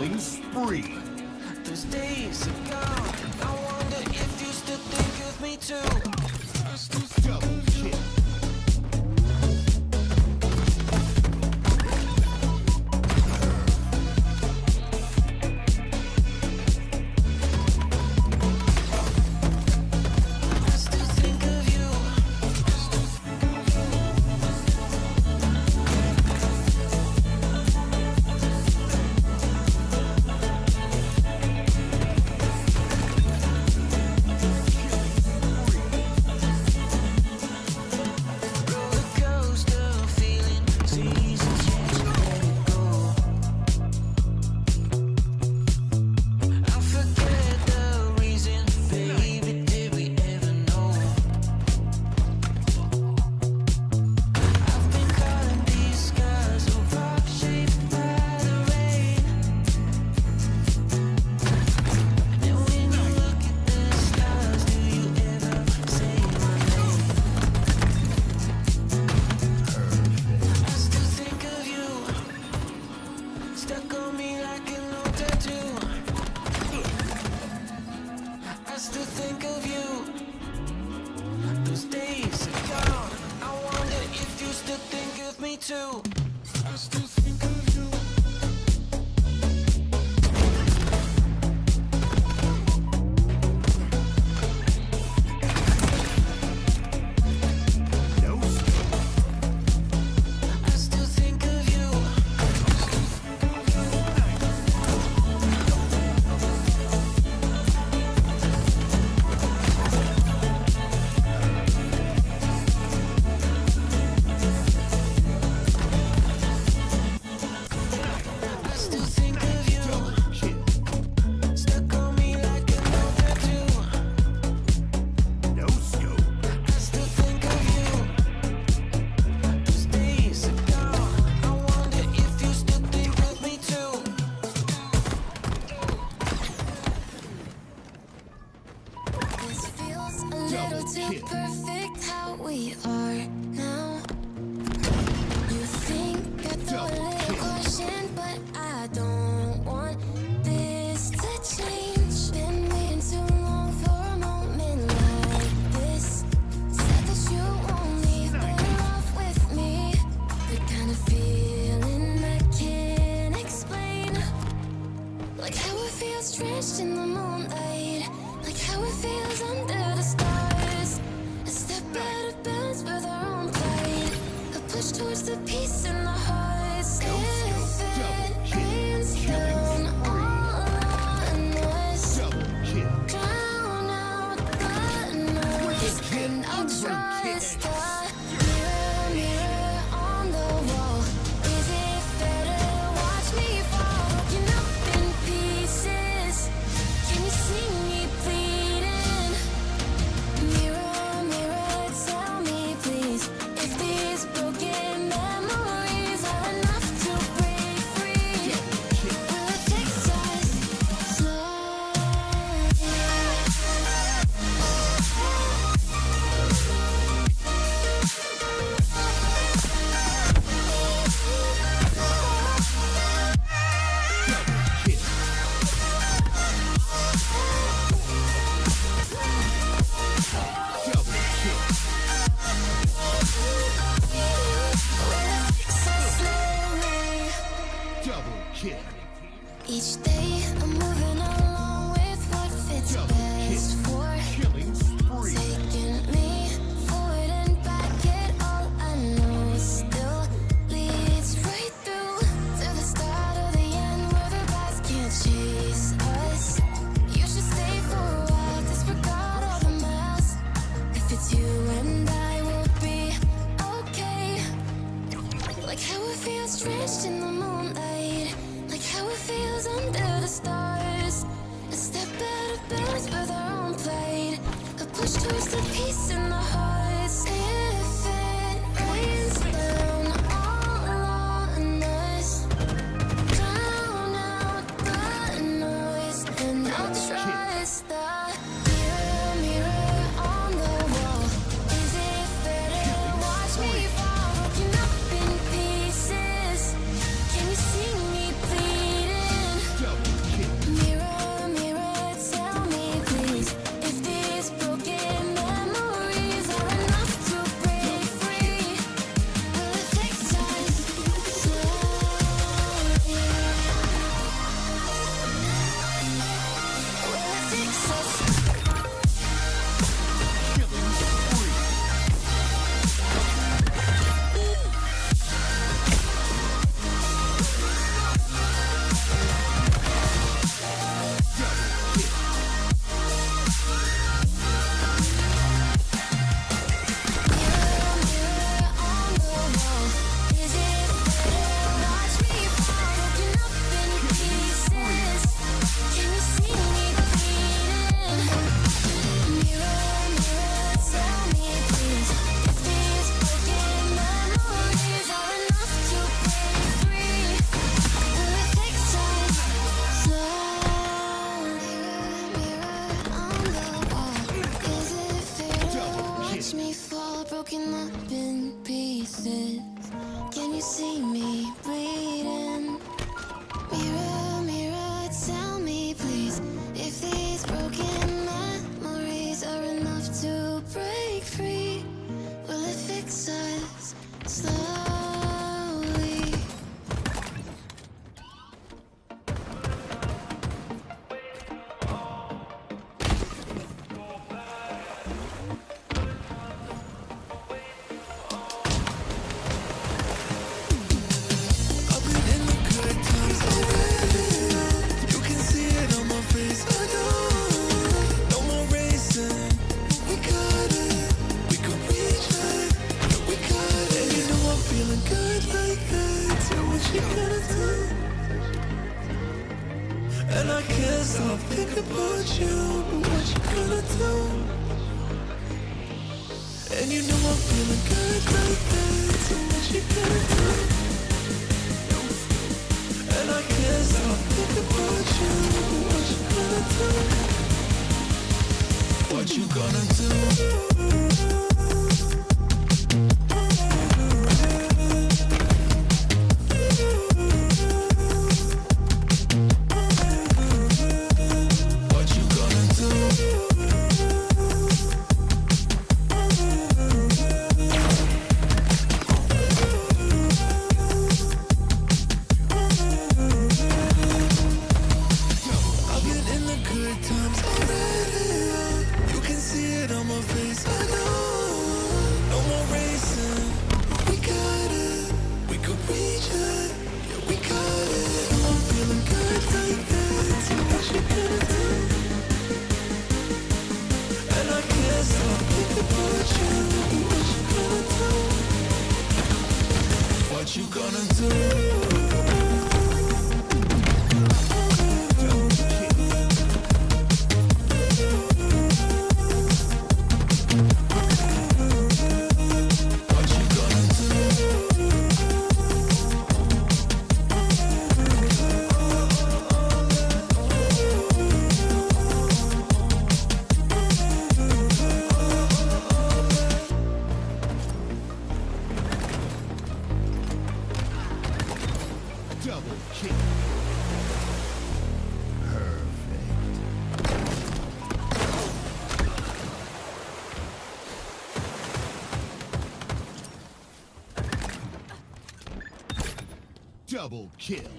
Killing spree. Those days are gone. I wonder if you still think of me too. Double kill. I still think of you. Roller coaster feeling, season change, let it go. I forget the reason, baby, did we ever know? I've been calling these skies a rock shaped by the rain. And when you look at the stars, do you ever say my name? I still think of you, stuck on me like an old tattoo. I still think of you. Those days are gone. I wonder if you still think of me too. I still think of you. No scope. I still think of you. I still think of you. Double kill. Stuck on me like an old tattoo. No scope. I still think of you. Those days are gone. I wonder if you still think of me too. This feels a little too perfect how we are now. You think I throw a little caution, but I don't want this to change. Been waiting too long for a moment like this. Said that you only been off with me. The kind of feeling I can't explain. Like how it feels drenched in the moonlight. Like how it feels under the stars. A step out of bounds with our own pride. A push towards the peace in the hearts. If it rains down on us, Double kill. drown out the noise. And I'll trust the mirror, mirror on the wall. Is it fair to watch me fall? Broken up in pieces. Can you see me bleeding? Mirror, mirror, tell me please, if these broken memories are enough to break free. Will it fix us slowly? Double kill. Double kill. Double kill. Each day I'm moving along with what fits Double best kill. for Killing spree. taking me forward and back. Yet all I know still leads right through to the start of the end where the past can't chase us. You should stay for a while, disregard all the miles. If it's you and I will be okay. Like how it feels drenched in the moonlight. Like how it feels under the stars. A step out of bounds with our own pride. A push towards the peace in the hearts. If it rains down all on us, drown out the noise. And I'll trust the mirror, mirror on the wall. Is it fair to watch me fall? Broken up in pieces. Can you see me bleeding? Double you see me bleeding? Mirror, mirror, tell me please if these broken memories are enough to break free. Will it fix us slowly? I've been in the good times already. You can see it on my face. I know. No more racing. We got it. We can reach it. We got it. And you know I'm feeling good like that. So what you gonna do? And I can't stop thinking about you. But what you gonna do? And you know I'm feeling good like that. So what you gonna do? And I can't stop thinking about you. What you gonna do? What you gonna do? What you gonna do? I've been in the good times already. You can see it on my face. I know. No more racing. We got it. We could reach it. Yeah, we got it. I'm feeling good like that. So what you gonna do? And I can't stop thinking about you. What you gonna do? What you gonna do? What you gonna do? Double kick. Perfect. Double kill.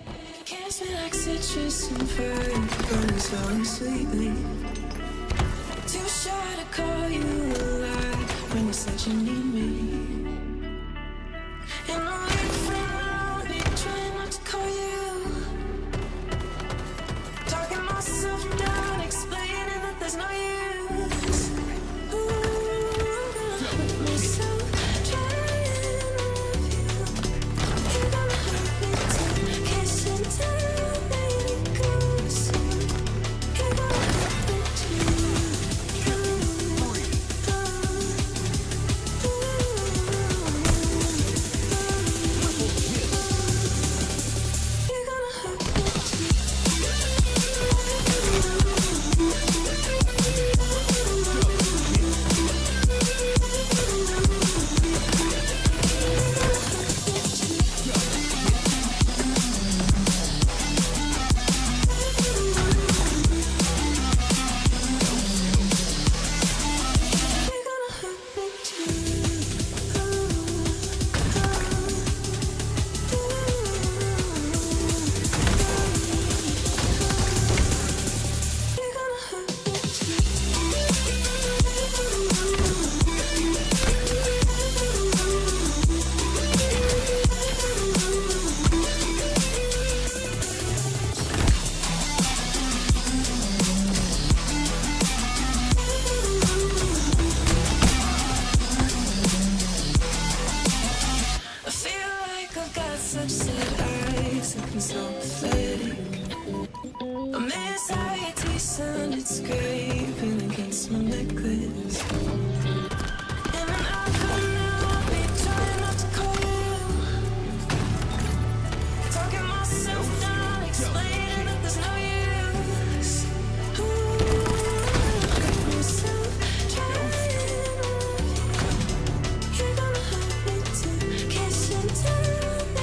Kiss me like citrus and fire, got me so sweetly. Too shy to call you alive when you said you need me. And I'm waiting for me, trying not to call you. Talking myself down, explaining that there's no use. Ooh, I'm gonna hurt myself trying to love you. You're gonna hurt me too, kiss and tell me to go soon. You're gonna hurt me too. You're gonna hurt me too. You're gonna hurt me too. You're gonna hurt me I feel like I've got subset eyes that can so pathetic. I miss how your teeth sounded scraping against my necklace. And then I found out me trying not to call you. Talking myself down, explaining that there's no use. Ooh, myself trying to love you. You're gonna hurt me too, kiss and tell me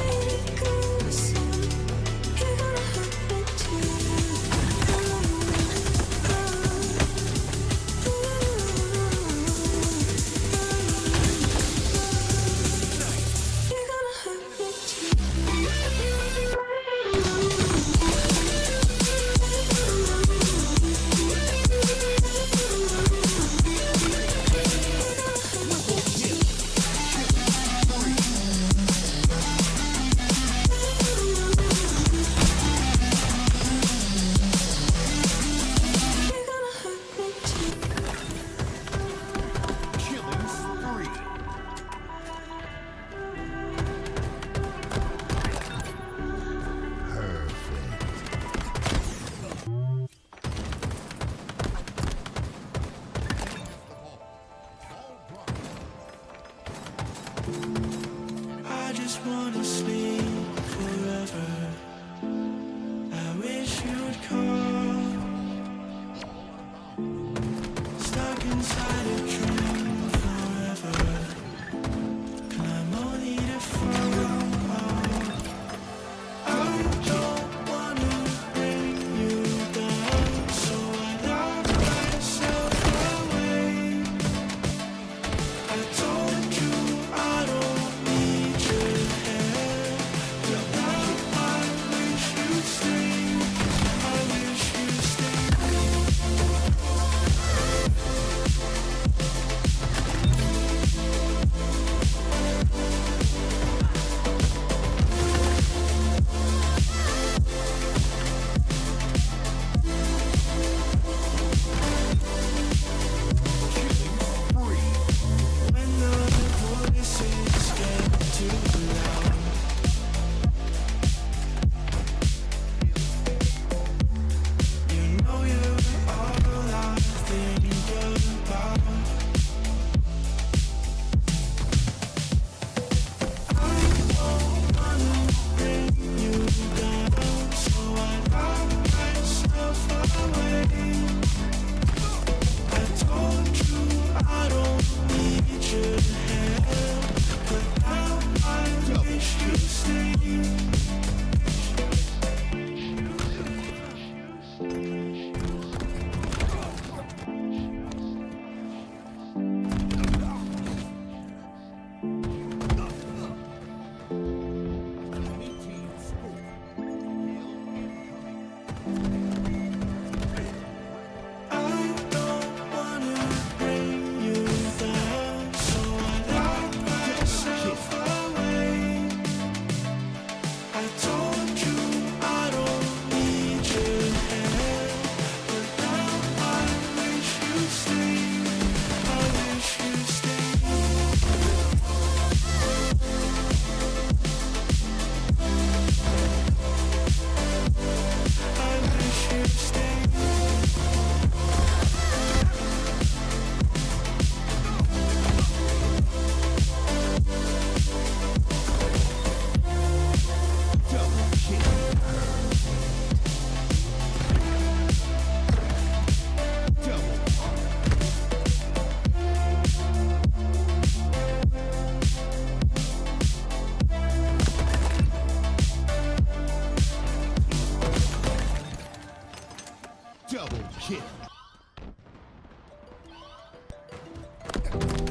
kill.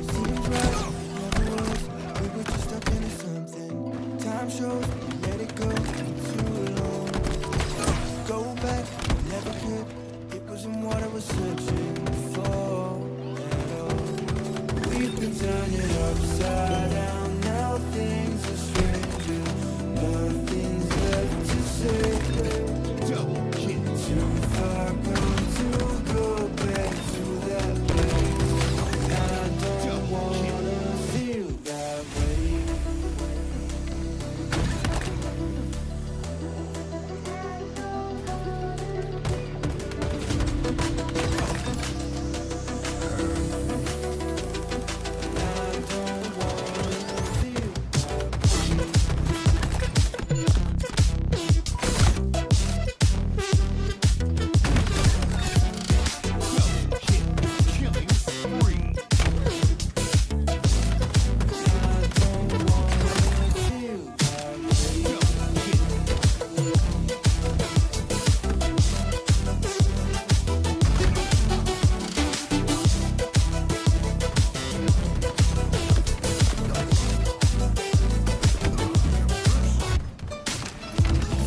Seems right, never was. We were just stuck into something. Time shows, we let it go for too long. Go back, never could. It wasn't what I was searching for at all. We've been turning upside down. Now things are strangers. Nothing's left to say. Double kill. Too far gone to go back to that place. I don't wanna feel that way. I don't wanna feel Double kill. Killing spree. Double kill.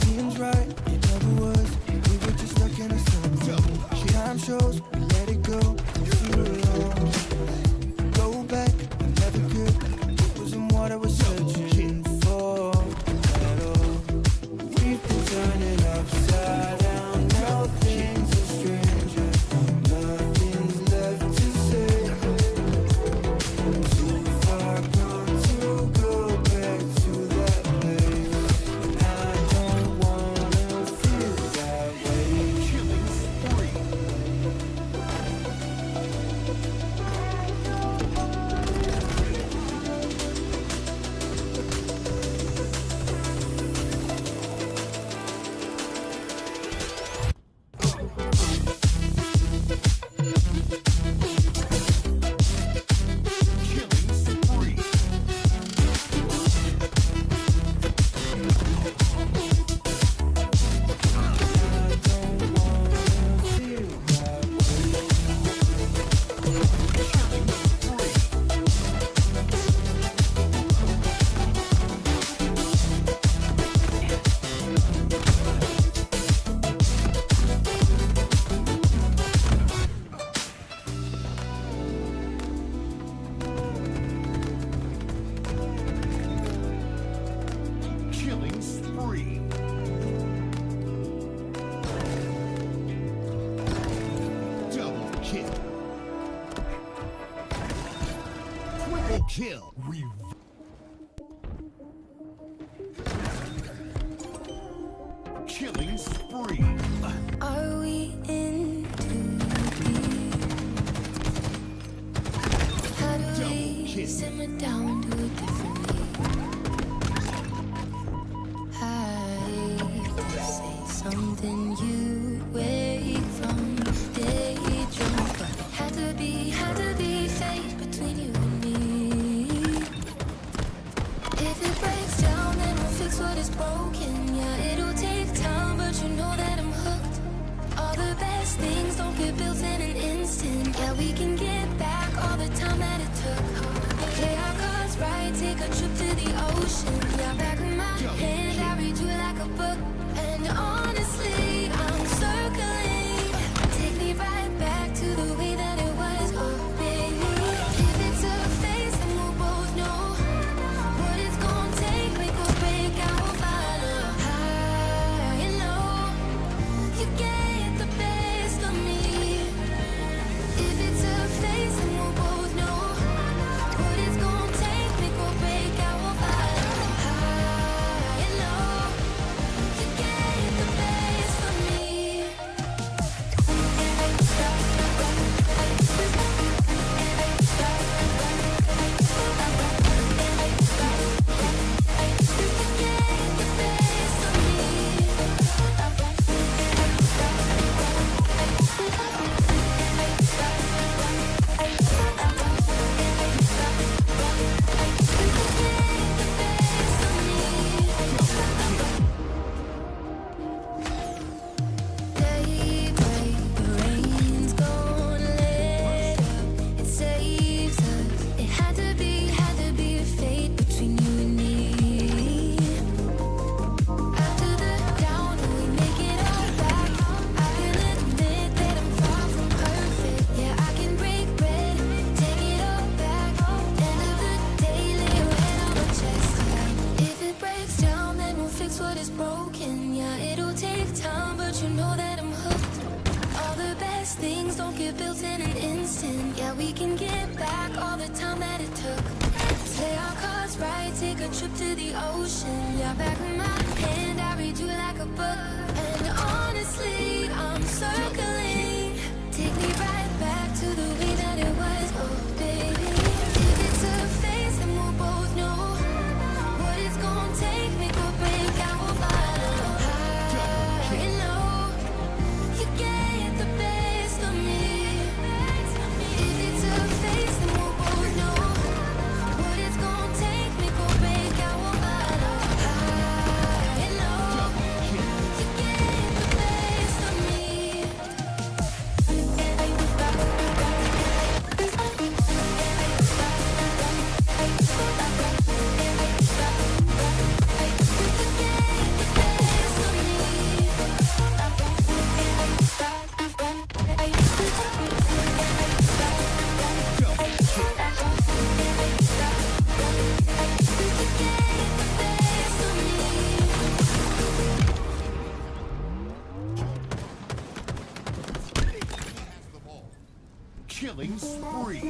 Seems right, it never was. We were just stuck in a circle. Double kill. Time shows, we let it go for too long. Go back, I never could. It wasn't what I was searching for at all. We've been turning upside down. Now things are strangers. Nothing's left to say. Too far gone to go back to that place. I don't wanna feel that way. Killing spree. Killing spree. Feel that Killing spree. Killing spree. Double kill. Triple kill. Killing spree. Are we in too deep? How do Double we kill. simmer down to a different league? I say something you wake from daydream, but had to be fate between you and me. If it breaks down, then we'll fix what is broken. Yeah, it'll take time, but you know that I'm hooked. All the best things don't get built in an instant. Yeah, we can get back all the time that it took. Play our cards right, take a trip to the ocean. Yeah, back in my hand, I read you like a book. And honestly, I'm circling. Take me right back to the way that it was. Oh, baby, if it's a phase, then we'll both know what it's gonna take. Make or break, I will follow. High and low, you get the best of me. If it's a phase, then we'll both know what it's gonna take. Make or break, I will follow. High what is broken. Yeah, it'll take time, but you know that I'm hooked. All the best things don't get built in an instant. Yeah, we can get back all the time that it took. Play our cards right, take a trip to the ocean. Yeah, back in my hand, I read you like a book. And honestly, I'm circling. Take me right back to the way that it was, oh baby. If it's a phase, then we'll both know what it's gonna take. Make or break, I will follow. High and low, you get the best of me. If it's a phase, then we'll both know what it's gonna take. Make or break, I will follow. High and low, you get the best of me. Killing spree.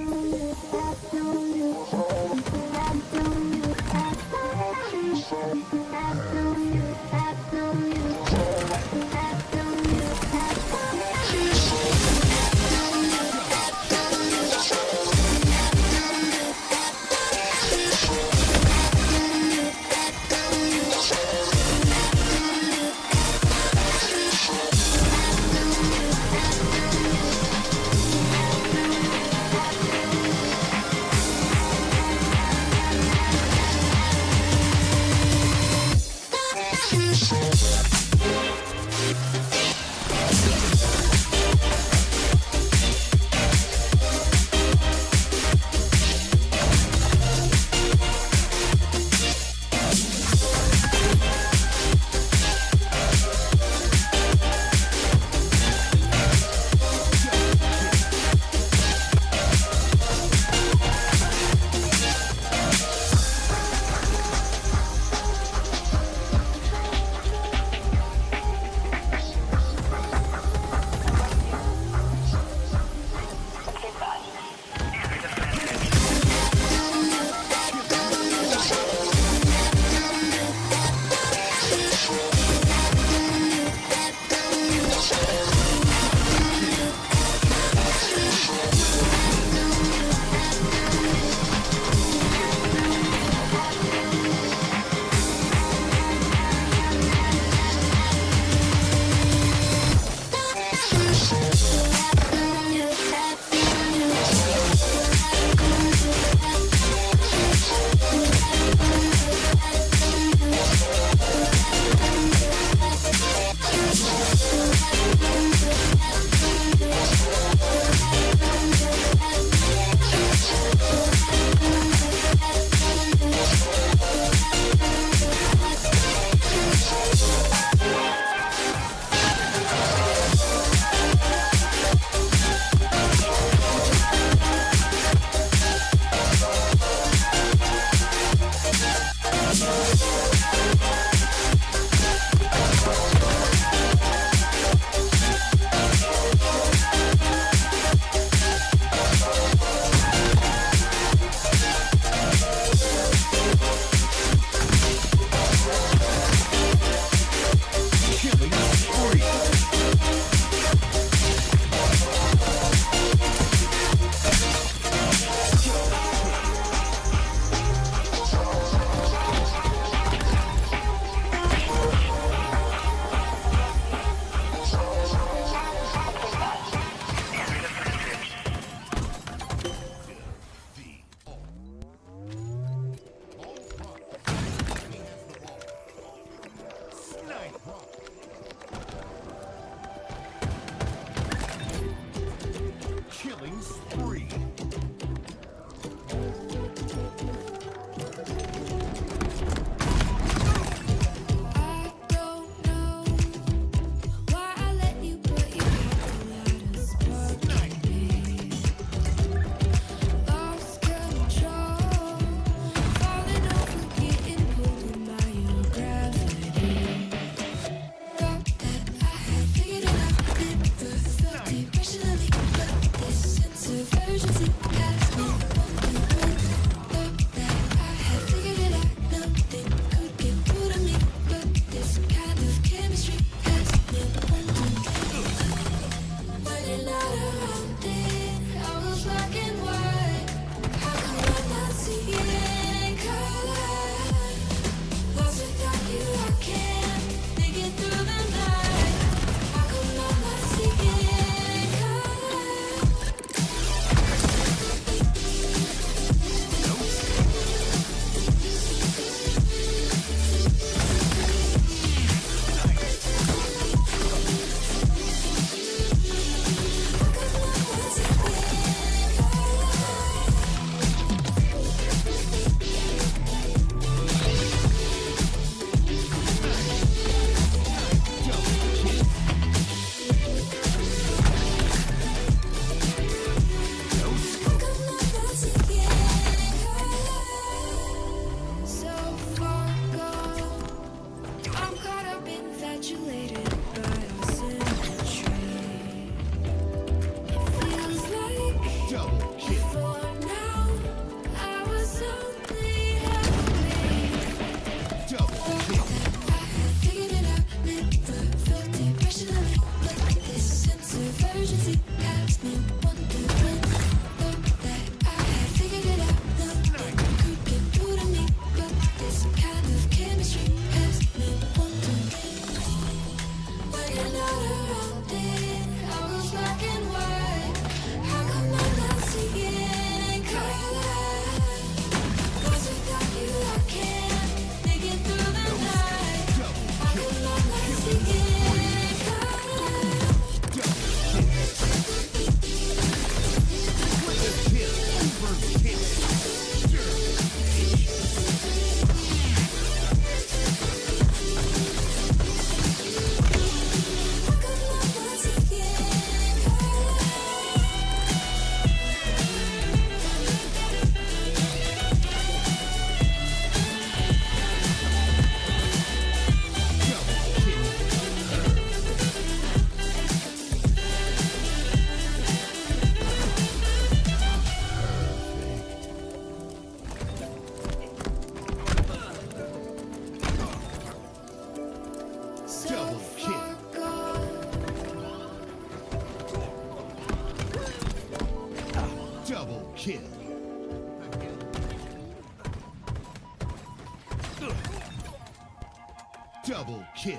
Double kill.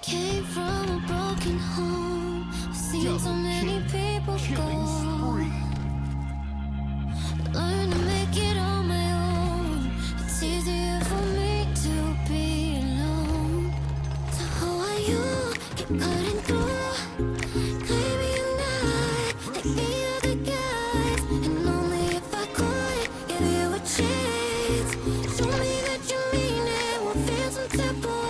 Came from a broken home. I've seen so Double many kill. people Killing go. spree. Learn to make it on my own. It's easier for me to be alone. So how are you? Keep cutting through. Claiming you're not like the other guys. And only if I could give you a chance. Show me that you mean it. We'll feel some type of way.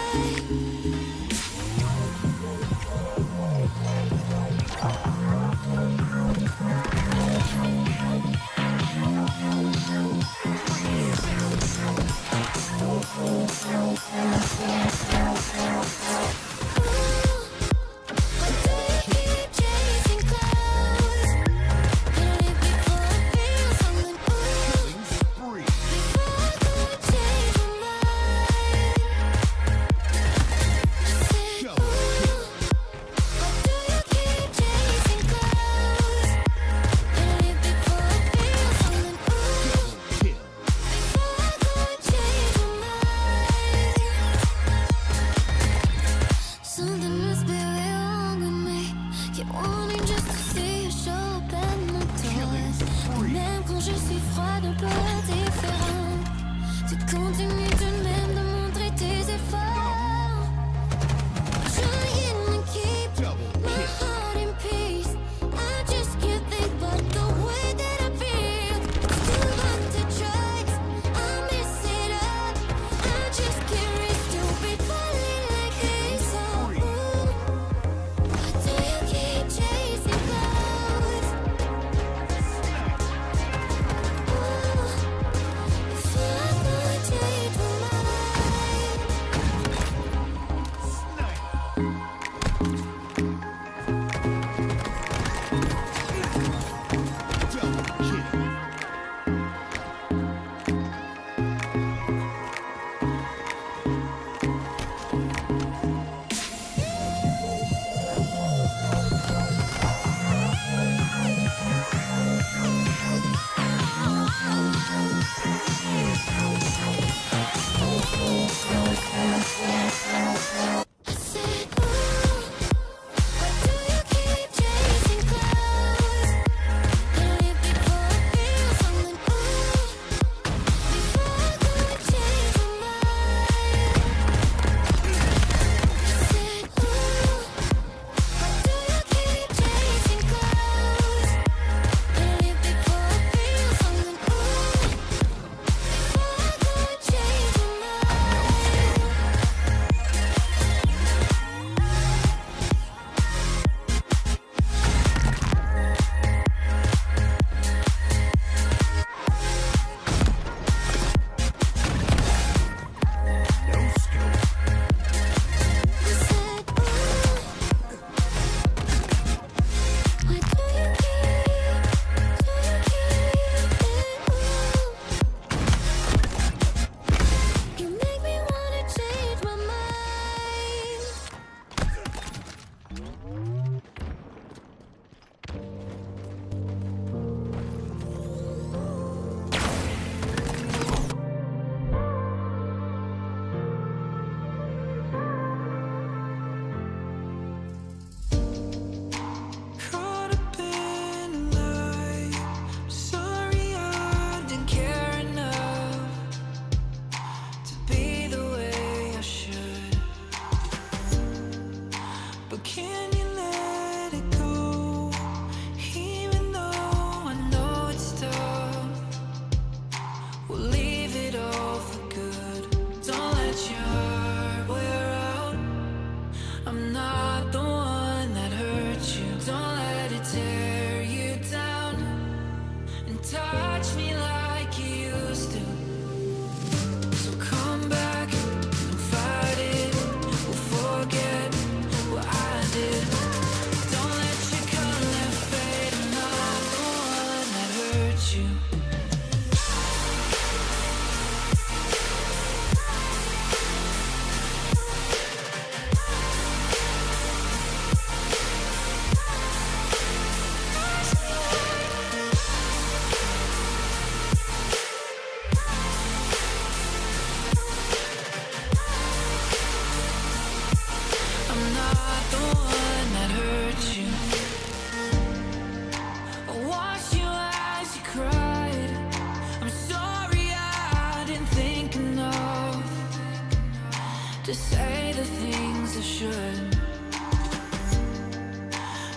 things I should.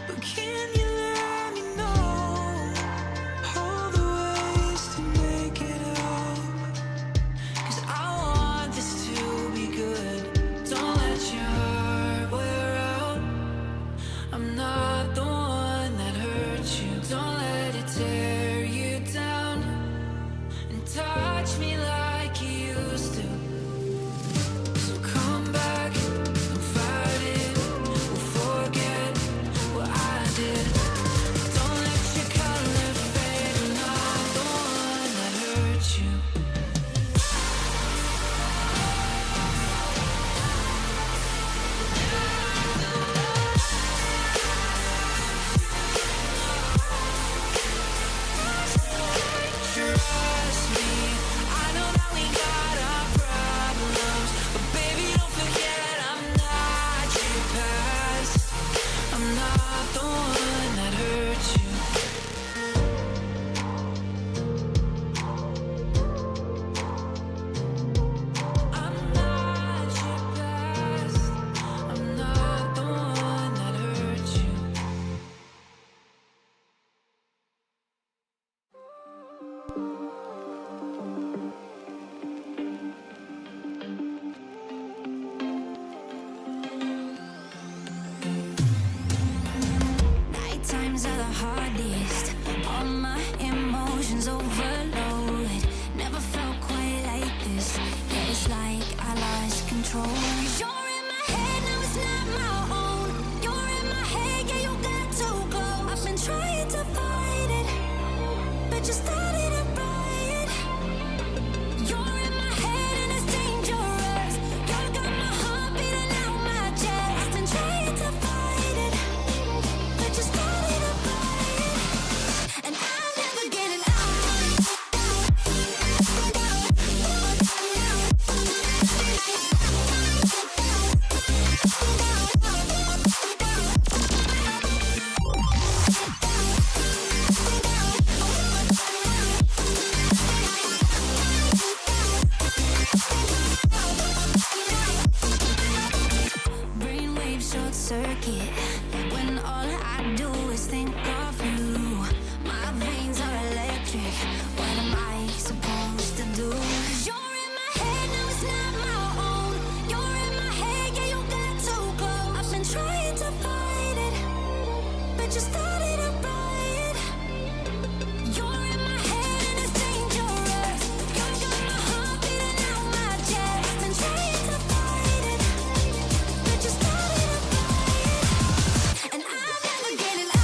But can you let me know all the ways to make it up? 'Cause I want this to be good. Don't let your heart wear out. I'm not the one that hurt you. Don't let it tear you down and touch me like you used to. So come back and fight it. We'll forget what I did. Don't let your color fade. I'm not the one that hurt you. Trust me, I know that we got our problems, but baby, don't forget I'm not your past. I'm not the one that hurt you. I'm not your past. I'm not the one that hurt you. Night times are the hardest. All my emotions overload. Never felt quite like this. Yeah, it's like I lost control. You're in my head, now it's not my own. You're in my head, yeah, you got too close. I've been trying to fight it, but you started a riot. You're in my head and it's dangerous. You got my heart beating out my chest. I've been trying to fight it, but you started a riot, and I'm never getting out. Brainwave short circuit when all I do is think of you. My veins are electric. What am I supposed to do? 'Cause you're in my head, now it's not my own. You're in my head, yeah, you got too close. I've been trying to fight it, but you started a riot. You're in my head and it's dangerous. You got my heart beating out my chest. I've been trying to fight it, but you started a riot, and I'm never getting out.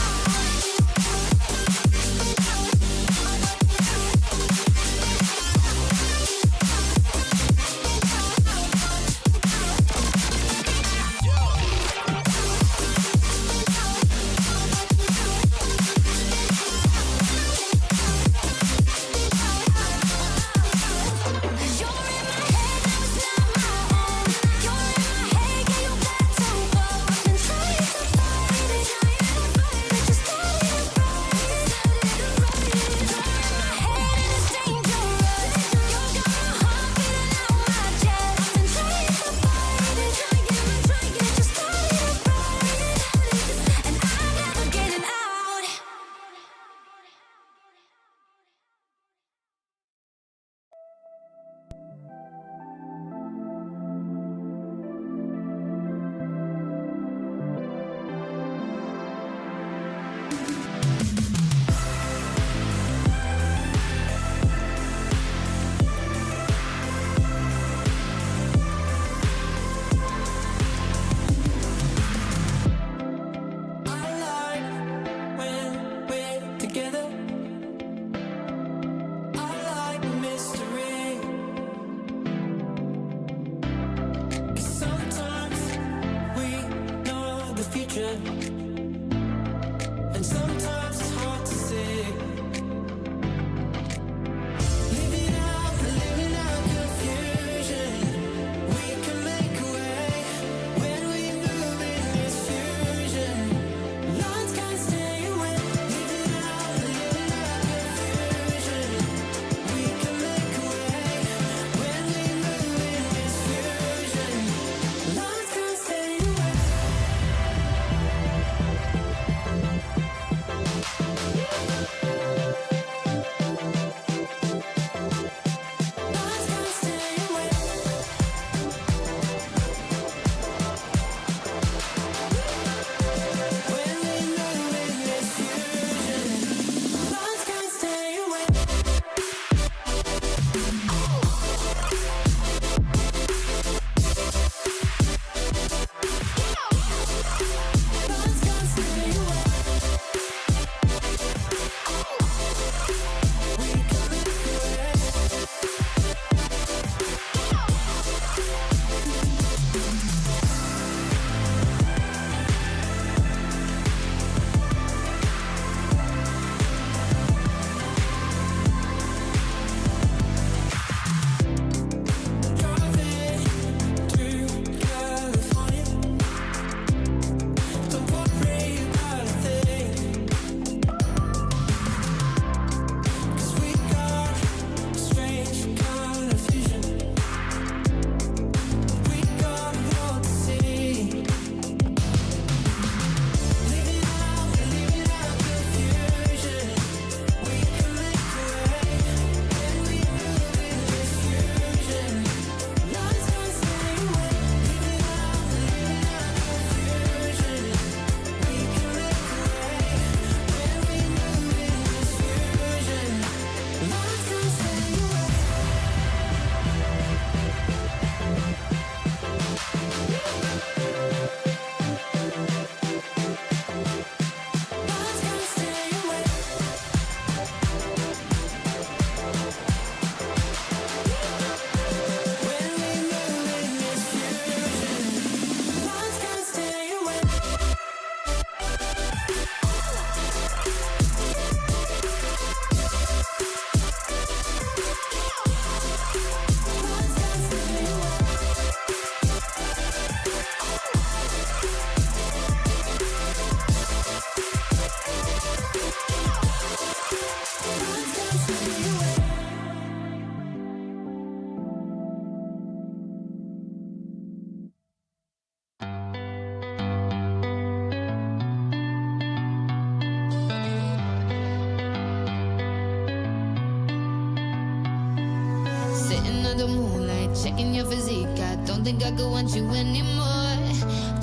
like checking your physique. I don't think I could want you anymore.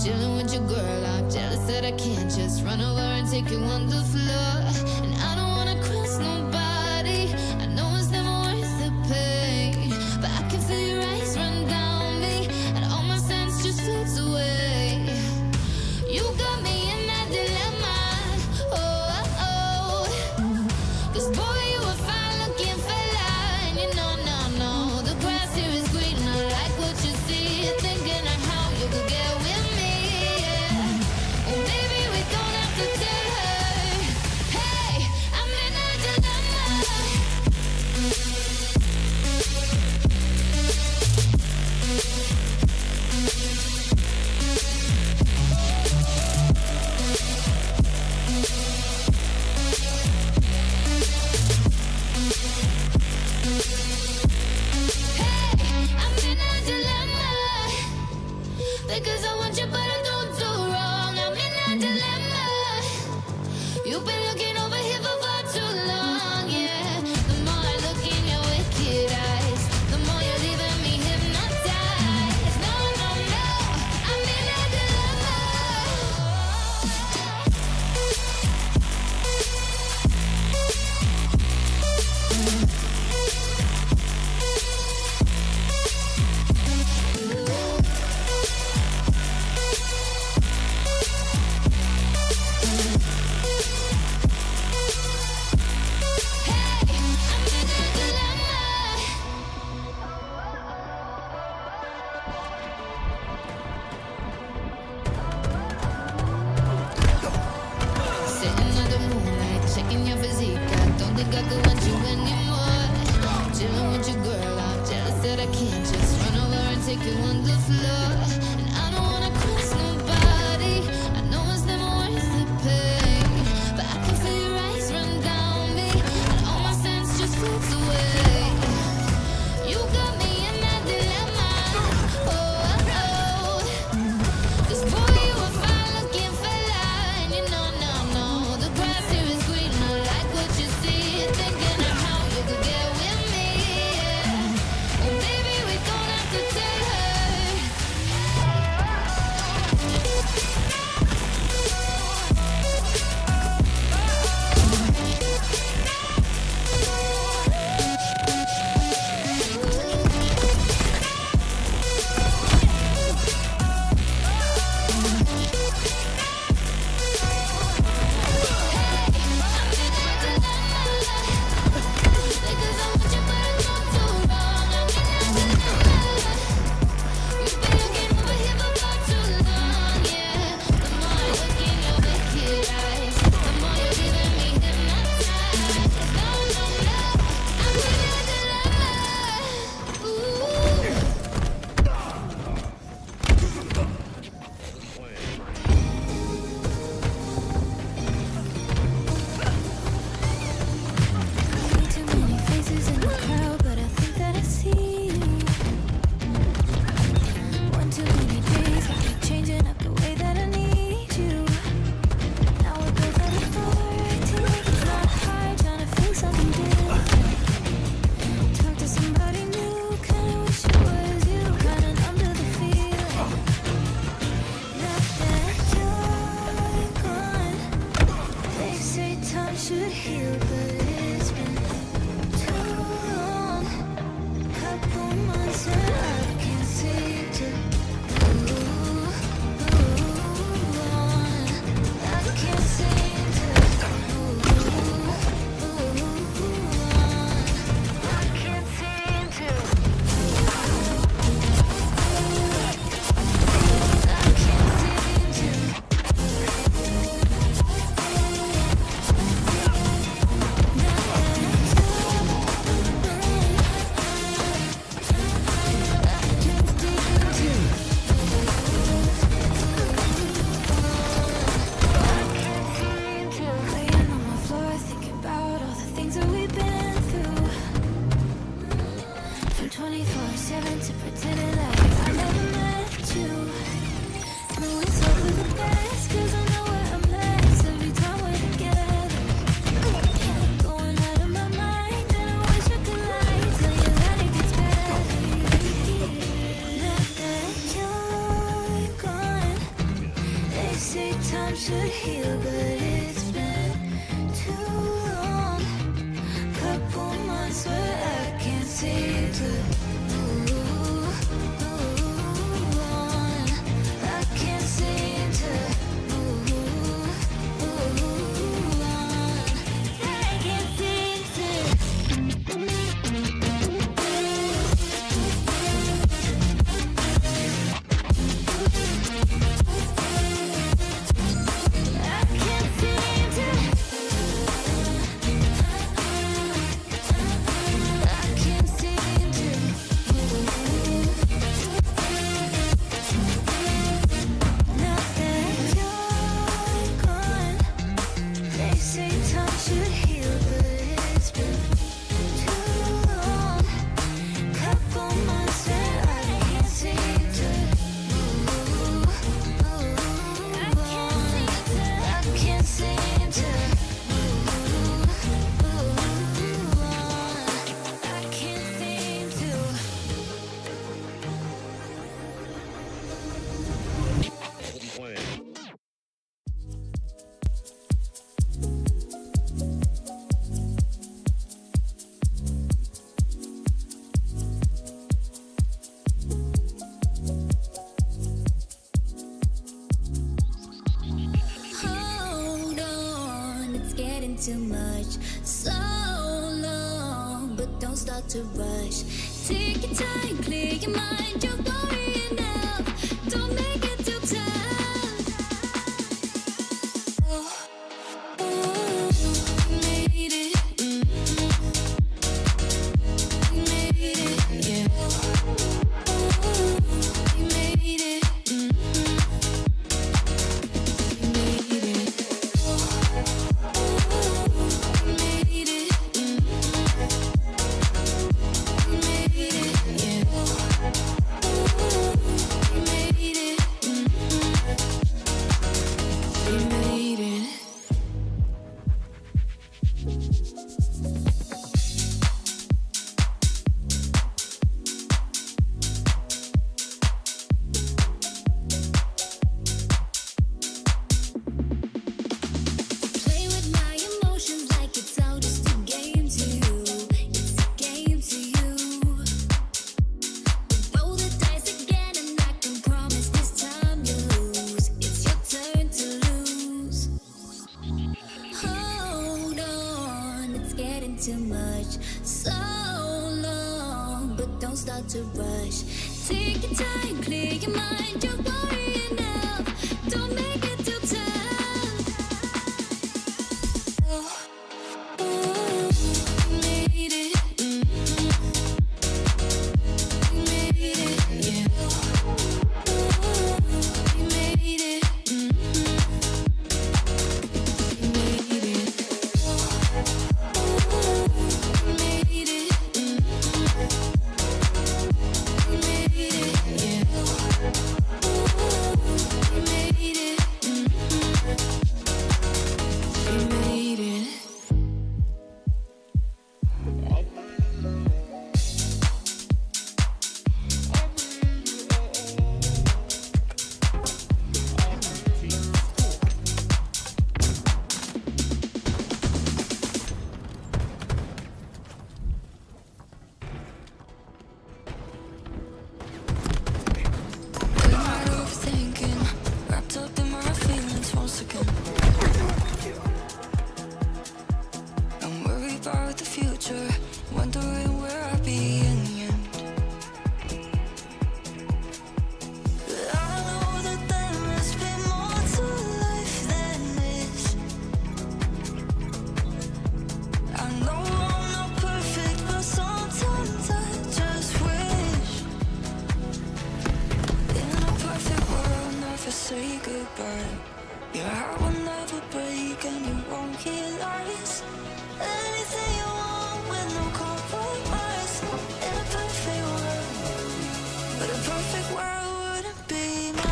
Chilling with your girl, I'm jealous that I can't just run over and take you on the floor. And I don't wanna cross nobody. I know it's never worth the pain, but I can feel your eyes run down me, and all my sense just floats away. You got me in that dilemma. Oh, oh, oh. 'Cause boy, you a fine looking fella, and you know, no, the grass here is green. I like what you see, thinking of how you could get with me. Yeah. Oh, baby, we don't have to tell her. Hey, I'm in a dilemma. I'm in a dilemma. Because I want you, but I don't do wrong. I'm in a dilemma. You've been looking over here for far too long, yeah. The more I look in your wicked eyes, the more you're leaving me hypnotized. No, I'm in a dilemma. should heal, but it's been too long. Couple months where I can't seem to move on. I can't seem to move on. I can't seem to. Hold on, it's getting too much. So long, but don't start to rush. Take your time, clear your mind. You're worrying enough. Don't make it too tough. We made it. We made it, yeah. We made it. We made it. We made it. We made it, yeah. We made it. We made it. Play with my emotions like it's all just a game to you. It's a game to you. Roll the dice again, and I can promise this time you lose. It's your turn to lose. Hold on, it's getting too much. So long, but don't start to rush. Take your time, clear your mind. You're worrying enough. Don't make it too tough. We made it. We made it, yeah. We made it. We made it. We made it. We made it, yeah. We made it. We made it. Good night overthinking, wrapped up in my feelings once again. I'm worried about the future, wondering where I'll be in the end. But I know that there must be more to life than this. I know I'm not perfect, but sometimes I just wish. In a perfect world, never say goodbye. Your heart will never break, and you won't realize anything you want with no compromise. In a perfect world, but a perfect world wouldn't be mine.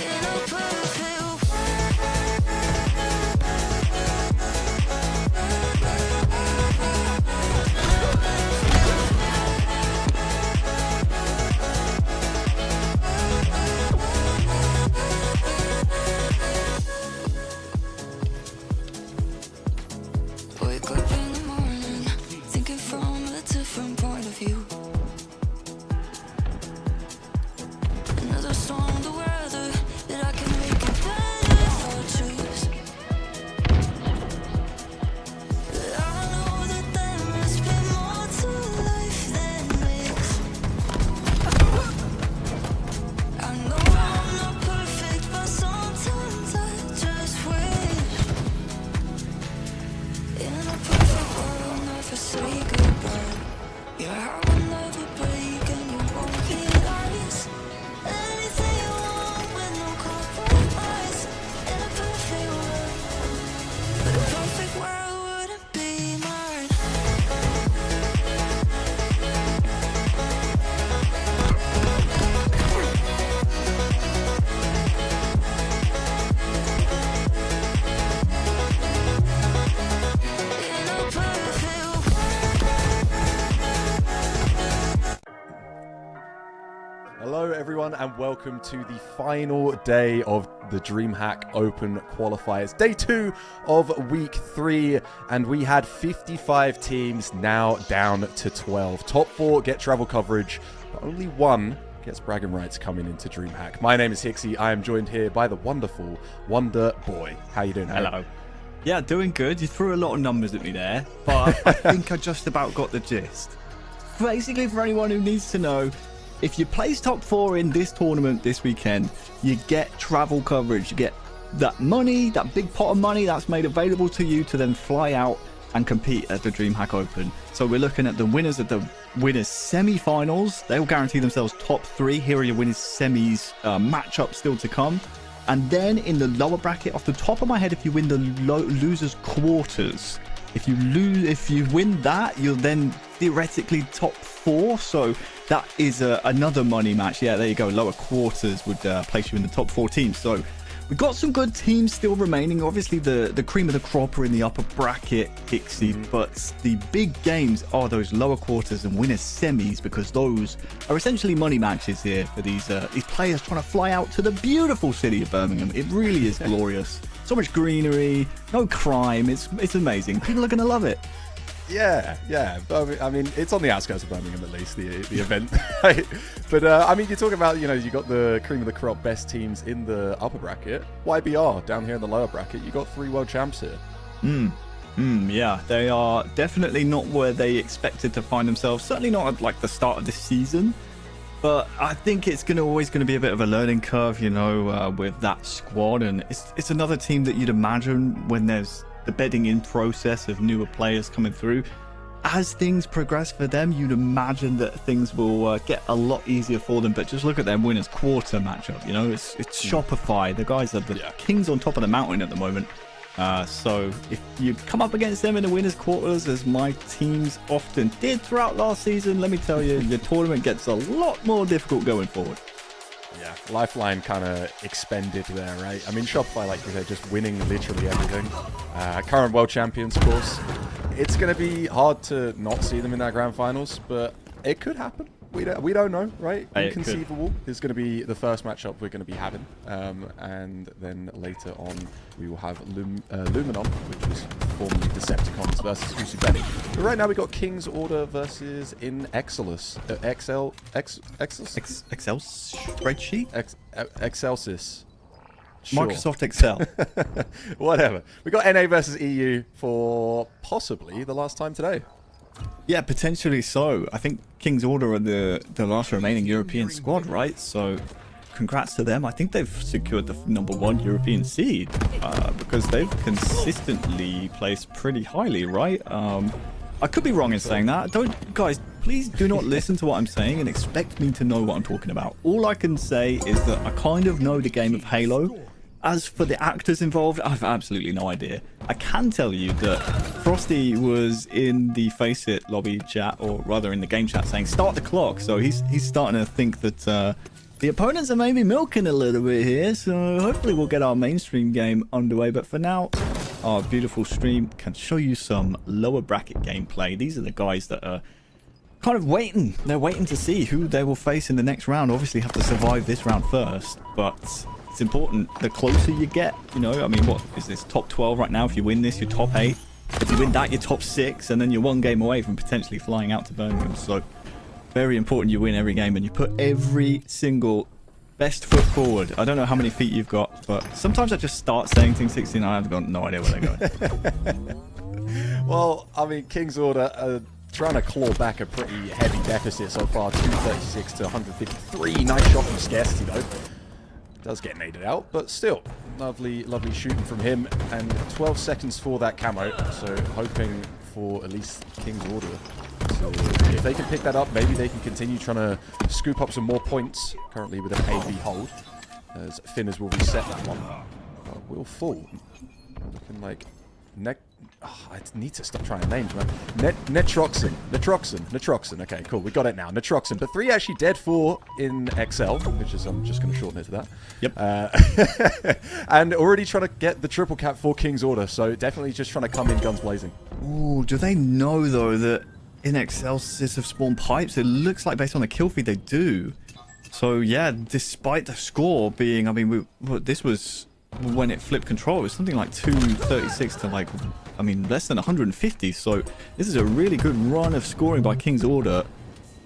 In a perfect world. everyone, and welcome to the final day of the Dreamhack Open qualifiers. Day 2 of week 3, and we had 55 teams, now down to 12. Top 4 get travel coverage, but only 1 gets bragging rights coming into Dreamhack. My name is Hixie. I am joined here by the wonderful Wonder Boy. How you doing, Harry? Hello. Yeah, doing good. You threw a lot of numbers at me there, but I think I just about got the gist. Basically, for anyone who needs to know, if you place top 4 in this tournament this weekend, you get travel coverage. You get that money, that big pot of money that's made available to you to then fly out and compete at the Dreamhack Open. So we're looking at the winners of the winners semi-finals. They'll guarantee themselves top 3. Here are your winners semis matchups still to come. And then in the lower bracket, off the top of my head, if you win the losers quarters, if you win that, you're then theoretically top 4. So that is another money match. Yeah, there you go. Lower quarters would place you in the top 4 teams. So we've got some good teams still remaining. Obviously, the cream of the crop are in the upper bracket, Pixie, but the big games are those lower quarters and winners semis, because those are essentially money matches here for these players trying to fly out to the beautiful city of Birmingham. It really is glorious. So much greenery, no crime. It's amazing. People are going to love it. Yeah. I mean, it's on the outskirts of Birmingham, at least, the event. Right? But, I mean, you're talking about, you got the cream of the crop best teams in the upper bracket. YBR down here in the lower bracket. You got 3 world champs here. Yeah, they are definitely not where they expected to find themselves. Certainly not at, like, the start of this season. But I think it's always going to be a bit of a learning curve, with that squad. And it's another team that you'd imagine when there's the bedding in process of newer players coming through. As things progress for them, you'd imagine that things will get a lot easier for them. But just look at their winners quarter matchup. It's Shopify. The guys are the kings on top of the mountain at the moment. So if you come up against them in the winners quarters, as my teams often did throughout last season, let me tell you, your tournament gets a lot more difficult going forward. Yeah, Lifeline kind of expended there, right? I mean, Shopify, like you said, just winning literally everything. Current world champions, of course. It's going to be hard to not see them in that grand finals, but it could happen. We don't know, right? Inconceivable is going to be the first matchup we're going to be having. And then later on, we will have Luminon, which is formerly Decepticons versus Usubeni. But right now, we got King's Order versus Excelus. Excel spreadsheet? Excelsis. Sure. Microsoft Excel. Whatever. We got NA versus EU for possibly the last time today. Yeah, potentially so. I think King's Order are the last remaining European squad, right? So congrats to them. I think they've secured the #1 European seed because they've consistently placed pretty highly, right? I could be wrong in saying that. Guys, please do not listen to what I'm saying and expect me to know what I'm talking about. All I can say is that I kind of know the game of Halo. As for the actors involved, I have absolutely no idea. I can tell you that Frosty was in the Face It lobby chat, or rather in the game chat, saying start the clock. So he's starting to think that the opponents are maybe milking a little bit here. So hopefully we'll get our mainstream game underway. But for now, our beautiful stream can show you some lower bracket gameplay. These are the guys that are kind of waiting. They're waiting to see who they will face in the next round. Obviously have to survive this round first, but it's important the closer you get. I mean, what is this, top 12 right now? If you win this, you're top 8. If you win that, you're top 6, and then you're 1 game away from potentially flying out to Birmingham. So very important you win every game and you put every single best foot forward. I don't know how many feet you've got, but sometimes I just start saying things 16 and I've got no idea where they're going. Well, I mean, King's Order are trying to claw back a pretty heavy deficit so far, 236 to 153. Nice shot from Scarcity, though. Does get naded out, but still, lovely shooting from him, and 12 seconds for that camo, so hoping for at least King's Order. So if they can pick that up, maybe they can continue trying to scoop up some more points, currently with an AV hold, as Finners will reset that one. Will fall. Looking like I need to stop trying names, man. Netroxin. Okay, cool. We got it now. Netroxin. But 3 actually dead, 4 in XL, which is, I'm just going to shorten it to that. Yep. And already trying to get the triple cap for King's Order. So definitely just trying to come in guns blazing. Ooh, do they know, though, that in XL have spawned pipes? It looks like based on the kill feed they do. So yeah, despite the score being, I mean, this was when it flipped control. It was something like 236 to like, I mean, less than 150. So this is a really good run of scoring by King's Order.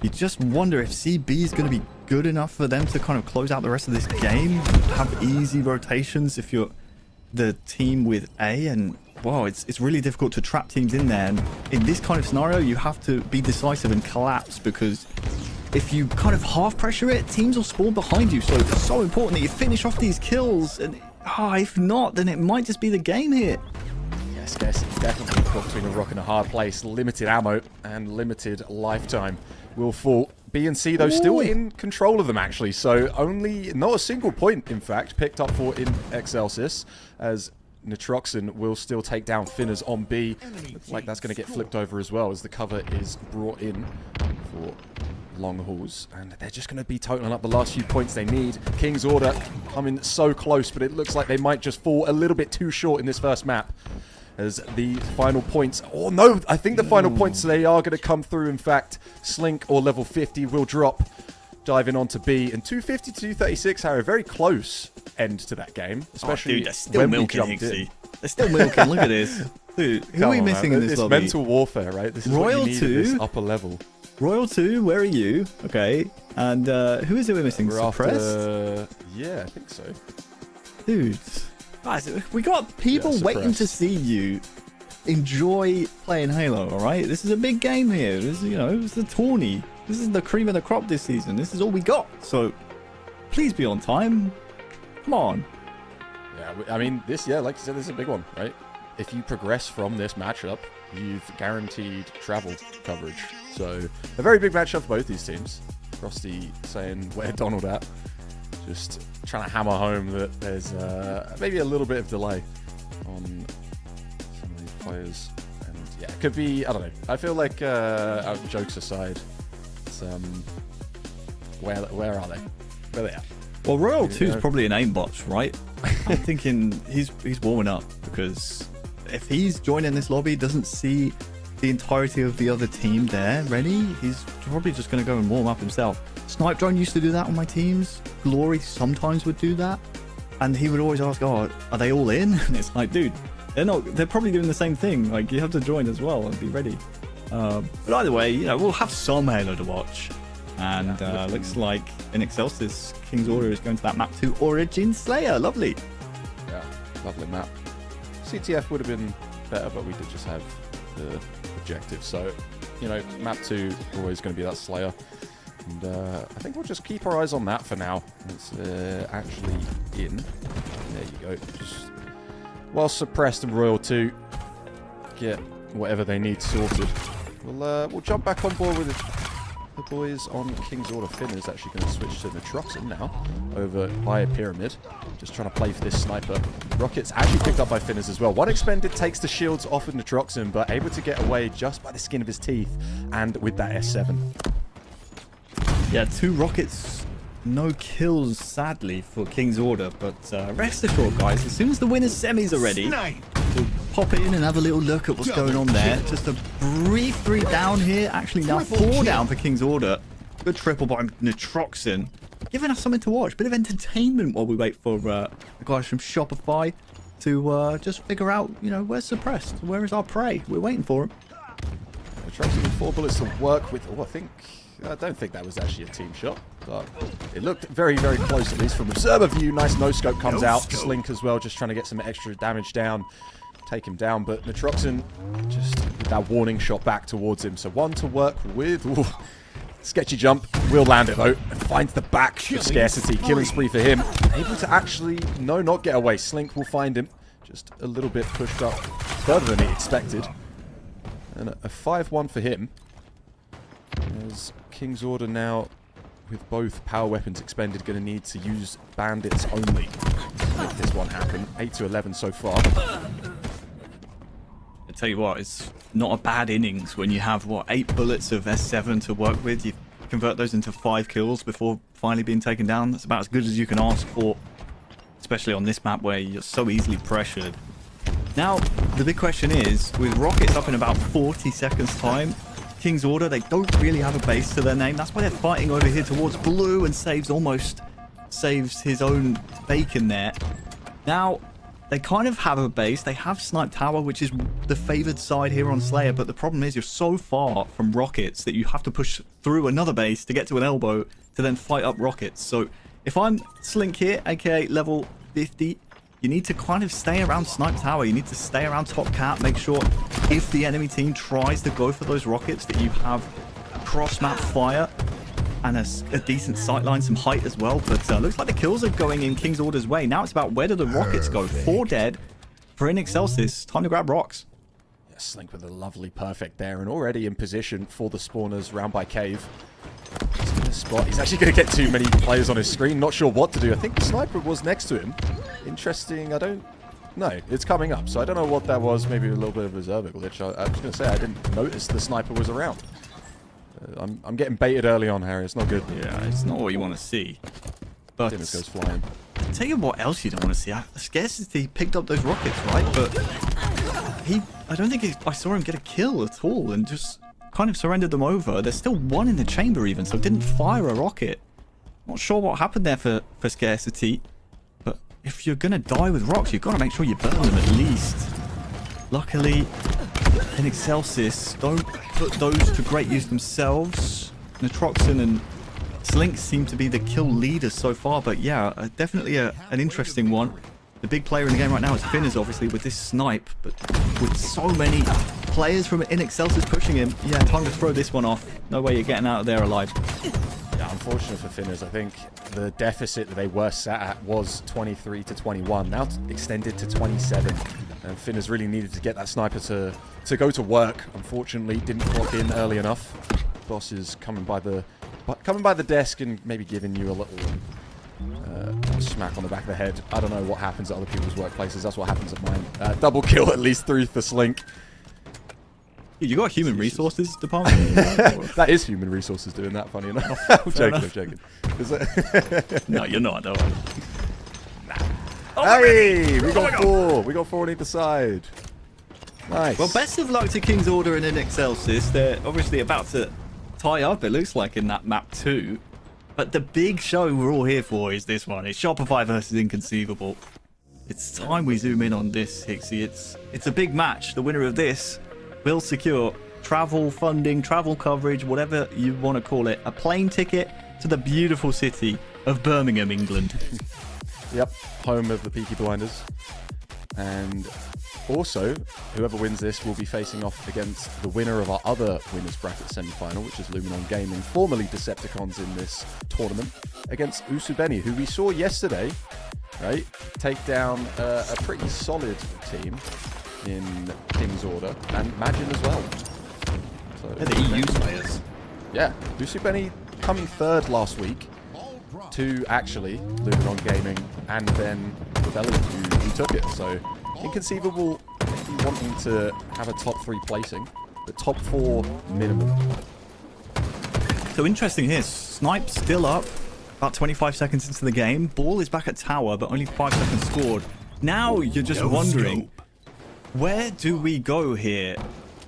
You just wonder if CB is going to be good enough for them to kind of close out the rest of this game, have easy rotations if you're the team with A. And wow, it's really difficult to trap teams in there. And in this kind of scenario, you have to be decisive and collapse, because if you kind of half pressure it, teams will spawn behind you. So it's so important that you finish off these kills. And if not, then it might just be the game here. Yeah, scarcity definitely caught between a rock and a hard place. Limited ammo and limited lifetime will fall. B and C, though, still in control of them, actually. So only, not a single point, in fact, picked up for in Excelsis, as Nitroxen will still take down Finners on B. Looks like that's going to get flipped over as well, as the cover is brought in for long hauls. And they're just going to be totaling up the last few points they need. King's Order coming so close, but it looks like they might just fall a little bit too short in this first map. As the final points, oh no, I think the final points, they are going to come through. In fact, Slink or level 50 will drop, diving on to B. And 250 to 236, Harry, a very close end to that game, especially dude, they're still when milking we jumped in. They're still milking. Look at this. Dude, who are we missing in this It's lobby? mental warfare, right? This is Royal what you need 2? at this upper level. Royal 2, where are you? Okay. And who is it we're missing? We're Suppressed? after... Yeah, I think so. Dude. Guys, we got people Yeah, waiting to Suppressed. see you enjoy playing Halo, alright? This is a big game here. This is, you know, it's the tourney. This is the cream of the crop this season. This is all we got. So, please be on time. Come on. Yeah, I mean, this, yeah, like you said, this is a big one, right? If you progress from this matchup, you've guaranteed travel coverage. So, a very big matchup for both these teams. Frosty saying, where Donald at? Just trying to hammer home that there's maybe a little bit of delay on some of these players. And yeah, it could be, I don't know. I feel like, jokes aside, it's, where are they? Where they at? Well, Royal 2 is probably an aimbot, right? I'm thinking he's warming up, because if he's joining this lobby, doesn't see the entirety of the other team there ready, he's probably just going to go and warm up himself. Snipe Drone used to do that on my teams. Glory sometimes would do that. And he would always ask, oh, are they all in? And it's like, dude, they're probably doing the same thing. Like, you have to join as well and be ready. But either way, you know, we'll have some Halo to watch. And looks like in Excelsis, King's Order is going to that map 2, Origin Slayer. Lovely. Yeah, lovely map. CTF would have been better, but we did just have the objective. So, you know, map 2 always going to be that Slayer. And I think we'll just keep our eyes on that for now. It's actually in. There you go. Just while Suppressed and Royal 2 get whatever they need sorted, we'll jump back on board with the boys on King's Order. Finn is actually going to switch to Nitroxen now over by a Pyramid. Just trying to play for this sniper. Rocket's actually picked up by Finners as well. One expended takes the shields off of Nitroxen, but able to get away just by the skin of his teeth and with that S7. Yeah, 2 rockets, no kills, sadly, for King's Order. But rest assured, guys, as soon as the winners' semis are ready, we'll pop in and have a little look at what's going on there. Just a brief 3 down here. Actually, now 4 down for King's Order. Good triple by Nitroxen. Giving us something to watch. Bit of entertainment while we wait for the guys from Shopify to just figure out, you know, where's Suppressed? Where is our prey? We're waiting for him. Nitroxen with 4 bullets to work with. Oh, I don't think that was actually a team shot, but it looked very, very close, at least from observer view. Nice no-scope comes out. Slink as well, just trying to get some extra damage down. Take him down, but Nitroxen just with that warning shot back towards him. So 1 to work with. Ooh, sketchy jump. Will land it, though. And finds the back of Scarcity. Killing spree for him. Able to actually, no, not get away. Slink will find him. Just a little bit pushed up further than he expected. And a 5-1 for him. As King's Order now, with both power weapons expended, going to need to use bandits only to make this one happen. 8 to 11 so far. I tell you what, it's not a bad innings when you have, what, 8 bullets of S7 to work with. You convert those into 5 kills before finally being taken down. That's about as good as you can ask for, especially on this map where you're so easily pressured. Now, the big question is, with rockets up in about 40 seconds time, King's Order, they don't really have a base to their name. That's why they're fighting over here towards blue, and almost saves his own bacon there. Now, they kind of have a base. They have Snipe Tower, which is the favored side here on Slayer, but the problem is you're so far from rockets that you have to push through another base to get to an elbow to then fight up rockets. So if I'm Slink here, aka level 50, you need to kind of stay around Snipe Tower. You need to stay around top cap. Make sure if the enemy team tries to go for those rockets that you have cross-map fire and a decent sightline, some height as well. But looks like the kills are going in King's Order's way. Now it's about where do the rockets go. 4 dead for In Excelsis. Time to grab rocks. Yeah, Slink with a lovely perfect there and already in position for the spawners round by cave. He's gonna spot. He's actually going to get too many players on his screen. Not sure what to do. I think the sniper was next to him. Interesting. I don't know. It's coming up, so I don't know what that was. Maybe a little bit of a server glitch. I was going to say I didn't notice the sniper was around. I'm getting baited early on, Harry. It's not good. Yeah, it's not what you want to see. But Dennis goes flying. I'll tell you what else you don't want to see. Scarcity picked up those rockets, right? But I don't think I saw him get a kill at all, and just kind of surrendered them over. There's still one in the chamber even, so didn't fire a rocket. Not sure what happened there for Scarcity, but if you're gonna die with rocks, you've got to make sure you burn them at least. Luckily, in Excelsis, don't put those to great use themselves. Nitroxen and Slink seem to be the kill leaders so far, but yeah, definitely an interesting one. The big player in the game right now is Finners, obviously, with this snipe, but with so many players from In Excelsis pushing him, yeah, time to throw this one off. No way you're getting out of there alive. Yeah, unfortunate for Finners. I think the deficit that they were sat at was 23 to 21. Now extended to 27. And Finners really needed to get that sniper to go to work. Unfortunately, didn't clock in early enough. Boss is coming by the desk and maybe giving you a little smack on the back of the head. I don't know what happens at other people's workplaces. That's what happens at mine. Double kill at least 3 for Slink. You got a human resources department? That is human resources doing that, funny enough. I'm joking. No, you're not, though. Hey, we got 4. We got 4 on either side. Nice. Well, best of luck to King's Order and In Excelsis. They're obviously about to tie up, it looks like, in that map too. But the big show we're all here for is this one. It's Shopify versus Inconceivable. It's time we zoom in on this, Hixie. It's a big match. The winner of this will secure travel funding, travel coverage, whatever you want to call it. A plane ticket to the beautiful city of Birmingham, England. Yep, home of the Peaky Blinders. And also, whoever wins this will be facing off against the winner of our other winners bracket semi-final, which is Luminon Gaming, formerly Decepticons in this tournament, against Usubeni, who we saw yesterday, right, take down a pretty solid team in King's Order, and Magin as well. So, Yeah, the EU players. yeah, Usubeni coming 3rd last week to actually Luminon Gaming, and then Rebellion who took it. So Inconceivable wanting to have a top 3 placing, but top 4 minimum. So interesting here, Snipe still up, about 25 seconds into the game. Ball is back at tower, but only 5 seconds scored. Now you're just wondering, where do we go here?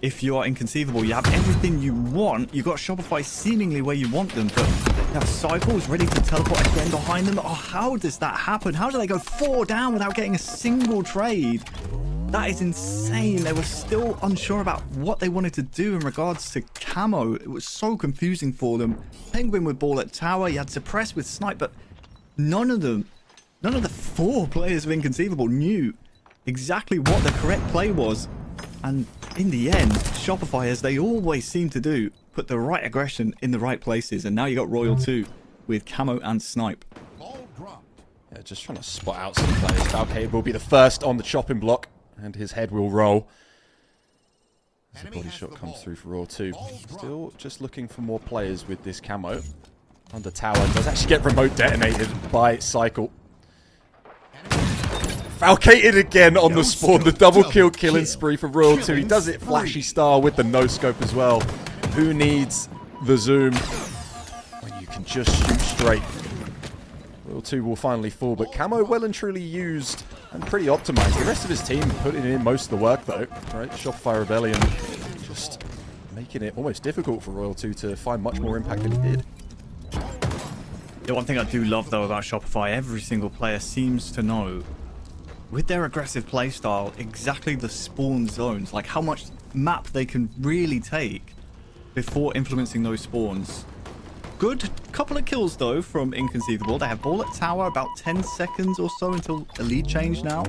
If you are Inconceivable, you have everything you want. You've got Shopify seemingly where you want them, but now Cycle is ready to teleport again behind them. Oh, how does that happen? How do they go 4 down without getting a single trade? That is insane. They were still unsure about what they wanted to do in regards to camo. It was so confusing for them. Penguin with ball at tower. You had Suppress with Snipe, but none of the 4 players of Inconceivable knew exactly what the correct play was. And in the end, Shopify, as they always seem to do, put the right aggression in the right places. And now you got Royal 2 with camo and Snipe. Yeah, just trying to spot out some players. Valkyrie will be the first on the chopping block, and his head will roll. As the body shot comes through for Royal 2. Still just looking for more players with this camo. Under tower, does actually get remote detonated by Cycle. Falcated again on the spawn, the double kill killing spree for Royal 2. He does it flashy style with the no scope as well. Who needs the zoom when you can just shoot straight? Royal 2 will finally fall, but camo well and truly used and pretty optimized. The rest of his team putting in most of the work though, right? Shopify Rebellion just making it almost difficult for Royal 2 to find much more impact than he did. The one thing I do love though about Shopify, every single player seems to know with their aggressive playstyle exactly the spawn zones, like how much map they can really take before influencing those spawns. Good couple of kills though from Inconceivable. They have ball at tower, about 10 seconds or so until a lead change now.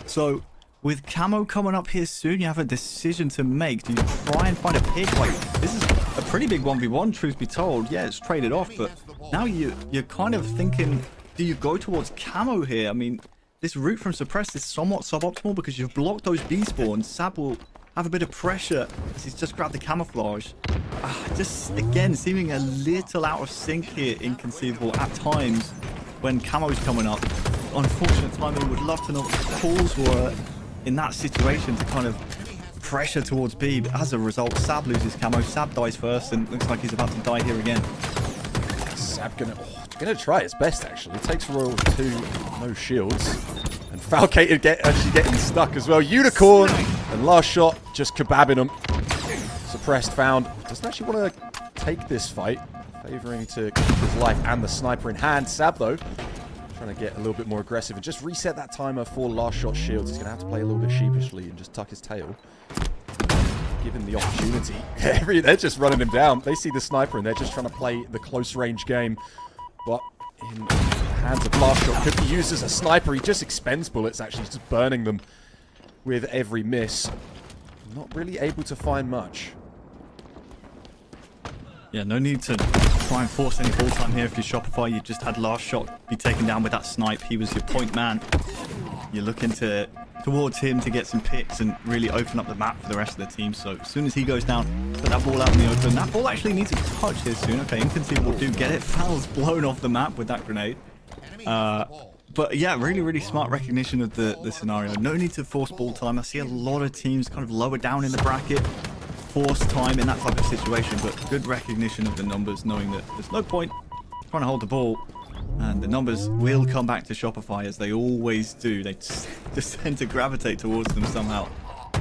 So with Camo coming up here soon, you have a decision to make. Do you try and find a pick? Like, this is a pretty big 1v1, truth be told. Yeah, it's traded off, but now you're kind of thinking, do you go towards Camo here? I mean, this route from Suppressed is somewhat suboptimal because you've blocked those B spawns. Sab will have a bit of pressure as he's just grabbed the camouflage. Just, again, seeming a little out of sync here, Inconceivable, at times when Camo's coming up. Unfortunate timing. Would love to know what the calls were in that situation to kind of pressure towards B, but as a result, Sab loses Camo. Sab dies first and looks like he's about to die here again. Sab gonna try his best, actually. Takes Royal 2, no shields. And Falcated actually getting stuck as well. Unicorn, and last shot, just kebabbing him. Suppressed found. Doesn't actually want to take this fight. Favoring to keep his life and the sniper in hand. Sab, though, trying to get a little bit more aggressive and just reset that timer for last shot shields. He's going to have to play a little bit sheepishly and just tuck his tail. Give him the opportunity. They're just running him down. They see the sniper and they're just trying to play the close range game. But in the hands of last shot, could be used as a sniper. He just expends bullets, actually, just burning them with every miss. Not really able to find much. Yeah, no need to try and force any ball time here if you're Shopify. You just had last shot be taken down with that snipe. He was your point man. You're looking towards him to get some picks and really open up the map for the rest of the team. So as soon as he goes down, put that ball out in the open. That ball actually needs a touch here soon. Okay, Inconceivable do get it. Foul's blown off the map with that grenade. But yeah, really smart recognition of the scenario. No need to force ball time. I see a lot of teams kind of lower down in the bracket force time in that type of situation, but good recognition of the numbers, knowing that there's no point trying to hold the ball, and the numbers will come back to Shopify as they always do. They just tend to gravitate towards them somehow.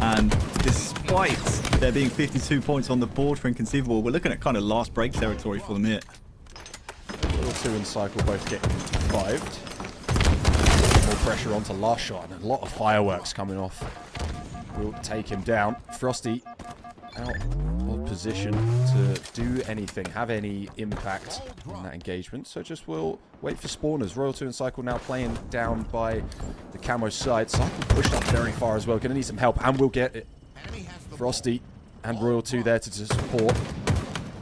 And despite there being 52 points on the board for Inconceivable, we're looking at kind of last break territory for them here. Royal 2 and Cycle both getting revived. More pressure onto last shot, and a lot of fireworks coming off will take him down. Frosty out of position to do anything, have any impact in that engagement. So just will wait for spawners. Royal 2 and Cycle now playing down by the Camo side. Cycle pushed up very far as well. Going to need some help, and we'll get it. Frosty and Royal 2 there to support.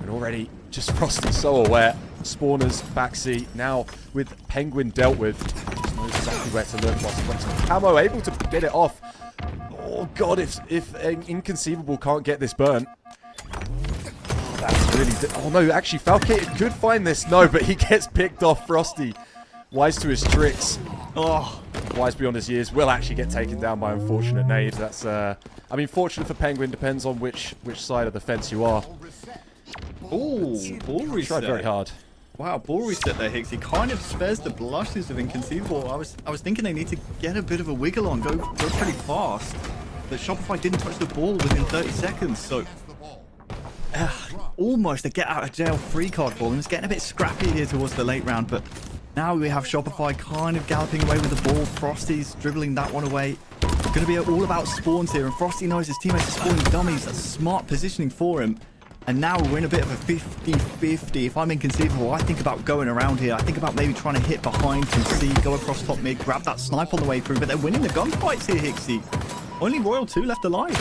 And already just Frosty so aware. Spawners, backseat. Now with Penguin dealt with, just knows exactly where to look. Camo able to get it off. Oh god, if Inconceivable can't get this burn. Oh, that's really... Oh no, actually Falcated could find this. No, but he gets picked off. Frosty, wise to his tricks. Oh, wise beyond his years, will actually get taken down by unfortunate nades. That's, I mean, fortunate for Penguin, depends on which side of the fence you are. Ooh, ball reset. Tried very hard. Wow, ball reset there, Hicks. He kind of spares the blushes of Inconceivable. I was thinking they need to get a bit of a wiggle on, go pretty fast. But Shopify didn't touch the ball within 30 seconds, so almost a get out of jail free card for them. It's getting a bit scrappy here towards the late round, but now we have Shopify kind of galloping away with the ball. Frosty's dribbling that one away. It's going to be all about spawns here, and Frosty knows his teammates are spawning dummies. That's smart positioning for him. And now we're in a bit of a 50-50. If I'm Inconceivable, I think about going around here. I think about maybe trying to hit behind from C, go across top mid, grab that snipe on the way through. But they're winning the gunfights here, Hicksy. Only Royal 2 left alive.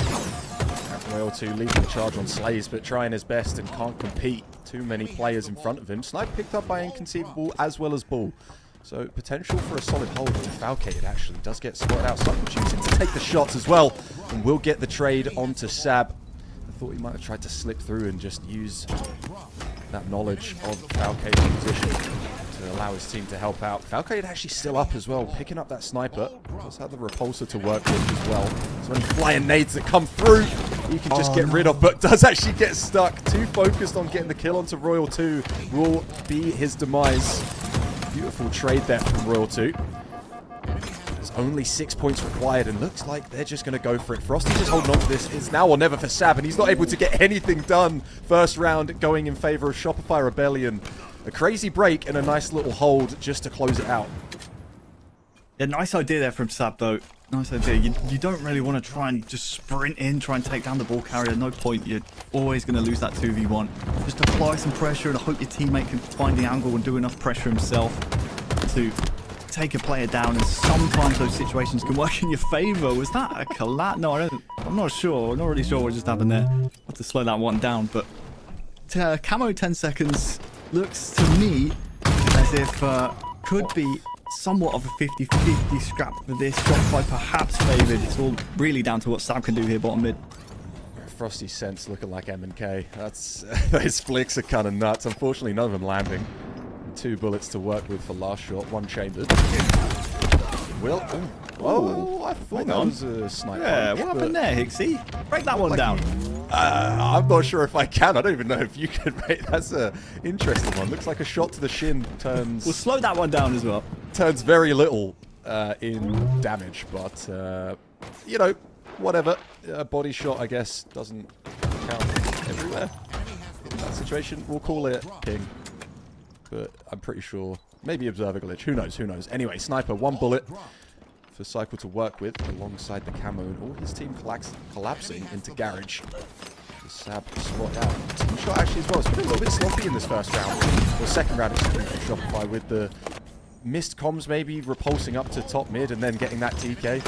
Royal 2 leading the charge on Slays, but trying his best and can't compete. Too many players in front of him. Snipe picked up by Inconceivable as well as Bull. So potential for a solid hold. Falcated actually does get spotted out. Cycle choosing to take the shots as well. And will get the trade onto Sab. Thought he might have tried to slip through and just use that knowledge of Falcated's position to allow his team to help out. Falcated actually still up as well, picking up that sniper. Does have the repulsor to work with as well. So any flying nades that come through, he can just get rid of, but does actually get stuck. Too focused on getting the kill onto Royal 2 will be his demise. Beautiful trade there from Royal 2. There's Only 6 points required, and looks like they're just going to go for it. Frosty just holding on to this. It's now or never for Sab, and he's not able to get anything done. First round going in favor of Shopify Rebellion. A crazy break and a nice little hold just to close it out. Yeah, nice idea there from Sab, though. Nice idea. You don't really want to try and just sprint in, try and take down the ball carrier. No point. You're always going to lose that 2v1. Just apply some pressure and hope your teammate can find the angle and do enough pressure himself to take a player down. And sometimes those situations can work in your favor. Was that a collapse? No, I'm not sure. I'm not really sure what just happened there. I'll have to slow that one down. But camo 10 seconds looks to me as if could be somewhat of a 50-50 scrap for this. Shopify perhaps favored. It's all really down to what Sab can do here bottom mid. Frosty Sense looking like M&K. That's those flicks are kind of nuts. Unfortunately, none of them landing. 2 bullets to work with for last shot. 1 chambered. Will. Oh, I thought that was a sniper. Yeah, what happened there, Higgsy? Break that one down. I'm not sure if I can. I don't even know if you can. That's a interesting one. Looks like a shot to the shin turns. We'll slow that one down as well. Turns very little in damage, but you know, whatever. A body shot, I guess, doesn't count everywhere. In that situation, we'll call it ping. But I'm pretty sure. Maybe observer glitch. Who knows? Who knows? Anyway, sniper, 1 bullet for Cycle to work with alongside the camo, and all his team collapsing into garage. The Sab spot out. Team shot actually as well. It's been a little bit sloppy in this first round. Or second round, excuse me, for Shopify, with the missed comms maybe repulsing up to top mid and then getting that TK.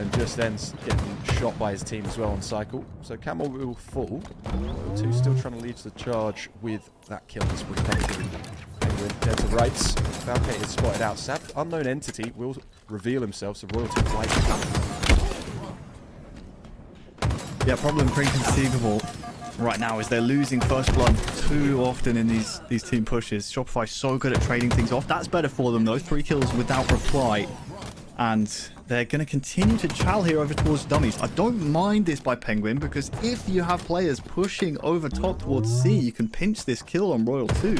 And just then getting shot by his team as well on Cycle. So camo will fall. 2 still trying to lead to the charge with that kill spree coming through. Dead to rights. Falcate is spotted out. Sab, unknown entity, will reveal himself, so Royalty flight. Yeah, problem preconceivable right now is they're losing first blood too often in these team pushes. Shopify so good at trading things off. That's better for them though. 3 kills without reply. And they're going to continue to chow here over towards dummies. I don't mind this by Penguin, because if you have players pushing over top towards C, you can pinch this kill on Royal 2.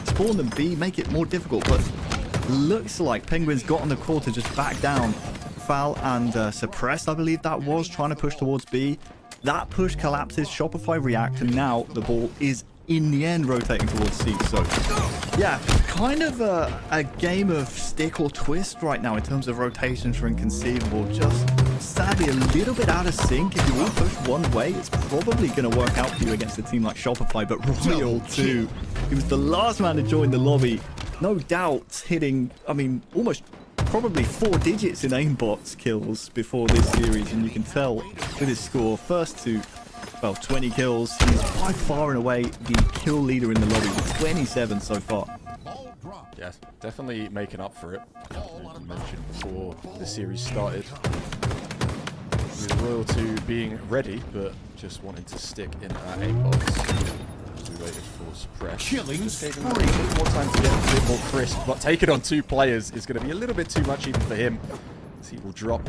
Spawn them B, make it more difficult, but looks like Penguin's got on the call to just back down. Foul and Suppressed, I believe that was, trying to push towards B. That push collapses, Shopify react, and now the ball is in the end rotating towards C. So yeah, kind of a game of stick or twist right now in terms of rotations for Inconceivable. Just sadly a little bit out of sync. If you all push one way, it's probably going to work out for you against a team like Shopify. But Royal 2, he was the last man to join the lobby, no doubt hitting, I mean, almost probably 4 digits in aimbots kills before this series, and you can tell with his score, first to, well, 20 kills. He's by far and away the kill leader in the lobby with 27 so far. Yes, definitely making up for it. As you mentioned before the series started, with Royal 2 being ready, but just wanting to stick in our aimbots. We waited for Suppress. Killing spree. A bit more time to get a bit more crisp, but taking on 2 players is going to be a little bit too much even for him, as he will drop.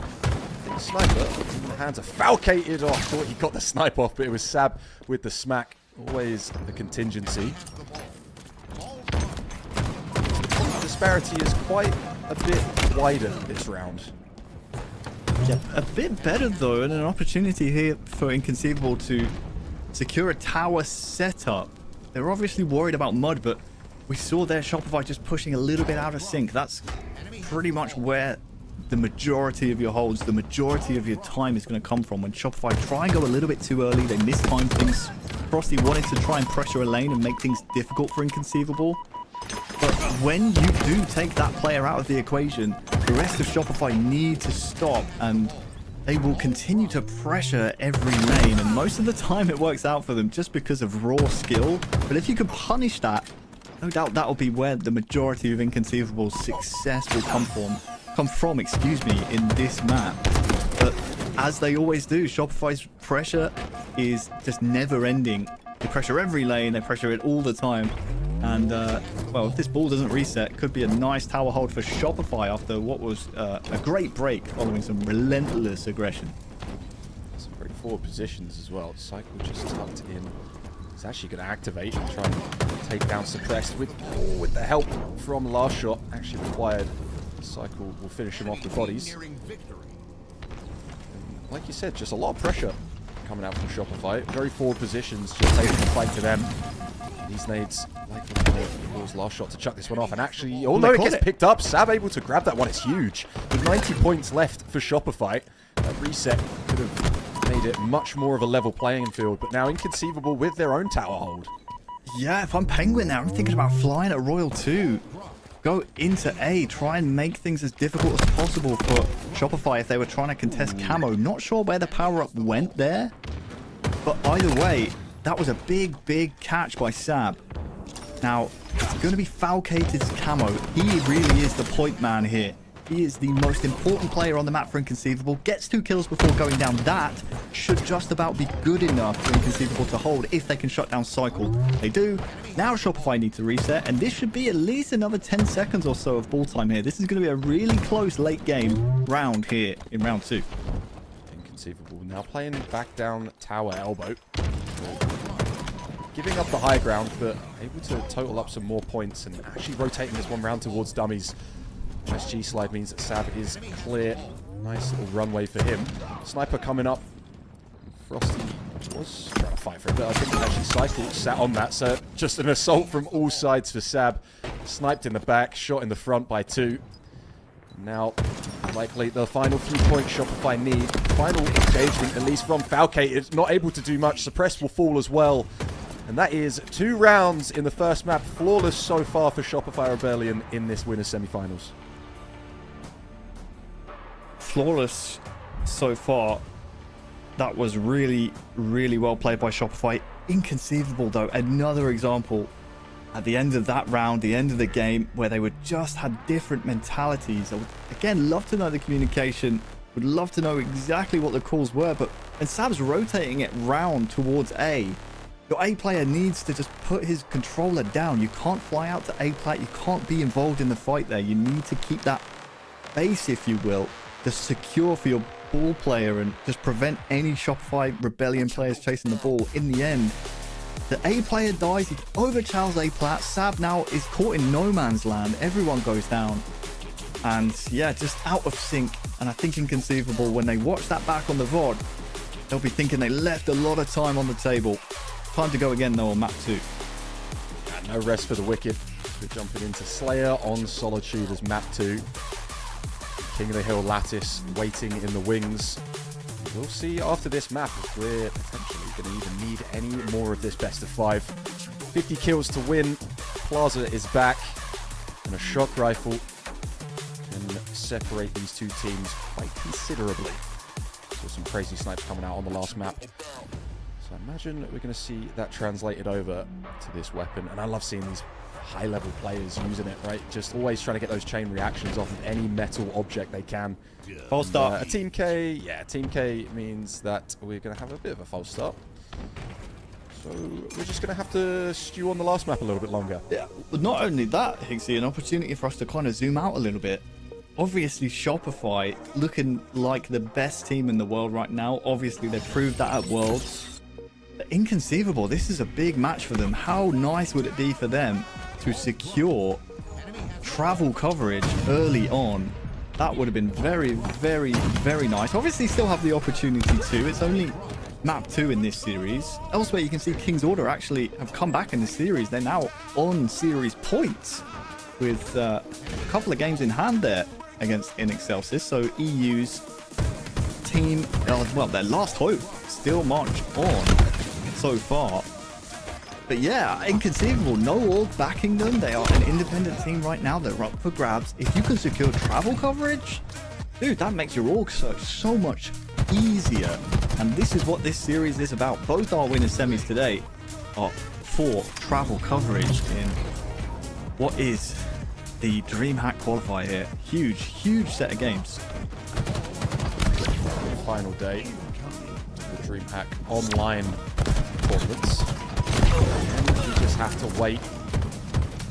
Sniper in the hands of Falcated. Oh, I thought he got the snipe off, but it was Sab with the smack. Always the contingency. The disparity is quite a bit wider this round. Yeah, a bit better though, and an opportunity here for Inconceivable to secure a tower setup. They're obviously worried about mud, but we saw their Shopify just pushing a little bit out of sync. That's pretty much where the majority of your holds, the majority of your time is going to come from. When Shopify try and go a little bit too early, they mistime things. Frosty wanted to try and pressure a lane and make things difficult for Inconceivable. But when you do take that player out of the equation, the rest of Shopify need to stop, and they will continue to pressure every lane. And most of the time it works out for them just because of raw skill. But if you can punish that, no doubt that will be where the majority of Inconceivable's success will come from, in this map. But as they always do, Shopify's pressure is just never ending. They pressure every lane, they pressure it all the time. And well, if this ball doesn't reset, it could be a nice tower hold for Shopify after what was a great break following some relentless aggression. Some very forward positions as well. Cycle just tucked in. He's actually going to activate and try and take down Suppressed with the help from last shot. Actually required Cycle will finish him off with bodies. Nearing victory. Like you said, just a lot of pressure coming out from Shopify. Very forward positions, just taking the fight to them. These nades, like Paul's last shot to chuck this one off. And actually, although it gets picked up, Sab able to grab that one. It's huge. With 90 points left for Shopify, that reset could have made it much more of a level playing field. But now Inconceivable with their own tower hold. Yeah, if I'm Penguin now, I'm thinking about flying at Royal 2. Go into A, try and make things as difficult as possible for Shopify if they were trying to contest Camo. Not sure where the power-up went there, but either way, that was a big, big catch by Sab. Now, it's going to be Falcated's Camo. He really is the point man here. He is the most important player on the map for Inconceivable. Gets 2 kills before going down. That should just about be good enough for Inconceivable to hold if they can shut down Cycle. They do. Now Shopify need to reset, and this should be at least another 10 seconds or so of ball time here. This is going to be a really close late game round here in round 2. Inconceivable now playing back down tower elbow. Giving up the high ground, but able to total up some more points and actually rotating this one round towards dummies. Nice G-slide means that Sab is clear. Nice little runway for him. Sniper coming up. Frosty was trying to fight for it, but I think actually Cycle sat on that. So just an assault from all sides for Sab. Sniped in the back, shot in the front by 2. Now, likely the final few points Shopify need. Final engagement, at least from Falcated. Not able to do much. Suppressed will fall as well. And that is 2 rounds in the first map. Flawless so far for Shopify Rebellion in this winners semi-finals. Flawless so far. That was really, really well played by Shopify. Inconceivable though, another example at the end of that round, the end of the game, where they just had different mentalities. I would, again, love to know the communication, would love to know exactly what the calls were, but when Sab's rotating it round towards A, your A player needs to just put his controller down. You can't fly out to A plat, you can't be involved in the fight there. You need to keep that base, if you will, just secure for your ball player and just prevent any Shopify Rebellion players chasing the ball. In the end, the A player dies, he overcharges A plat. Sab now is caught in no man's land. Everyone goes down. And yeah, just out of sync. And I think Inconceivable, when they watch that back on the VOD, they'll be thinking they left a lot of time on the table. Time to go again though on map 2. And no rest for the Wicked. We're jumping into Slayer on Solitude as map 2. King of the Hill Lattice waiting in the wings. We'll see after this map if we're potentially going to even need any more of this best of 5. 50 kills to win. Plaza is back. And a shock rifle can separate these two teams quite considerably. So some crazy snipes coming out on the last map. So I imagine we're going to see that translated over to this weapon. And I love seeing these high-level players using it, right? Just always trying to get those chain reactions off of any metal object they can. False start. A Team K, yeah, Team K means that we're going to have a bit of a false start. So we're just going to have to stew on the last map a little bit longer. Yeah, but not only that, Higgsy, an opportunity for us to kind of zoom out a little bit. Obviously, Shopify looking like the best team in the world right now. Obviously, they proved that at Worlds. But Inconceivable, this is a big match for them. How nice would it be for them to secure travel coverage early on? That would have been very, very, very nice. Obviously, still have the opportunity to. It's only map 2 in this series. Elsewhere, you can see King's Order actually have come back in the series. They're now on series points with a couple of games in hand there against InExcelsis. So EU's team, well, their last hope still march on so far. But yeah, Inconceivable, no org backing them. They are an independent team right now. They're up for grabs. If you can secure travel coverage, dude, that makes your org search so much easier. And this is what this series is about. Both our winners semis today are for travel coverage in what is the Dreamhack Qualifier here. Huge, huge set of games. Final day of the Dreamhack online tournaments. And we just have to wait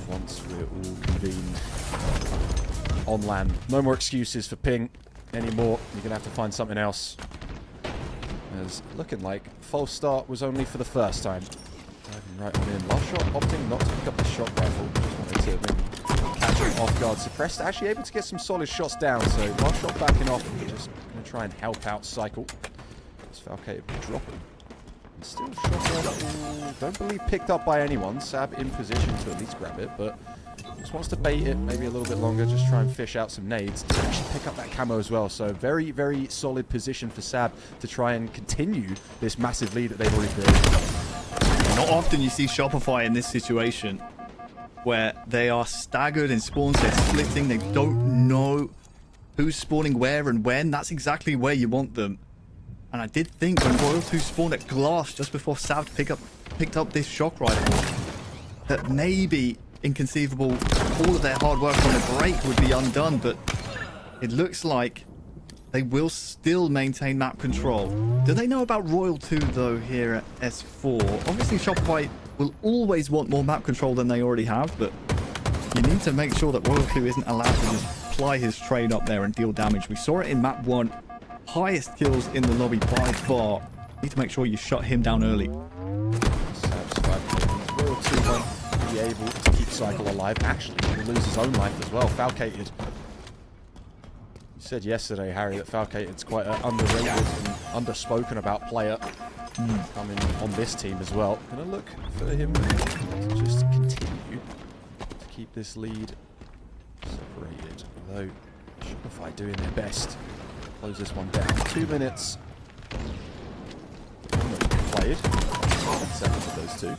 once we're all convened on land. No more excuses for ping anymore. You're going to have to find something else. As looking like false start was only for the first time. Diving right on in. Last shot opting not to pick up the shot rifle. Just wanted to maybe catch catching off guard. Suppressed, actually able to get some solid shots down. So last shot backing off. Just going to try and help out Cycle. As Falcated will drop it. And still shotgun. Don't believe picked up by anyone. Sab in position to at least grab it, but just wants to bait it maybe a little bit longer. Just try and fish out some nades to actually pick up that camo as well. So very, very solid position for Sab to try and continue this massive lead that they've already built. Not often you see Shopify in this situation where they are staggered in spawns, they're splitting, they don't know who's spawning where and when. That's exactly where you want them. And I did think when Royal 2 spawned at Glass just before Sab picked up this shock rifle, that maybe Inconceivable, all of their hard work on the break would be undone, but it looks like they will still maintain map control. Do they know about Royal 2 though here at S4? Obviously Shopify will always want more map control than they already have, but you need to make sure that Royal 2 isn't allowed to just ply his trade up there and deal damage. We saw it in map 1. Highest kills in the lobby by far. Need to make sure you shut him down early. Sab's 5 Royal 2 won't be able to keep Cycle alive. Actually, he'll lose his own life as well. Falcated. You said yesterday, Harry, that Falcated's quite an underrated and underspoken about player. Coming on this team as well. Gonna look for him to just continue to keep this lead separated. Although Shopify doing their best. Close this one down. 2 minutes. Played. 7 seconds of those two.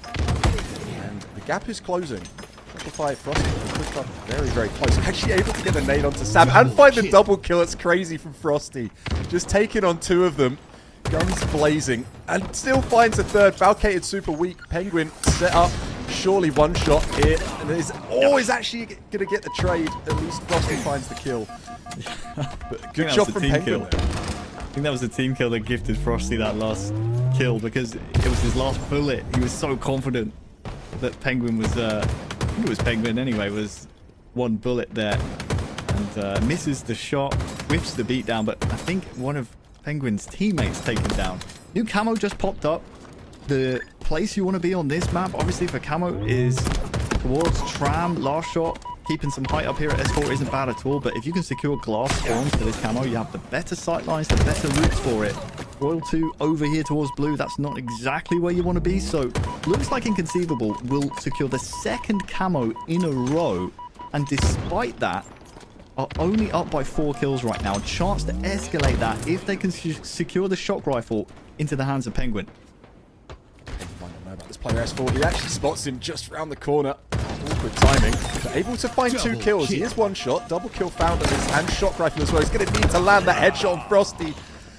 And the gap is closing. Shopify Frosty pushed up very, very close. Actually able to get a nade onto Sab and find the double kill. It's crazy from Frosty. Just taking on 2 of them. Guns blazing. And still finds a third. Falcated super weak. Penguin set up. Surely one shot here. And is always actually going to get the trade. At least Frosty finds the kill. But good shot from Penguin. I think that was the team kill that gifted Frosty that last kill because it was his last bullet. He was so confident that Penguin was, I think it was Penguin anyway, was one bullet there. And misses the shot, whiffs the beatdown, but I think one of Penguin's teammates taken down. New camo just popped up. The place you want to be on this map, obviously for camo, is towards Tram. Last shot, keeping some height up here at S4 isn't bad at all, but if you can secure glass spawns for this camo, you have the better sight lines, the better routes for it. Royal 2 over here towards blue, that's not exactly where you want to be, so looks like Inconceivable will secure the second camo in a row, and despite that, are only up by 4 kills right now. A chance to escalate that if they can secure the shock rifle into the hands of Penguin. Might not know about this player S4. He actually spots him just round the corner. Awkward timing. But able to find 2 kills. He is one shot. Double kill found on his and shock rifle as well. He's going to need to land that headshot on Frosty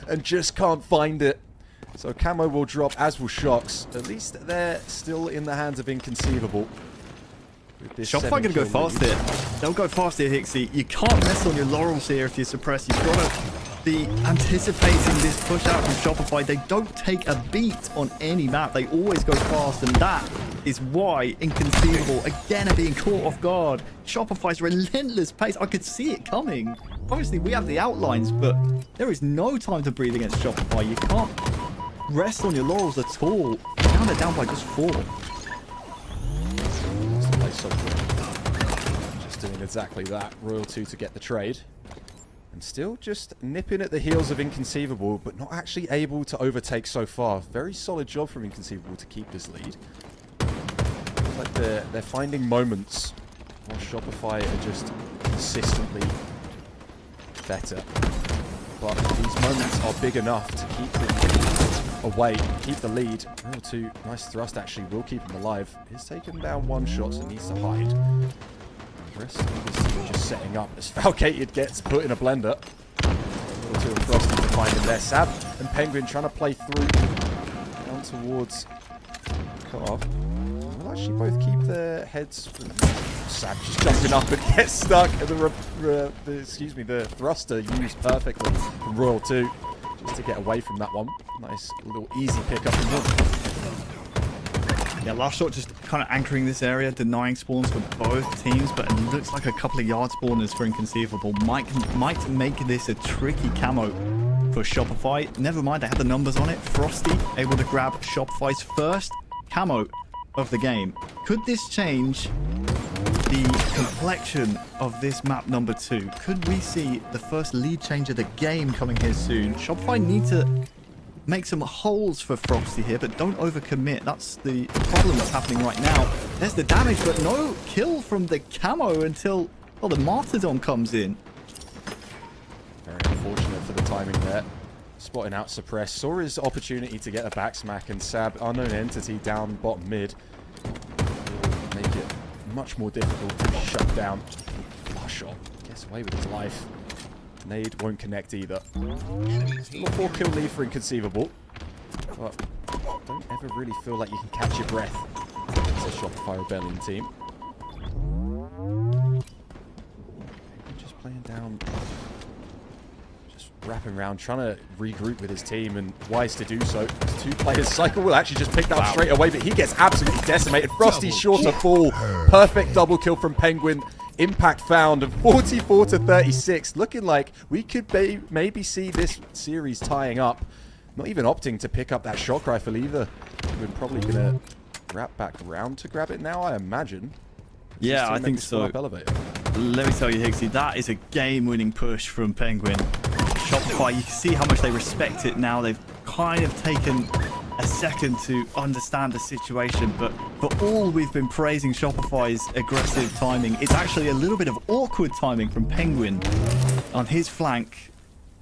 and just can't find it. So camo will drop, as will shocks. At least they're still in the hands of Inconceivable. Shopify going to go fast here. They'll go fast here, Hixie. You can't mess on your laurels here if you suppress. You've got to be anticipating this push out from Shopify. They don't take a beat on any map. They always go fast, and that is why Inconceivable, again, are being caught off guard. Shopify's relentless pace. I could see it coming. Obviously, we have the outlines, but there is no time to breathe against Shopify. You can't rest on your laurels at all. Now they're down by just 4. Just doing exactly that. Royal 2 to get the trade. And still just nipping at the heels of Inconceivable, but not actually able to overtake so far. Very solid job from Inconceivable to keep this lead. Looks like they're finding moments while Shopify are just consistently better. But these moments are big enough to keep them away, keep the lead. Royal 2, nice thrust actually, will keep him alive. He's taken down 1 shot, so needs to hide. The rest of his team just setting up as Falcated gets put in a blender. Royal 2 and Frosty to find him there. Sab and Penguin trying to play through down towards Carve. Will actually both keep their heads. Sab just jumping up and gets stuck, and the thruster used perfectly from Royal 2 just to get away from that one. Nice little easy pickup from him. Yeah, last shot just kind of anchoring this area, denying spawns for both teams, but it looks like a couple of yard spawners for Inconceivable might make this a tricky camo for Shopify. Never mind, they have the numbers on it. Frosty able to grab Shopify's first camo of the game. Could this change the complexion of this map number 2. Could we see the first lead change of the game coming here soon? Shopify need to make some holes for Frosty here, but don't overcommit. That's the problem that's happening right now. There's the damage, but no kill from the camo until, well, the Martyrdom comes in. Very unfortunate for the timing there. Spotting out Suppress. Saw his opportunity to get a back smack, and Sab, unknown entity down bottom mid, will make it much more difficult to shut down. Flash shot. Gets away with his life. Nade won't connect either. Still a 4-kill lead for Inconceivable. But don't ever really feel like you can catch your breath. It's a Shopify Rebellion team. Just playing down. Just wrapping around, trying to regroup with his team, and wise to do so. 2 players. Cycle will actually just pick that up straight away, but he gets absolutely decimated. Frosty's sure to fall. Perfect double kill from Penguin. Impact found of 44 to 36. Looking like we could maybe see this series tying up. Not even opting to pick up that shock rifle either. We're probably going to wrap back around to grab it now, I imagine. Yeah, I think so. Let me tell you, Higgsy, that is a game-winning push from Penguin. Shopify, you can see how much they respect it now. They've kind of taken a second to understand the situation, but for all we've been praising Shopify's aggressive timing, it's actually a little bit of awkward timing from Penguin on his flank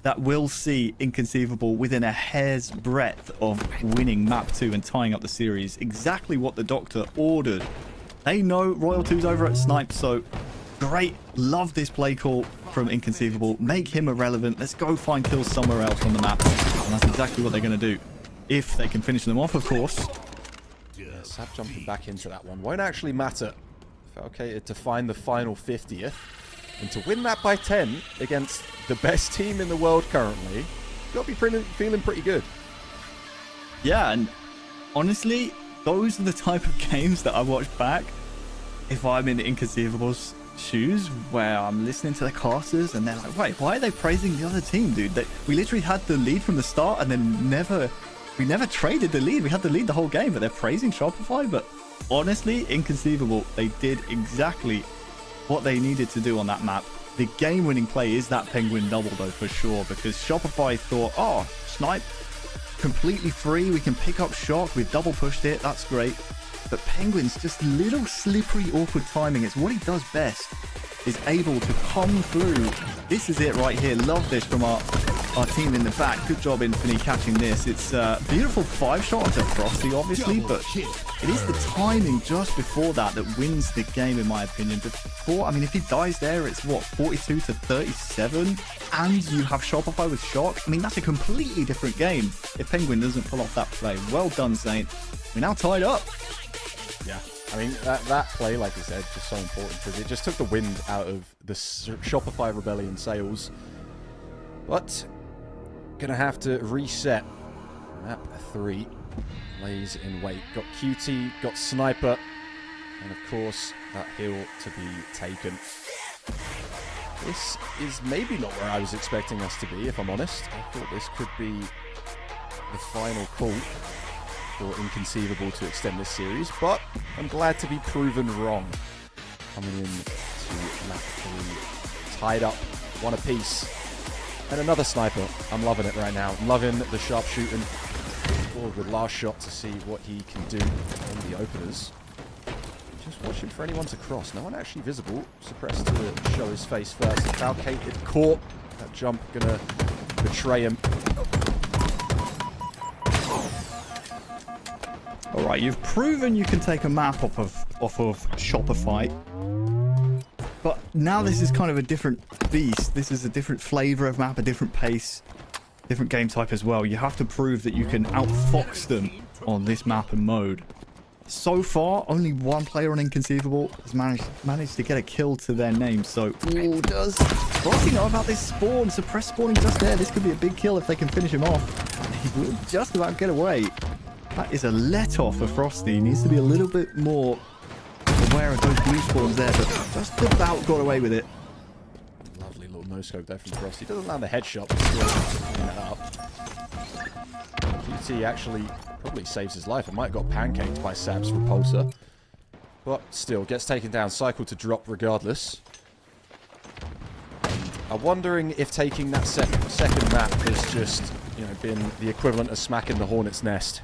that will see Inconceivable within a hair's breadth of winning map 2 and tying up the series. Exactly what the doctor ordered. They know Royal 2's over at Snipe, so great. Love this play call from Inconceivable. Make him irrelevant. Let's go find kills somewhere else on the map. And that's exactly what they're going to do. If they can finish them off, of course. Yeah, Sab jumping back into that one. Won't actually matter. Falcated to find the final 50th. And to win that by 10 against the best team in the world currently, you've got to be feeling pretty good. Yeah, and honestly, those are the type of games that I watch back if I'm in Inconceivable's shoes, where I'm listening to the casters and they're like, wait, why are they praising the other team, dude? We literally had the lead from the start and then we never traded the lead. We had the lead the whole game, but they're praising Shopify. But honestly, Inconceivable, they did exactly what they needed to do on that map. The game-winning play is that Penguin double, though, for sure, because Shopify thought, oh, Snipe, completely free. We can pick up Shock. We've double pushed it. That's great. But Penguin's just little slippery, awkward timing. It's what he does best, is able to come through. This is it right here. Love this from our team in the back. Good job, Infinity, catching this. It's a beautiful 5-shot to Frosty, obviously, but it is the timing just before that that wins the game, in my opinion. Before, I mean, if he dies there, it's what, 42 to 37, and you have Shopify with Shock. I mean, that's a completely different game if Penguin doesn't pull off that play. Well done, Saint. We're now tied up. Yeah, I mean, that play, like you said, just so important because it just took the wind out of the Shopify Rebellion sails. But gonna have to reset. Map 3 lays in wait. Got QT, got Sniper, and of course that hill to be taken. This is maybe not where I was expecting us to be, if I'm honest. I thought this could be the final call for Inconceivable to extend this series, but I'm glad to be proven wrong. Coming in to map 3, tied up, one apiece. And another Sniper. I'm loving it right now. I'm loving the sharpshooting. Forward with last shot to see what he can do on the openers. Just watching for anyone to cross. No one actually visible. Suppressed to show his face first. Falcated, caught. That jump gonna betray him. Alright, you've proven you can take a map off of Shopify. But now this is kind of a different beast. This is a different flavor of map, a different pace, different game type as well. You have to prove that you can outfox them on this map and mode. So far, only one player on Inconceivable has managed to get a kill to their name. So, ooh, does Frosty know about this spawn? Suppress spawning just there. This could be a big kill if they can finish him off. He will just about get away. That is a let-off for Frosty. He needs to be a little bit more aware of those blue spawns there, but just about got away with it. Lovely little no-scope there from Frosty. Doesn't land the headshot, but still picking it up. QT actually probably saves his life. It might have got pancaked by Sab's repulsor. But still, gets taken down. Cycle to drop regardless. I'm wondering if taking that second map has just, you know, been the equivalent of smacking the hornet's nest.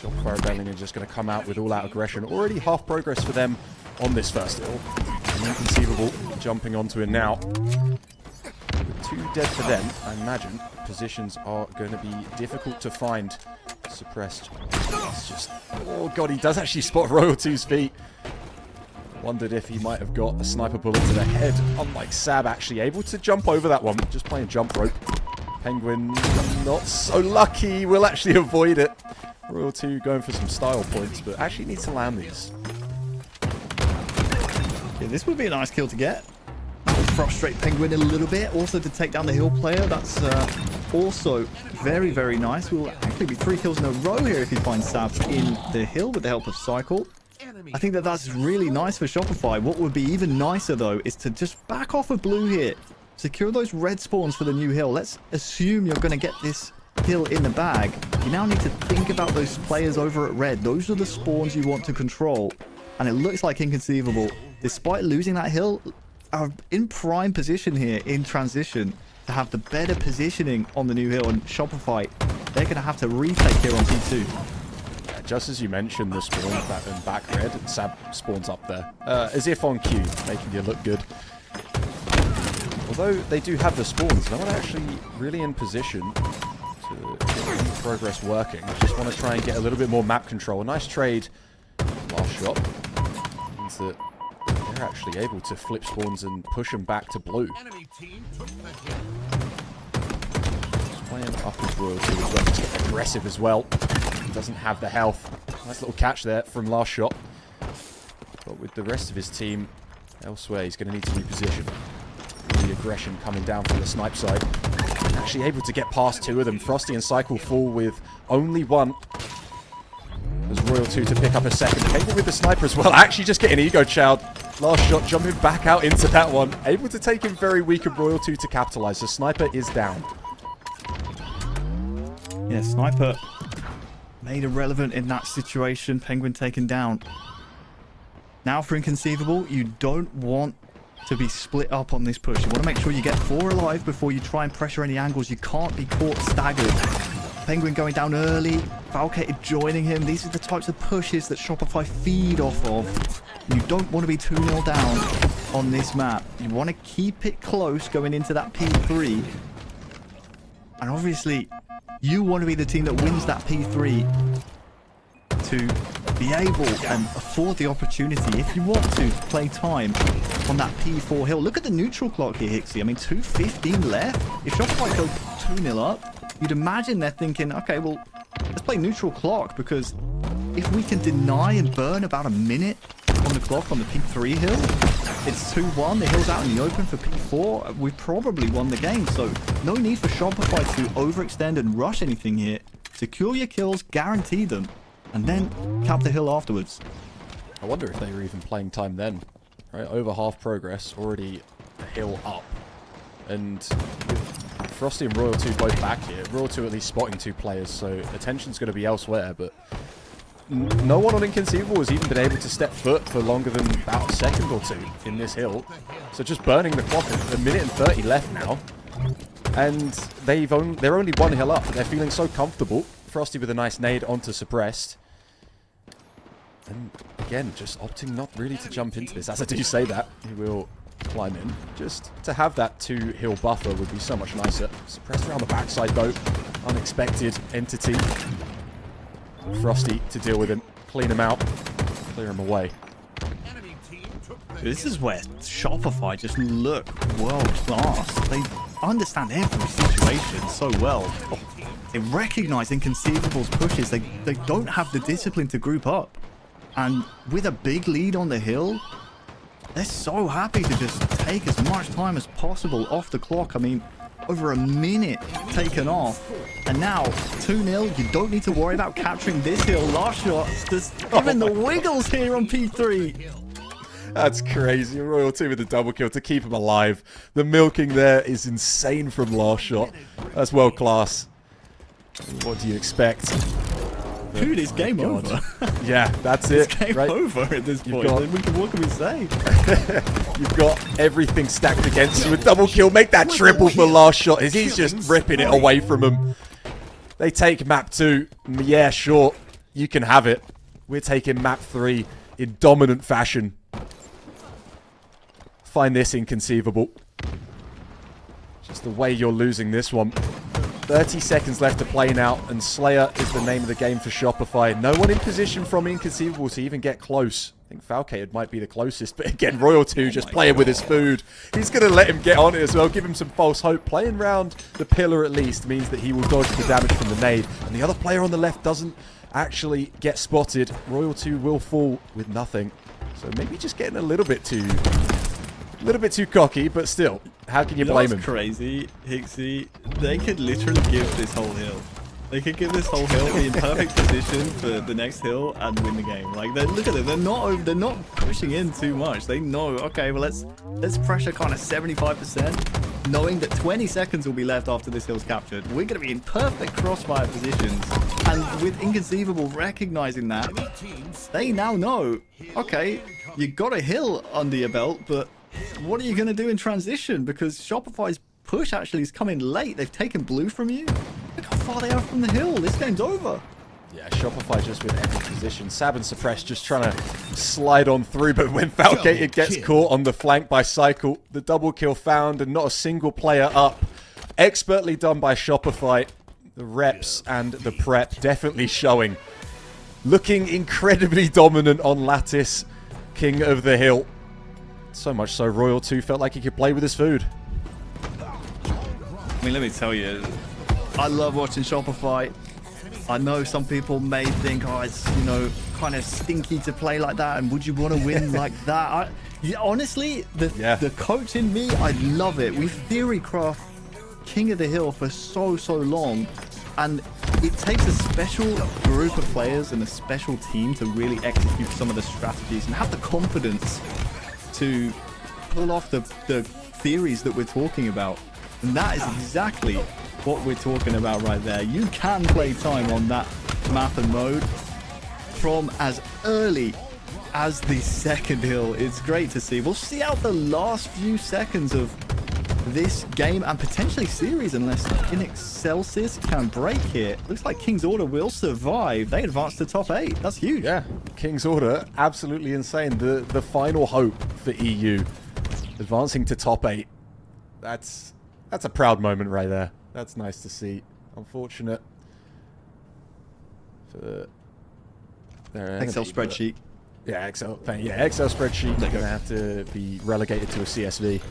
Shopify Rebellion are just going to come out with all-out aggression. Already half progress for them on this first hill. Inconceivable jumping onto it now. With 2 dead for them, I imagine positions are going to be difficult to find. Suppressed. It's just... Oh god, he does actually spot Royal 2's feet. Wondered if he might have got a sniper bullet to the head. Unlike Sab, actually able to jump over that one. Just playing jump rope. Penguin not so lucky. Will actually avoid it. Royal 2 going for some style points, but actually needs to land these. Yeah, this would be a nice kill to get. That would frustrate Penguin a little bit. Also to take down the hill player. That's also very, very nice. We'll actually be 3 kills in a row here if he finds Sab in the hill with the help of Cycle. I think that that's really nice for Shopify. What would be even nicer, though, is to just back off of blue here. Secure those red spawns for the new hill. Let's assume you're going to get this hill in the bag. You now need to think about those players over at red. Those are the spawns you want to control. And it looks like Inconceivable, despite losing that hill, are in prime position here in transition to have the better positioning on the new hill. And Shopify, they're going to have to retake here on T2. Just as you mentioned, the spawn and back red, Sab spawns up there. As if on cue, making you look good. Although they do have the spawns, no one actually really in position to get any progress working. Just want to try and get a little bit more map control. A nice trade last shot means that they're actually able to flip spawns and push them back to blue. Enemy team took the hill. Playing up as Royal 2 as well, just aggressive as well. Doesn't have the health. Nice little catch there from last shot. But with the rest of his team elsewhere, he's going to need to reposition. The aggression coming down from the snipe side. Actually able to get past 2 of them. Frosty and Cycle fall with only 1. There's Royal 2 to pick up a second. Cable with the sniper as well. Actually just getting ego chowed. Last shot jumping back out into that one. Able to take him very weak of Royal 2 to capitalize. The sniper is down. Yeah, Sniper made irrelevant in that situation. Penguin taken down. Now for Inconceivable, you don't want to be split up on this push. You want to make sure you get 4 alive before you try and pressure any angles. You can't be caught staggered. Penguin going down early. Valkated joining him. These are the types of pushes that Shopify feed off of. You don't want to be 2-0 down on this map. You want to keep it close going into that P3. And obviously, you want to be the team that wins that P3 to be able and afford the opportunity, if you want to, play time on that P4 hill. Look at the neutral clock here, Hixie. I mean, 2:15 left. If Shopify go 2-0 up, you'd imagine they're thinking, okay, well, let's play neutral clock, because if we can deny and burn about a minute on the clock on the P3 hill, it's 2-1. The hill's out in the open for P4. We've probably won the game, so no need for Shopify to overextend and rush anything here. Secure your kills, guarantee them, and then cap the hill afterwards. I wonder if they were even playing time then. Right, over half progress, already a hill up. And with Frosty and Royal 2 both back here, Royal 2 at least spotting 2 players, so attention's going to be elsewhere, but no one on Inconceivable has even been able to step foot for longer than about a second or 2 in this hill. So just burning the clock, a minute and 30 left now. And they're only 1 hill up, but they're feeling so comfortable. Frosty with a nice nade onto Suppressed. And again, just opting not really to jump into this. As I do say that, he will climb in. Just to have that 2 hill buffer would be so much nicer. Suppressed around the backside though. Unexpected entity. Frosty to deal with him. Clean him out. Clear him away. This is where Shopify just look world class. They understand every situation so well. They recognize Inconceivable's pushes. They don't have the discipline to group up. And with a big lead on the hill, they're so happy to just take as much time as possible off the clock. I mean, over a minute taken off. And now, 2-0, you don't need to worry about capturing this hill. Last shot, just giving the wiggles here on P3. That's crazy. Royal 2 with the double kill to keep him alive. The milking there is insane from last shot. That's world class. What do you expect? Dude, it's game over. Yeah, that's It's it. game right? over at this You've point. got- What can we say? You've got everything stacked against you. A double kill, make that triple for last shot. He's just ripping it away from him. They take map 2. Yeah, sure. You can have it. We're taking map 3 in dominant fashion. Find this inconceivable. Just the way you're losing this one. 30 seconds left to play now, and Slayer is the name of the game for Shopify. No one in position from Inconceivable to even get close. I think Falcade might be the closest, but again, Royal 2 just playing with his food. He's going to let him get on it as well, give him some false hope. Playing round the pillar at least means that he will dodge the damage from the nade, and the other player on the left doesn't actually get spotted. Royal 2 will fall with nothing. So maybe just getting a little bit too cocky, but still, how can you blame him? Crazy, Hixie. They could literally give this whole hill. They could give this whole hill, be in perfect position for the next hill and win the game. Like, look at them. They're not pushing in too much. They know, okay, well let's pressure kind of 75%, knowing that 20 seconds will be left after this hill's captured. We're going to be in perfect crossfire positions, and with Inconceivable recognizing that, they now know, okay, you got a hill under your belt, but what are you going to do in transition? Because Shopify's push actually is coming late. They've taken blue from you. Look how far they are from the hill. This game's over. Yeah, Shopify just with every position. Sab and Suppress just trying to slide on through, but when Falcated gets caught on the flank by Cycle, the double kill found and not a single player up. Expertly done by Shopify. The reps and the prep definitely showing. Looking incredibly dominant on Lattice, King of the Hill. So much so, Royal 2 felt like he could play with his food. I mean, let me tell you, I love watching Shopify. I know some people may think, oh, it's, you know, kind of stinky to play like that, and would you want to win like that? Honestly, the coach in me, I love it. We've theory craft King of the Hill for so long, and it takes a special group of players and a special team to really execute some of the strategies and have the confidence to pull off the theories that we're talking about. And that is exactly what we're talking about right there. You can play time on that map and mode from as early as the second hill. It's great to see. We'll see out the last few seconds of this game and potentially series unless In Excelsis can break here. Looks like King's Order will survive. They advance to top 8. That's huge. Yeah, King's Order, absolutely insane. The final hope for EU, advancing to top 8. That's a proud moment right there. That's nice to see. Unfortunate for their Excel enemy, spreadsheet. Yeah, Excel spreadsheet. They're going to have to be relegated to a CSV.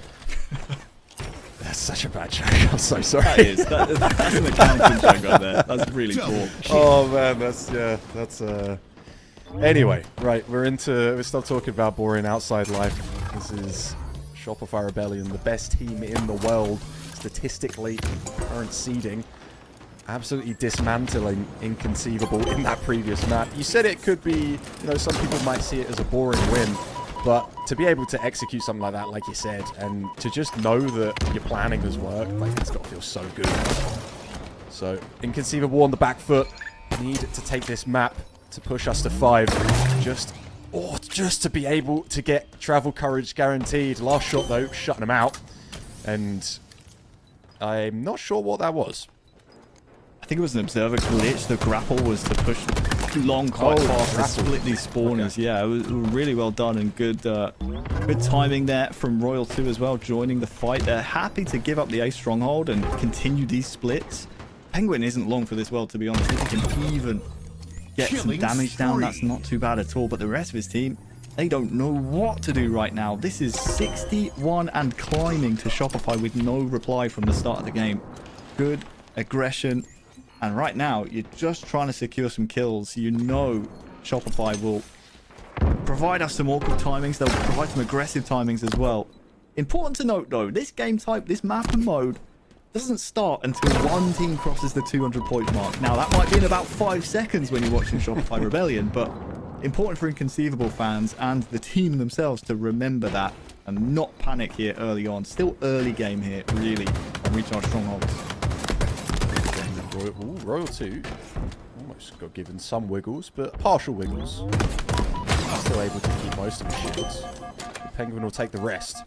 That's such a bad joke. I'm so sorry. That is. That's an accountant joke right there. That's really cool. Oh man, that's Anyway, right, we're still talking about boring outside life. This is Shopify Rebellion, the best team in the world statistically, current seeding. Absolutely dismantling Inconceivable in that previous map. You said it could be, you know, some people might see it as a boring win, but to be able to execute something like that, like you said, and to just know that your planning has worked, like, it's got to feel so good. So, Inconceivable on the back foot. Need to take this map to push us to 5. Just to be able to get travel courage guaranteed. Last shot, though, shutting them out. And I'm not sure what that was. I think it was an observer glitch. The grapple was to push long quite fast to split these spawners. Okay. Yeah, it was really well done and good timing there from Royal 2 as well, joining the fight. They're happy to give up the A stronghold and continue these splits. Penguin isn't long for this world, to be honest. If he can even get some damage down, that's not too bad at all. But the rest of his team, they don't know what to do right now. This is 61 and climbing to Shopify with no reply from the start of the game. Good aggression. And right now, you're just trying to secure some kills. You know Shopify will provide us some awkward timings. They'll provide some aggressive timings as well. Important to note, though, this game type, this map and mode, doesn't start until one team crosses the 200-point mark. Now, that might be in about 5 seconds when you're watching Shopify Rebellion, but important for Inconceivable fans and the team themselves to remember that and not panic here early on. Still early game here, really, on Recharge Strongholds. Royal 2 Almost got given some wiggles, but partial wiggles. Still able to keep most of his shields. The Penguin will take the rest.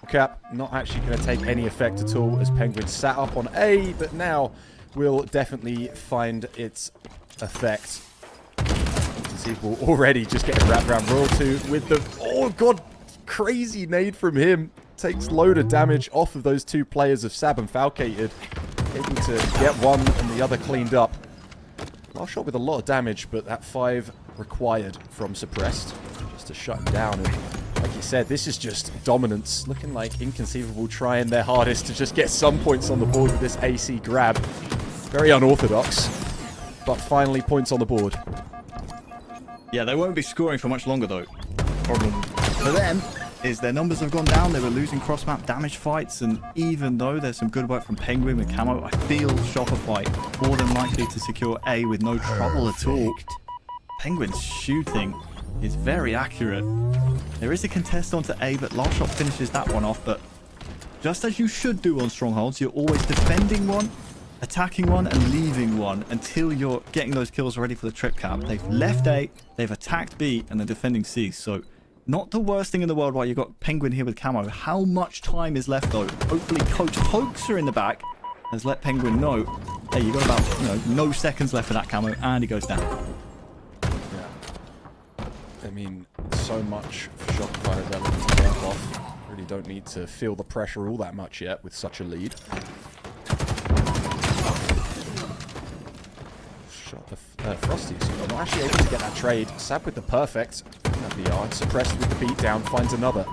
Cap not actually going to take any effect at all as Penguin sat up on A, but now will definitely find its effect. Inconceivable already just getting wrapped around. Royal 2 with the... Oh, God! Crazy nade from him. Takes load of damage off of those two players of Sab and Falcated. Able to get one and the other cleaned up. Last shot with a lot of damage, but that 5 required from Suppressed just to shut him down. And like you said, this is just dominance. Looking like Inconceivable trying their hardest to just get some points on the board with this AC grab. Very unorthodox, but finally points on the board. Yeah, they won't be scoring for much longer though. Problem for them is their numbers have gone down. They were losing cross-map damage fights, and even though there's some good work from Penguin with Camo, I feel Shopify more than likely to secure A with no trouble at all. Penguin's shooting is very accurate. There is a contest onto A, but last shot finishes that one off. But just as you should do on strongholds, you're always defending one, attacking one, and leaving one until you're getting those kills ready for the trip cap. They've left A, they've attacked B, and they're defending C. So not the worst thing in the world while you've got Penguin here with Camo. How much time is left though? Hopefully Coach Hoaxer in the back has let Penguin know, hey, you got about no seconds left for that Camo, and he goes down. I mean, so much for Shopify Rebellion to jump off. Really don't need to feel the pressure all that much yet with such a lead. Frosty, not actually able to get that trade. Sab with the perfect. VR, Suppressed with the beatdown, finds another.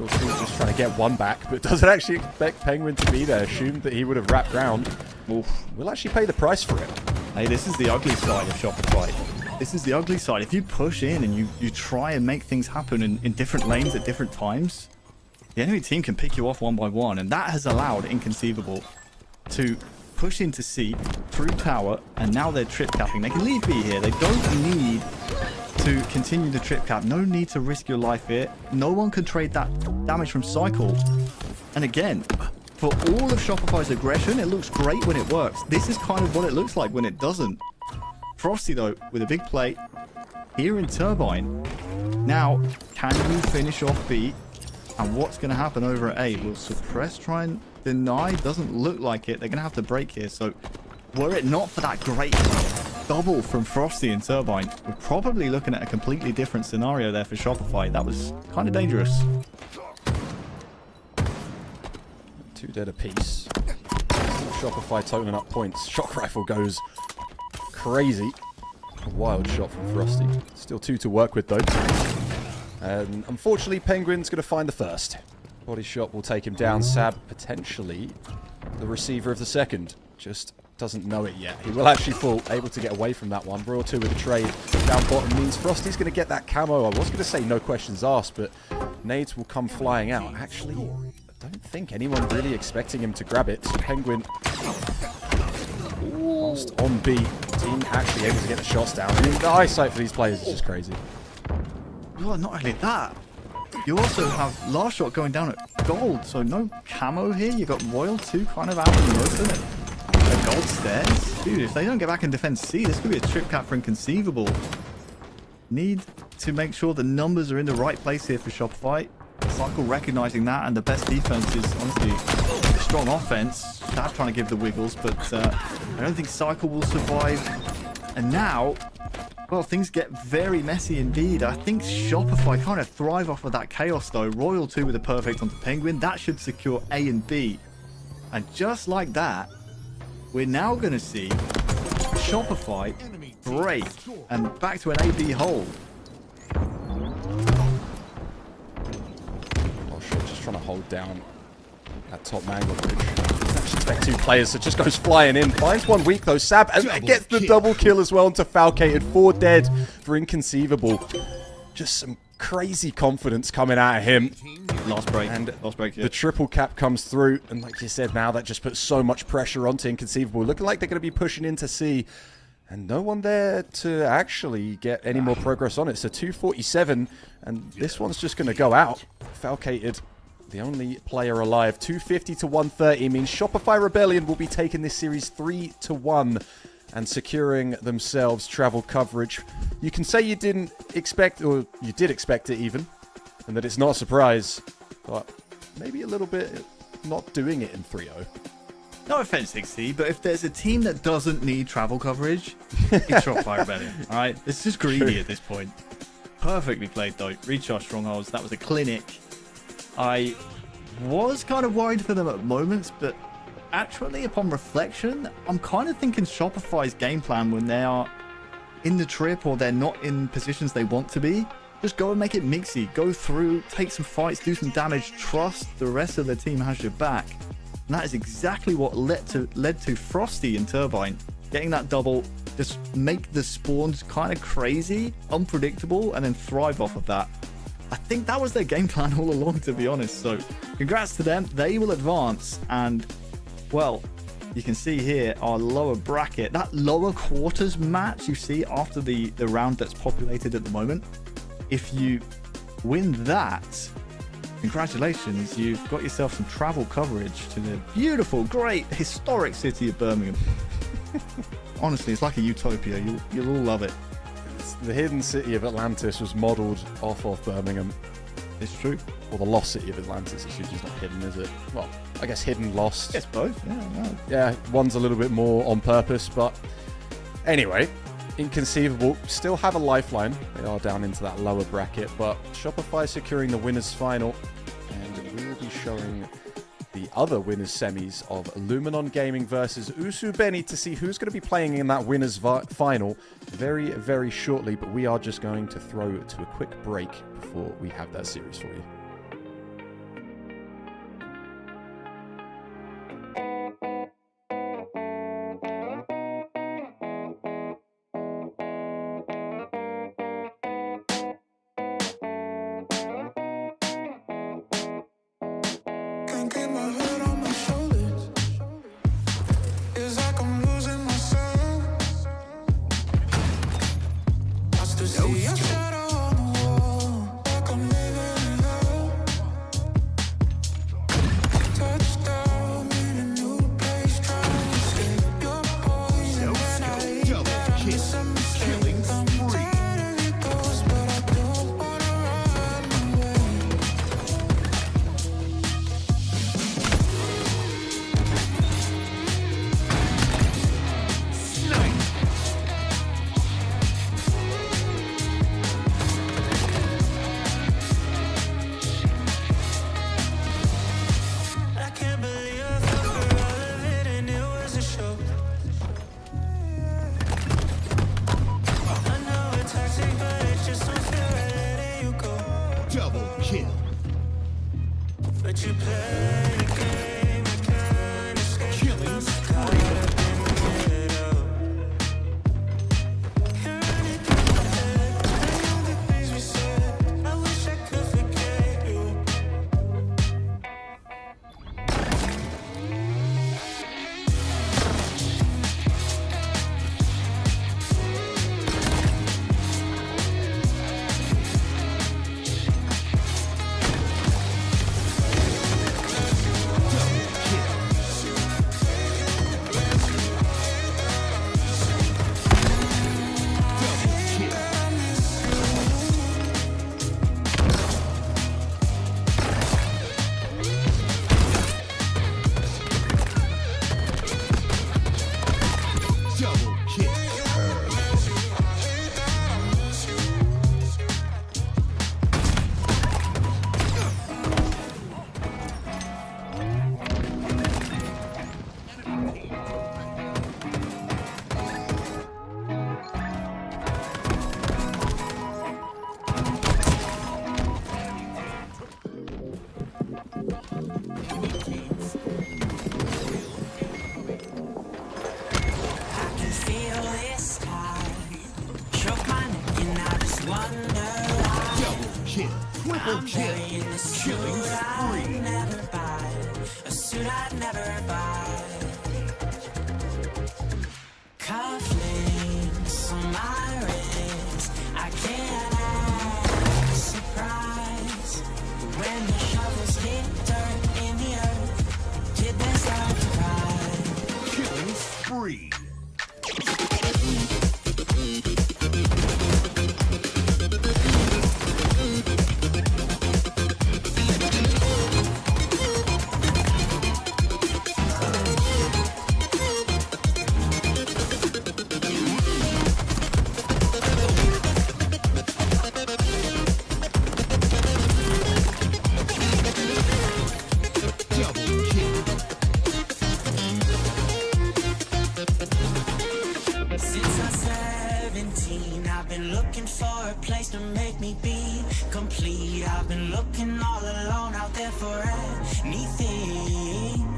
Just trying to get one back, but doesn't actually expect Penguin to be there. Assumed that he would have wrapped round. Oof. Will actually pay the price for it. Hey, this is the ugly side of Shopify. This is the ugly side. If you push in and you try and make things happen in different lanes at different times, the enemy team can pick you off one by one, and that has allowed Inconceivable to push into C through tower, and now they're trip capping. They can leave B here. They don't need to continue the trip cap. No need to risk your life here. No one can trade that damage from Cycle. And again, for all of Shopify's aggression, it looks great when it works. This is kind of what it looks like when it doesn't. Frosty, though, with a big play here in Turbine. Now, can you finish off B? And what's going to happen over at A? Will Suppress try and deny? Doesn't look like it. They're going to have to break here. So, were it not for that great double from Frosty and Turbine, we're probably looking at a completely different scenario there for Shopify. That was kind of dangerous. 2 dead apiece. Shopify totaling up points. Shock Rifle goes crazy. A wild shot from Frosty. Still 2 to work with though. And unfortunately, Penguin's going to find the first. Body shot will take him down. Sab potentially the receiver of the second. Just doesn't know it yet. He will actually fall, able to get away from that one. Royal 2 with a trade down bottom means Frosty's going to get that camo. I was going to say no questions asked, but nades will come flying out. Actually, I don't think anyone really expecting him to grab it. So Penguin, whilst on B, team actually able to get the shots down. I mean, the eyesight for these players is just crazy. Well, not only that, you also have last shot going down at gold, so no camo here. You got Royal 2 kind of out in the open at gold stairs. Dude, if they don't get back and defend C, this could be a trip cap for Inconceivable. Need to make sure the numbers are in the right place here for Shopify. Cycle recognizing that, and the best defense is honestly strong offense. That's trying to give the wiggles, but I don't think Cycle will survive. And now, well, things get very messy indeed. I think Shopify kind of thrive off of that chaos though. Royal 2 with a perfect onto Penguin. That should secure A and B. And just like that, we're now going to see Shopify break and back to an A-B hold. Oh, shit, just trying to hold down that top mangle bridge. Doesn't actually expect 2 players, so just goes flying in. Finds one weak though. Sab and gets the double kill as well into Falcated. 4 dead for Inconceivable. Just some crazy confidence coming out of him. Last break. And yeah. the triple cap comes through. And like you said, now that just puts so much pressure onto Inconceivable. Looking like they're going to be pushing into C. And no one there to actually get any more progress on it. So 247. And this one's just going to go out. Falcated, the only player alive. 250 to 130 means Shopify Rebellion will be taking this series 3-1. and securing themselves travel coverage. You can say you didn't expect, or you did expect it even, and that it's not a surprise, but maybe a little bit not doing it in 3-0. No offense, XC, but if there's a team that doesn't need travel coverage, it's Qualifier Birmingham. All right, it's just greedy at this point. Perfectly played though. Reach our strongholds. That was a clinic. I was kind of worried for them at moments, but actually, upon reflection, I'm kind of thinking Shopify's game plan when they are in the trip or they're not in positions they want to be, just go and make it mixy. Go through, take some fights, do some damage, trust the rest of the team has your back. And that is exactly what led to Frosty and Turbine getting that double. Just make the spawns kind of crazy, unpredictable, and then thrive off of that. I think that was their game plan all along, to be honest. So congrats to them. They will advance. And, well, you can see here our lower bracket. That lower quarters match you see after the round that's populated at the moment. If you win that, congratulations. You've got yourself some travel coverage to the beautiful, great, historic city of Birmingham. Honestly, it's like a utopia. You'll all love it. The hidden city of Atlantis was modelled off of Birmingham. It's true. Or the lost city of Atlantis. It's usually not hidden, is it? Well, I guess hidden, lost. It's both. Yeah. Yeah, one's a little bit more on purpose, but anyway, inconceivable. Still have a lifeline. They are down into that lower bracket, but Shopify securing the winners final, and we will be showing the other winners semis of Luminon Gaming versus Usu Benny to see who's going to be playing in that winners final very, very shortly. But we are just going to throw to a quick break before we have that series for you. Can't get my head on my shoulders. It's like I'm losing myself. I still see your shadow on the wall, like I'm living in hell. Touchdown in a new place, trying to escape your poison. And I hate that I miss a mistake. I'm tired of your ghosts, but I don't wanna run away. I can't believe I fell for all of it and it was a show. I know it's toxic, but it just don't feel right letting you go. Double kill. But you play the game, I can't escape. Killing Caught up in the middle. You're running through my head, I know the things we said. I wish I could forget you. Double kill. Feel this time. Choke my neck and I just wonder why. Double kill. Triple I'm kill. wearing the suit Killing I'd spree. never buy. A suit I'd never buy. Cufflinks on my wrist. I can't act surprised when the shovels hit dirt in the earth. Did they start to cry? Killing spree. 17, I've been looking for a place to make me be complete. I've been looking all alone out there for anything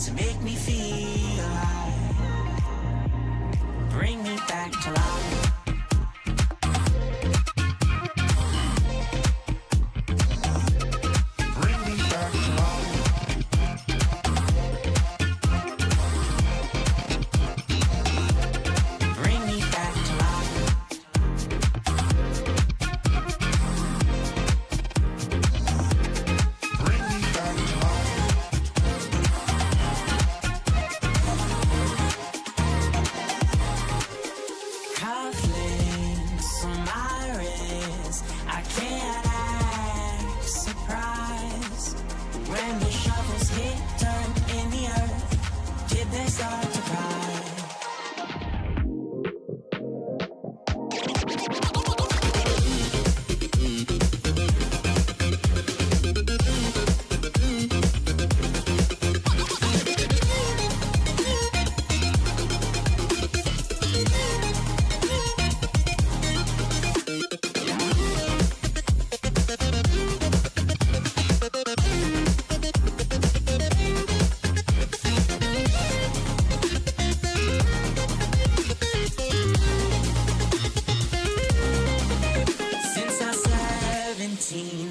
to make me feel alive. Bring me back to life.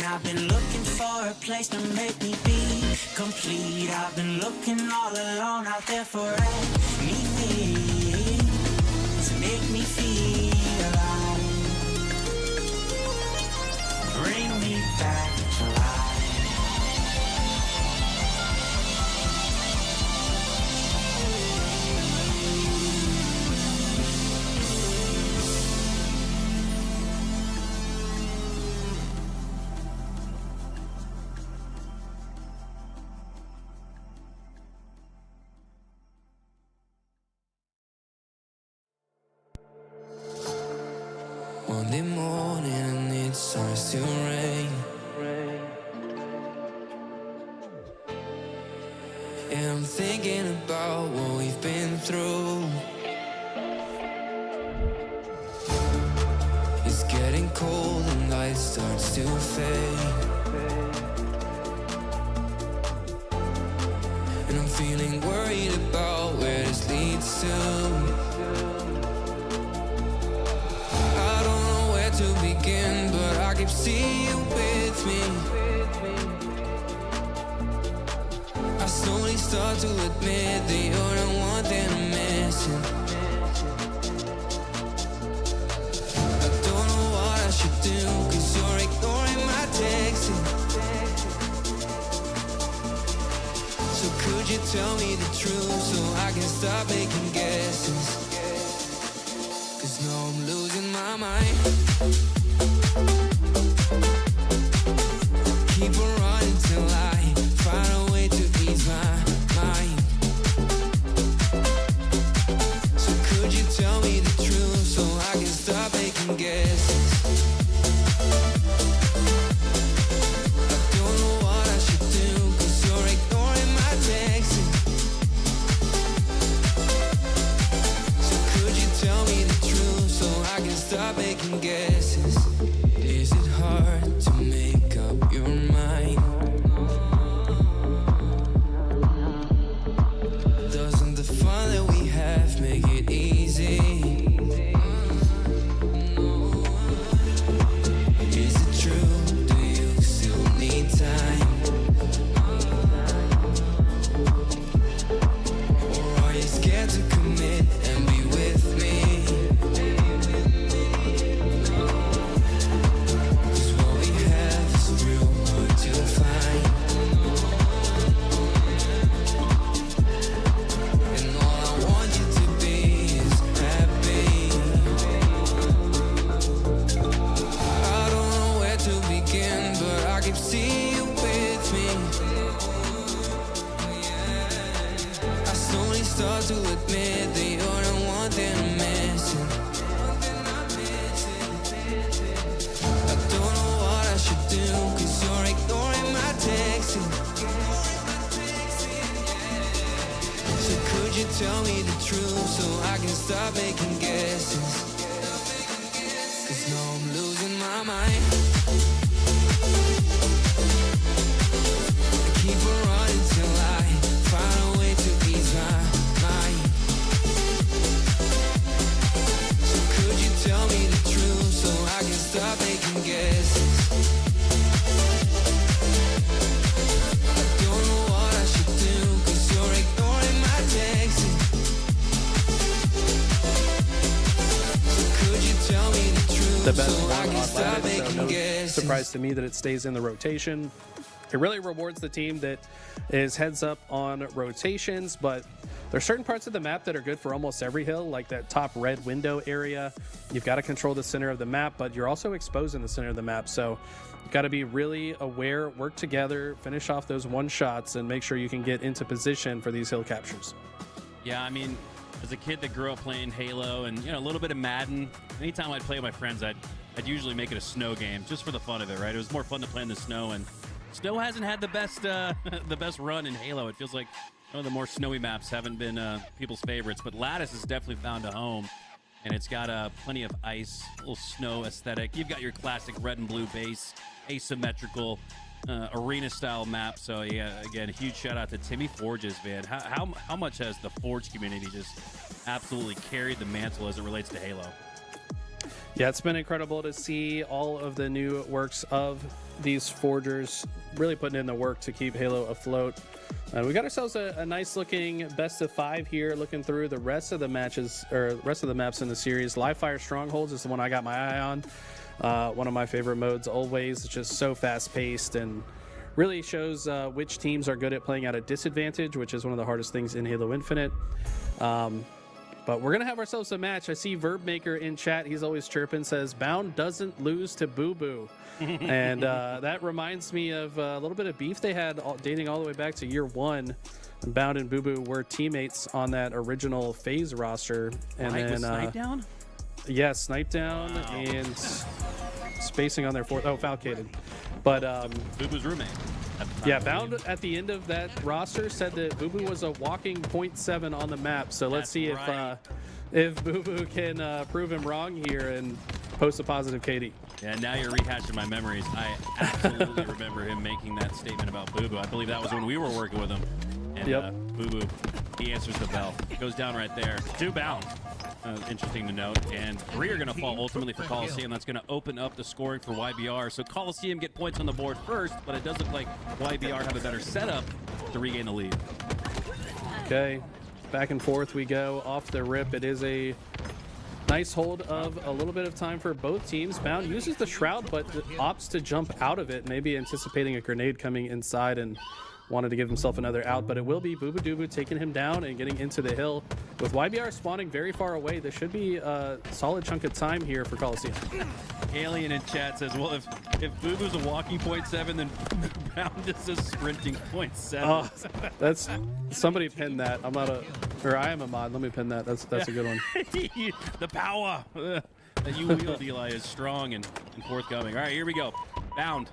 I've been looking for a place to make me be complete. I've been looking all alone out there for anything to make me feel alive. Bring me back to life. Monday morning and it starts to rain, and I'm thinking about what we've been through. It's getting cold and light starts to fade, and I'm feeling worried about where this leads to. To begin, but I keep seeing you with me. I slowly start to admit that you're the one that I'm missing. I don't know what I should do, 'cause you're ignoring my texting. So could you tell me the truth so I can stop making guesses? 'Cause now I'm losing my mind. Keep on running till I find a way to ease my mind. So could you tell me the truth so I can stop making guesses? I don't know what I should do, 'cause you're ignoring my texting. So could you tell me the truth so I can stop making guesses? Is it hard to make up your mind? Doesn't the fun that we have make it easy? Is it true? Do you still need time? Or are you scared to commit and be with me? Start to admit that you're the one that I'm missing. I don't know what I should do, 'cause you're ignoring my texting. So could you tell me the truth so I can stop making guesses? my mind. I keep on running till I find a way to ease my mind. So could you tell me the truth so I can stop making guesses? I don't know what I should do, 'cause you're ignoring my texts. So could you tell me the truth The best so I one can on stop Lattice, so making no guesses? surprise to me that it stays in the rotation. It really rewards the team that is heads up on rotations, but there's certain parts of the map that are good for almost every hill, like that top red window area. You've got to control the center of the map, but you're also exposed in the center of the map, so you've got to be really aware, work together, finish off those one shots, and make sure you can get into position for these hill captures. Yeah, I mean, as a kid that grew up playing Halo and, you know, a little bit of Madden, anytime I'd play with my friends, I'd usually make it a snow game just for the fun of it, right? It was more fun to play in the snow, and snow hasn't had the best the best run in Halo. It feels like some of the more snowy maps haven't been people's favorites, but Lattice has definitely found a home, and it's got plenty of ice, a little snow aesthetic. You've got your classic red and blue base, asymmetrical arena-style map. So, yeah, again, a huge shout-out to Timmy Forges, man. How much has the Forge community just absolutely carried the mantle as it relates to Halo? Yeah, it's been incredible to see all of the new works of these forgers really putting in the work to keep Halo afloat. We got ourselves a nice looking best of 5 here, looking through the rest of the matches or rest of the maps in the series. Live Fire Strongholds is the one I got my eye on. One of my favorite modes always. It's just so fast paced and really shows which teams are good at playing at a disadvantage, which is one of the hardest things in Halo Infinite. But we're going to have ourselves a match. I see Verb Maker in chat. He's always chirping, says, Bound doesn't lose to Boo Boo. And that reminds me of a little bit of beef they had dating all the way back to year 1. Bound and Boo Boo were teammates on that original FaZe roster. And Mike then was Snipe Down? Yeah, Snipe Down and spacing on their fourth. Oh, Falcated. But Boo Boo's roommate. yeah, Bound at the end of that roster said that Boo Boo was a walking .7 on the map. So let's see if Boo Boo can prove him wrong here and post a positive KD. Yeah, now you're rehashing my memories. I absolutely remember him making that statement about Boo Boo. I believe that was when we were working with him. And Boo Boo, he answers the bell. Goes down right there. 2 Bound. Interesting to note. And 3 are going to fall ultimately for Coliseum. That's going to open up the scoring for YBR. So Coliseum get points on the board first, but it does look like YBR have a better setup to regain the lead. Okay, back and forth we go. Off the rip, it is a nice hold of a little bit of time for both teams. Bound uses the Shroud, but opts to jump out of it, maybe anticipating a grenade coming inside and wanted to give himself another out, but it will be Boo Boo Doo Boo taking him down and getting into the hill. With YBR spawning very far away, there should be a solid chunk of time here for Coliseum. Alien in chat says, well, if Boo Boo's a walking .7, then Bound is a sprinting .7. Oh, that's somebody pinned that. I am a mod. Let me pin that. That's a good one. The power that you wield, Eli, is strong and forthcoming. All right, here we go. Bound.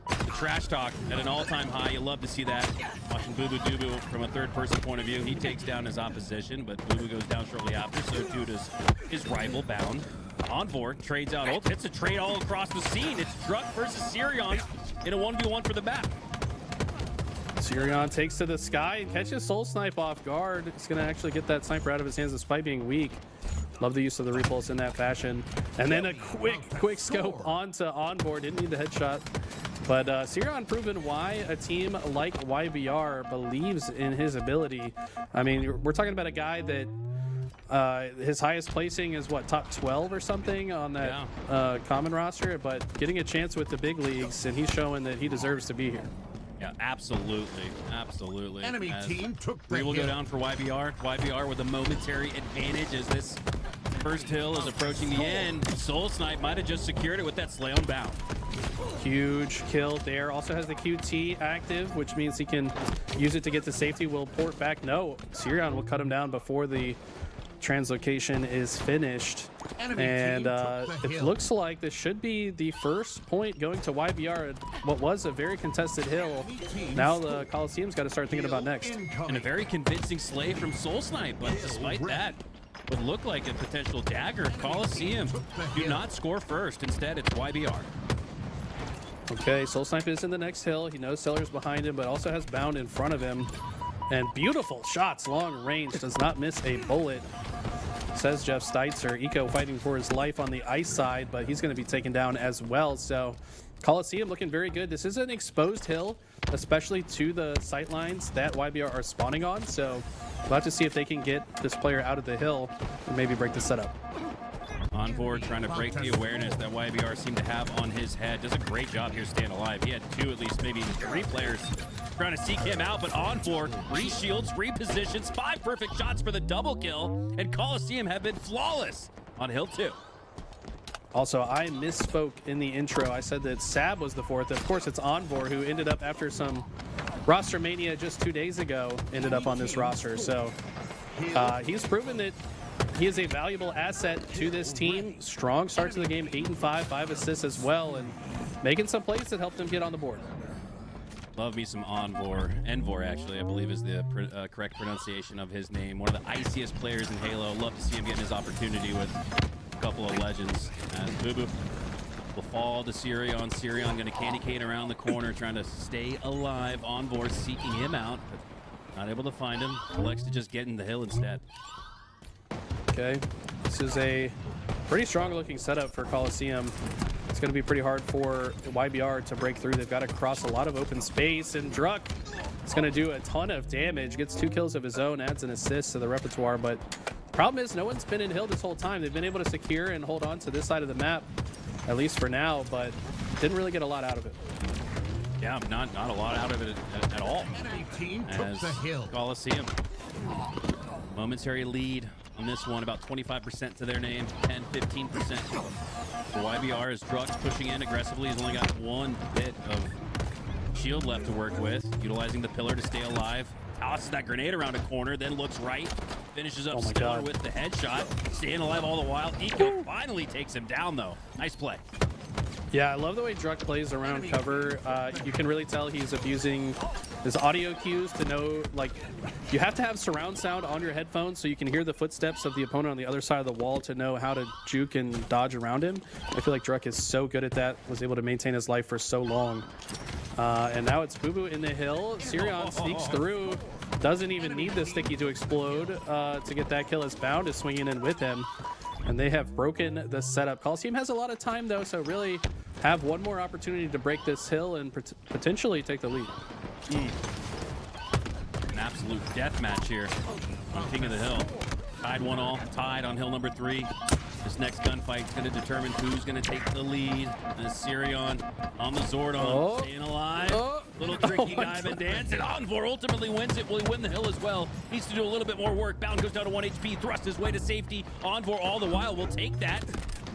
The trash talk at an all-time high. You love to see that. Watching Boo Boo Doo Boo from a third-person point of view. He takes down his opposition, but Boo Boo goes down shortly after. So too does his rival, Bound. On board, trades out ult. Hits a trade all across the scene. It's Druck versus Sirion in a 1v1 for the map. Sirion takes to the sky and catches Soul Snipe off guard. He's going to actually get that sniper out of his hands despite being weak. Love the use of the repulse in that fashion. And then a quick scope onto onboard. Didn't need the headshot. But Sirion proven why a team like YBR believes in his ability. I mean, we're talking about a guy that his highest placing is what, top 12 or something on that common roster, but getting a chance with the big leagues, and he's showing that he deserves to be here. Yeah, absolutely. Enemy team took the 3 will go hill. down for YBR. YBR with a momentary advantage as this first hill is approaching the end. Soul Snipe might have just secured it with that Slay on Bound. Huge kill there. Also has the QT active, which means he can use it to get to safety. Will port back. No, Sirion will cut him down before the translocation is finished. And it looks like this should be the first point going to YBR at what was a very contested hill. Now the Coliseum's got to start thinking about next. And a very convincing slay from Soul Snipe, but despite that, would look like a potential dagger. Coliseum do not score first. Instead, it's YBR. Okay, Soul Snipe is in the next hill. He knows Stellar's behind him, but also has Bound in front of him. And beautiful shots, long range, does not miss a bullet, says Jeff Steitzer. Eco fighting for his life on the ice side, but he's going to be taken down as well. So Coliseum looking very good. This is an exposed hill, especially to the sight lines that YBR are spawning on. So we'll have to see if they can get this player out of the hill and maybe break the setup. Envor trying to break the awareness that YBR seemed to have on his head. Does a great job here staying alive. He had two, at least maybe even three players trying to seek him out, but Envor re-shields, repositions, 5 perfect shots for the double kill, and Coliseum have been flawless on Hill 2. Also, I misspoke in the intro. I said that Sab was the fourth. Of course, it's Envor, who ended up after some roster mania just 2 days ago, ended up on this roster. So he's proven that he is a valuable asset to this team. Strong start to the game, 8 and 5, 5 assists as well, and making some plays that helped him get on the board. Love me some Envor, actually, I believe is the correct pronunciation of his name. One of the iciest players in Halo. Love to see him getting his opportunity with a couple of legends. As Boo will fall to Sirion. Sirion going to candy cane around the corner, trying to stay alive. Envor seeking him out, but not able to find him. Elects to just get in the hill instead. Okay, this is a pretty strong looking setup for Coliseum. It's going to be pretty hard for YBR to break through. They've got to cross a lot of open space, and Druck is going to do a ton of damage. Gets 2 kills of his own, adds an assist to the repertoire, but problem is no one's been in hill this whole time. They've been able to secure and hold on to this side of the map, at least for now, but didn't really get a lot out of it. Yeah, not a lot out of it at all. Enemy team took As the hill. Coliseum, momentary lead on this one, about 25% to their name, 10-15% for YBR as Druck's pushing in aggressively. He's only got 1 bit of shield left to work with, utilizing the pillar to stay alive. Tosses that grenade around a corner, then looks right, finishes up Stellar with the headshot, staying alive all the while. Eco finally takes him down, though. Nice play. Yeah, I love the way Druck plays around cover. You can really tell he's abusing his audio cues to know, like, you have to have surround sound on your headphones so you can hear the footsteps of the opponent on the other side of the wall to know how to juke and dodge around him. I feel like Druck is so good at that, was able to maintain his life for so long. And now it's Boo Boo in the hill. Sirion sneaks through, doesn't even need the sticky to explode to get that kill as Bound is swinging in with him. And they have broken the setup. Coliseum has a lot of time, though, so really have one more opportunity to break this hill and potentially take the lead. An absolute death match here on King of the Hill. Tied 1-1, tied on hill number 3. This next gunfight is going to determine who's going to take the lead. As Sirion on the Zordon, staying alive. Little tricky dive and dance, and Envor ultimately wins it. Will he win the hill as well? Needs to do a little bit more work. Bound goes down to 1 HP, thrust his way to safety. Envor all the while will take that.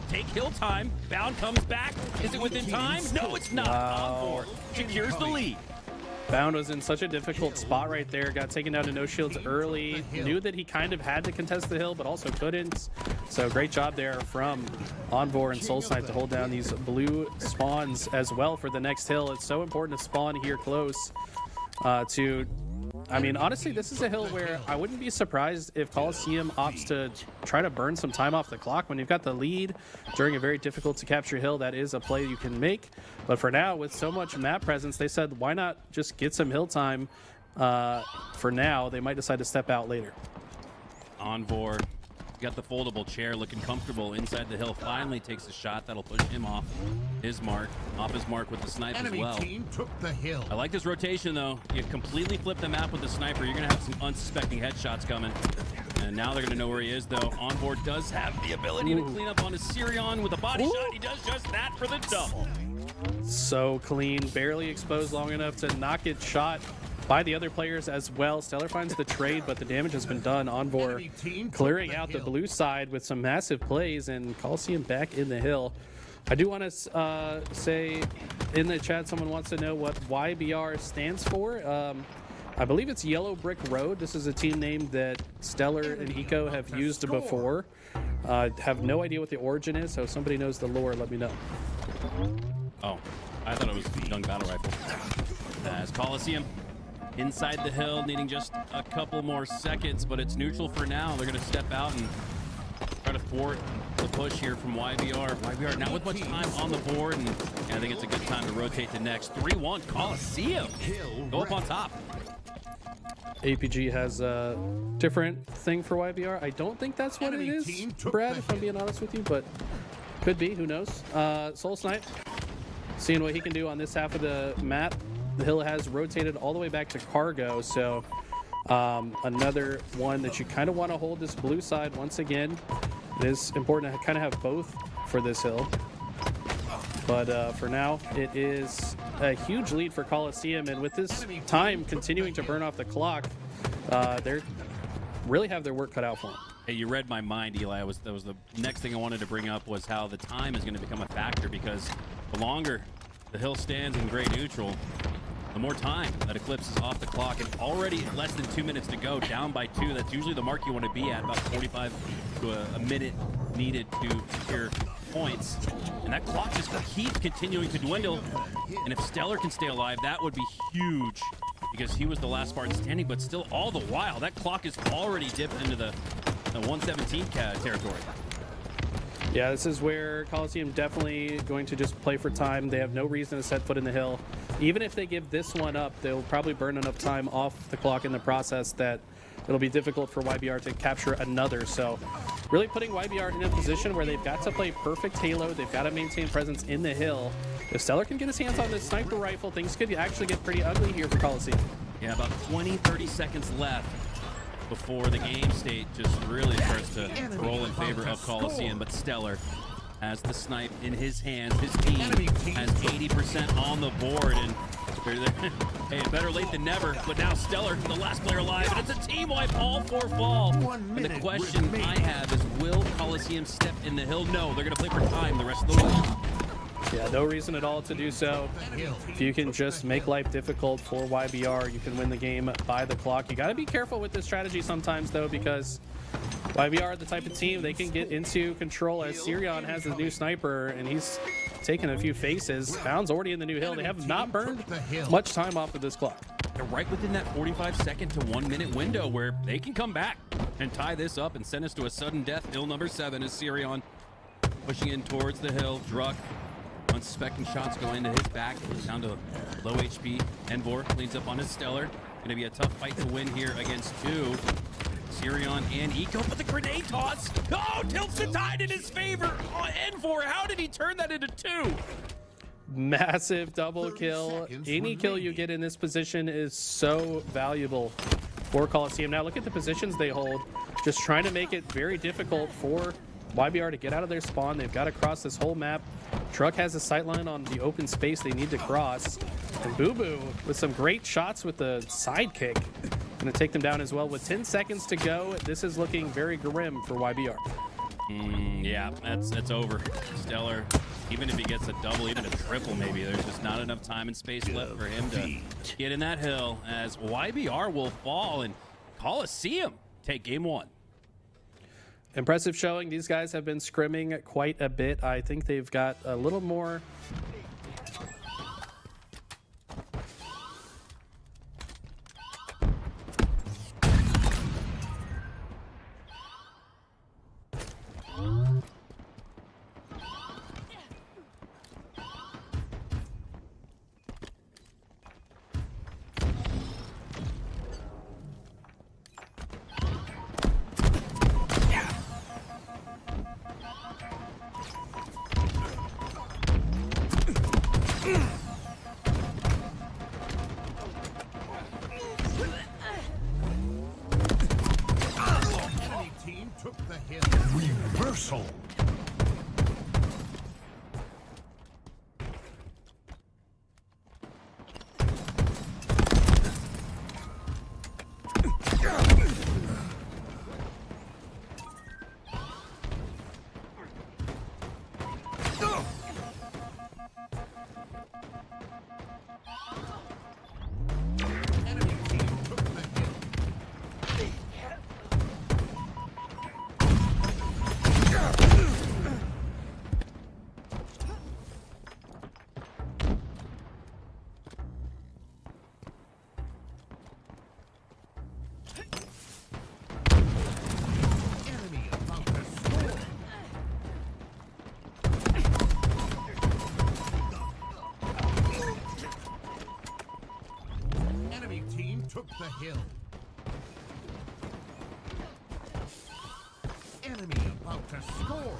Take hill time. Bound comes back. Is it within time? No, it's not. Envor secures the lead. Bound was in such a difficult spot right there. Got taken down to no shields early. Knew that he kind of had to contest the hill, but also couldn't. So great job there from Envor and Soul Snipe to hold down these blue spawns as well for the next hill. It's so important to spawn here close I mean, honestly, this is a hill where I wouldn't be surprised if Coliseum opts to try to burn some time off the clock. When you've got the lead during a very difficult to capture hill, that is a play you can make. But for now, with so much map presence, they said, why not just get some hill time for now? They might decide to step out later. Envor got the foldable chair, looking comfortable inside the hill. Finally takes a shot that'll push him off his mark with the snipe as well. Team took the hill. I like this rotation though. You completely flip the map with the sniper. You're gonna have some unsuspecting headshots coming. And now they're gonna know where he is though. Envor does have the ability to clean up on his Sirion with a body shot. He does just that for the double. So clean, barely exposed long enough to not get shot by the other players as well. Stellar finds the trade, but the damage has been done. Envor clearing out the blue side with some massive plays, and Coliseum back in the hill. I do want to say in the chat, someone wants to know what YBR stands for. I believe it's Yellow Brick Road. This is a team name that Stellar and Eco have used before. Have no idea what the origin is, so if somebody knows the lore, let me know. Oh, I thought it was Young Battle Rifle. As Coliseum inside the hill, needing just a couple more seconds, but it's neutral for now. They're going to step out and thwart the push here from YBR. YBR not with much time on the board, and I think it's a good time to rotate to next. 3-1 Coliseum. Go up on top. APG has a different thing for YBR. I don't think that's what it Enemy is, team took Brad, the if I'm being honest with you, but could be. Who knows? Soul Snipe, seeing what he can do on this half of the map. The hill has rotated all the way back to cargo, so another one that you kind of want to hold this blue side once again. It is important to kind of have both for this hill. But for now, it is a huge lead for Coliseum, and with this time continuing to burn off the clock, they really have their work cut out for them. Hey, you read my mind, Eli. That was the next thing I wanted to bring up, was how the time is going to become a factor, because the longer the hill stands in gray neutral, the more time that Eclipse is off the clock, and already less than 2 minutes to go, down by 2. That's usually the mark you want to be at, about 45 to a minute needed to secure points. And that clock just keeps continuing to dwindle. And if Stellar can stay alive, that would be huge, because he was the last Spartan standing. But still, all the while, that clock is already dipped into the 117 territory. Yeah, this is where Coliseum definitely going to just play for time. They have no reason to set foot in the hill. Even if they give this one up, they'll probably burn enough time off the clock in the process that it'll be difficult for YBR to capture another. So really putting YBR in a position where they've got to play perfect Halo. They've got to maintain presence in the hill. If Stellar can get his hands on this sniper rifle, things could actually get pretty ugly here for Coliseum. Yeah, about 20-30 seconds left before the game state just really starts to roll in favor of Coliseum. But Stellar has the snipe in his hands. His team has 80% on the board, and hey, better late than never. But now Stellar, the last player alive, and it's a team wipe. All 4 fall. And the question I have is, will Coliseum step in the hill? No, they're going to play for time the rest of the way. Yeah, no reason at all to do so. If you can just make life difficult for YBR, you can win the game by the clock. You got to be careful with this strategy sometimes, though, because YBR are the type of team they can get into control, as Sirion has the new sniper, and he's taken a few faces. Found's already in the new hill. They have not burned much time off of this clock. They're right within that 45-second to 1 minute window where they can come back and tie this up and send us to a sudden death. Hill number 7 is Sirion pushing in towards the hill. Druck, unsuspecting shots go into his back, down to low HP. Envor cleans up on his Stellar. Gonna be a tough fight to win here against 2. Sirion and Eco, but the grenade toss, oh, tilts the tide in his favor. Oh, Envor, how did he turn that into 2? Massive double kill. Any kill you get in this position is so valuable for Coliseum. Now look at the positions they hold, just trying to make it very difficult for YBR to get out of their spawn. They've got to cross this whole map. Truck has a sightline on the open space they need to cross. And Boo Boo with some great shots with the sidekick. Going to take them down as well. With 10 seconds to go, this is looking very grim for YBR. Yeah, that's over. Stellar, even if he gets a double, even a triple maybe, there's just not enough time and space left for him to get in that hill, as YBR will fall and Coliseum take game 1. Impressive showing. These guys have been scrimming quite a bit. I think they've got a little more Enemy team took the hill. Reversal. Enemy team took the hill. the hill. Enemy about to score.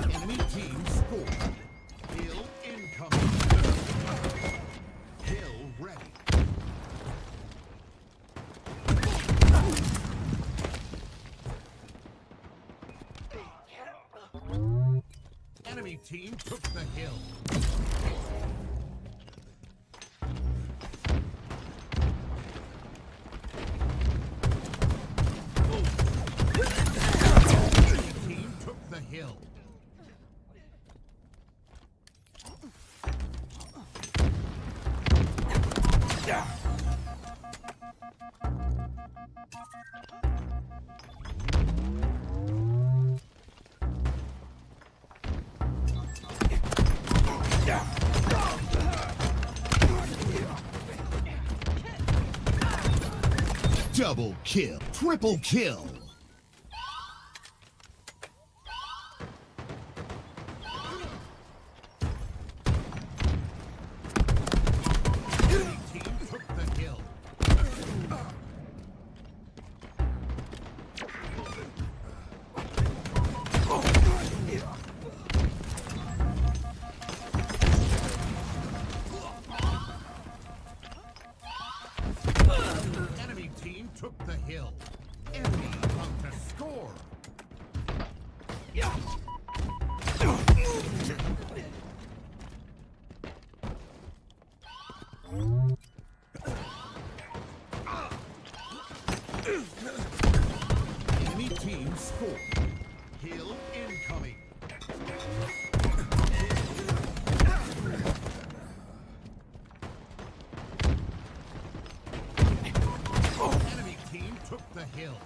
Enemy team scored. Hill incoming. Hill ready. Enemy team took the hill. Enemy team took the hill. Double kill, triple kill. Enemy team took the hill. Enemy team took the hill. Enemy about to score. Enemy team scored. Hill incoming. Enemy team took the hill.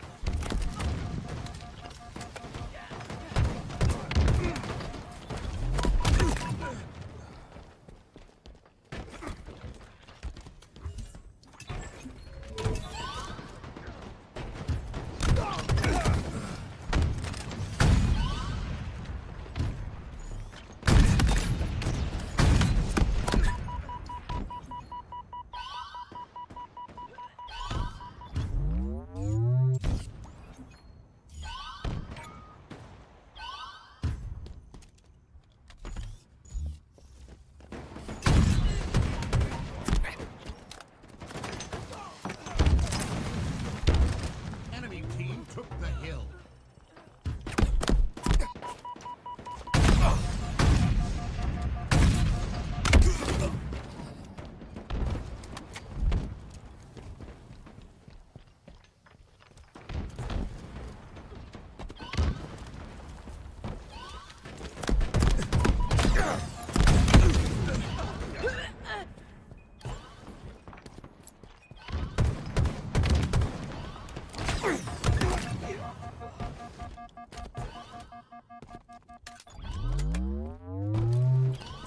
Enemy team took the hill.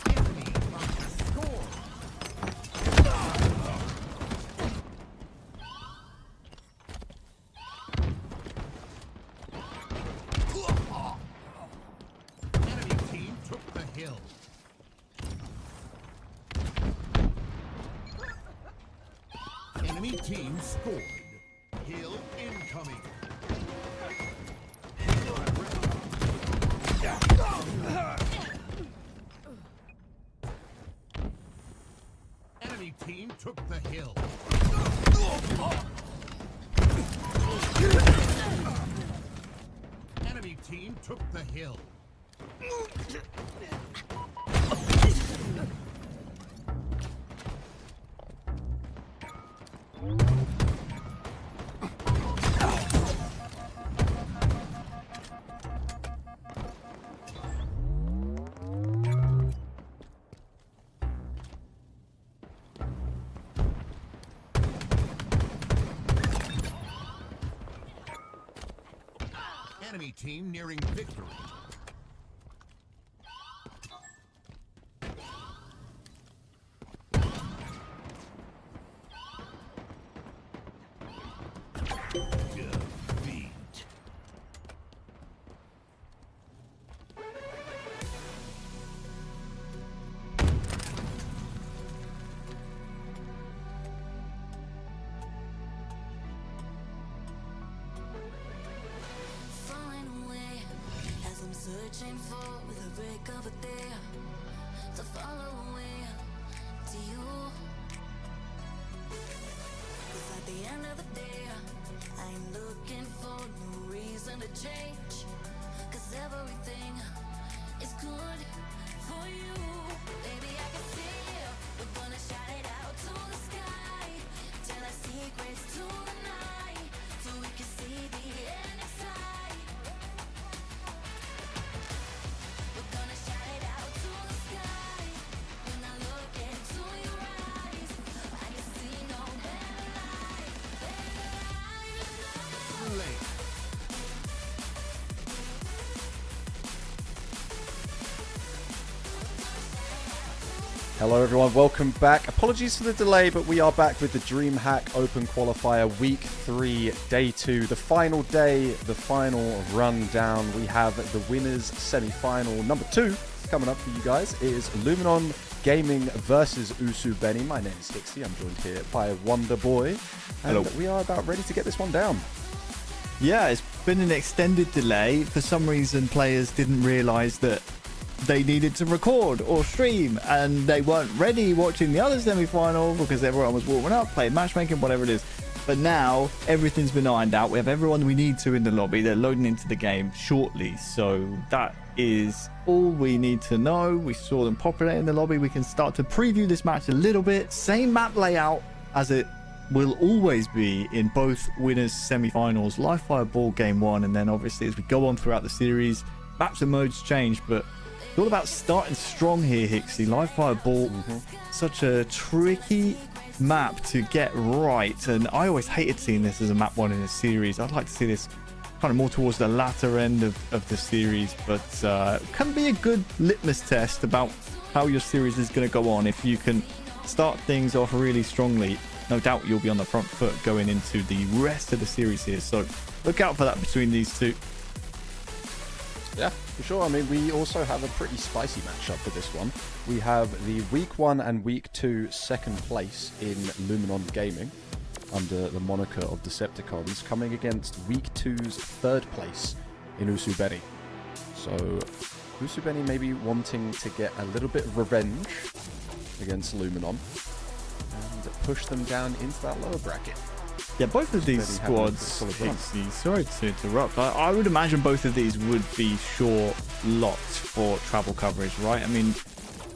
Enemy about to score. Enemy team took the hill. Enemy team scored. Hill incoming. Enemy team took the hill. Enemy team took the hill. Enemy team nearing victory. Defeat. shameful with a break of a day to follow away to you. 'Cause at the end of the day, I ain't looking for no reason to change. 'Cause everything is good for you. Baby, I can see you. We're gonna shout it out to the sky. Tell our secrets to the night. So we can see the end inside. We're gonna shout it out to the sky. When I look into your eyes, I can see no better life. Better life. Hello everyone, welcome back. Apologies for the delay, but we are back with the Dreamhack Open Qualifier Week 3, Day 2. The final day, the final rundown. We have the winners semi-final number 2 coming up for you guys. It is Luminon Gaming versus Usu Benny. My name is Hixie. I'm joined here by Wonder Boy. And Hello. we are about ready to get this one down. Yeah, it's been an extended delay. For some reason, players didn't realize that they needed to record or stream, and they weren't ready watching the other semi-final because everyone was warming up, playing matchmaking, whatever it is. But now everything's been ironed out. We have everyone we need to in the lobby. They're loading into the game shortly, so that is all we need to know. We saw them populate in the lobby. We can start to preview this match a little bit. Same map layout as it will always be in both winners semi-finals, Livefire Ball Game 1, and then obviously as we go on throughout the series, maps and modes change, but it's all about starting strong here, Hixie. Livefire Ball, such a tricky map to get right, and I always hated seeing this as a map 1 in a series. I'd like to see this kind of more towards the latter end of the series, but can be a good litmus test about how your series is going to go on. If you can start things off really strongly, no doubt you'll be on the front foot going into the rest of the series here, so look out for that between these two. Yeah, for sure. I mean, we also have a pretty spicy matchup for this one. We have the Week 1 and Week 2 second place in Luminon Gaming under the moniker of Decepticons coming against Week 2's third place in Usu Benny. So, Usu Benny may be wanting to get a little bit of revenge against Luminon and push them down into that lower bracket. Yeah, both of these squads, sorry to interrupt, I would imagine both of these would be sure locked for travel coverage, right? I mean,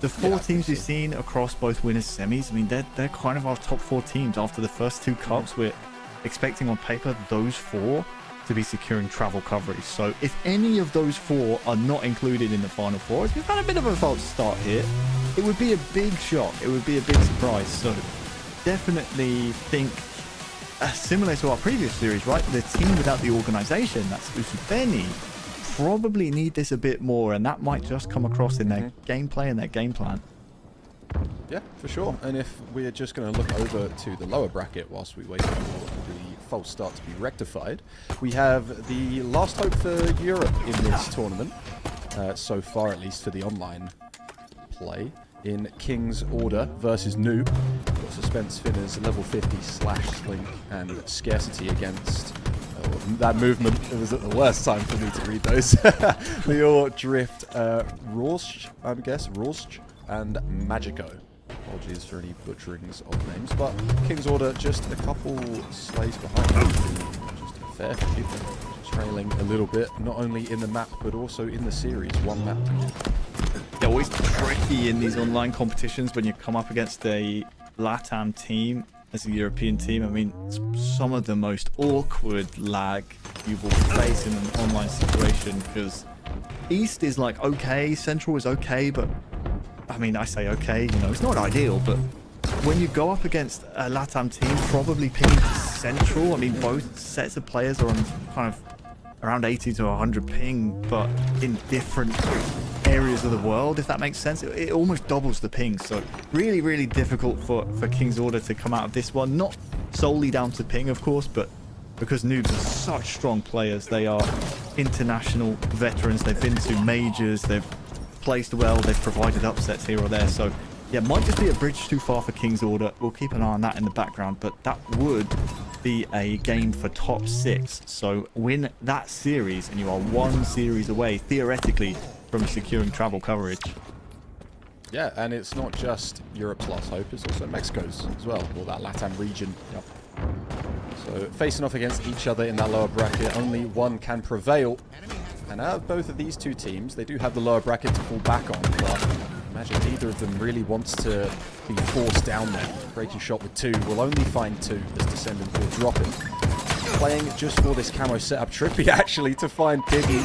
the four teams we've seen across both winners semis, I mean, they're kind of our top 4 teams after the first 2 cups. We're expecting on paper those 4 to be securing travel coverage. So if any of those 4 are not included in the final 4, we've had a bit of a false start here. It would be a big shock. It would be a big surprise. So definitely think similar to our previous series, right? The team without the organization, that's Usu Benny, probably need this a bit more, and that might just come across in their gameplay and their game plan. Yeah, for sure. And if we're just going to look over to the lower bracket whilst we wait for the false start to be rectified, we have the last hope for Europe in this tournament, so far at least for the online play, in King's Order versus Noob. We've got Suspense Finners, level 50 /Slink, and Scarcity against that movement. It was at the worst time for me to read those. Lior, Drift, Rorsch, I guess, Rorsch, and Magico. Apologies for any butcherings of names, but King's Order just a couple slays behind. Just a fair few, trailing a little bit, not only in the map but also in the series. One map to do. They're always tricky in these online competitions when you come up against a LATAM team as a European team. I mean, some of the most awkward lag you will face in an online situation, because East is like okay, Central is okay, but I mean, I say okay, you know, it's not ideal, but when you go up against a LATAM team, probably pinging Central, I mean, both sets of players are on kind of around 80 to 100 ping, but in different areas of the world, if that makes sense. It almost doubles the ping, so really, really difficult for King's Order to come out of this one. Not solely down to ping, of course, but because Noobs are such strong players. They are international veterans. They've been to majors. They've placed well. They've provided upsets here or there. So yeah, might just be a bridge too far for King's Order. We'll keep an eye on that in the background, but that would be a game for top 6. So win that series and you are 1 series away, theoretically, from securing travel coverage. Yeah, and it's not just Europe's last hope, it's also Mexico's as well, or that LATAM region. Yep. So facing off against each other in that lower bracket, only one can prevail. And out of both of these two teams, they do have the lower bracket to fall back on, but imagine neither of them really wants to be forced down there. Breaking shot with 2 will only find 2 as Descendant will drop him. Playing just for this camo setup, Trippy actually to find Piggy.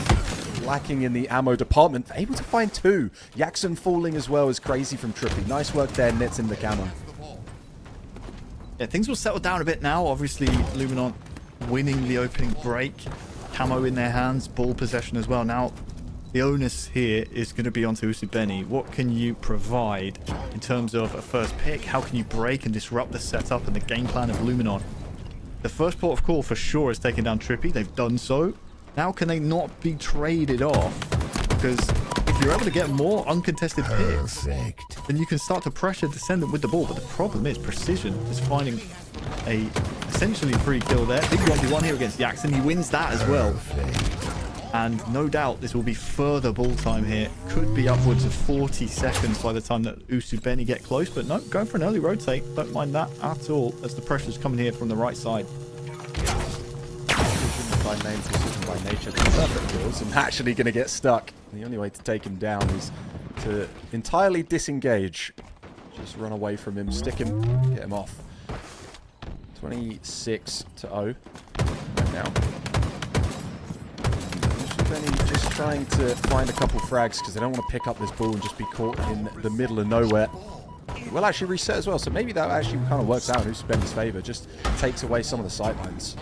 Lacking in the ammo department, able to find 2. Jackson falling as well is crazy from Trippy. Nice work there, nets in the camo. Yeah, things will settle down a bit now. Obviously, Luminon winning the opening break. Camo in their hands, ball possession as well. Now, the onus here is going to be onto Usubeni. What can you provide in terms of a first pick? How can you break and disrupt the setup and the game plan of Luminon? The first port of call for sure is taking down Trippy. They've done so. Now can they not be traded off? Because if you're able to get more uncontested picks, then you can start to pressure Descendant with the ball. But the problem is Precision is finding a essentially free kill there. Big 1v1 here against Jackson. He wins that as well. And no doubt this will be further ball time here. Could be upwards of 40 seconds by the time that Usubeni get close. But no, going for an early rotate. Don't mind that at all as the pressure's coming here from the right side. By name, precision by nature, perfect kills. I'm actually going to get stuck. The only way to take him down is to entirely disengage. Just run away from him, stick him, get him off. 26-0 right now. Benny just trying to find a couple frags because they don't want to pick up this ball and just be caught in the middle of nowhere. It will actually reset as well, so maybe that actually kind of works out in Usubeni's favor. Just takes away some of the sightlines.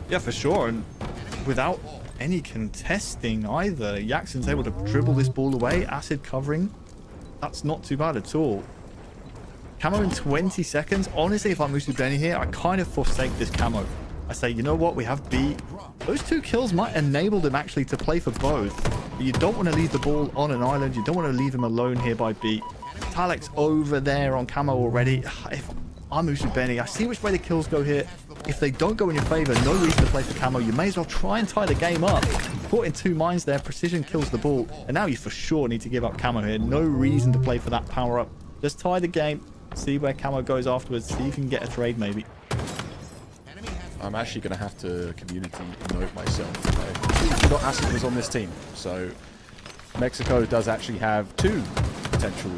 Yeah, for sure. And without any contesting either, Jackson's able to dribble this ball away. Acid covering. That's not too bad at all. Camo in 20 seconds. Honestly, if I'm Usubeni here, I kind of forsake this camo. I say, you know what? We have B. Those 2 kills might enable them actually to play for both. But you don't want to leave the ball on an island. You don't want to leave him alone here by B. Talek's over there on camo already. If I'm Usubeni, I see which way the kills go here. If they don't go in your favor, no reason to play for camo. You may as well try and tie the game up. Caught in 2 minds there. Precision kills the ball. And now you for sure need to give up camo here. No reason to play for that power up. Just tie the game. See where camo goes afterwards. See if you can get a trade maybe. I'm actually going to have to community note myself. Not Acid was on this team. So Mexico does actually have 2 potential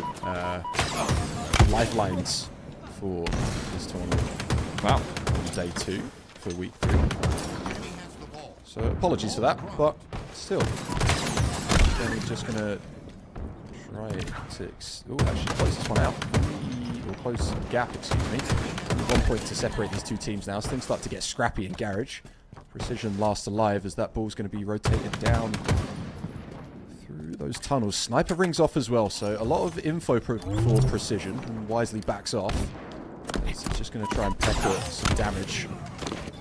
lifelines for this tournament. Wow. Day 2 for week 3. So apologies for that, but still. Then we're just gonna try to actually close this one out. Or close the gap, excuse me. 1 point to separate these 2 teams now. So things start to get scrappy in Garage. Precision last alive as that ball's going to be rotated down through those tunnels. Sniper rings off as well, so a lot of info for Precision and wisely backs off. It's just going to try and pepper some damage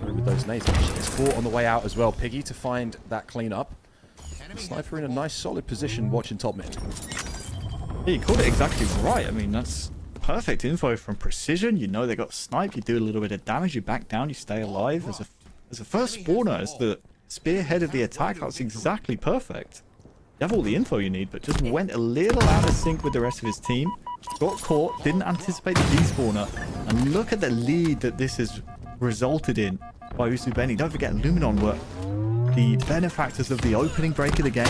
with those nades. Actually gets caught on the way out as well. Piggy to find that cleanup. Sniper in a nice solid position watching top mid. Yeah, you called it exactly right. I mean, that's perfect info from Precision. You know they got snipe. You do a little bit of damage. You back down. You stay alive. As a first spawner, as the spearhead of the attack, that's exactly perfect. You have all the info you need, but just went a little out of sync with the rest of his team. Got caught, didn't anticipate the despawner, and look at the lead that this has resulted in by Usubeni. Don't forget, Luminon were the benefactors of the opening break of the game.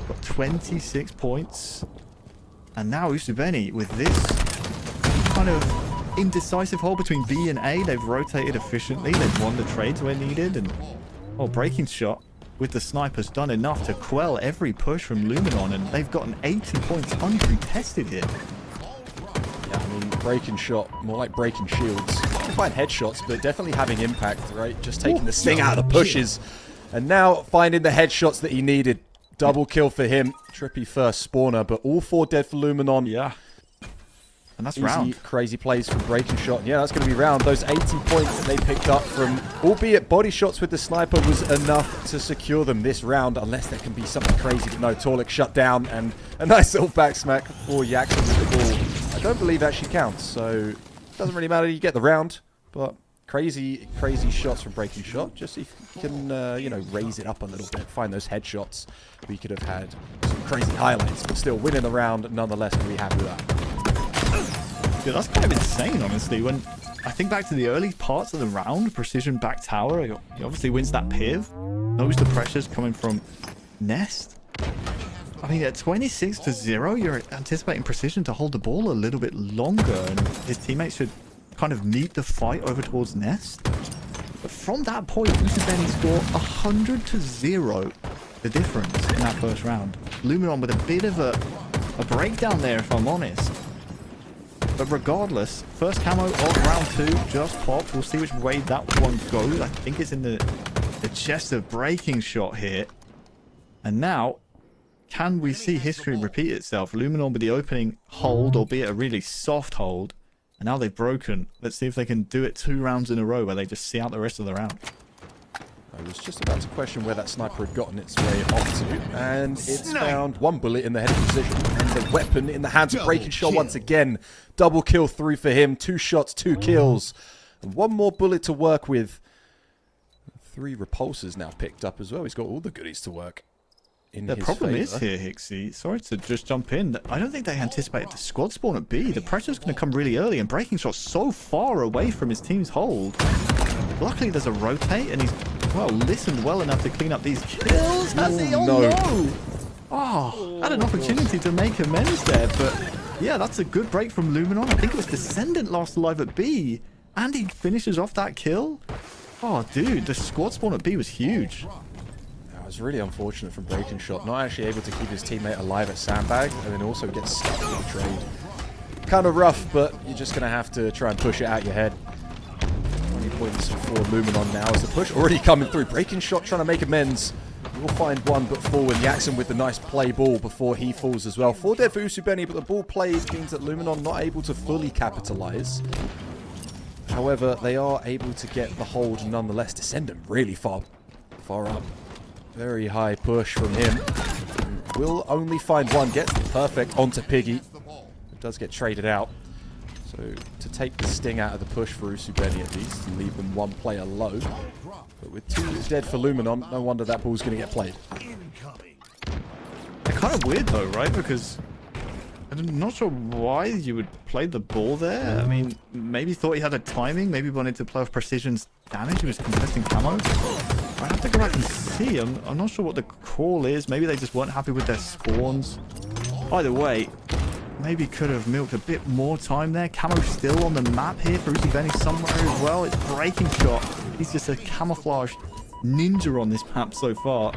Got 26 points. And now Usubeni, with this kind of indecisive hole between B and A, they've rotated efficiently. They've won the trades where needed. And, oh, breaking shot with the sniper's done enough to quell every push from Luminon. And they've gotten 80 points uncontested here. Yeah, I mean, breaking shot, more like breaking shields. You find headshots, but definitely having impact, right? Just taking the sting out of the pushes. And now finding the headshots that he needed. Double kill for him. Trippy first spawner, but all 4 dead for Luminon. Yeah. And that's Easy, round. crazy plays from breaking shot. Yeah, that's going to be round. Those 80 points that they picked up from, albeit body shots with the sniper, was enough to secure them this round, unless there can be something crazy. But no, Torlik shut down, and a nice little back smack for Jackson with the ball. I don't believe actually counts, so it doesn't really matter. You get the round, but Crazy shots from Breaking Shot. Just if you can, you know, raise it up a little bit, find those headshots. We could have had some crazy highlights, but still winning the round nonetheless. Can be happy with that. Yeah, that's kind of insane, honestly. When I think back to the early parts of the round, Precision back tower, he obviously wins that Piv. Knows the pressures coming from Nest. I mean, at 26-0, you're anticipating Precision to hold the ball a little bit longer, and his teammates should kind of meet the fight over towards Nest. But from that point, Usubeni scored 100-0, the difference in that first round. Luminon with a bit of a breakdown there, if I'm honest. But regardless, first camo of round 2 just popped. We'll see which way that one goes. I think it's in the chest of Breaking Shot here. And now, can we see history repeat itself? Luminon with the opening hold, albeit a really soft hold. And now they've broken. Let's see if they can do it 2 rounds in a row where they just see out the rest of the round. I was just about to question where that sniper had gotten its way off to, and it's found 1 bullet in the head position, and the weapon in the hands of Breaking Shot once again. Double kill 3 for him, 2 shots, 2 kills, and 1 more bullet to work with. 3 repulsors now picked up as well. He's got all the goodies to work. The problem is here, Hixie, sorry to just jump in, I don't think they anticipated the squad spawn at B. The pressure's going to come really early, and Breaking Shot's so far away from his team's hold. Luckily, there's a rotate, and he's, well, listened well enough to clean up these kills. Has he? Oh, no. Oh, had an opportunity to make amends there, but yeah, that's a good break from Luminon. I think it was Descendant last alive at B, and he finishes off that kill. Oh, dude, the squad spawn at B was huge. It was really unfortunate from Breaking Shot, not actually able to keep his teammate alive at Sandbag, and then also gets stuck in the trade. Kind of rough, but you're just going to have to try and push it out your head. 20 points for Luminon now as the push already coming through. Breaking Shot trying to make amends. We'll find one, but forward. Jackson with the nice play ball before he falls as well. 4 dead for Usubeni, but the ball played means that Luminon not able to fully capitalize. However, they are able to get the hold nonetheless. Descendant really far up. Very high push from him. Will only find one. Gets the perfect onto Piggy. It does get traded out. So to take the sting out of the push for Usubeni at least and leave them 1 player low. But with 2 dead for Luminon, no wonder that ball's going to get played. They're kind of weird though, right? Because I'm not sure why you would play the ball there. I mean, maybe thought he had a timing. Maybe wanted to play with Precision's damage. He was contesting camo. I have to go back and see. I'm not sure what the call is. Maybe they just weren't happy with their spawns. Either way, maybe could have milked a bit more time there. Camo still on the map here for Usubeni somewhere as well. It's Breaking Shot. He's just a camouflage ninja on this map so far.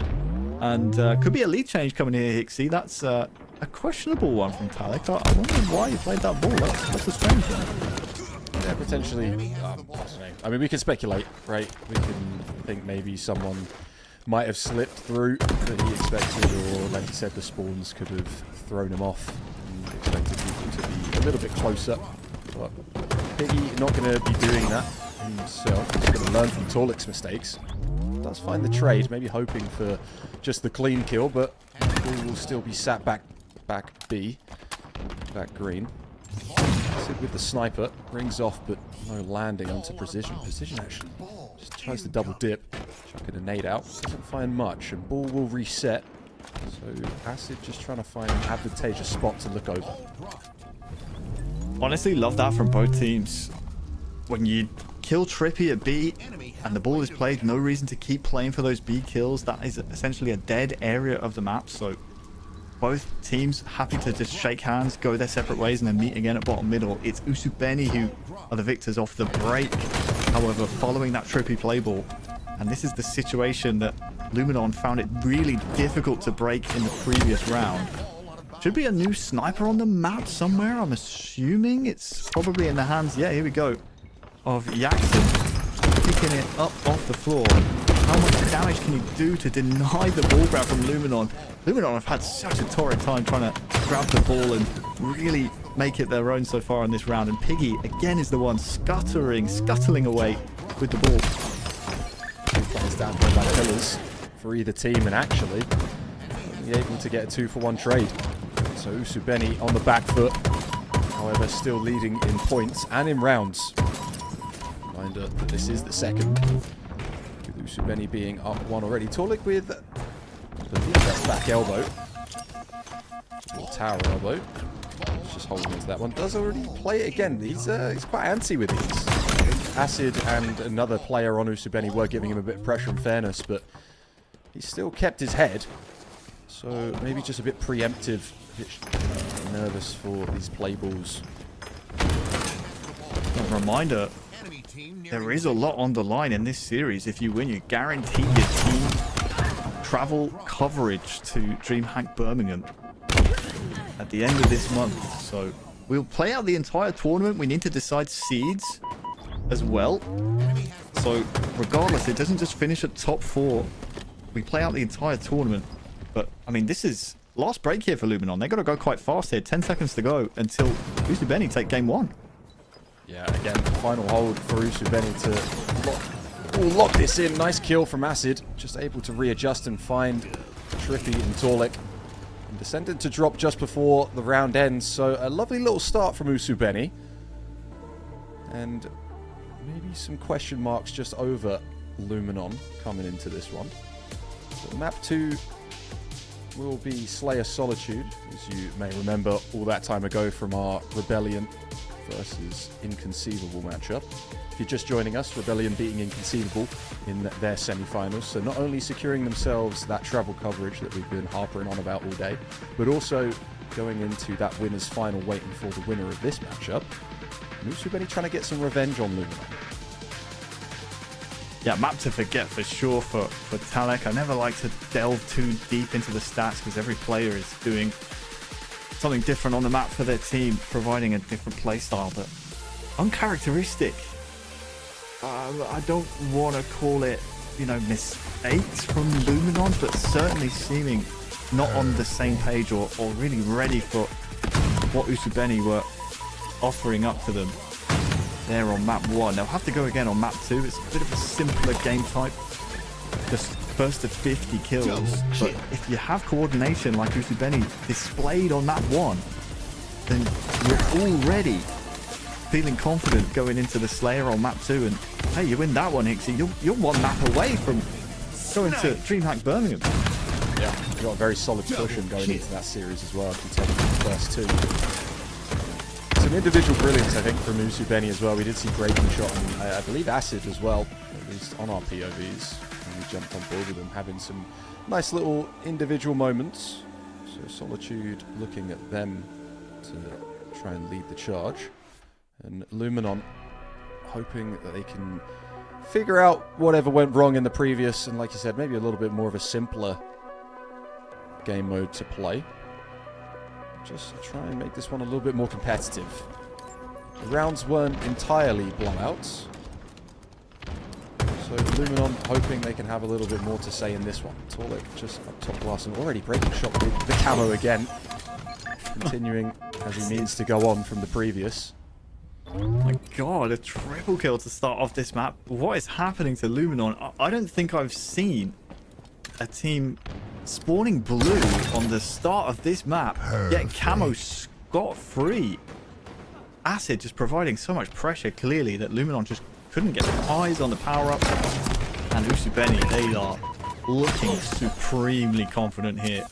And could be a lead change coming here, Hixie. That's a questionable one from Talik. I wonder why he played that ball. That's a strange one. Yeah, potentially. I don't know. I mean, we can speculate, right? We can think maybe someone might have slipped through that he expected, or like you said, the spawns could have thrown him off and expected people to be a little bit closer. But Piggy not going to be doing that himself. He's going to learn from Torlik's mistakes. Does find the trade, maybe hoping for just the clean kill, but the ball will still be sat back B, back green. Sid with the sniper, rings off, but no landing onto Precision. Precision actually just tries to double dip, chucking a nade out, doesn't find much, and ball will reset. So Acid just trying to find an advantageous spot to look over. Honestly, love that from both teams. When you kill Trippy at B and the ball is played, no reason to keep playing for those B kills. That is essentially a dead area of the map. So both teams happy to just shake hands, go their separate ways, and then meet again at bottom middle. It's Usubeni who are the victors off the break. However, following that Trippy play ball, and this is the situation that Luminon found it really difficult to break in the previous round. Should be a new sniper on the map somewhere. I'm assuming it's probably in the hands. Yeah, here we go. Of Jackson picking it up off the floor. How much damage can he do to deny the ball grab from Luminon? Luminon have had such a torrid time trying to grab the ball and really make it their own so far in this round. And Piggy, again, is the one scuttling away with the ball. Players down by pillars for either team, and actually able to get a 2-for-1 trade. So Usubeni on the back foot, however, still leading in points and in rounds. Reminder that this is the second. With Usubeni being up 1 already. Torlik with, I believe that's back elbow. Or tower elbow. He's just holding into that one. Does already play it again. He's quite antsy with these. Acid and another player on Usubeni were giving him a bit of pressure and fairness, but he still kept his head. So maybe just a bit preemptive, a bit nervous for these play balls. A reminder, there is a lot on the line in this series. If you win, you guarantee your team travel coverage to Dreamhack Birmingham at the end of this month. So we'll play out the entire tournament. We need to decide seeds as well. So regardless, it doesn't just finish at top 4. We play out the entire tournament. But, I mean, this is last break here for Luminon. They've got to go quite fast here. 10 seconds to go until Usubeni take game 1. Yeah, again, final hold for Usubeni to lock this in. Nice kill from Acid. Just able to readjust and find Trippy and Torlik. And Descendant to drop just before the round ends. So a lovely little start from Usubeni. And maybe some question marks just over Luminon coming into this one. So map 2 will be Slayer Solitude, as you may remember all that time ago from our Rebellion versus Inconceivable matchup. If you're just joining us, Rebellion beating Inconceivable in their semi-finals, so not only securing themselves that travel coverage that we've been harping on about all day, but also going into that winner's final waiting for the winner of this matchup. Usubeni trying to get some revenge on Luminon. Yeah, map to forget for sure for Talek. I never like to delve too deep into the stats because every player is doing something different on the map for their team, providing a different playstyle, but uncharacteristic. I don't want to call it, you know, mistakes from Luminon, but certainly seeming not on the same page or really ready for what Usubeni were offering up to them there on map 1. They'll have to go again on map 2. It's a bit of a simpler game type, just first to 50 kills. But if you have coordination like Usubeni displayed on map 1, then you're already feeling confident going into the Slayer on map 2. And hey, you win that one, Hixie, you're 1 map away from going to Dreamhack Birmingham. Yeah, we've got a very solid cushion going into that series as well, contending the first 2. Some individual brilliance, I think, from Usubeni as well. We did see Breaking Shot and I believe Acid as well, at least on our POVs. And we jumped on board with them, having some nice little individual moments. So Solitude looking at them to try and lead the charge. And Luminon hoping that they can figure out whatever went wrong in the previous, and like you said, maybe a little bit more of a simpler game mode to play. Just try and make this one a little bit more competitive. The rounds weren't entirely blowouts. So Luminon hoping they can have a little bit more to say in this one. Torlik just up top glass and already Breaking Shot with the camo again. Continuing as he means to go on from the previous. Oh my god, a triple kill to start off this map. What is happening to Luminon? I don't think I've seen a team spawning blue on the start of this map, yet camo scot-free. Acid just providing so much pressure, clearly, that Luminon just couldn't get their eyes on the power-up. And Usubeni, they are looking supremely confident here.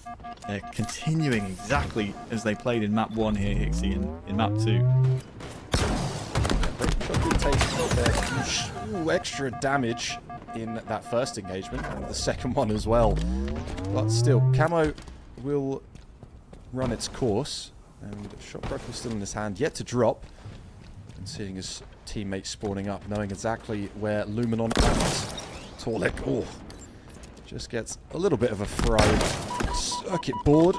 They're continuing exactly as they played in map 1 here, Hixie, in map 2. Take extra damage in that first engagement and the second one as well, but still camo will run its course, and shot rifle still in his hand, yet to drop, and seeing his teammates spawning up, knowing exactly where Luminon is. Torlik, oh, just gets a little bit of a fried circuit board,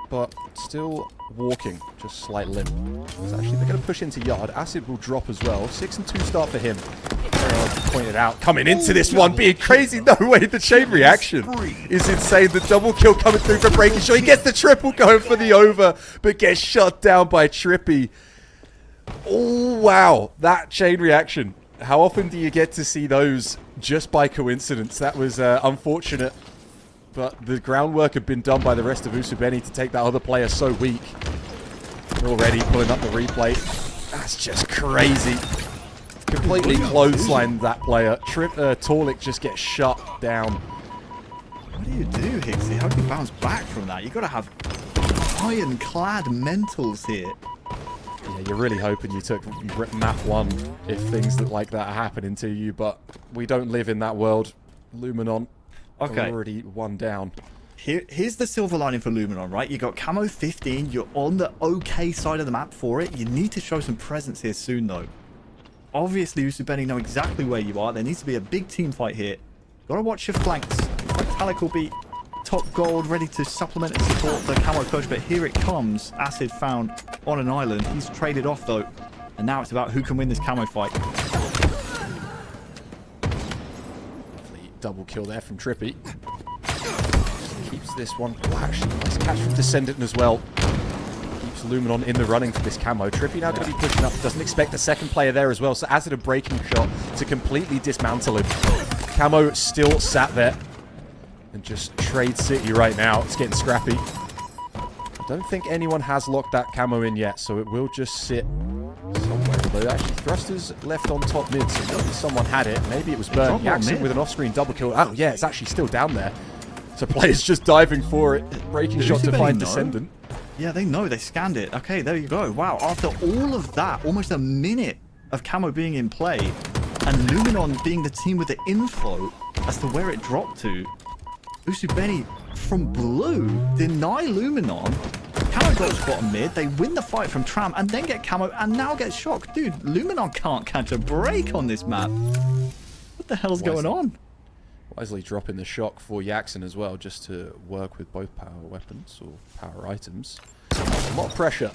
but still walking, just slight limp. Actually, they're going to push into yard. Acid will drop as well. 6 and 2 start for him. Pointed out, coming into this one, being crazy. No way, the chain reaction is insane. The double kill coming through for Breaking Shot. He gets the triple going for the over, but gets shut down by Trippy. Oh, wow. That chain reaction. How often do you get to see those just by coincidence? That was unfortunate. But the groundwork had been done by the rest of Usubeni to take that other player so weak. They're already pulling up the replay. That's just crazy. Completely clotheslined that player. Torlik just gets shut down. What do you do, Hixie? How do you bounce back from that? You got to have ironclad mentals here. Yeah, you're really hoping you took map 1 if things like that are happening to you, but we don't live in that world. Luminon already 1 down. Here's the silver lining for Luminon, right? You got camo 15. You're on the okay side of the map for it. You need to show some presence here soon, though. Obviously, Usubeni know exactly where you are. There needs to be a big team fight here. Got to watch your flanks. Vitalik will be top gold, ready to supplement and support the camo push, but here it comes. Acid found on an island. He's traded off, though. And now it's about who can win this camo fight. Double kill there from Trippy. Keeps this one. Oh, actually, nice catch from Descendant as well. Keeps Luminon in the running for this camo. Trippy now going to be pushing up. Doesn't expect a second player there as well. So Acid a breaking shot to completely dismantle him. Camo still sat there. And just Trade City right now. It's getting scrappy. I don't think anyone has locked that camo in yet, so it will just sit somewhere. Although actually Thruster's left on top mid, so maybe someone had it. Maybe it was Burn. Jackson with an off-screen double kill. Oh yeah, it's actually still down there. So players just diving for it. Breaking shot to find Descendant. Yeah, they know. They scanned it. Okay, there you go. Wow, after all of that, almost a minute of camo being in play, and Luminon being the team with the info as to where it dropped to, Usubeni from blue deny Luminon. Camo got spot on mid. They win the fight from Tram and then get camo and now get shocked. Dude, Luminon can't catch a break on this map. What the hell's going on? Wisely dropping the shock for Jackson as well, just to work with both power weapons or power items. A lot of pressure.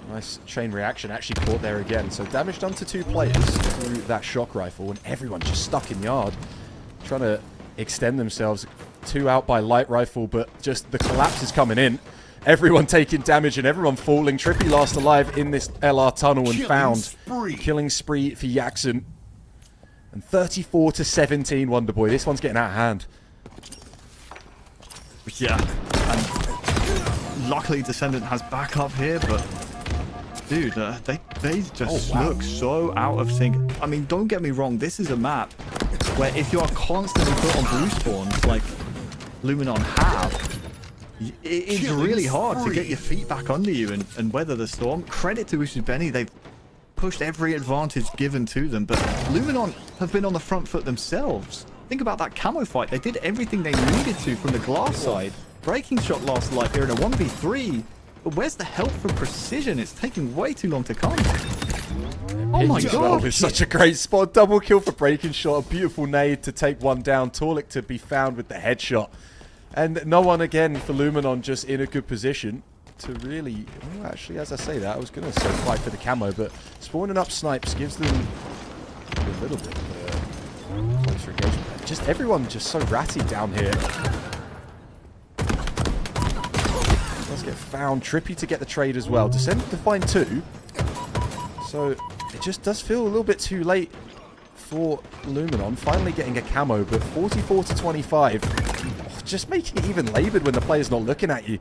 Nice chain reaction actually caught there again. So damage done to 2 players through that shock rifle, and everyone just stuck in yard. Trying to extend themselves. 2 out by light rifle, but just the collapse is coming in. Everyone taking damage and everyone falling. Trippy last alive in this LR tunnel and found. Killing spree for Jackson. And 34 to 17, Wonderboy. This one's getting out of hand. Yeah. And luckily Descendant has backup here, but dude, they just look so out of sync. I mean, don't get me wrong. This is a map where if you are constantly put on blue spawns like Luminon have, it's really hard to get your feet back under you and weather the storm. Credit to Usubeni, they've pushed every advantage given to them, but Luminon have been on the front foot themselves. Think about that camo fight. They did everything they needed to from the glass side. Breaking shot last alive here in a 1v3. But where's the help from precision? It's taking way too long to come. Oh my god. It's such a great spot. Double kill for breaking shot. A beautiful nade to take one down. Torlik to be found with the headshot. And no one again for Luminon just in a good position to really... Well, actually, as I say that, I was going to say fight for the camo, but spawning up snipes gives them a little bit of closer engagement. Just everyone just so ratty down here. Let's get found. Trippy to get the trade as well. Descendant to find 2. So it just does feel a little bit too late for Luminon. Finally getting a camo, but 44 to 25. Oh, just making it even laboured when the player's not looking at you.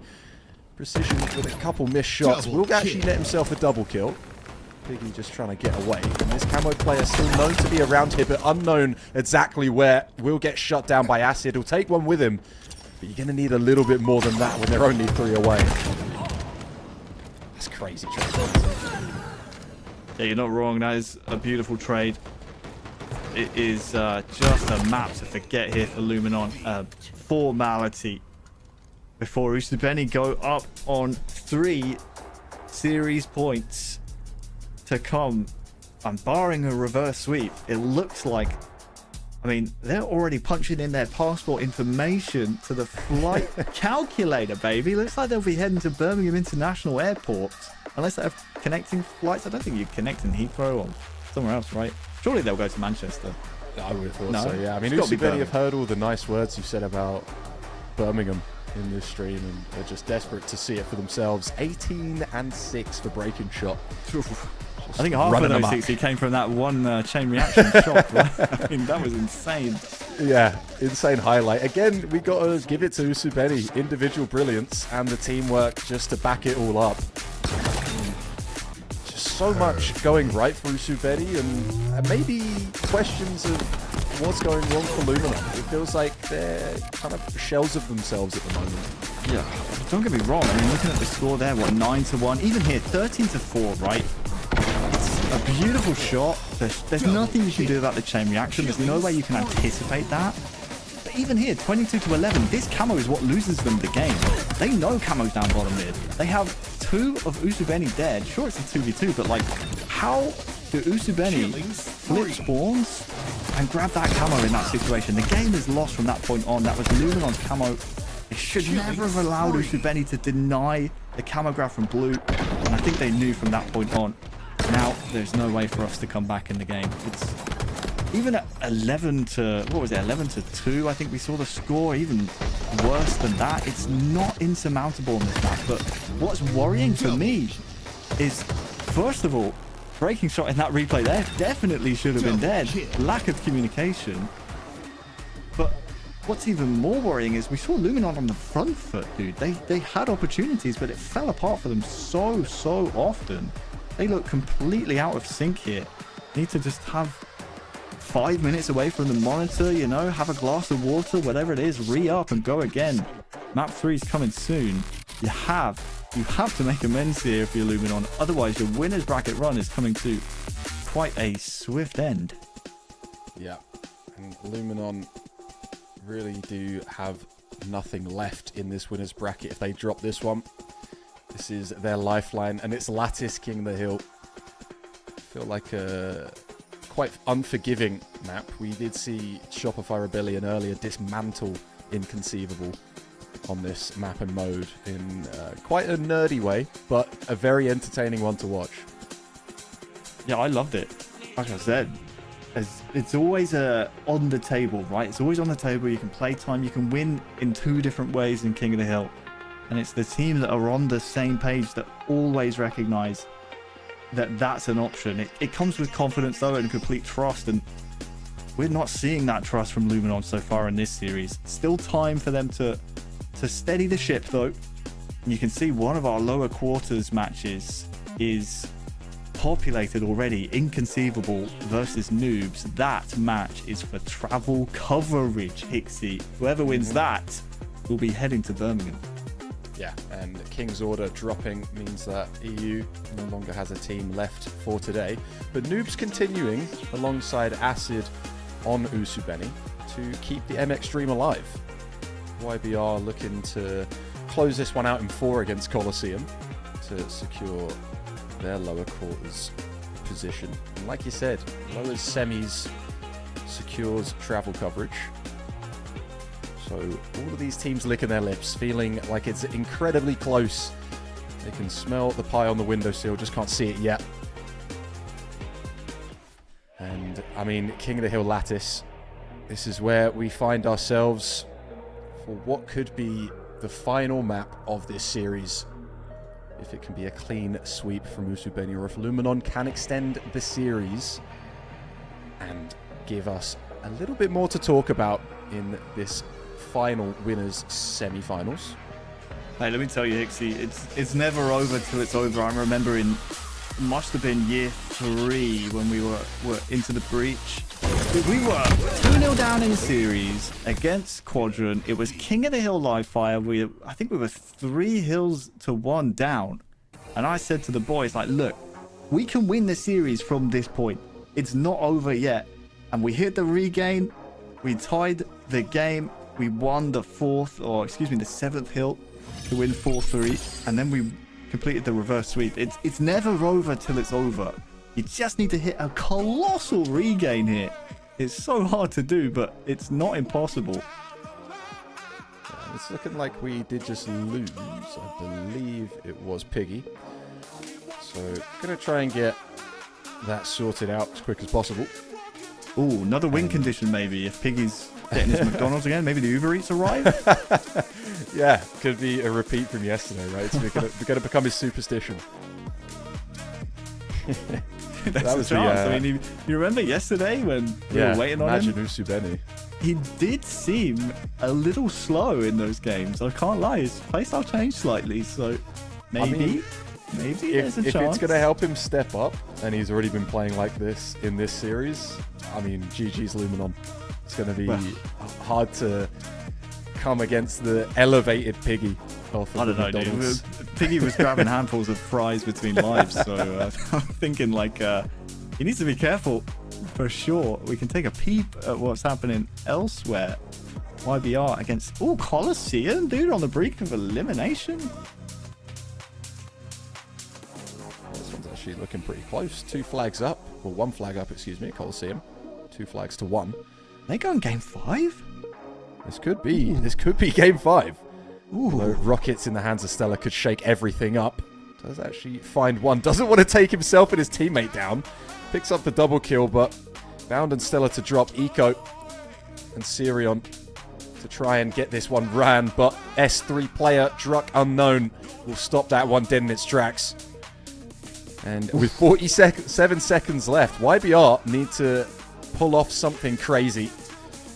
Precision with a couple missed shots. Will actually net himself a double kill. Piggy just trying to get away. And this camo player still known to be around here, but unknown exactly where. Will get shut down by Acid. He'll take one with him. But you're going to need a little bit more than that when they're only 3 away. That's crazy trade. Yeah, you're not wrong. That is a beautiful trade. It is just a map to forget here for Luminon. Formality. Before Usubeni go up on 3 series points to come. And barring a reverse sweep, it looks like... I mean, they're already punching in their passport information to the flight calculator, baby. Looks like they'll be heading to Birmingham International Airport. Unless they have connecting flights. I don't think you connect in Heathrow or somewhere else, right? Surely they'll go to Manchester. I would have thought so, yeah. I mean, Usubeni have heard all the nice words you said about Birmingham in this stream, and they're just desperate to see it for themselves. 18 and 6 for breaking shot. I think half of those 60 came from that one chain reaction shot, right? I mean, that was insane. Yeah, insane highlight. Again, we got to give it to Usubeni. Individual brilliance and the teamwork just to back it all up. Just so much going right for Usubeni, and maybe questions of what's going wrong for Luminon. It feels like they're kind of shells of themselves at the moment. Yeah, don't get me wrong. I mean, looking at the score there, what, 9-1? Even here, 13-4, right? It's a beautiful shot. There's nothing you can do about the chain reaction. There's no way you can anticipate that. But even here, 22-11, this camo is what loses them the game. They know camo's down bottom mid. They have 2 of Usubeni dead. Sure, it's a 2v2, but like, how do Usubeni flip spawns and grab that camo in that situation? The game is lost from that point on. That was Luminon's camo. They should never have allowed Usubeni to deny the camo grab from blue. And I think they knew from that point on. Now, there's no way for us to come back in the game. It's even at 11-2, I think we saw the score. Even worse than that. It's not insurmountable on this map. But what's worrying for me is, first of all, breaking shot in that replay there definitely should have been dead. Lack of communication. But what's even more worrying is we saw Luminon on the front foot, dude. They had opportunities, but it fell apart for them so often. They look completely out of sync here. Need to just have 5 minutes away from the monitor, you know, have a glass of water, whatever it is, re-up and go again. Map 3 is coming soon. You have to make amends here if you're Luminon. Otherwise, your winner's bracket run is coming to quite a swift end. Yeah, and Luminon really do have nothing left in this winner's bracket if they drop this one. This is their lifeline, and it's Lattice King the Hill. I feel like a quite unforgiving map. We did see Shopify Rebellion earlier dismantle Inconceivable on this map and mode in quite a nerdy way, but a very entertaining one to watch. Yeah, I loved it. Like I said, it's always on the table, right? It's always on the table. You can play time. You can win in 2 different ways in King of the Hill. And it's the team that are on the same page that always recognize that that's an option. It comes with confidence, though, and complete trust. And we're not seeing that trust from Luminon so far in this series. Still time for them to steady the ship, though. And you can see one of our lower quarters matches is populated already. Inconceivable versus Noobs. That match is for travel coverage, Hixie. Whoever wins that will be heading to Birmingham. Yeah, and King's Order dropping means that EU no longer has a team left for today. But Noobs continuing alongside Acid on Usubeni to keep the MX dream alive. YBR looking to close this one out in 4 against Coliseum to secure their lower quarters position. And like you said, lowers semis secures travel coverage. So all of these teams licking their lips, feeling like it's incredibly close. They can smell the pie on the windowsill, just can't see it yet. And I mean, King of the Hill Lattice, this is where we find ourselves for what could be the final map of this series. If it can be a clean sweep from Usubeni, or if Luminon can extend the series and give us a little bit more to talk about in this final winners semi-finals. Hey, let me tell you, Hixie, it's never over till it's over. I remember it must have been year 3 when we were into the breach. We were 2-0 down in series against Quadrant. It was King of the Hill live fire. I think we were 3 hills to 1 down. And I said to the boys, like, look, we can win the series from this point. It's not over yet. And we hit the regain. We tied the game. We won the 7th hill to win 4-3. And then we completed the reverse sweep. It's never over till it's over. You just need to hit a colossal regain here. It's so hard to do, but it's not impossible. Yeah, it's looking like we did just lose. I believe it was Piggy. So, going to try and get that sorted out as quick as possible. Ooh, another win condition maybe. If Piggy's getting his McDonald's again, maybe the Uber Eats arrive. Yeah, could be a repeat from yesterday, right? So we're going to become his superstition. That was the chance. I mean, you remember yesterday when we were waiting on him? Imagine Usubeni. He did seem a little slow in those games. I can't lie. His playstyle changed slightly, so maybe. I mean, Maybe there's a if chance. it's going to help him step up, and he's already been playing like this in this series, I mean, GG's Luminon. It's going to be hard to come against the elevated Piggy. I don't know, dude. Piggy was grabbing handfuls of fries between lives, so I'm thinking like he needs to be careful for sure. We can take a peep at what's happening elsewhere. YBR against Coliseum, dude, on the brink of elimination. This one's actually looking pretty close. 2 flags up, or 1 flag up, excuse me, Coliseum. 2 flags to 1. They go in game 5? This could be game 5. Although rockets in the hands of Stella could shake everything up. Does actually find one. Doesn't want to take himself and his teammate down. Picks up the double kill, but Bound and Stella to drop Eco and Sirion to try and get this one ran. But S3 player Druck Unknown will stop that one dead in its tracks. And with 47 seconds left, YBR need to pull off something crazy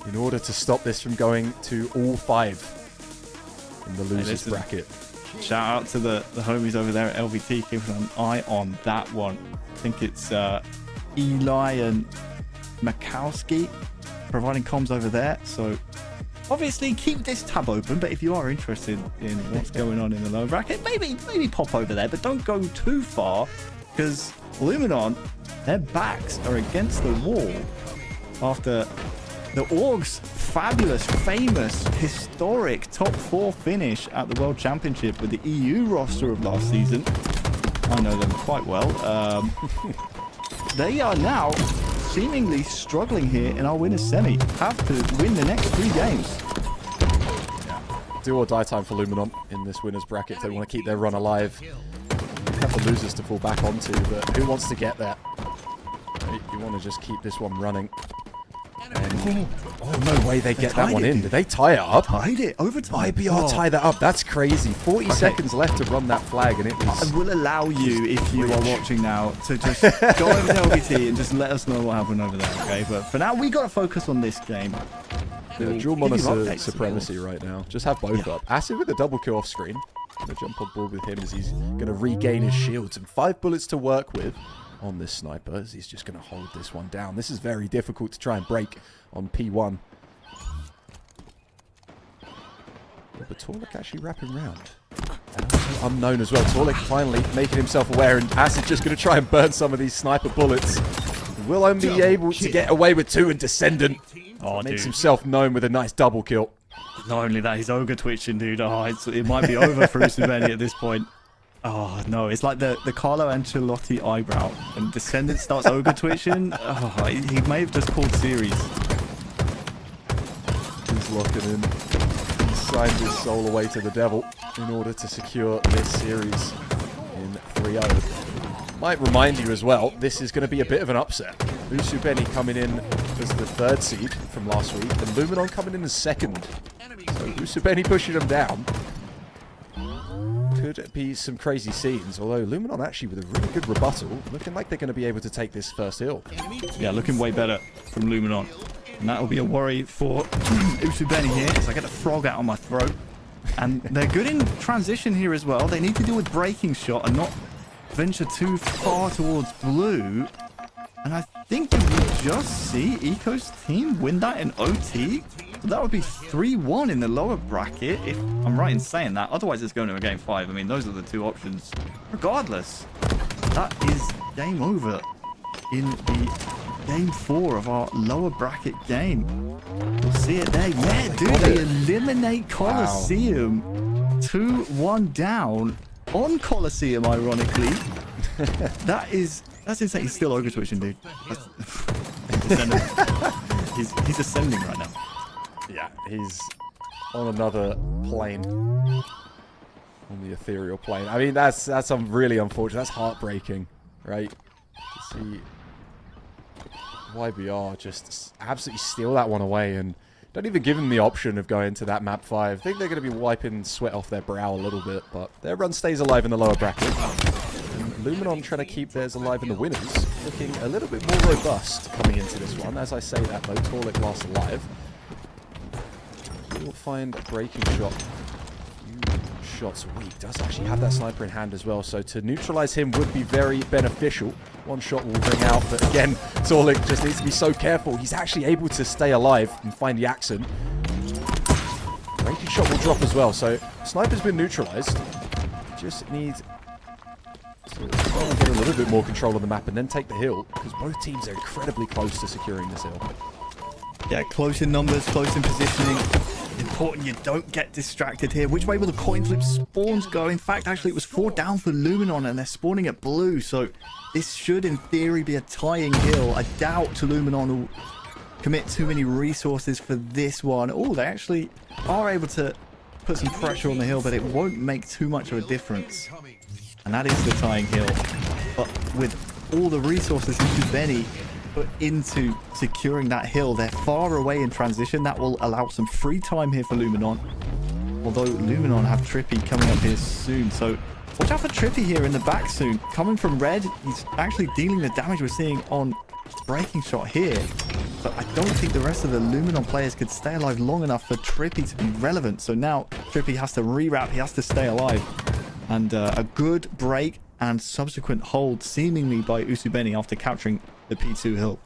in order to stop this from going to all 5 in the losers bracket. Shout out to the homies over there at LVT, keeping an eye on that one. I think it's Eli and Makowski providing comms over there. So obviously keep this tab open, but if you are interested in what's going on in the lower bracket, maybe pop over there, but don't go too far, because Luminon, their backs are against the wall after the Org's fabulous, famous, historic top 4 finish at the World Championship with the EU roster of last season. I know them quite well. They are now seemingly struggling here in our winner's semi. Have to win the next 3 games. Do or die time for Luminon in this winner's bracket if they want to keep their run alive. You have the losers to fall back onto, but who wants to get there? You want to just keep this one running. And, oh, no way they get that one in. Did they tie it up? Tied it. Overtime. IBR tie that up. That's crazy. 40 seconds left to run that flag, and it was... I will allow you, if you are watching now, to just go over to LBT and just let us know what happened over there, okay? But for now, we got to focus on this game. Yeah, dual monitor supremacy right now. Just have both up. Acid with a double kill off screen. Gonna jump on board with him as he's gonna regain his shields and 5 bullets to work with on this sniper as he's just gonna hold this one down. This is very difficult to try and break on P1. Yeah, but Torlik actually wrapping round. And also Unknown as well. Torlik finally making himself aware, and Acid just gonna try and burn some of these sniper bullets. Will only be able to get away with 2, and Descendant makes himself known with a nice double kill. Not only that, he's ogre twitching, dude. Oh, it might be over for Usubeni at this point. Oh, no. It's like the Carlo Ancelotti eyebrow. When Descendant starts ogre twitching, he may have just called series. He's locking in. He signed his soul away to the devil in order to secure this series in 3-0. Might remind you as well, this is going to be a bit of an upset. Usubeni coming in as the 3rd seed from last week, and Luminon coming in as 2nd. So Usubeni pushing them down. Could be some crazy scenes, although Luminon actually with a really good rebuttal, looking like they're going to be able to take this first hill. Yeah, looking way better from Luminon. And that'll be a worry for Usubeni here, as I get a frog out on my throat. And they're good in transition here as well. They need to deal with breaking shot and not venture too far towards blue. And I think we just see Eco's team win that in OT. So that would be 3-1 in the lower bracket, if I'm right in saying that. Otherwise, it's going to a game 5. I mean, those are the 2 options. Regardless, that is game over in the game 4 of our lower bracket game. We'll see it there. Yeah, dude, they eliminate Coliseum. 2-1 down on Coliseum, ironically. That's insane. He's still ogre twitching, dude. He's ascending right now. Yeah, he's on another plane. On the ethereal plane. I mean, that's really unfortunate. That's heartbreaking, right? To see YBR just absolutely steal that one away and don't even give them the option of going to that map 5. I think they're going to be wiping sweat off their brow a little bit, but their run stays alive in the lower bracket. And Luminon trying to keep theirs alive in the winners, looking a little bit more robust coming into this one. As I say that though, Torlik last alive. We'll find a breaking shot. shots weak. Does actually have that sniper in hand as well, so to neutralize him would be very beneficial. One shot will ring out, but again, Torlik just needs to be so careful. He's actually able to stay alive and find the accent. Ranking shot will drop as well, so sniper's been neutralized. Just need to get a little bit more control of the map and then take the hill, because both teams are incredibly close to securing this hill. Yeah, close in numbers, close in positioning. Important you don't get distracted here. Which way will the coin flip spawns go? In fact, actually, it was 4 down for Luminon, and they're spawning at blue, so this should, in theory, be a tying hill. I doubt Luminon will commit too many resources for this one. Oh, they actually are able to put some pressure on the hill, but it won't make too much of a difference. And that is the tying hill. But with all the resources into Benny put into securing that hill, they're far away in transition. That will allow some free time here for Luminon. Although Luminon have Trippy coming up here soon. So watch out for Trippy here in the back soon. Coming from red, he's actually dealing the damage we're seeing on breaking shot here. But I don't think the rest of the Luminon players could stay alive long enough for Trippy to be relevant. So now Trippy has to rewrap, he has to stay alive. And a good break and subsequent hold seemingly by Usubeni after capturing the P2 hill.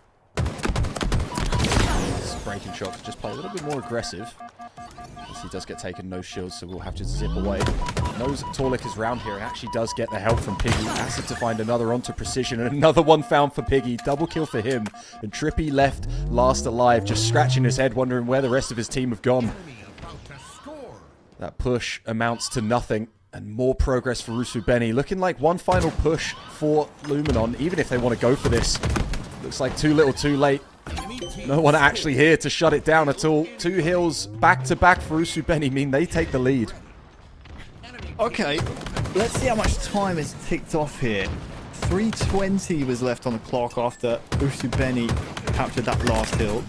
This breaking shot to just play a little bit more aggressive. As he does get taken no shields, so we'll have to zip away. Knows Torlik is round here and actually does get the help from Piggy. Acid to find another onto precision, and another one found for Piggy. Double kill for him. And Trippy left last alive, just scratching his head, wondering where the rest of his team have gone. That push amounts to nothing. And more progress for Usubeni. Looking like one final push for Luminon, even if they want to go for this. Looks like too little too late. No one actually here to shut it down at all. 2 hills back to back for Usubeni mean they take the lead. Okay, let's see how much time is ticked off here. 3:20 was left on the clock after Usubeni captured that last hill.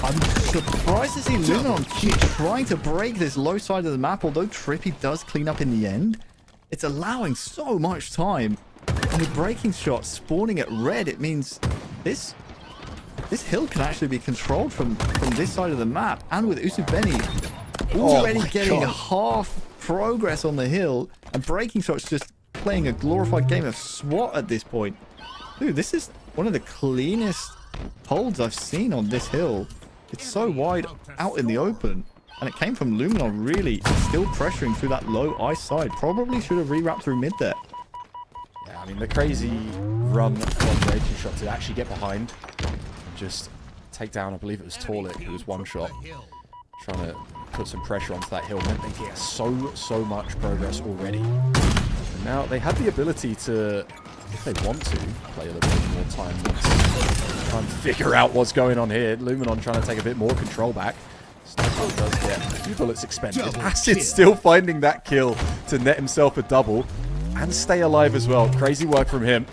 I'm surprised to see Luminon keep trying to break this low side of the map, although Trippy does clean up in the end. It's allowing so much time. And with breaking shots spawning at red, it means this hill can actually be controlled from this side of the map. And with Usubeni already getting half progress on the hill, and breaking shots just playing a glorified game of SWAT at this point. Dude, this is one of the cleanest holds I've seen on this hill. It's so wide out in the open. And it came from Luminon really still pressuring through that low ice side. Probably should have rewrapped through mid there. Yeah, I mean, the crazy run from breaking shot to actually get behind and just take down, I believe it was Torlik, who was one shot. Trying to put some pressure onto that hill meant they get so much progress already. And now they have the ability to, if they want to, play a little bit more time. Try and figure out what's going on here. Luminon trying to take a bit more control back. Sniper does get a few bullets expended. Acid still finding that kill to net himself a double and stay alive as well. Crazy work from him.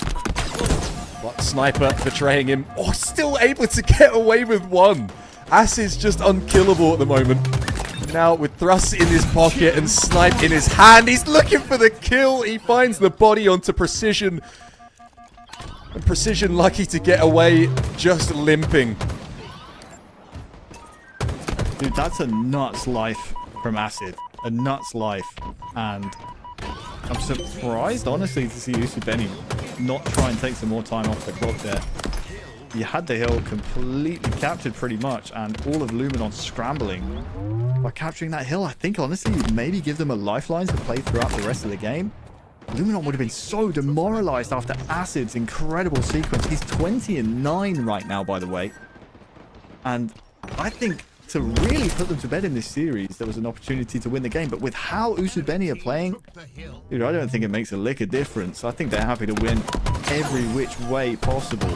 But Sniper betraying him. Oh, still able to get away with one. Acid's just unkillable at the moment. And now with Thrust in his pocket and Snipe in his hand, he's looking for the kill. He finds the body onto Precision. And Precision lucky to get away, just limping. Dude, that's a nuts life from Acid. A nuts life. And I'm surprised, honestly, to see Usubeni not try and take some more time off the clock there. You had the hill completely captured pretty much, and all of Luminon scrambling. By capturing that hill, I think, honestly, you'd maybe give them a lifeline to play throughout the rest of the game. Luminon would have been so demoralized after Acid's incredible sequence. He's 20-9 right now, by the way. And I think to really put them to bed in this series, there was an opportunity to win the game. But with how Usubeni are playing, dude, I don't think it makes a lick of difference. I think they're happy to win every which way possible.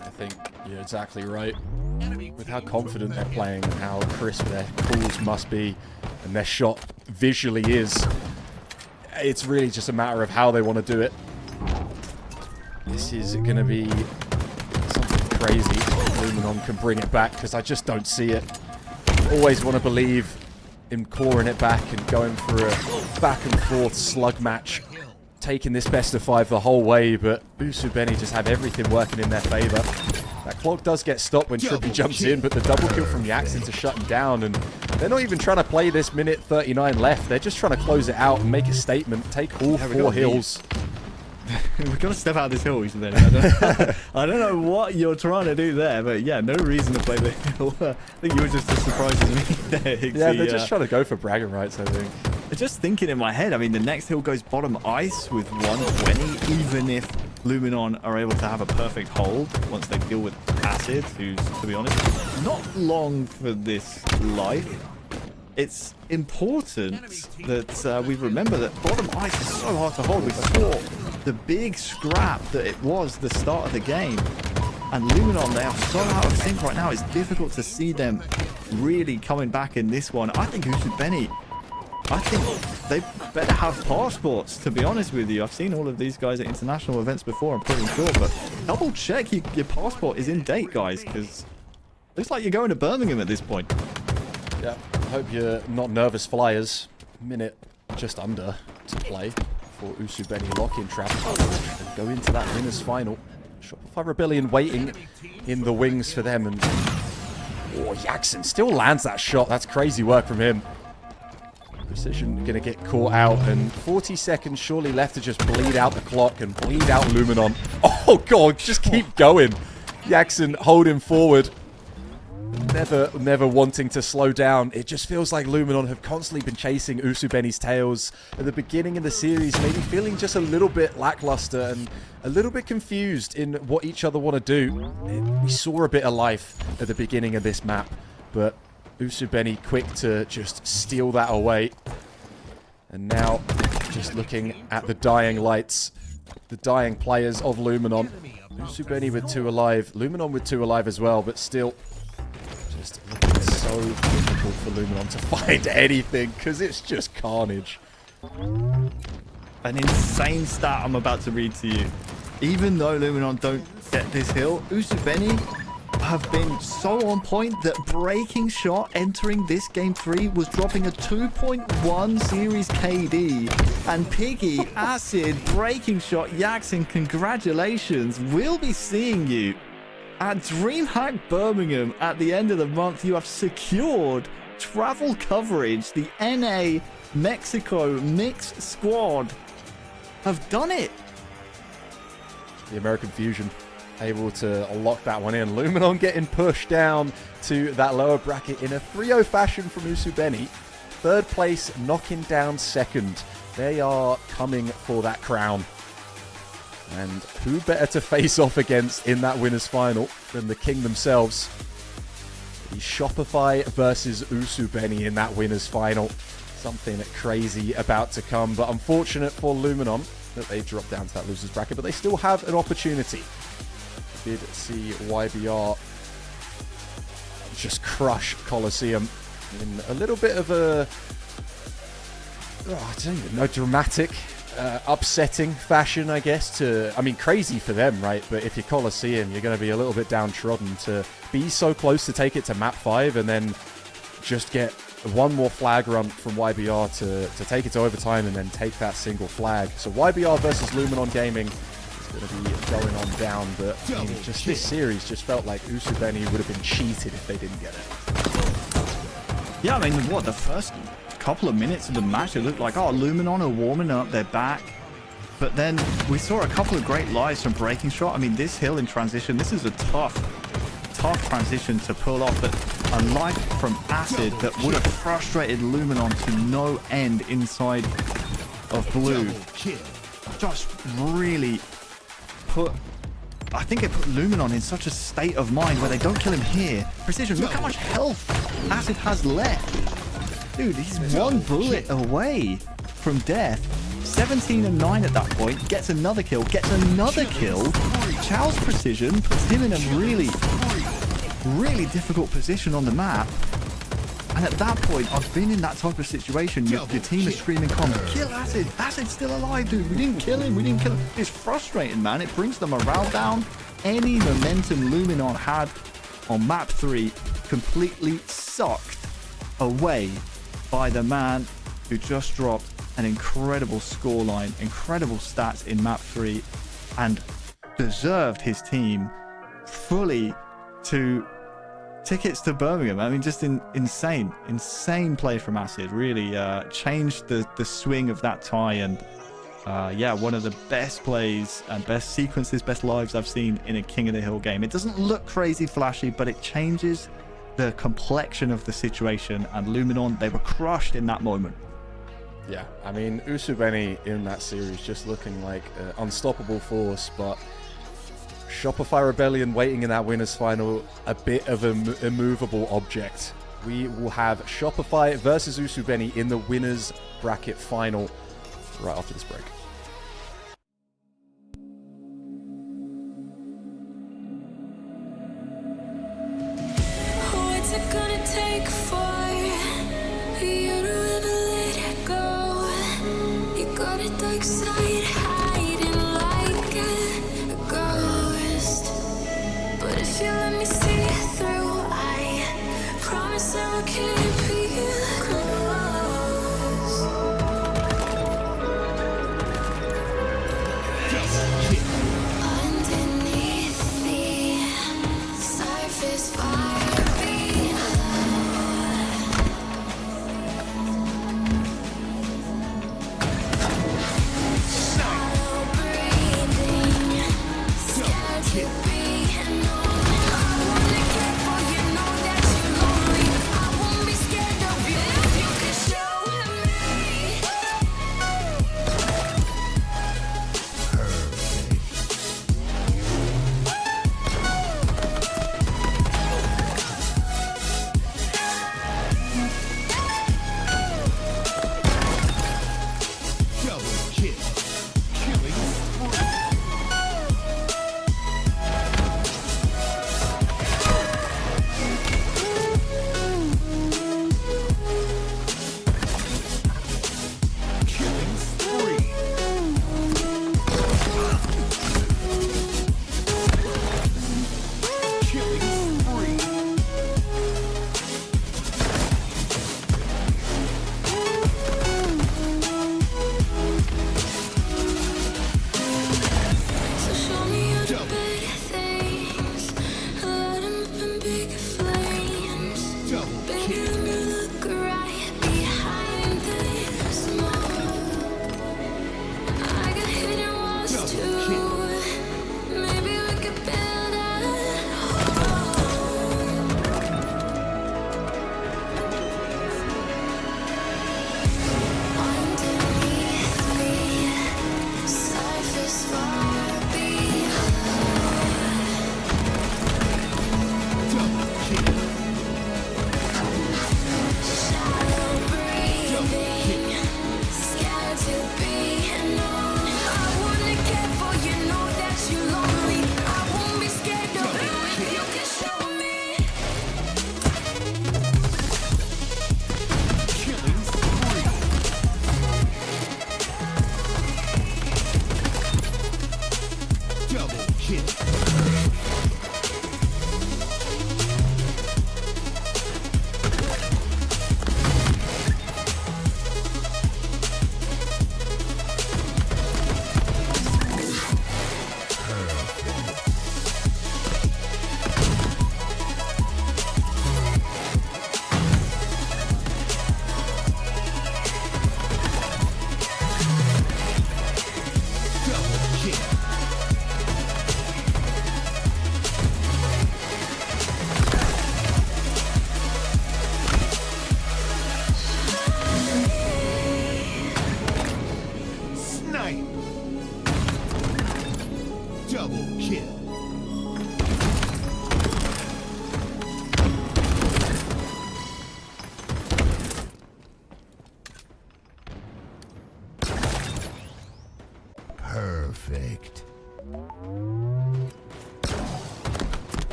I think you're exactly right. With how confident they're playing and how crisp their calls must be and their shot visually is, it's really just a matter of how they want to do it. This is going to be something crazy. Luminon can bring it back, because I just don't see it. Always want to believe in clawing it back and going for a back and forth slug match, taking this best of 5 the whole way, but Usubeni just have everything working in their favor. That clock does get stopped when Trippy jumps in, but the double kill from the accent to shut him down, and They're not even trying to play this minute 39 left. They're just trying to close it out and make a statement. Take all 4 hills. We've got to step out of this hill, then. I don't know what you're trying to do there, but yeah, no reason to play the hill. I think you were just as surprised as me there, Higgsy. Yeah, they're just trying to go for bragging rights, I think. Just thinking in my head, I mean, the next hill goes bottom ice with 120, even if Luminon are able to have a perfect hold once they deal with Acid, who's, to be honest, not long for this life. It's important that we remember that bottom ice is so hard to hold. We saw the big scrap that it was the start of the game. And Luminon, they are so out of sync right now. It's difficult to see them really coming back in this one. I think Usubeni, I think they better have passports, to be honest with you. I've seen all of these guys at international events before, I'm pretty sure. But double check your passport is in date, guys, because looks like you're going to Birmingham at this point. Yeah, I hope you're not nervous flyers. Minute just under to play for Usubeni lock-in trap. And go into that winners final. Shopify Rebellion waiting in the wings for them. And oh, Jackson still lands that shot. That's crazy work from him. Precision going to get caught out. And 40 seconds surely left to just bleed out the clock and bleed out Luminon. Oh, God, just keep going. Jackson holding forward. Never wanting to slow down. It just feels like Luminon have constantly been chasing Usubeni's tails at the beginning of the series, maybe feeling just a little bit lackluster and a little bit confused in what each other want to do. We saw a bit of life at the beginning of this map, but Usubeni quick to just steal that away. And now just looking at the dying lights, the dying players of Luminon. Usubeni with 2 alive, Luminon with 2 alive as well, but still just looking so difficult for Luminon to find anything because it's just carnage. An insane stat I'm about to read to you. Even though Luminon don't get this hill, Usubeni have been so on point that Breaking Shot entering this game 3 was dropping a 2.1 series KD. And Piggy, Acid, Breaking Shot, Jackson, congratulations. We'll be seeing you at Dreamhack Birmingham at the end of the month. You have secured travel coverage. The NA Mexico mixed squad have done it. The American Fusion able to lock that one in. Luminon getting pushed down to that lower bracket in a 3-0 fashion from Usubeni. 3rd place knocking down 2nd. They are coming for that crown. And who better to face off against in that winners final than the king themselves? The Shopify versus Usubeni in that winners final. Something crazy about to come, but unfortunate for Luminon that they dropped down to that losers bracket, but they still have an opportunity. Did see YBR just crush Colosseum in a little bit of a, I don't even know, dramatic, upsetting fashion, I guess. I mean, crazy for them, right? But if you're Colosseum, you're going to be a little bit downtrodden to be so close to take it to map 5 and then just get one more flag run from YBR to take it to overtime and then take that single flag. So YBR versus Luminon Gaming is going to be going on down, but I mean, just this series just felt like Usubeni would have been cheated if they didn't get it. Yeah, I mean, what, the first couple of minutes of the match, it looked like, oh, Luminon are warming up, they're back. But then we saw a couple of great lives from Breaking Shot. I mean, this hill in transition, this is a tough transition to pull off, but a life from Acid that would have frustrated Luminon to no end inside of blue. Just really put, I think it put Luminon in such a state of mind where they don't kill him here. Precision, look how much health Acid has left. Dude, he's 1 bullet away from death. 17 and 9 at that point, gets another kill. Chow's Precision puts him in a really difficult position on the map. And at that point, I've been in that type of situation. Your team is screaming, kill Acid. Acid's still alive, dude. We didn't kill him. It's frustrating, man. It brings the morale down. Any momentum Luminon had on map 3 completely sucked away by the man who just dropped an incredible scoreline, incredible stats in map 3, and deserved his team fully to tickets to Birmingham. I mean, just insane play from Acid. Really changed the swing of that tie, and yeah, one of the best plays and best sequences, best lives I've seen in a King of the Hill game. It doesn't look crazy flashy, but it changes the complexion of the situation, and Luminon, they were crushed in that moment. Yeah, I mean, Usubeni in that series just looking like an unstoppable force, but Shopify Rebellion waiting in that winner's final, a bit of an immovable object. We will have Shopify versus Usubeni in the winner's bracket final right after this break. What's it gonna take for you to ever let it go? You got a dark side hiding like a ghost. But if you let me see it through, I promise I will keep you close.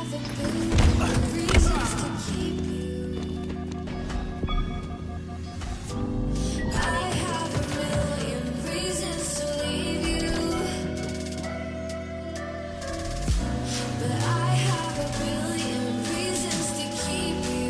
have a billion reasons to keep you. I have a million reasons to leave you. But I have a billion reasons to keep you.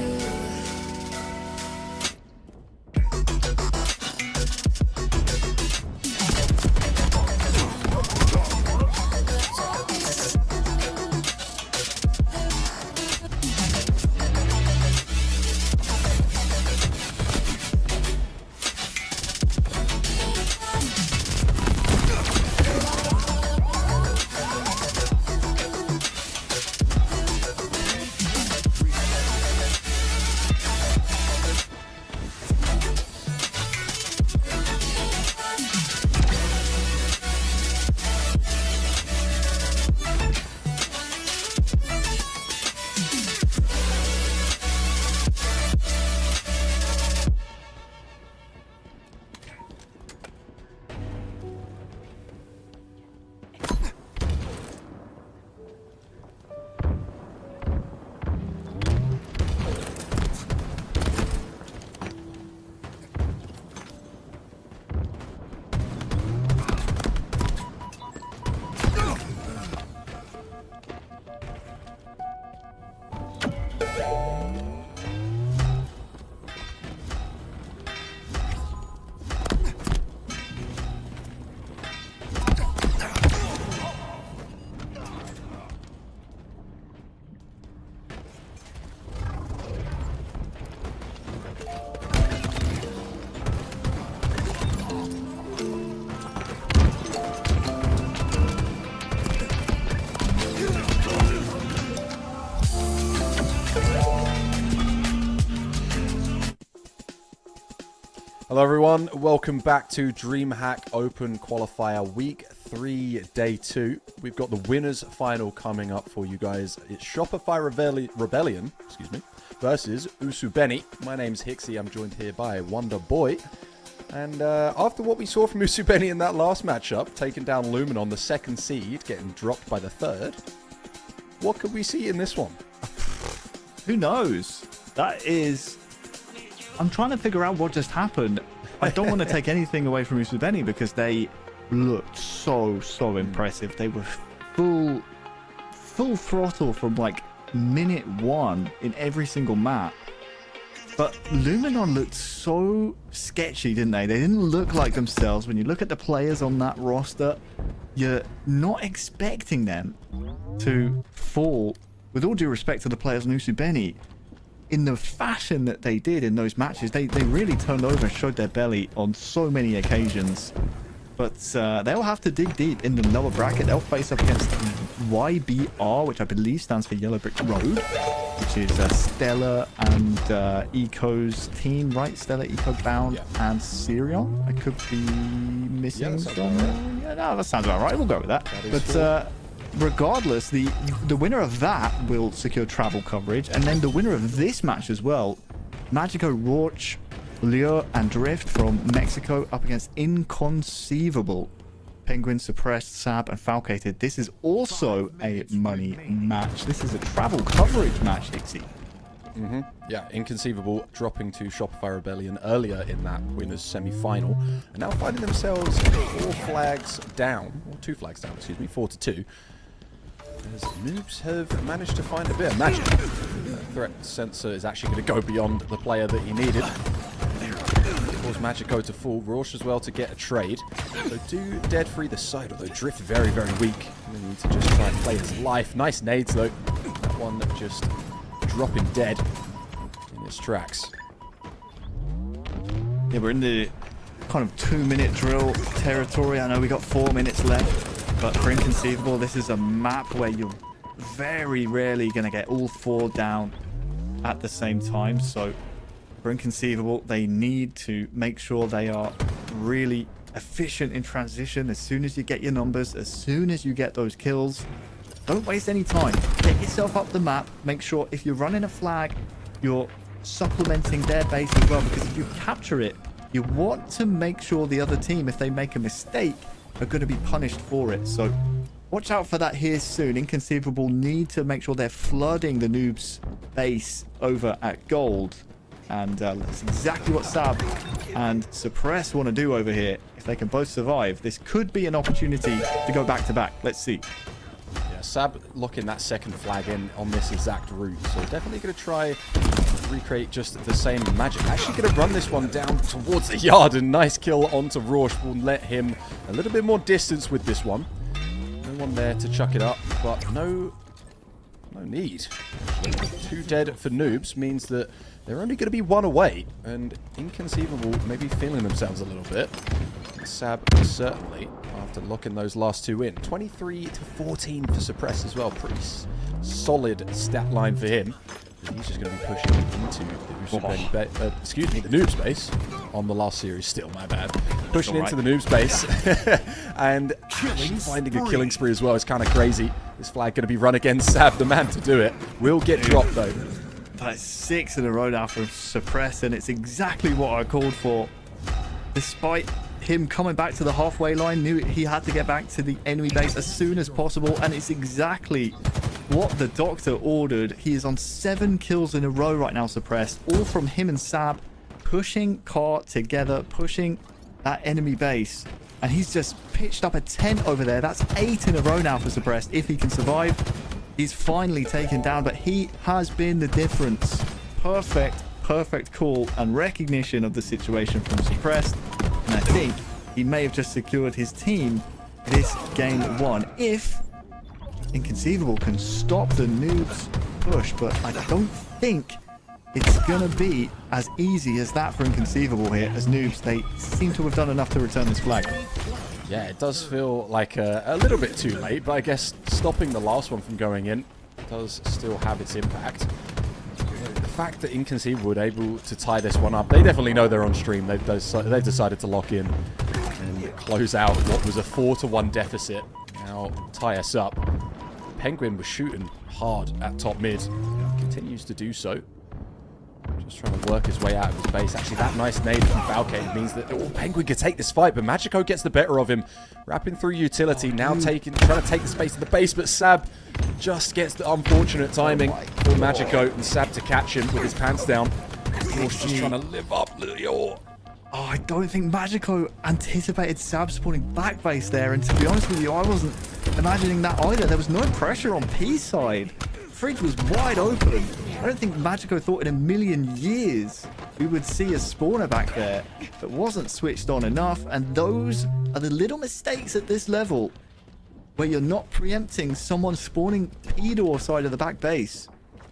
Hello everyone, welcome back to Dreamhack Open Qualifier Week 3, Day 2. We've got the winners final coming up for you guys. It's Shopify Rebellion versus Usubeni. My name's Hixie, I'm joined here by Wonder Boy. And after what we saw from Usubeni in that last matchup, taking down Luminon, the second seed, getting dropped by the third, what could we see in this one? Who knows? That is... I'm trying to figure out what just happened. I don't want to take anything away from Usubeni because they looked so impressive. They were full throttle from like minute 1 in every single map. But Luminon looked so sketchy, didn't they? They didn't look like themselves. When you look at the players on that roster, you're not expecting them to fall, with all due respect to the players on Usubeni, in the fashion that they did in those matches. They really turned over and showed their belly on so many occasions. But they'll have to dig deep in the lower bracket. They'll face up against YBR, which I believe stands for Yellow Brick Road, which is Stella and Eco's team, right? Stella, Eco, Bound, and Sirion. I could be missing some. Right. Yeah, no, that sounds about right. We'll go with that. But regardless, the winner of that will secure travel coverage, and then the winner of this match as well, Magico, Rorch, Leo, and Drift from Mexico up against Inconceivable, Penguin, Suppressed, Sab, and Falcated. This is also a money match. This is a travel coverage match, Dixie. Yeah, Inconceivable dropping to Shopify Rebellion earlier in that winners semi-final, and now finding themselves 4 flags down, or 2 flags down, excuse me, 4-2. As Noobs have managed to find a bit of magic. The threat sensor is actually going to go beyond the player that he needed. Cause Magico to fall, Rorsch as well to get a trade. So do dead free the side, although Drift very weak. We need to just try and play his life. Nice nades though. That one just dropping dead in its tracks. Yeah, we're in the kind of 2-minute drill territory. I know we got 4 minutes left. But for Inconceivable, this is a map where you're very rarely going to get all 4 down at the same time. So for Inconceivable, they need to make sure they are really efficient in transition. As soon as you get your numbers, as soon as you get those kills, don't waste any time. Get yourself up the map. Make sure if you're running a flag, you're supplementing their base as well. Because if you capture it, you want to make sure the other team, if they make a mistake, are going to be punished for it. So watch out for that here soon. Inconceivable need to make sure they're flooding the noobs base over at gold. And that's exactly what Sab and Suppress want to do over here. If they can both survive, this could be an opportunity to go back to back. Let's see. Yeah, Sab locking that second flag in on this exact route. So definitely going to try recreate just the same magic. Actually going to run this one down towards the yard. And nice kill onto Rausch will let him a little bit more distance with this one. No one there to chuck it up, but no need. 2 dead for noobs means that they're only going to be 1 away, and Inconceivable maybe feeling themselves a little bit. Sab certainly, after locking those last 2 in. 23 to 14 for Suppress as well. Pretty solid stat line for him. He's just going to be pushing into the noob space on the last series still, my bad. Pushing into the noob space and finding a killing spree as well is kind of crazy. This flag going to be run against Sab, the man to do it. Will get dropped though. That's 6 in a row now for Suppress, and it's exactly what I called for. Despite him coming back to the halfway line, knew he had to get back to the enemy base as soon as possible, and it's exactly what the doctor ordered. He is on 7 kills in a row right now, Suppressed, all from him and Sab pushing car together, pushing that enemy base, and he's just pitched up a tent over there. That's 8 in a row now for Suppressed. If he can survive, he's finally taken down, but he has been the difference. Perfect call and recognition of the situation from Suppressed, and I think he may have just secured his team this game 1 if Inconceivable can stop the noobs push, but I don't think it's gonna be as easy as that for Inconceivable here, as noobs, they seem to have done enough to return this flag. Yeah, it does feel like a little bit too late, but I guess stopping the last one from going in does still have its impact. The fact that Inconceivable were able to tie this one up, they definitely know they're on stream. They've decided to lock in and close out what was a 4-1 deficit. Now tie us up. Penguin was shooting hard at top mid. Continues to do so. Just trying to work his way out of his base. Actually, that nice nade from Valkyrie means that Penguin could take this fight, but Magico gets the better of him. Wrapping through utility, now trying to take the space to the base, but Sab just gets the unfortunate timing for Magico and Sab to catch him with his pants down. Just trying to live up. Oh, I don't think Magico anticipated Sab spawning back base there, and to be honest with you, I wasn't imagining that either. There was no pressure on P side. Fridge was wide open. I don't think Magico thought in a million years we would see a spawner back there that wasn't switched on enough, and those are the little mistakes at this level where you're not preempting someone spawning P door side of the back base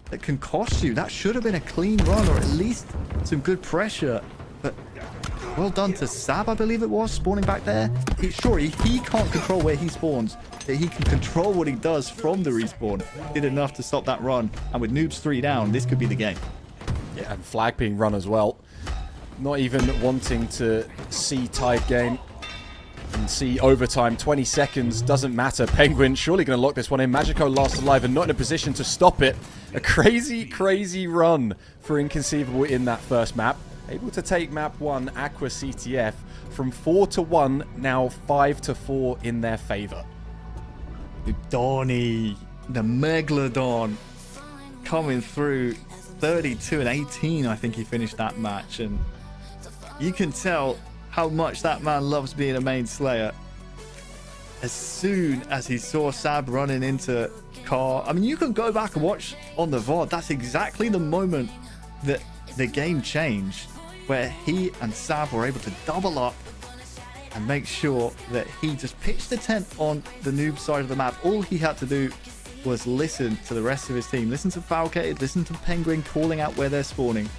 that can cost you. That should have been a clean run, or at least some good pressure. But well done to Sab, I believe it was, spawning back there. He can't control where he spawns, but he can control what he does from the respawn. Did enough to stop that run, and with noobs 3 down, this could be the game. Yeah, and flag being run as well. Not even wanting to see tied game and see overtime. 20 seconds, doesn't matter. Penguin surely going to lock this one in. Magico last alive and not in a position to stop it. A crazy run for Inconceivable in that first map. Able to take map 1, Aqua CTF, from 4-1, now 5-4 in their favor. Donnie, the Megalodon, coming through 32-18, I think he finished that match, and you can tell how much that man loves being a main slayer. As soon as he saw Sab running into Car, I mean, you can go back and watch on the VOD, that's exactly the moment that the game changed, where he and Sab were able to double up and make sure that he just pitched the tent on the noob side of the map. All he had to do was listen to the rest of his team, listen to Falcated, listen to Penguin calling out where they're spawning,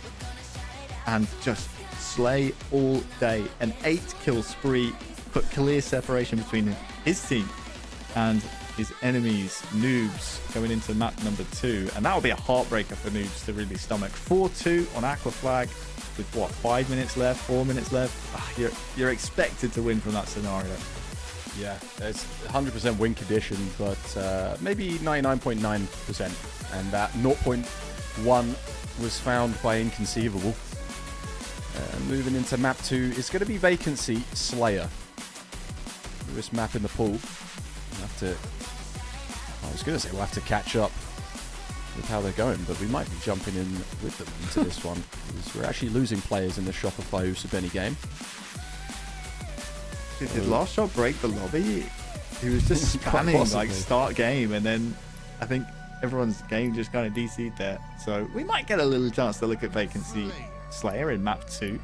and just slay all day. An 8-kill spree put clear separation between his team and his enemies, noobs, going into map number 2, and that will be a heartbreaker for noobs to really stomach. 4-2 on Aqua Flag with what, 5 minutes left, 4 minutes left. You're expected to win from that scenario. Yeah, it's 100% win condition, but maybe 99.9%, and that 0.1 was found by Inconceivable. Moving into map 2 is going to be Vacancy Slayer. Newest map in the pool. I have to... I was going to say we'll have to catch up with how they're going, but we might be jumping in with them into this one, because we're actually losing players in the Shopify Usabeni game. Did last shot break the lobby? He was just spamming like start game, and then I think everyone's game just kind of DC'd there. So we might get a little chance to look at Vacancy Slayer in map 2.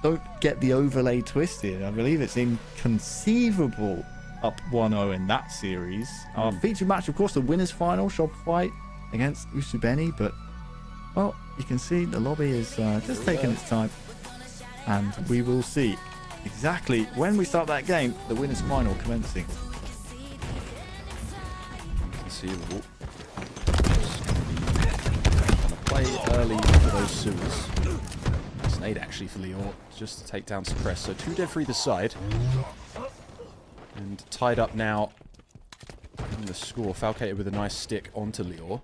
Don't get the overlay twisted. I believe it's inconceivable up 1-0 in that series. Our featured match, of course, the winners final, Shopify against Usabeni, but well, you can see the lobby is just taking its time, and we will see exactly when we start that game, the winners final commencing. Conceivable. Gonna play early for those sewers. Snade actually for Lior, just to take down Suppress. So 2 dead for either side. And tied up now in the score. Falcated with a nice stick onto Lior.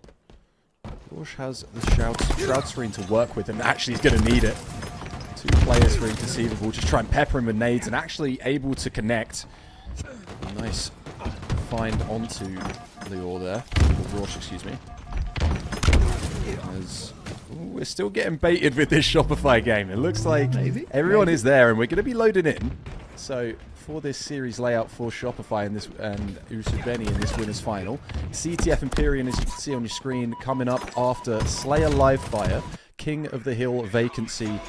Dorsch has the Shroud screen to work with, and actually he's going to need it. 2 players for Inconceivable. Just try and pepper him with nades, and actually able to connect. Nice find onto Lior there. Or Dorsch, excuse me. We're still getting baited with this Shopify game. It looks like everyone is there, and we're going to be loading in. So for this series layout for Shopify and Usabeni in this winners final, CTF Empyrean, as you can see on your screen, coming up after Slayer Livefire, King of the Hill Vacancy,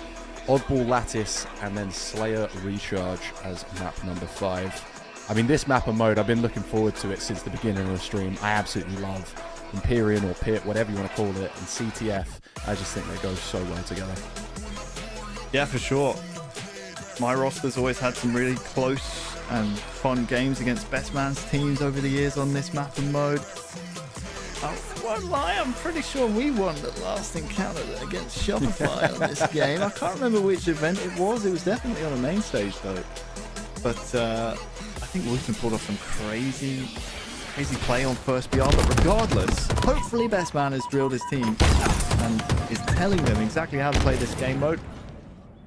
Oddball Lattice, and then Slayer Recharge as map number 5. I mean, this map and mode, I've been looking forward to it since the beginning of the stream. I absolutely love Empyrean or Pit, whatever you want to call it, and CTF. I just think they go so well together. Yeah, for sure. My roster's always had some really close and fun games against Best Man's teams over the years on this map and mode. I won't lie, I'm pretty sure we won the last encounter against Shopify on this game. I can't remember which event it was. It was definitely on the main stage though. But I think Wilson pulled off some crazy play on first BR. But regardless, hopefully Best Man has drilled his team and is telling them exactly how to play this game mode.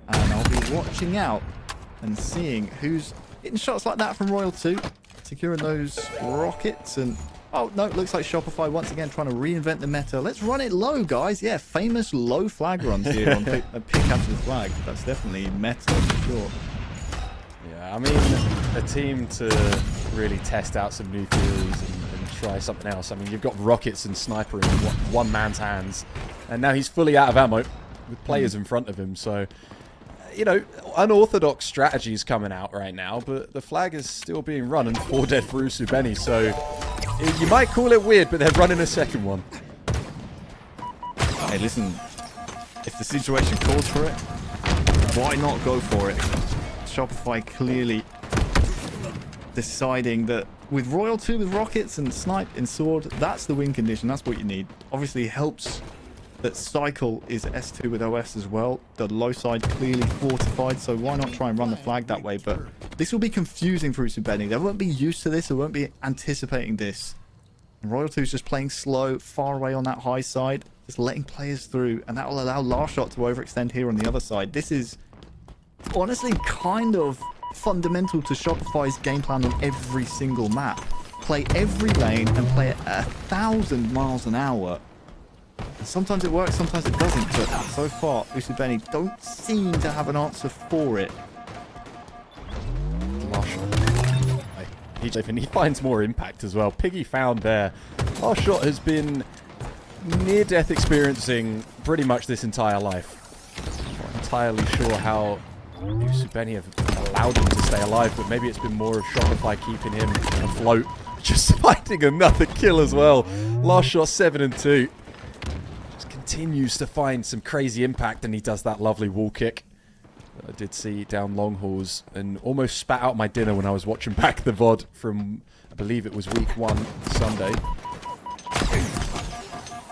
And I'll be watching out and seeing who's hitting shots like that from Royal 2, securing those rockets. And oh no, looks like Shopify once again trying to reinvent the meta. Let's run it low, guys. Yeah, famous low flag runs here on pick capture the flag. That's definitely meta for sure. Yeah, I mean, a team to really test out some new theories and try something else. I mean, you've got rockets and sniper in one man's hands, and now he's fully out of ammo with players in front of him. So, you know, unorthodox strategies coming out right now, but the flag is still being run and 4 dead for Usabeni. So you might call it weird, but they're running a second one. Hey, listen, if the situation calls for it, why not go for it? Shopify clearly deciding that with Royal 2 with rockets and snipe and sword, that's the win condition. That's what you need. Obviously helps that Cycle is S2 with OS as well. The low side clearly fortified, so why not try and run the flag that way? But this will be confusing for Usabeni. They won't be used to this. They won't be anticipating this. And Royal 2 is just playing slow, far away on that high side, just letting players through, and that will allow last shot to overextend here on the other side. This is honestly kind of fundamental to Shopify's game plan on every single map. Play every lane and play it at 1,000 miles an hour. And sometimes it works, sometimes it doesn't, but so far Usabeni don't seem to have an answer for it. Last shot. He finds more impact as well. Piggy found there. Last shot has been near-death experiencing pretty much this entire life. Not entirely sure how Usabeni have allowed him to stay alive, but maybe it's been more of Shopify keeping him afloat. Just finding another kill as well. Last shot 7 and 2. Just continues to find some crazy impact, and he does that lovely wall kick that I did see down long hauls, and almost spat out my dinner when I was watching back the VOD from, I believe it was week 1 Sunday.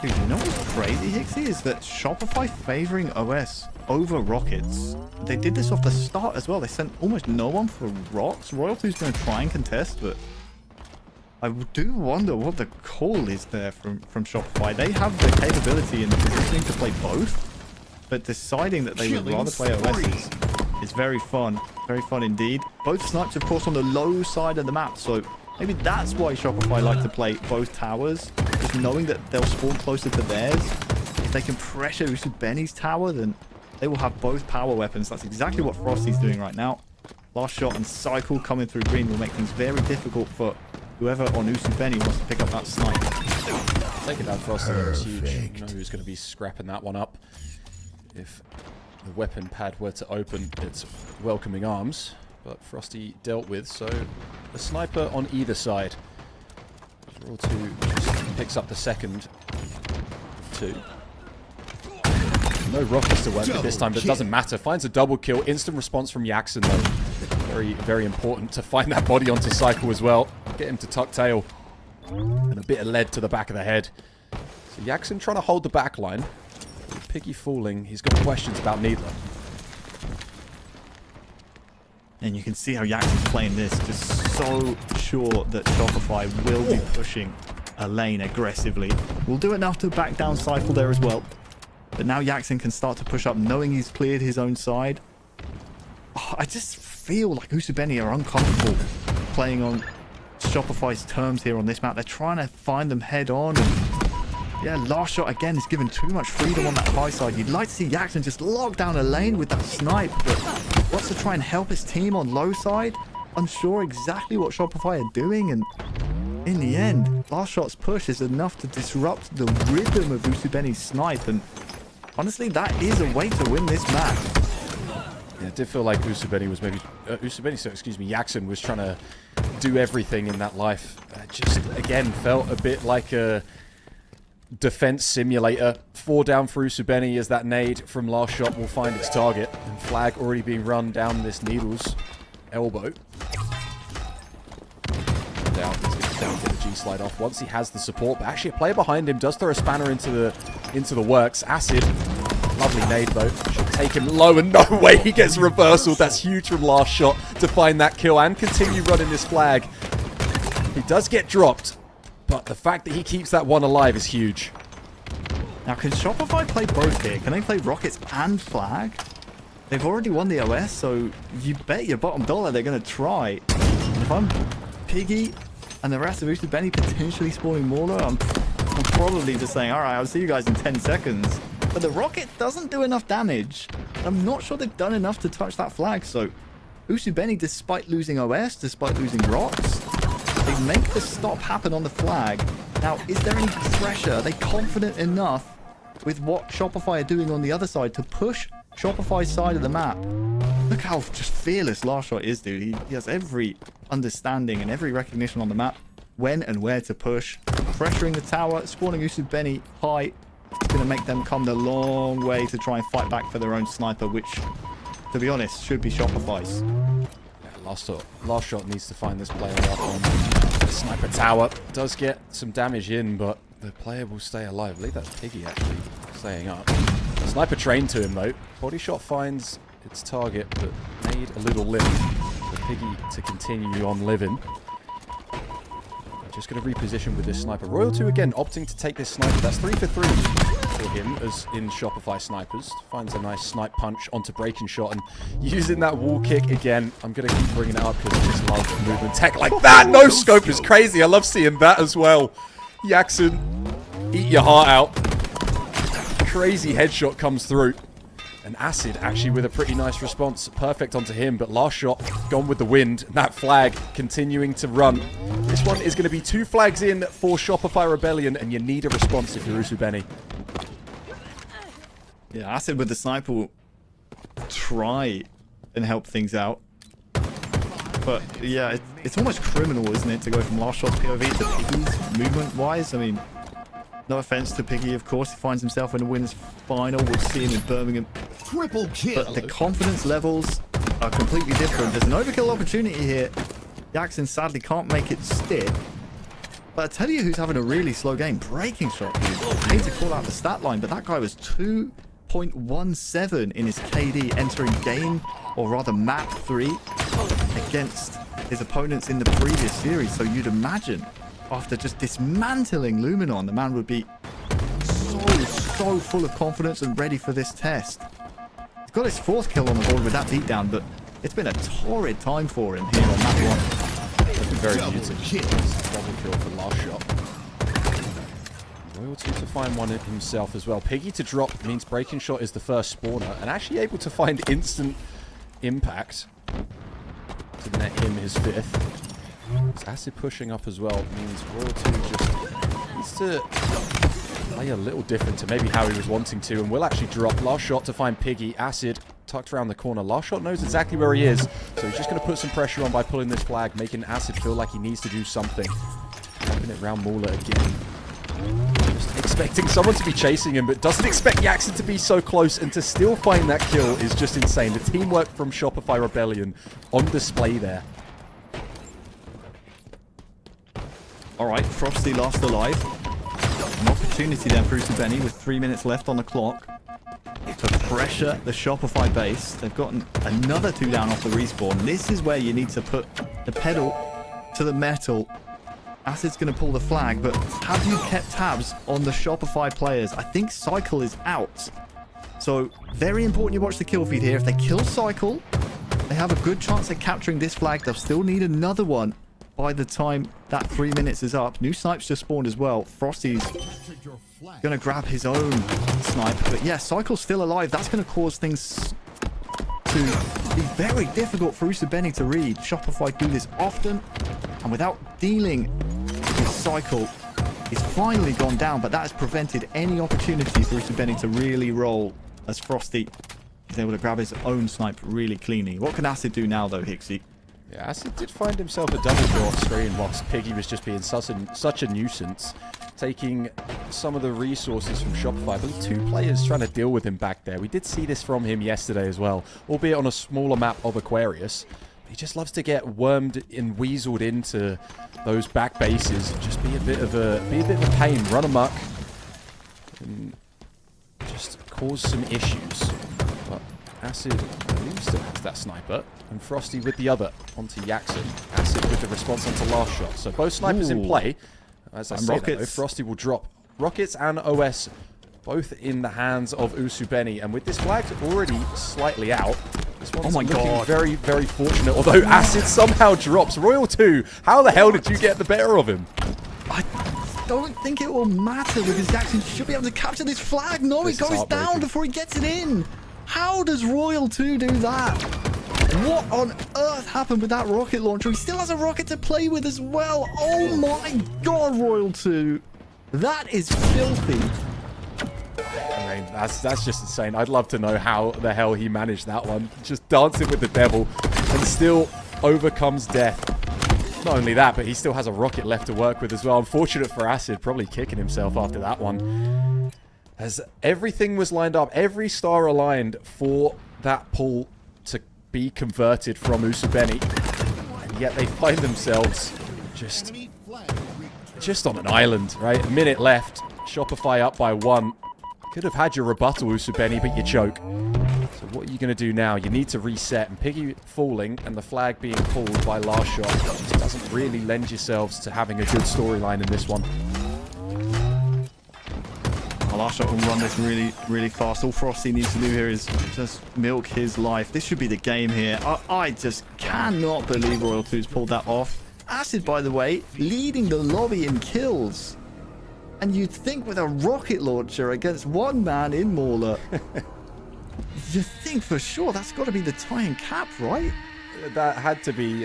Dude, you know what's crazy, Hixie, is that Shopify favoring OS over rockets. They did this off the start as well. They sent almost no one for rocks. Royal 2's going to try and contest, but I do wonder what the call is there from Shopify. They have the capability and the positioning to play both, but deciding that they would rather play OS is very fun. Very fun indeed. Both snipes, of course, on the low side of the map, so Maybe that's why Shopify like to play both towers, just knowing that they'll spawn closer to theirs. If they can pressure Usubeni's tower, then they will have both power weapons. That's exactly what Frosty's doing right now. Last shot and cycle coming through green will make things very difficult for whoever on Usubeni wants to pick up that snipe. Taking down Frosty, that was huge. You know who's going to be scrapping that one up. If the weapon pad were to open its welcoming arms. But Frosty dealt with, so the sniper on either side. Roll 2 just picks up the second 2. No rockets to work with this time, but it doesn't matter. Finds a double kill. Instant response from Jackson, though. Very, very important to find that body onto Cycle as well. Get him to tuck tail. And a bit of lead to the back of the head. So Jackson trying to hold the back line. With Piggy falling, he's got questions about Needler. And you can see how Jackson's playing this, just so sure that Shopify will be pushing a lane aggressively. Will do enough to back down Cycle there as well. But now Jackson can start to push up, knowing he's cleared his own side. Oh, I just feel like Usubeni are uncomfortable playing on Shopify's terms here on this map. They're trying to find them head on. And yeah, last shot again is given too much freedom on that high side. You'd like to see Jackson just lock down a lane with that snipe, but wants to try and help his team on low side. Unsure exactly what Shopify are doing, and in the end, last shot's push is enough to disrupt the rhythm of Usubeni's snipe, and honestly, that is a way to win this match. Yeah, it did feel like Usubeni was maybe... Jackson was trying to do everything in that life. Just, again, felt a bit like a defense simulator. 4 down for Usubeni as that nade from last shot will find its target. And flag already being run down this Needle's elbow. Down, he's going to get the G-slide off once he has the support. But actually, a player behind him does throw a spanner into the works. Acid. Lovely nade, though. Should take him low, and no way he gets reversaled. That's huge from last shot to find that kill and continue running this flag. He does get dropped, but the fact that he keeps that one alive is huge. Now, can Shopify play both here? Can they play rockets and flag? They've already won the OS, so you bet your bottom dollar they're going to try. If I'm Piggy and the rest of Usubeni potentially spawning Mauler, I'm probably just saying, all right, I'll see you guys in 10 seconds. But the rocket doesn't do enough damage. I'm not sure they've done enough to touch that flag. So Usubeni, despite losing OS, despite losing rocks, they make the stop happen on the flag. Now, is there any pressure? Are they confident enough with what Shopify are doing on the other side to push Shopify's side of the map? Look how just fearless last shot is, dude. He has every understanding and every recognition on the map when and where to push. Pressuring the tower, spawning Usubeni high. It's going to make them come the long way to try and fight back for their own sniper, which, to be honest, should be Shopify's. Yeah, last shot needs to find this player up on the sniper tower. Does get some damage in, but the player will stay alive. I believe that's Piggy actually staying up. Sniper trained to him though. Body shot finds its target, but made a little lift for Piggy to continue on living. Just going to reposition with this sniper. Royal 2 again opting to take this sniper. That's 3 for 3 for him as in Shopify snipers. Finds a nice snipe punch onto breaking shot and using that wall kick again. I'm going to keep bringing it up because I just love movement tech like that. No scope is crazy. I love seeing that as well. Jackson, eat your heart out. Crazy headshot comes through. And Acid actually with a pretty nice response. Perfect onto him, but last shot gone with the wind. That flag continuing to run. This one is going to be 2 flags in for Shopify Rebellion, and you need a response if you're Usubeni. Yeah, Acid with the sniper will try and help things out. But yeah, it's almost criminal, isn't it, to go from last shot's POV to Piggy's movement-wise? I mean, no offense to Piggy, of course. He finds himself in a winner's final. We'll see him in Birmingham. Triple kill. But the confidence levels are completely different. There's an overkill opportunity here. Jackson sadly can't make it stick. But I tell you who's having a really slow game. Breaking shot. I hate to call out the stat line, but that guy was 2.17 in his KD entering game, or rather map 3, against his opponents in the previous series. So you'd imagine after just dismantling Luminon, the man would be so full of confidence and ready for this test. He's got his 4th kill on the board with that beatdown, but it's been a torrid time for him here on map 1. Looking very Double muted. kill. Double kill for last shot. Royalty to find one himself as well. Piggy to drop means Breaking Shot is the first spawner, and actually able to find instant impact to net him his 5th. As Acid pushing up as well means Royalty just needs to play a little different to maybe how he was wanting to, and will actually drop. Last shot to find Piggy. Acid tucked around the corner. Last shot knows exactly where he is, so he's just going to put some pressure on by pulling this flag, making Acid feel like he needs to do something. Wrapping it around Mauler again. Just expecting someone to be chasing him, but doesn't expect Yaxon to be so close, and to still find that kill is just insane. The teamwork from Shopify Rebellion on display there. Alright, Frosty last alive. An opportunity then for Usubeni with 3 minutes left on the clock to pressure the Shopify base. They've gotten another 2 down off the respawn. This is where you need to put the pedal to the metal. Acid's going to pull the flag, but have you kept tabs on the Shopify players? I think Cycle is out. So, very important you watch the kill feed here. If they kill Cycle, they have a good chance at capturing this flag. They'll still need another one by the time that 3 minutes is up. New snipes just spawned as well. Frosty's going to grab his own snipe. But yeah, Cycle's still alive. That's going to cause things to be very difficult for Usubeni to read. Shopify do this often, and without dealing with Cycle, he's finally gone down, but that has prevented any opportunity for Usubeni to really roll, as Frosty is able to grab his own snipe really cleanly. What can Acid do now, though, Hixie? Yeah, Acid did find himself a double kill off screen whilst Piggy was just being such a nuisance, taking some of the resources from Shopify. I believe 2 players trying to deal with him back there. We did see this from him yesterday as well, albeit on a smaller map of Aquarius. He just loves to get wormed and weaseled into those back bases and just be a bit of a pain, run amok, and just cause some issues. But Acid, I believe, still has that sniper, and Frosty with the other onto Yaxon. Acid with the response onto last shot. So both snipers in play. As I say that, though, Frosty will drop rockets and OS both in the hands of Usubeni, and with this flag already slightly out, this one's looking very, very fortunate, although Acid somehow drops. Royal 2, how the hell did you get the better of him? I don't think it will matter, because Jackson should be able to capture this flag. No, he goes down before he gets it in. How does Royal 2 do that? What on earth happened with that rocket launcher? He still has a rocket to play with as well. Oh my god, Royal 2. That is filthy. I mean, that's just insane. I'd love to know how the hell he managed that one. Just dancing with the devil and still overcomes death. Not only that, but he still has a rocket left to work with as well. Unfortunate for Acid, probably kicking himself after that one. As everything was lined up, every star aligned for that pull to be converted from Usubeni. And yet they find themselves just on an island, right? A minute left. Shopify up by 1. Could have had your rebuttal, Usubeni, but you choke. So what are you going to do now? You need to reset. And Piggy falling and the flag being pulled by last shot just doesn't really lend yourselves to having a good storyline in this one. Last shot will run this really, really fast. All Frosty needs to do here is just milk his life. This should be the game here. I just cannot believe Royal 2's pulled that off. Acid, by the way, leading the lobby in kills. And you'd think with a rocket launcher against one man in Mauler, you think for sure that's got to be the tie and cap, right? That had to be,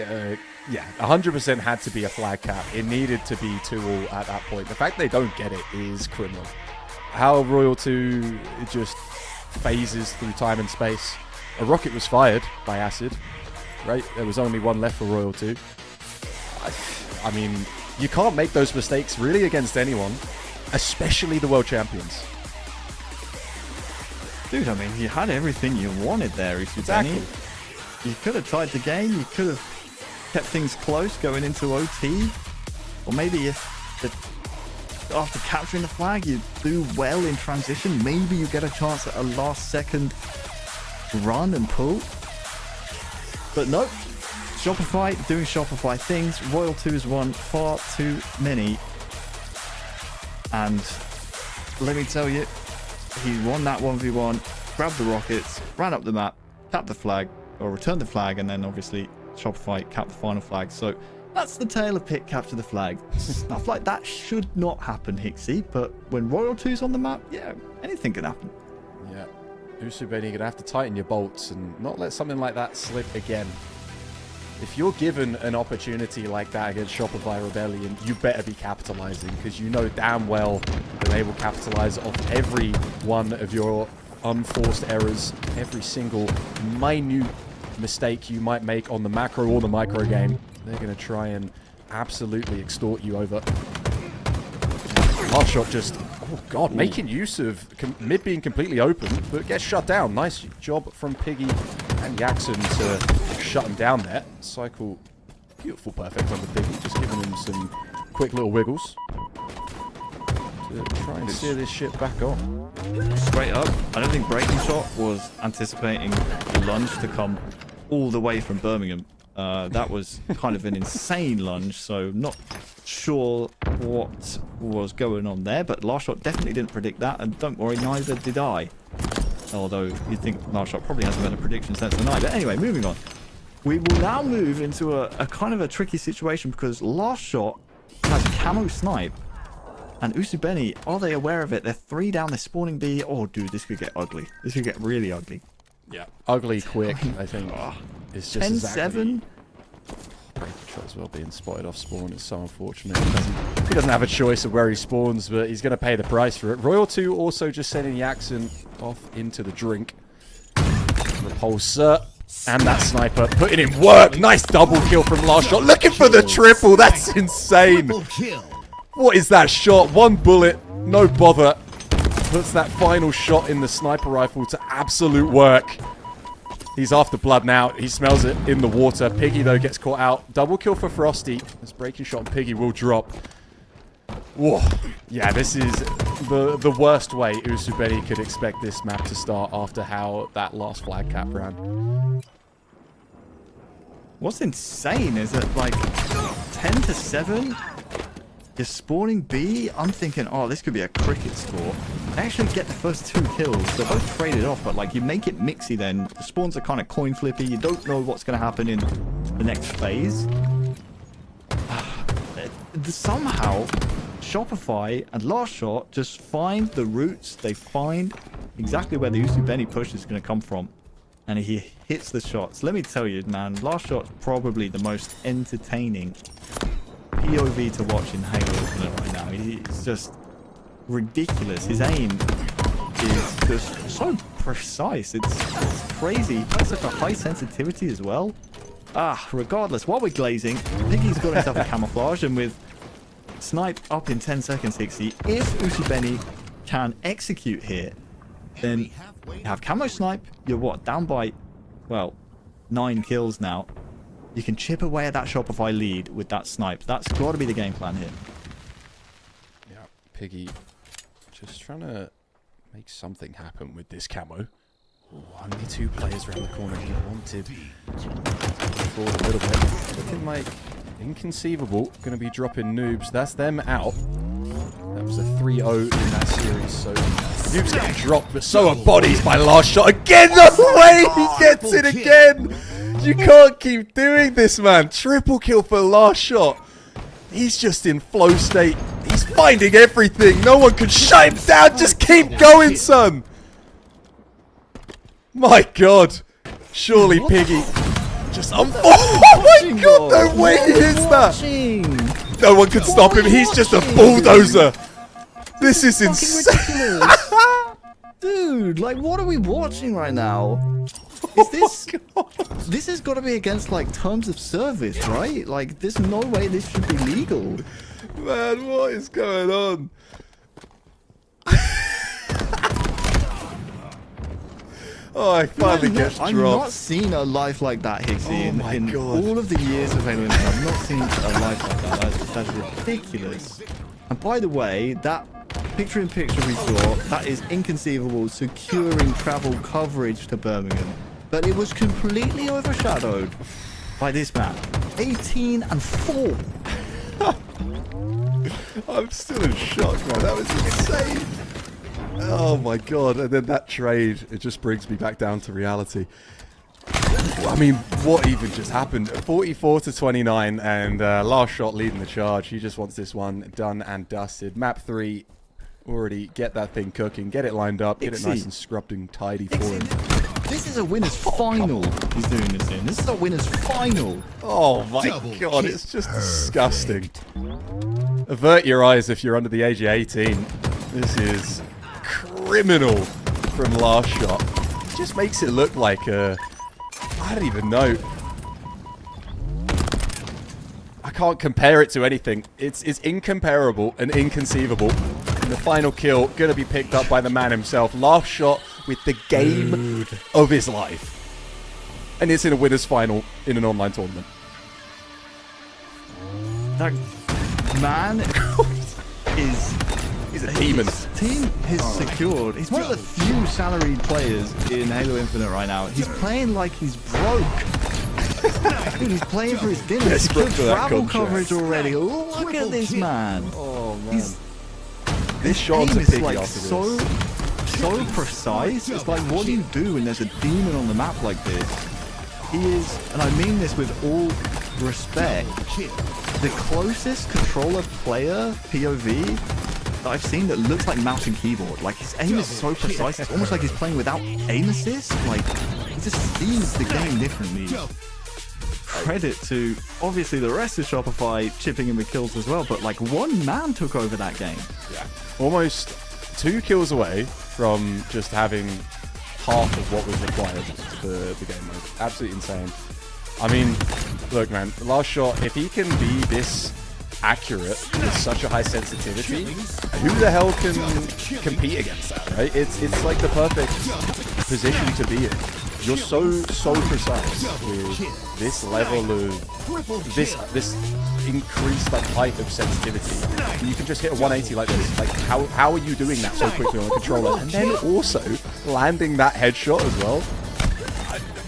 yeah, 100% had to be a flag cap. It needed to be 2-all at that point. The fact they don't get it is criminal. How Royal 2 just phases through time and space. A rocket was fired by Acid, right? There was only one left for Royal 2. I mean, you can't make those mistakes really against anyone, especially the world champions. Dude, I mean, you had everything you wanted there, Usubeni. Exactly. You could have tied the game. You could have kept things close going into OT. Or maybe if after capturing the flag, you do well in transition, maybe you get a chance at a last-second run and pull. But nope. Shopify doing Shopify things. Royal 2 has won far too many. And let me tell you, he won that 1v1, grabbed the rockets, ran up the map, tapped the flag, or returned the flag, and then obviously Shopify capped the final flag. So That's the tale of pick capture the flag. Stuff like that should not happen, Hixie, but when Royal 2's on the map, yeah, anything can happen. Yeah. Usubeni, you're going to have to tighten your bolts and not let something like that slip again. If you're given an opportunity like that against Shopify Rebellion, you better be capitalizing, because you know damn well that they will capitalize off every one of your unforced errors, every single minute mistake you might make on the macro or the micro game. They're going to try and absolutely extort you over. Last shot just, oh god, making use of mid being completely open, but gets shut down. Nice job from Piggy and Jackson to shut him down there. Cycle, beautiful perfect on the Piggy, just giving him some quick little wiggles to try and steer this shit back on. Straight up, I don't think Breaking Shot was anticipating the lunge to come all the way from Birmingham. That was kind of an insane lunge, so not sure what was going on there, but Last Shot definitely didn't predict that, and don't worry, neither did I. Although you'd think Last Shot probably has a better prediction sense than I. But anyway, moving on. We will now move into a kind of a tricky situation, because Last Shot has camo snipe, and Usubeni, are they aware of it? They're 3 down, they're spawning B. Oh, dude, this could get ugly. This could get really ugly. Yeah, ugly quick, I think. It's just 10-7. Breaking Shot as well being spotted off spawn. It's so unfortunate. He doesn't have a choice of where he spawns, but he's going to pay the price for it. Royal 2 also just sending Jackson off into the drink. Repulsor and that sniper putting in work. Nice double kill from Last Shot. Looking for the triple. That's insane. Triple kill. What is that shot? One bullet, no bother. Puts that final shot in the sniper rifle to absolute work. He's after blood now. He smells it in the water. Piggy, though, gets caught out. Double kill for Frosty. This Breaking Shot and Piggy will drop. Whoa. Yeah, this is the worst way Usubeni could expect this map to start after how that last flag cap ran. What's insane is that, like, 10-7, you're spawning B. I'm thinking, oh, this could be a cricket score. They actually get the first 2 kills. They're both traded off, but, like, you make it mixy then. The spawns are kind of coin flippy. You don't know what's going to happen in the next phase. Somehow, Shopify and Last Shot just find the routes. They find exactly where the Usubeni push is going to come from. And he hits the shots. Let me tell you, man, Last Shot's probably the most entertaining POV to watch in Halo Infinite right now. He's just ridiculous. His aim is just so precise. It's crazy. He has such a high sensitivity as well. Regardless, while we're glazing, Piggy's got himself a camouflage, and with snipe up in 10 seconds, 60, if Usubeni can execute here, then you have camo snipe. You're what, down by, well, 9 kills now. You can chip away at that Shopify lead with that snipe. That's got to be the game plan here. Yeah, Piggy just trying to make something happen with this camo. Ooh, only 2 players around the corner. He wanted to forward a little bit. Looking like inconceivable. Going to be dropping noobs. That's them out. That was a 3-0 in that series. So noobs getting dropped, but so are bodies by Last Shot. Again, no way! He gets it again! You can't keep doing this, man. Triple kill for Last Shot. He's just in flow state. He's finding everything. No one can shut him down. Just keep going, son. My God. Surely Piggy. Just oh my God, no way he hits that. No one can stop him. He's just a bulldozer. This is insane. Dude, like, what are we watching right now? Is this... This has got to be against, like, terms of service, right? Like, there's no way this should be legal. Man, what is going on? Oh, I finally get dropped. I've not seen a life like that, Hixie. In all of the years of Halo Infinite, I've not seen a life like that. That's ridiculous. And by the way, that picture-in-picture we saw, that is inconceivable, securing travel coverage to Birmingham. But it was completely overshadowed by this map. 18-4. I'm still in shock, man. That was insane. Oh my God. And then that trade, it just brings me back down to reality. I mean, what even just happened? 44-29, and last shot leading the charge. He just wants this one done and dusted. Map 3, already get that thing cooking, get it lined up, get it nice and scrubbed and tidy for him. This is a winner's final. He's doing this in. This is a winner's final. Oh my god, it's just disgusting. Avert your eyes if you're under the age of 18. This is criminal from last shot. It just makes it look like a... I don't even know. I can't compare it to anything. It's incomparable and inconceivable. And the final kill gonna be picked up by the man himself. Last shot with the game of his life. And it's in a winner's final in an online tournament. That man is... He's a demon. His team is secured. He's one of the few salaried players in Halo Infinite right now. He's playing like he's broke. Dude, he's playing for his dinner. He's secured travel coverage already. Look at this man. Oh man. He's, this shot's a is piggy like after this. so precise. It's like, what do you do when there's a demon on the map like this? He is, and I mean this with all respect, the closest controller player POV that I've seen that looks like mouse and keyboard. Like, his aim is so precise, it's almost like he's playing without aim assist. Like, he just sees the game differently. Credit to, obviously, the rest of Shopify chipping in with kills as well, but like, one man took over that game. Yeah. Almost 2 kills away from just having half of what was required for the game mode. Absolutely insane. I mean, look, man, last shot, if he can be this accurate with such a high sensitivity, who the hell can compete against that, right? It's like the perfect position to be in. You're so precise with this level of this increased like height of sensitivity. You can just hit a 180 like this. Like how are you doing that so quickly on a controller? And then also landing that headshot as well.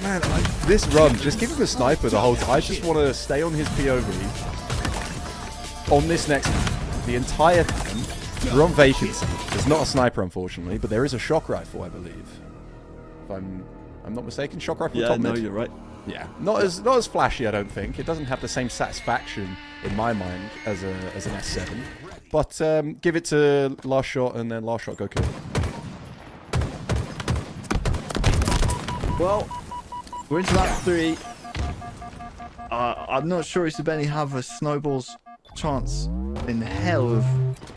Man, this run, just give him a sniper the whole time. I just want to stay on his POV on this next the entire time. We're on vacancy. There's not a sniper, unfortunately, but there is a shock rifle, I believe. If I'm not mistaken, shock rifle top mid. No, you're right. Yeah, not as flashy, I don't think. It doesn't have the same satisfaction in my mind as an S7. But give it to last shot, and then last shot go kill. Well, we're into map 3. I'm not sure if Benny have a snowball's chance in hell of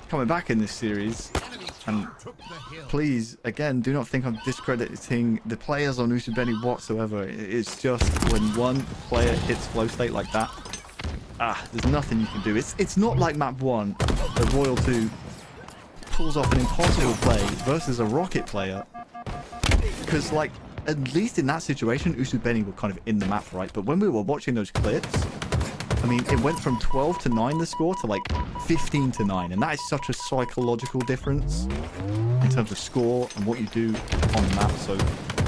coming back in this series. And please, again, do not think I'm discrediting the players on Usubeni whatsoever. It's just when one player hits flow state like that, there's nothing you can do. It's not like map 1, the Royal 2 pulls off an impossible play versus a Rocket player. Because, like, at least in that situation, Usubeni were kind of in the map, right? But when we were watching those clips, I mean, it went from 12-9 the score to like 15-9, and that is such a psychological difference in terms of score and what you do on the map. So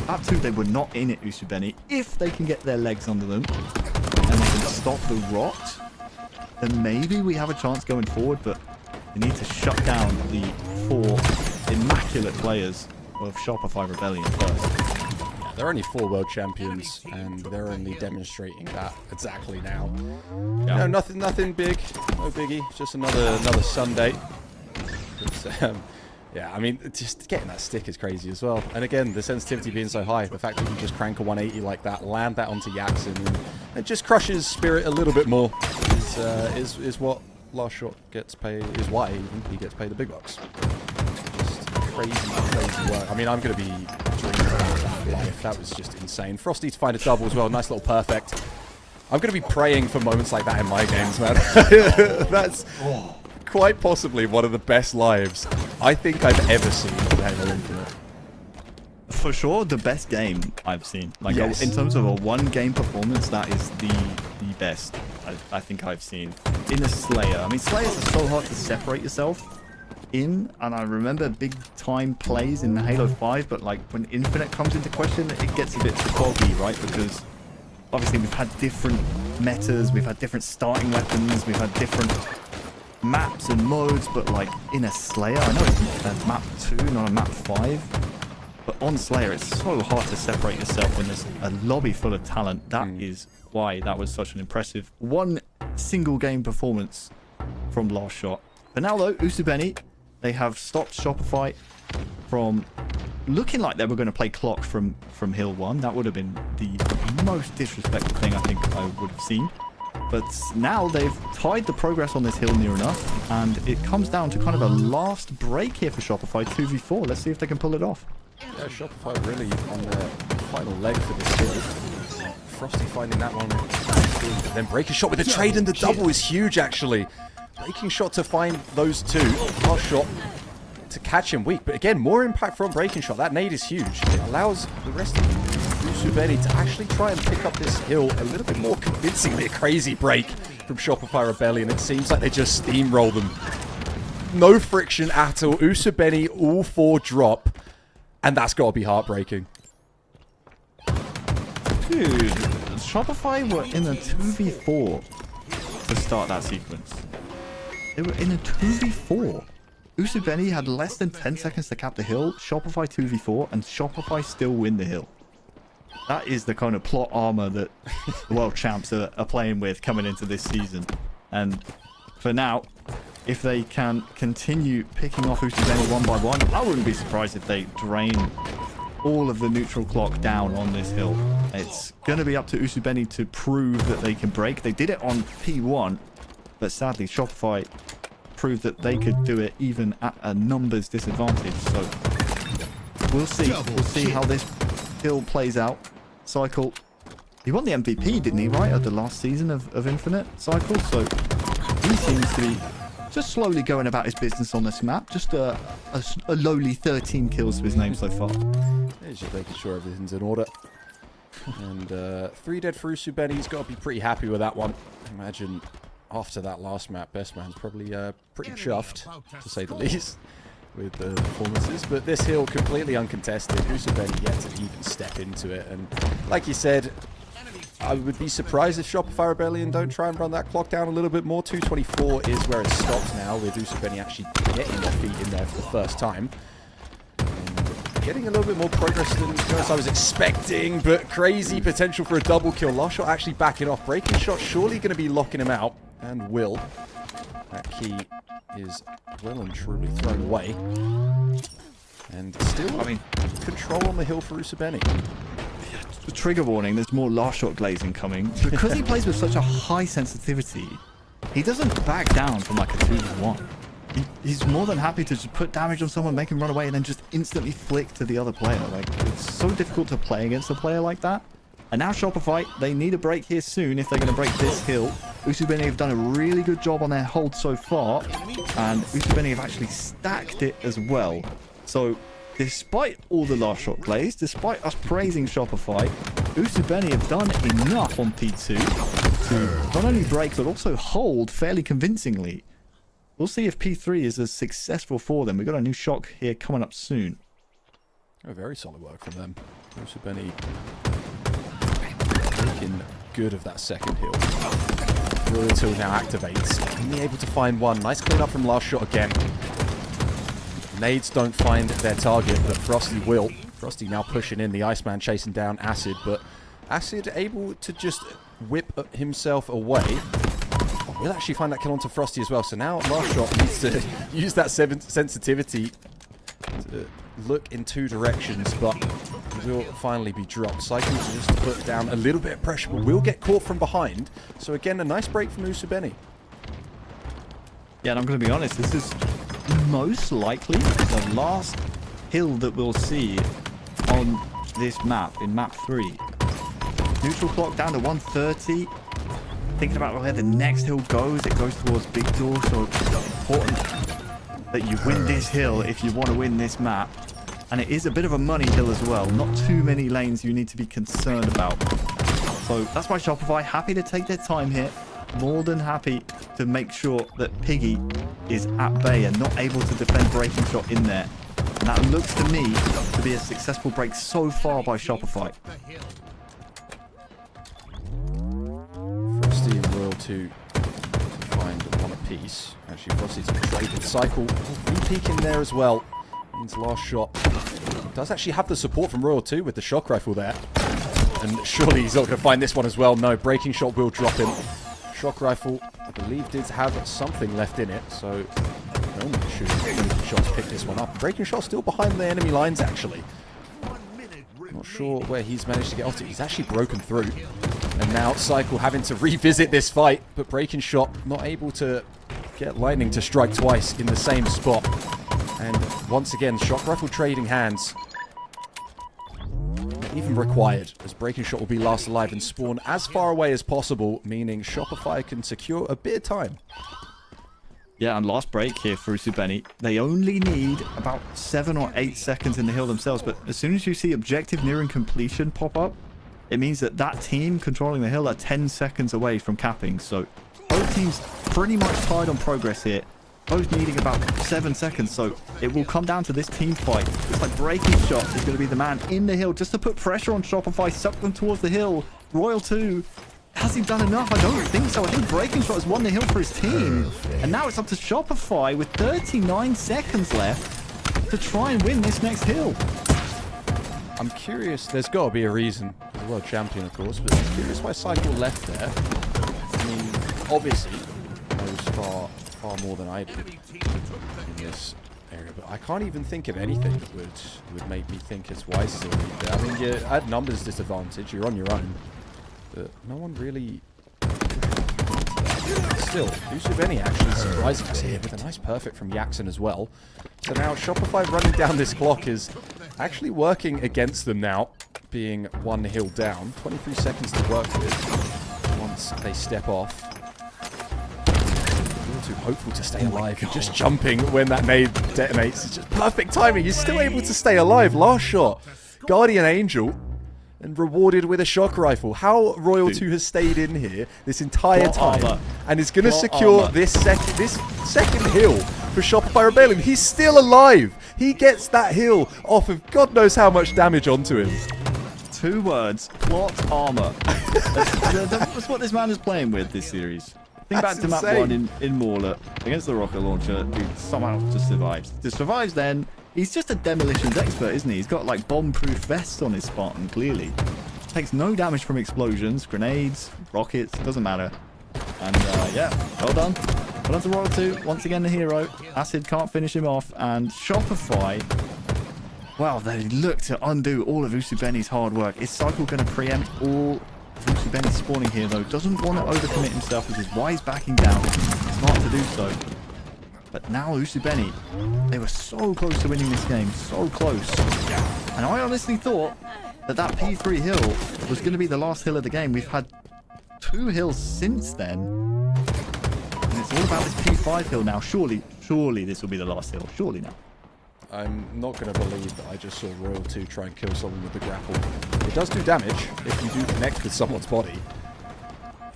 map 2, they were not in it, Usubeni. If they can get their legs under them and they can stop the rot, then maybe we have a chance going forward, but they need to shut down the 4 immaculate players of Shopify Rebellion first. They're only 4 world champions, and they're only demonstrating that exactly now. No, nothing big, no biggie. Just another Sunday. But, yeah, I mean, just getting that stick is crazy as well. And again, the sensitivity being so high, the fact that you just crank a 180 like that, land that onto Yaxon, and it just crushes Spirit a little bit more. Is what last shot gets paid. Is why even he gets paid the big bucks. Just crazy work. I mean, I'm gonna be dreaming about that life. That was just insane. Frosty to find a double as well. Nice little perfect. I'm going to be praying for moments like that in my games, man. That's quite possibly one of the best lives I think I've ever seen in Halo Infinite. For sure, the best game I've seen. Like, yes. In terms of a one-game performance, that is the best I think I've seen in a Slayer. I mean, Slayers are so hard to separate yourself in, and I remember big time plays in Halo 5, but like when Infinite comes into question, it gets a bit foggy, right? Because obviously we've had different metas, we've had different starting weapons, we've had different maps and modes, but like in a Slayer, I know it's map 2, not a map 5. But on Slayer, it's so hard to separate yourself when there's a lobby full of talent. That is why that was such an impressive one single game performance from Last Shot. But now though, Usubeni, they have stopped Shopify from looking like they were going to play clock from Hill 1. That would have been the most disrespectful thing I think I would have seen. But now they've tied the progress on this hill near enough, and it comes down to kind of a last break here for Shopify, 2v4. Let's see if they can pull it off. Yeah, Shopify really on their final leg for this hill. Frosty finding that one. Then Breaking Shot with the trade, and the double is huge actually. Breaking Shot to find those two. Last Shot to catch him weak, but again, more impact from Breaking Shot. That nade is huge. It allows the rest of Usubeni to actually try and pick up this hill a little bit more convincingly. A crazy break from Shopify Rebellion. It seems like they just steamroll them. No friction at all. Usubeni all 4 drop, and that's got to be heartbreaking. Dude, Shopify were in a 2v4 to start that sequence. They were in a 2v4. Usubeni had less than 10 seconds to cap the hill, Shopify 2v4, and Shopify still win the hill. That is the kind of plot armor that the world champs are playing with coming into this season. And for now, if they can continue picking off Usubeni one by one, I wouldn't be surprised if they drain all of the neutral clock down on this hill. It's going to be up to Usubeni to prove that they can break. They did it on P1, but sadly Shopify proved that they could do it even at a numbers disadvantage. So we'll see. We'll see how this hill plays out. Cycle, he won the MVP, didn't he, right, at the last season of Infinite Cycle? So he seems to be just slowly going about his business on this map. Just a lowly 13 kills to his name so far. He's just making sure everything's in order. And 3 dead for Usubeni. He's got to be pretty happy with that one. Imagine after that last map, Best Man's probably pretty chuffed, to say the least, with the performances. But this hill completely uncontested. Usubeni yet to even step into it. And like you said, I would be surprised if Shopify Rebellion don't try and run that clock down a little bit more. 2:24 is where it stops now, with Usubeni actually getting their feet in there for the first time. And getting a little bit more progress than I was expecting, but crazy potential for a double kill. Last Shot actually backing off. Breaking Shot surely going to be locking him out, and will. That key is well and truly thrown away. And still, I mean, control on the hill for Usubeni. Trigger warning, there's more Last Shot glazing coming. Because he plays with such a high sensitivity, he doesn't back down from like a 2v1. He's more than happy to just put damage on someone, make him run away, and then just instantly flick to the other player. Like, it's so difficult to play against a player like that. And now Shopify, they need a break here soon if they're going to break this hill. Usubeni have done a really good job on their hold so far, and Usubeni have actually stacked it as well. So despite all the Last Shot glaze, despite us praising Shopify, Usubeni have done enough on P2 to not only break but also hold fairly convincingly. We'll see if P3 is as successful for them. We've got a new shock here coming up soon. Oh, very solid work from them. Usubeni making good of that second hill. Brilliant Hill now activates. Only able to find one. Nice clean up from Last Shot again. Nades don't find their target, but Frosty will. Frosty now pushing in, the Iceman chasing down Acid, but Acid able to just whip himself away. We'll actually find that kill onto Frosty as well. So now Last Shot needs to use that sensitivity to look in 2 directions, but will finally be dropped. Cycle to just put down a little bit of pressure, but will get caught from behind. So again, a nice break from Usubeni. Yeah, and I'm going to be honest, this is most likely the last hill that we'll see on this map, in map 3. Neutral clock down to 130. Thinking about where the next hill goes, it goes towards Big Door, so it's important that you win this hill if you want to win this map. And it is a bit of a money hill as well. Not too many lanes you need to be concerned about. So that's why Shopify happy to take their time here. More than happy to make sure that Piggy is at bay and not able to defend Breaking Shot in there. And that looks to me to be a successful break so far by Shopify. Frosty and Royal to find one apiece. Actually, Frosty's traded. Cycle peek in there as well. Means last shot does actually have the support from Royal 2 with the shock rifle there. And surely he's not going to find this one as well. No, breaking shot will drop him. Shock rifle, I believe, did have something left in it, so only breaking shots pick this one up. Breaking shot still behind the enemy lines, actually. Not sure where he's managed to get off to. He's actually broken through. And now Cycle having to revisit this fight, but breaking shot not able to get Lightning to strike twice in the same spot. And once again, shock rifle trading hands. Not even required, as breaking shot will be last alive and spawn as far away as possible, meaning Shopify can secure a bit of time. Yeah, and last break here for Usubeni. They only need about 7 or 8 seconds in the hill themselves, but as soon as you see objective nearing completion pop up, it means that that team controlling the hill are 10 seconds away from capping. So both teams pretty much tied on progress here, both needing about 7 seconds. So it will come down to this team fight. It's like breaking shot is going to be the man in the hill just to put pressure on Shopify, suck them towards the hill. Royal 2. Has he done enough? I don't think so. I think Breaking Shot has won the hill for his team. And now it's up to Shopify with 39 seconds left to try and win this next hill. I'm curious, there's got to be a reason. He's a world champion, of course, but I'm curious why Cycle left there. I mean, obviously, he knows far more than I do in this area, but I can't even think of anything that would make me think it's wise to leave there. I mean, you're at numbers disadvantage, you're on your own. But no one really... Still, Usubeni actually surprising us here with a nice perfect from Yaxon as well. So now Shopify running down this clock is actually working against them now, being 1 hill down. 23 seconds to work with once they step off. Too hopeful to stay alive. Just jumping when that nade detonates. It's just perfect timing. He's still able to stay alive. Last shot. Guardian Angel. And rewarded with a shock rifle. How Royal 2 has stayed in here this entire time and is going to secure this second hill for Shopify Rebellion. He's still alive. He gets that hill off of God knows how much damage onto him. 2 words. Plot armor. That's what this man is playing with this series. Think back to map 1 in Mauler against the rocket launcher. Dude somehow just survives. Just survives then. He's just a demolitions expert, isn't he? He's got like bomb-proof vests on his Spartan, clearly. Takes no damage from explosions, grenades, rockets, doesn't matter. And yeah, well done. Well done to Royal 2, once again the hero. Acid can't finish him off, and Shopify, well, they look to undo all of Usubeni's hard work. Is Cycle going to preempt all of Usubeni's spawning here, though? Doesn't want to overcommit himself, which is why he's backing down. Smart to do so. But now Usubeni, they were so close to winning this game, so close. And I honestly thought that P3 hill was going to be the last hill of the game. We've had 2 hills since then. And it's all about this P5 hill now. Surely this will be the last hill. Surely now. I'm not going to believe that I just saw Royal 2 try and kill someone with the grapple. It does do damage if you do connect with someone's body.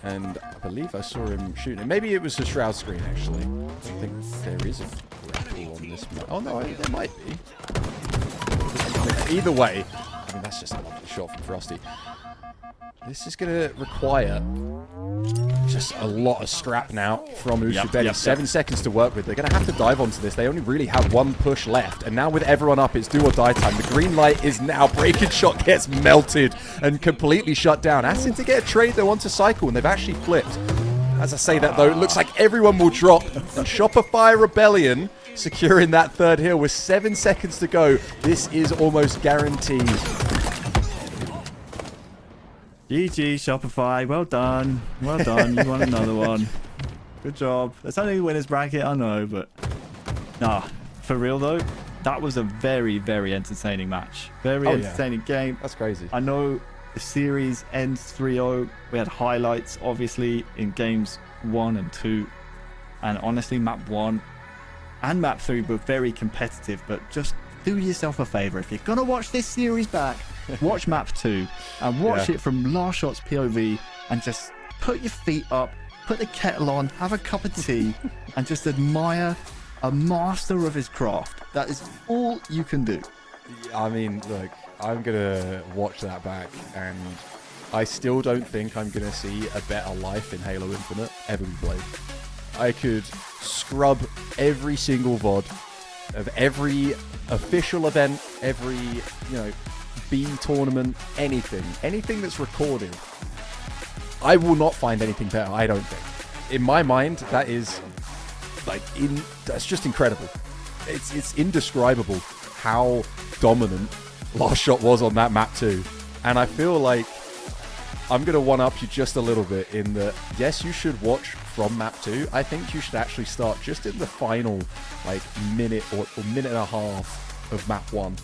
And I believe I saw him shooting. Maybe it was the Shroud screen, actually. I think there is a grapple on this map. Oh, no, there might be. Either way, I mean, that's just a lovely shot from Frosty. This is going to require just a lot of scrap now from Usubeni. 7 seconds to work with. They're going to have to dive onto this. They only really have 1 push left. And now with everyone up, it's do or die time. The green light is now. Breaking shot gets melted and completely shut down. Asking to get a trade, though, onto Cycle, and they've actually flipped. As I say that, though, it looks like everyone will drop. And Shopify Rebellion securing that 3rd hill with 7 seconds to go. This is almost guaranteed. GG, Shopify. Well done. Well done. You won another one. Good job. That's only the winner's bracket, I know, but... Nah, for real, though, that was a very, very entertaining match. Very entertaining game. That's crazy. I know the series ends 3-0. We had highlights, obviously, in games 1 and 2. And honestly, map 1 and map 3 were very competitive, but just do yourself a favor. If you're going to watch this series back, watch map 2 and watch it from Last Shot's POV and just put your feet up, put the kettle on, have a cup of tea and just admire a master of his craft. That is all you can do. I mean, look, I'm going to watch that back and I still don't think I'm going to see a better life in Halo Infinite ever be played. I could scrub every single VOD of every official event, every, you know, B tournament, anything that's recorded, I will not find anything better, I don't think. In my mind, that is like that's just incredible. It's indescribable how dominant Last Shot was on that map too. And I feel like I'm going to one-up you just a little bit in that, yes, you should watch from map 2. I think you should actually start just in the final like minute or minute and a half of map 1.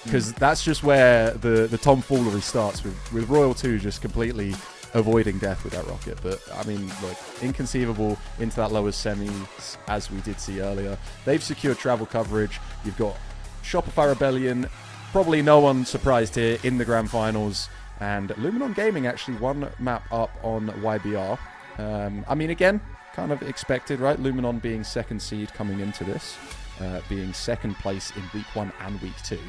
Because that's just where the tomfoolery starts with Royal 2 just completely avoiding death with that rocket. But I mean, look, inconceivable into that lowest semis, as we did see earlier. They've secured travel coverage. You've got Shopify Rebellion, probably no one surprised here, in the grand finals. And Luminon Gaming actually one map up on YBR. I mean, again, kind of expected, right? Luminon being second seed coming into this, being second place in week 1 and week 2.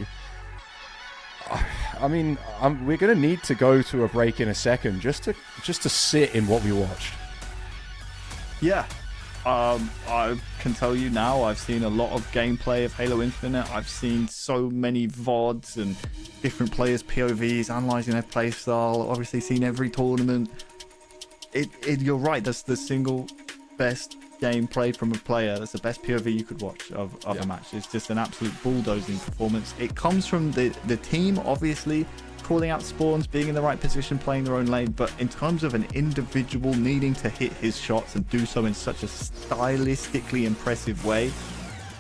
I mean, we're going to need to go to a break in a second just to sit in what we watched. Yeah. I can tell you now, I've seen a lot of gameplay of Halo Infinite. I've seen so many VODs and different players' POVs, analysing their playstyle, obviously seen every tournament. You're right, that's the single best gameplay from a player. That's the best POV you could watch of a match. It's just an absolute bulldozing performance. It comes from the team, obviously, calling out spawns, being in the right position, playing their own lane, but in terms of an individual needing to hit his shots and do so in such a stylistically impressive way,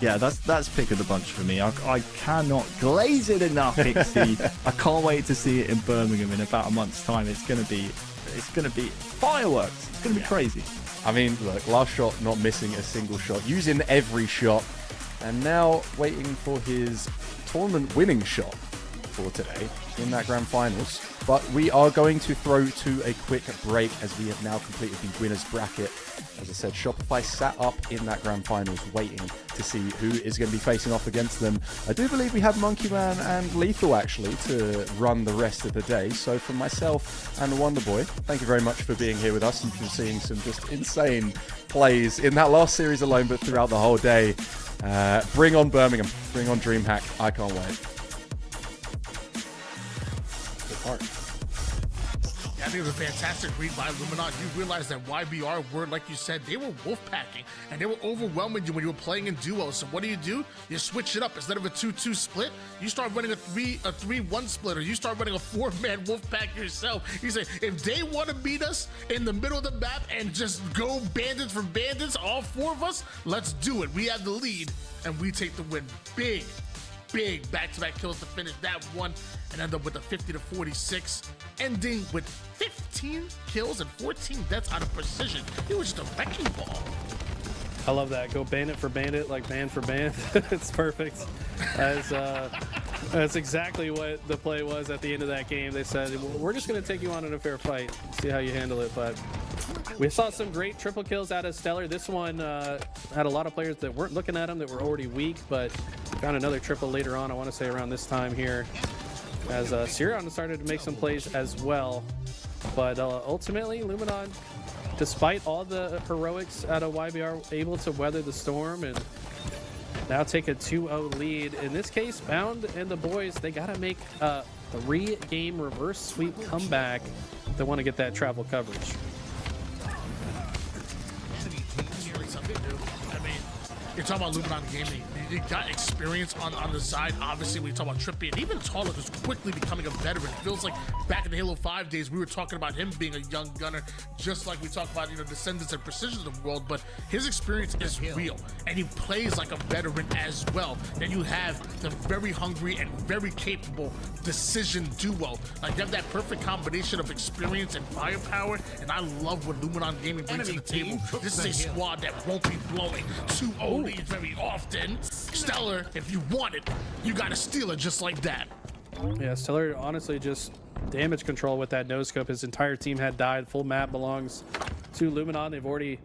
yeah, that's pick of the bunch for me. I cannot glaze it enough, Pixie. I can't wait to see it in Birmingham in about a month's time. It's gonna be fireworks. It's gonna be crazy. I mean, look, Last Shot not missing a single shot, using every shot, and now waiting for his tournament winning shot for today in that grand finals. But we are going to throw to a quick break as we have now completed the winners bracket. As I said, Shopify sat up in that grand finals waiting to see who is going to be facing off against them. I do believe we have Monkey Man and Lethal actually to run the rest of the day. So from myself and Wonder Boy, thank you very much for being here with us and for seeing some just insane plays in that last series alone, but throughout the whole day. Bring on Birmingham, bring on Dreamhack. I can't wait. Part. I think it was a fantastic read by Luminon. You realize that YBR were, like you said, they were wolfpacking and they were overwhelming you when you were playing in duos. So what do? You switch it up. Instead of a 2-2 split, you start running a 3-1 split, or you start running a 4-man wolfpack yourself. You say, if they want to beat us in the middle of the map and just go bandits for bandits, all 4 of us, let's do it. We have the lead and we take the win. Big back-to-back kills to finish that one and end up with a 50-46, ending with 15 kills and 14 deaths out of precision. It was just a wrecking ball. I love that. Go bandit for bandit, like band for band. It's perfect. That's exactly what the play was at the end of that game. They said, we're just going to take you on in a fair fight, see how you handle it. But we saw some great triple kills out of Stellar. This one had a lot of players that weren't looking at him, that were already weak, but found another triple later on, I want to say around this time here, as Sirion started to make some plays as well. But ultimately, Luminon, despite all the heroics out of YBR, able to weather the storm and now take a 2-0 lead. In this case, Bound and the boys, they got to make a 3-game reverse sweep comeback. They want to get that travel coverage. You're talking about Luminon Gaming. You got experience on the side. Obviously, when you talk about Trippy, and even Taller is quickly becoming a veteran. It feels like back in the Halo 5 days, we were talking about him being a young gunner, just like we talk about, Descendants and Precision of the world. But his experience is real, and he plays like a veteran as well. Then you have the very hungry and very capable Decision duo. Like, you have that perfect combination of experience and firepower, and I love what Luminon Gaming brings to the table. This is a squad that won't be blowing 2-0 leads very often. Stellar, if you want it, you gotta steal it just like that. Yeah, Stellar honestly just damage control with that no-scope. His entire team had died. Full map belongs to Luminon. They've already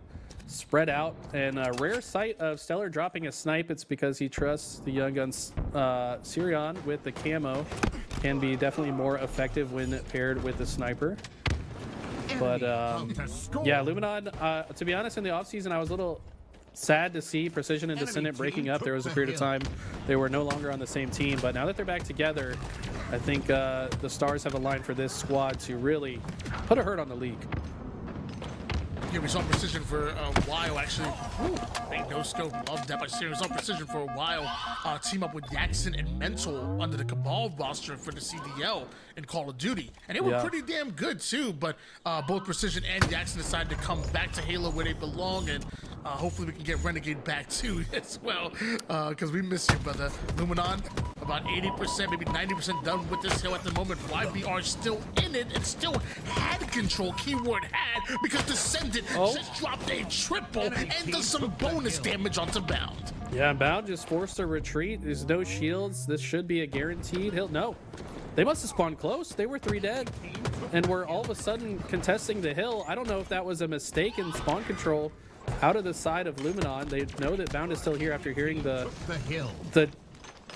spread out. And a rare sight of Stellar dropping a snipe. It's because he trusts the young guns Sirion with the camo. Can be definitely more effective when paired with the sniper. But yeah, Luminon, to be honest, in the offseason, I was a little sad to see Precision and Descendant breaking up. There was a period of time they were no longer on the same team, but now that they're back together, I think the stars have aligned for this squad to really put a hurt on the league. Yeah, we saw Precision for a while, actually. Ooh, big no scope, love that. But we saw Precision for a while team up with Jackson and Mental under the Cabal roster for the CDL in Call of Duty. And they were pretty damn good, too. But both Precision and Jackson decided to come back to Halo where they belong. And hopefully we can get Renegade back, too, as well. Because we miss you, brother. Luminon, about 80%, maybe 90% done with this hill at the moment. YBR still in it and still had control. Keyword had, because Descendant just dropped a triple and does some bonus damage onto Bound. Yeah, Bound just forced a retreat. There's no shields. This should be a guaranteed hill. No. They must have spawned close. They were 3 dead. And we're all of a sudden contesting the hill. I don't know if that was a mistake in spawn control out of the side of Luminon. They know that Bound is still here after hearing the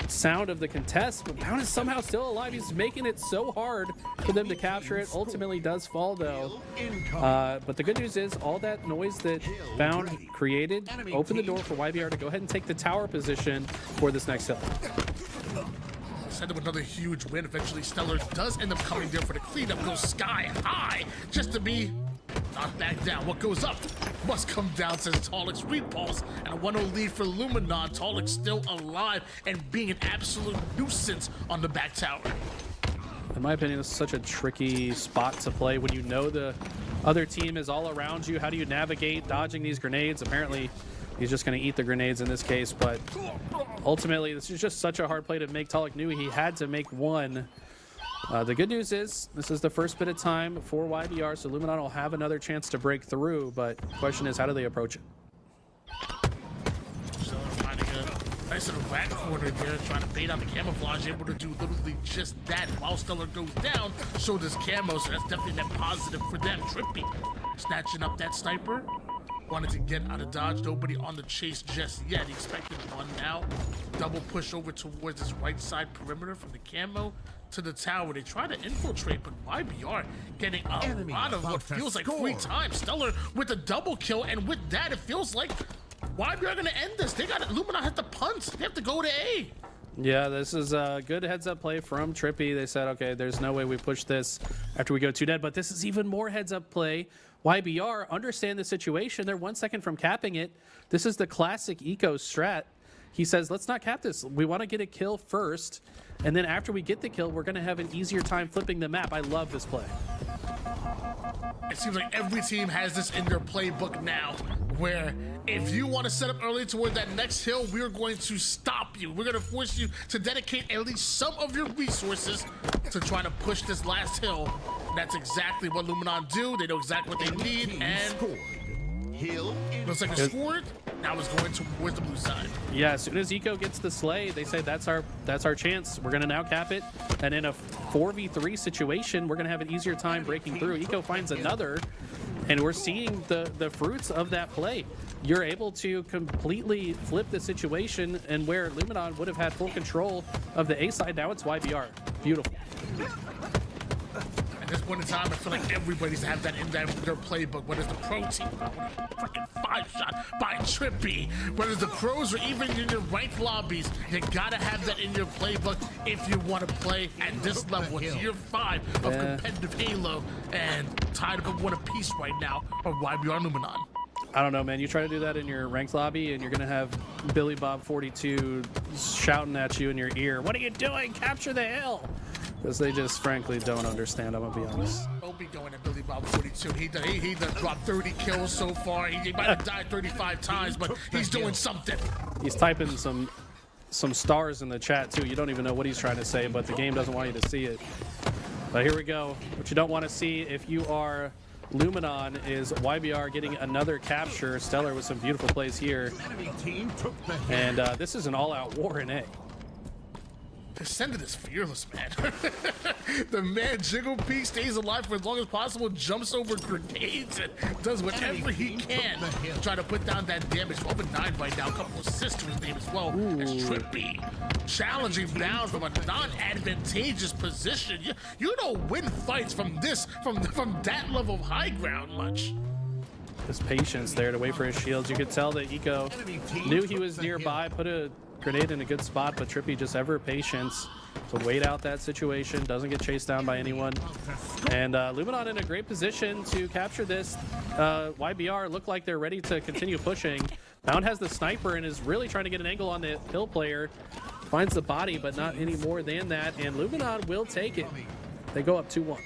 sound of the contest, but Bound is somehow still alive. He's making it so hard for them to capture it. Ultimately does fall though. But the good news is all that noise that Bound created opened the door for YBR to go ahead and take the tower position for this next hill. Send them another huge win. Eventually Stellar does end up coming there for the cleanup. Goes sky high just to be not back down. What goes up must come down, says Tallix. Repulse and a 1-0 lead for Luminon. Tallix still alive and being an absolute nuisance on the back tower. In my opinion, this is such a tricky spot to play when you know the other team is all around you. How do you navigate dodging these grenades? Apparently, he's just going to eat the grenades in this case, but ultimately, this is just such a hard play to make. Tallix knew he had to make one. The good news is this is the first bit of time for YBR, so Luminon will have another chance to break through, but the question is, how do they approach it? So finding a nice little rat corner there, trying to bait out the camouflage, able to do literally just that. While Stellar goes down, so does Camo, so that's definitely net positive for them. Trippy snatching up that sniper. Wanted to get out of dodge. Nobody on the chase just yet. He expected one now. Double push over towards this right side perimeter from the Camo to the tower. They try to infiltrate, but YBR getting a lot of what feels like 3 times. Stellar with a double kill, and with that, it feels like YBR gonna end this. They got it. Luminon had to punt. They have to go to A. Yeah, this is a good heads-up play from Trippy. They said, okay, there's no way we push this after we go 2 dead, but this is even more heads-up play. YBR understand the situation. They're 1 second from capping it. This is the classic eco strat. He says, let's not cap this. We want to get a kill first, and then after we get the kill, we're going to have an easier time flipping the map. I love this play. It seems like every team has this in their playbook now, where if you want to set up early toward that next hill, we're going to stop you. We're going to force you to dedicate at least some of your resources to trying to push this last hill. That's exactly what Luminon do. They know exactly what they need, and looks like they scored. Now it's going towards the blue side. Yeah, as soon as Eco gets the slay, they say that's our chance. We're gonna now cap it, and in a 4v3 situation, we're gonna have an easier time breaking through. Eco finds another, and we're seeing the fruits of that play. You're able to completely flip the situation, and where Luminon would have had full control of the A side, now it's YBR. Beautiful. At this point in time, I feel like everybody's have that in their playbook. Whether it's the pro team, freaking 5-shot by Trippy, whether it's the pros or even in your ranked lobbies, you gotta have that in your playbook if you want to play at this level. It's year 5 of competitive Halo, and tied up of one apiece right now are YBR Luminon. I don't know, man. You try to do that in your ranked lobby, and you're gonna have Billy Bob 42 shouting at you in your ear, "What are you doing? Capture the hill!" Because they just frankly don't understand. I'm gonna be honest. Don't be going at Billy Bob 42. He done dropped 30 kills so far. He might have died 35 times, but he's doing something. He's typing some stars in the chat too. You don't even know what he's trying to say, but the game doesn't want you to see it. But here we go. What you don't want to see if you are Luminon is YBR getting another capture. Stellar with some beautiful plays here. And this is an all-out war in A. Descendant is fearless, man. The man Jiggle P stays alive for as long as possible, jumps over grenades, and does whatever he can to try to put down that damage. 12-9 right now, a couple of assists to his name as well. As Trippy challenging down from a non-advantageous position. You don't win fights from this, from that level of high ground much. his patience there to wait for his shields. You could tell that Eco knew he was nearby, put a grenade in a good spot, but Trippy just ever patience to wait out that situation, doesn't get chased down by anyone. And Luminon in a great position to capture this. YBR look like they're ready to continue pushing. Bound has the sniper and is really trying to get an angle on the hill player. Finds the body, but not any more than that. And Luminon will take it. They go up 2-1.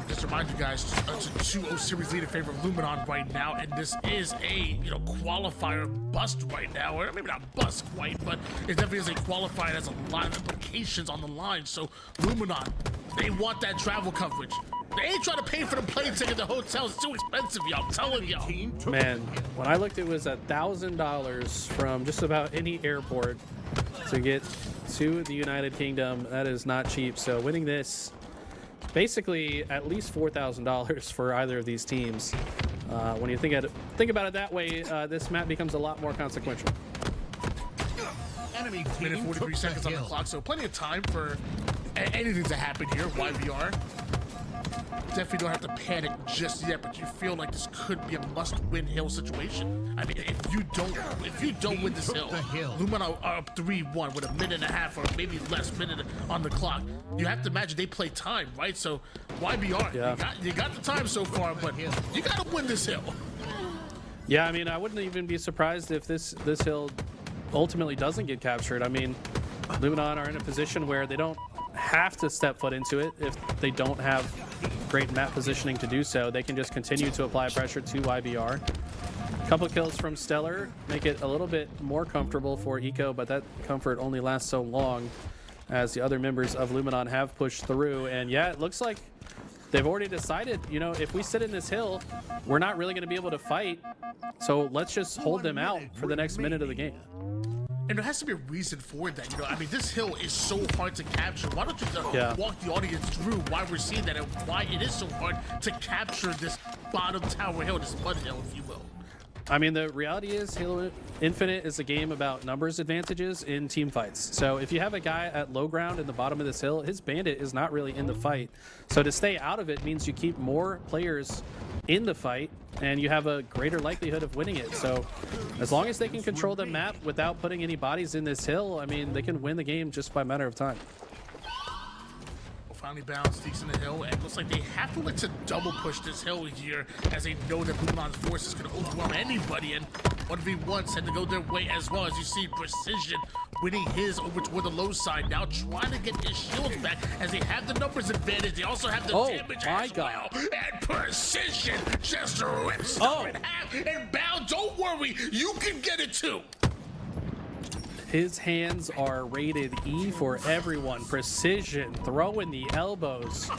Just to remind you guys, it's a 2-0 series lead in favor of Luminon right now, and this is a qualifier bust right now, or maybe not bust quite, but it definitely is a qualifier that has a lot of implications on the line. So Luminon, they want that travel coverage. They ain't trying to pay for the plane ticket. The hotel's too expensive, y'all. I'm telling y'all. Man, when I looked, it was $1,000 from just about any airport to get to the United Kingdom. That is not cheap. So winning this, basically at least $4,000 for either of these teams. When you think about it that way, this map becomes a lot more consequential. Minute 43 seconds on the clock, so plenty of time for anything to happen here. YBR. Definitely don't have to panic just yet, but you feel like this could be a must-win hill situation. I mean, if you don't win this hill, Luminon are up 3-1 with a minute and a half or maybe less minute on the clock. You have to imagine they play time, right? So YBR, yeah. you got the time so far, but you got to win this hill. Yeah, I mean, I wouldn't even be surprised if this hill ultimately doesn't get captured. I mean, Luminon are in a position where they don't have to step foot into it if they don't have great map positioning to do so. They can just continue to apply pressure to YBR. A couple kills from Stellar make it a little bit more comfortable for Eco, but that comfort only lasts so long as the other members of Luminon have pushed through. And yeah, it looks like they've already decided, if we sit in this hill, we're not really going to be able to fight. So let's just hold them out for the next minute of the game. And there has to be a reason for that, I mean, this hill is so hard to capture. Why don't you walk the audience through why we're seeing that and why it is so hard to capture this bottom tower hill, this mud hill, if you will? I mean, the reality is Halo Infinite is a game about numbers advantages in team fights. So if you have a guy at low ground in the bottom of this hill, his bandit is not really in the fight. So to stay out of it means you keep more players in the fight and you have a greater likelihood of winning it. So as long as they can control the map without putting any bodies in this hill, I mean, they can win the game just by a matter of time. Finally Bound sneaks in the hill, and looks like they have to look to double push this hill here as they know that Luminon's forces can overwhelm anybody, and 1v1s had to go their way as well. As you see, Precision winning his over toward the low side, now trying to get his shields back as they have the numbers advantage. They also have the damage as well, and Precision just rips them in half, and Bound, don't worry, you can get it too. His hands are rated E for everyone. Precision, throwing the elbows.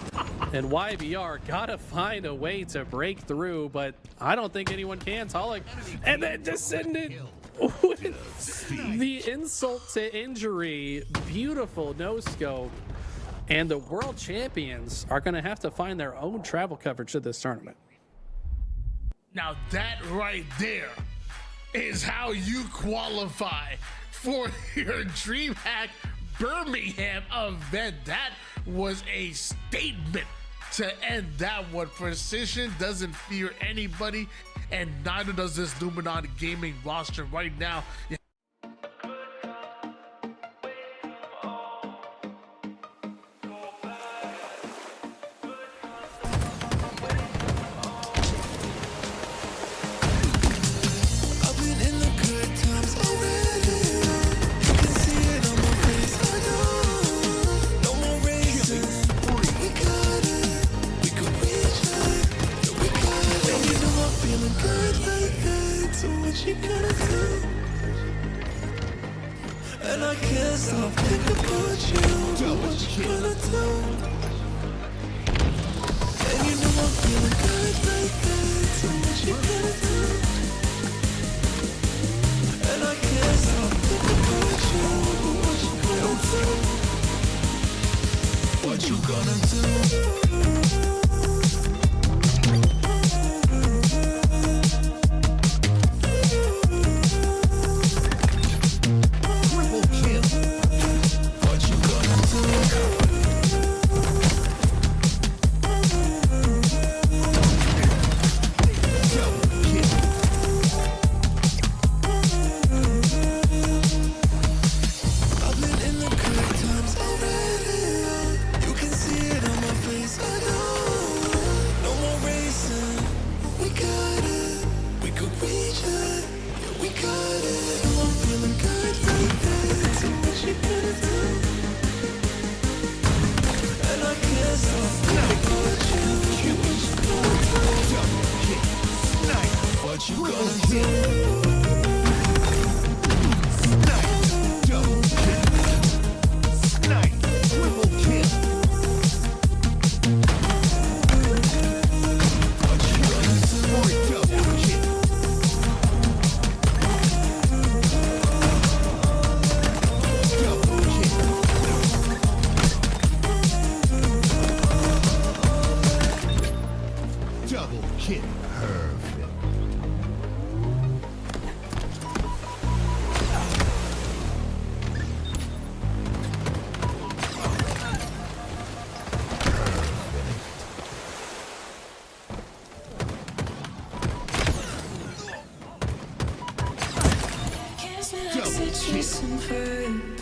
And YBR gotta find a way to break through, but I don't think anyone can. Talik, and then descended with the insult to injury. Beautiful no scope. And the world champions are gonna have to find their own travel coverage to this tournament. Now that right there is how you qualify for your Dreamhack Birmingham event. That was a statement to end that one. Precision doesn't fear anybody, and neither does this Luminon Gaming roster right now. And I can't stop thinking about you. What you gonna do? And you know I'm feeling good like that. So what you gonna do? And I can't stop thinking about you. What you gonna do? What you gonna do?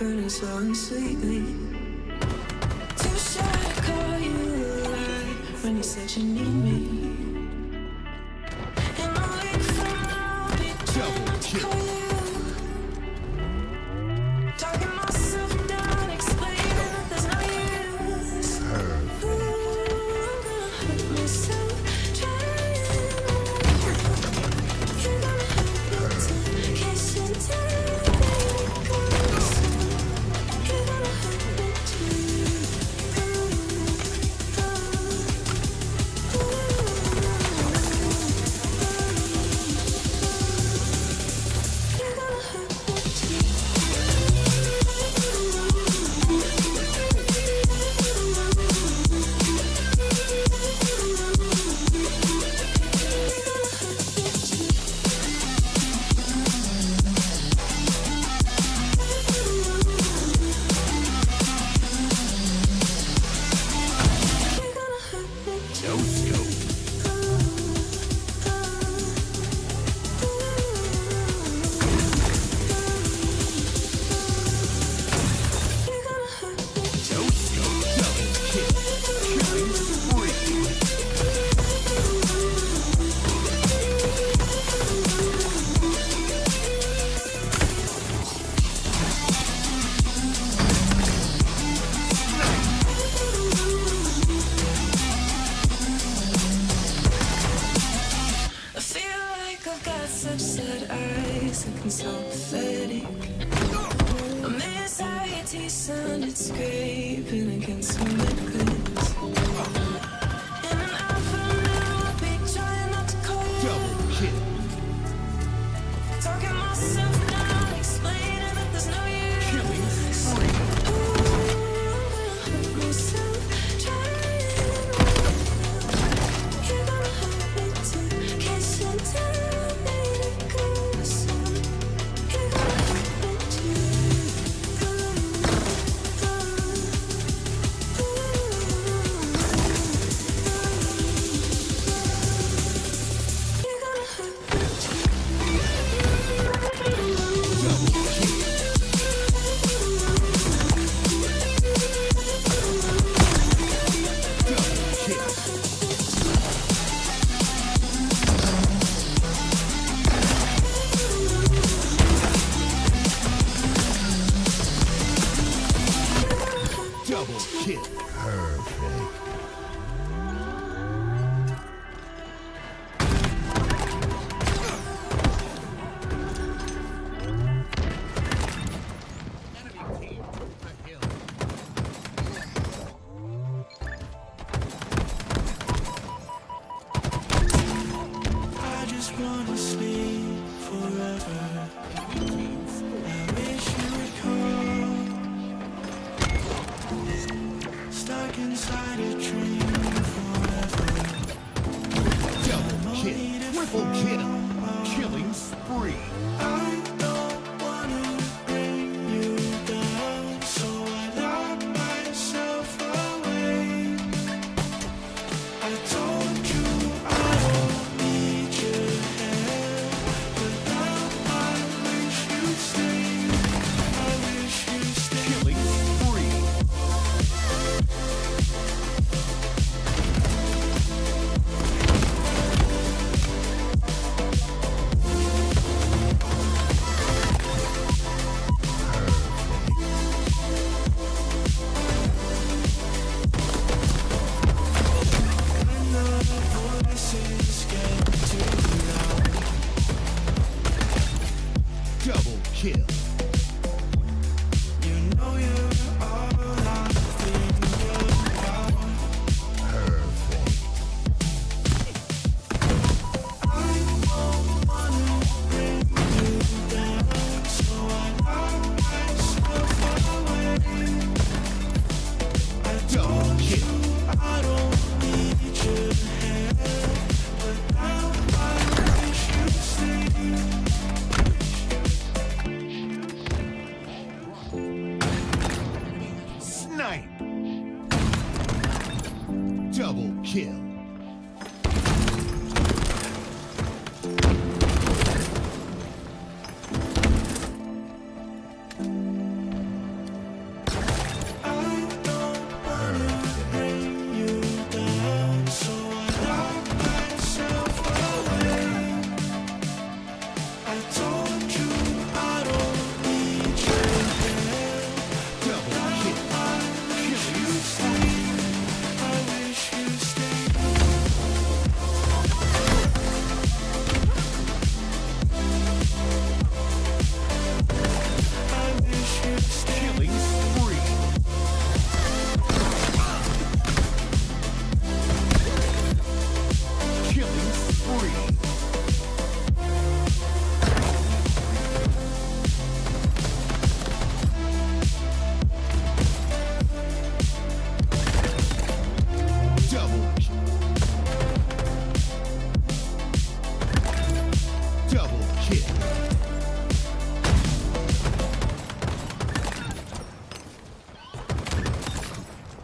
burning so sweetly. Too shy to call you a lie when you said you need me. And a week from now I'll be trying not to call you. Talking myself down, explaining that there's no use. Ooh, I'm gonna hurt myself trying to love you. You're gonna hurt me too, kiss and tell me it goes soon. You're gonna hurt me too. You're gonna hurt me too. You're gonna hurt me too. You're gonna hurt me too. I feel like I've got such sad eyes, looking so pathetic. My anxiety sounded scraping against my necklace. And an hour from now I'll be trying not to call you. Talking myself down, explaining that there's no use. Ooh, I'm gonna hurt myself trying to love you. You're gonna hurt me too, kiss and tell me it goes soon. You're gonna hurt me too. You're gonna hurt me I just wanna sleep forever. I wish you would come. Stuck inside a dream forever. Double kill, triple kill, killing spree. I don't wanna bring you down, so I lock myself away. I told you I don't need your help, but now I wish you'd stay. I wish you'd stay. Killing spree. Voices get too loud. Double kill. You know you're all I think about. Perfect. I don't wanna bring you down, so I lock myself away. I told you I don't need your help, but now I wish you'd stay. Snipe. Double kill.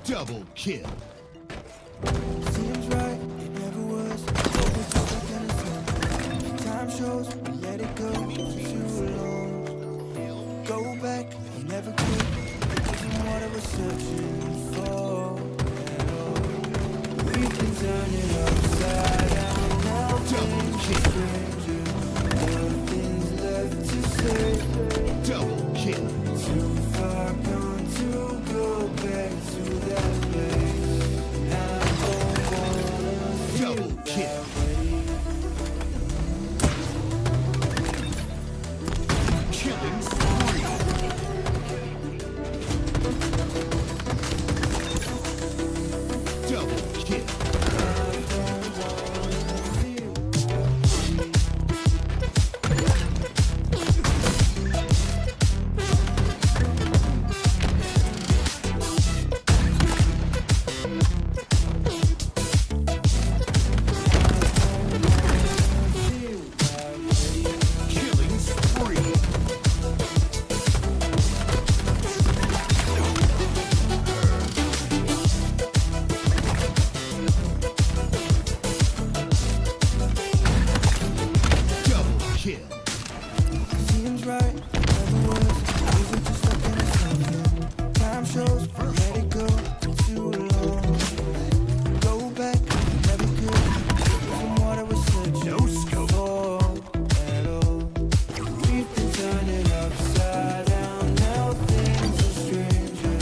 Double kill. Seems right, it never was. Hope it's just like anything. Time shows, we let it go for too long. Go back, I never could. It wasn't what I was searching for at all. We've been turning upside down. Now things are stranger. Nothing's left to say. Double kill. Too far gone to go back to that place. I don't wanna feel double kill. Killing spree. Double kill. Killing spree. Double kill. Seems right, never was. We were just stuck in something. Time shows, we let it go for too long. Go back, never could. Wasn't what I was searching for at all. We've been turning upside down. Now things are stranger.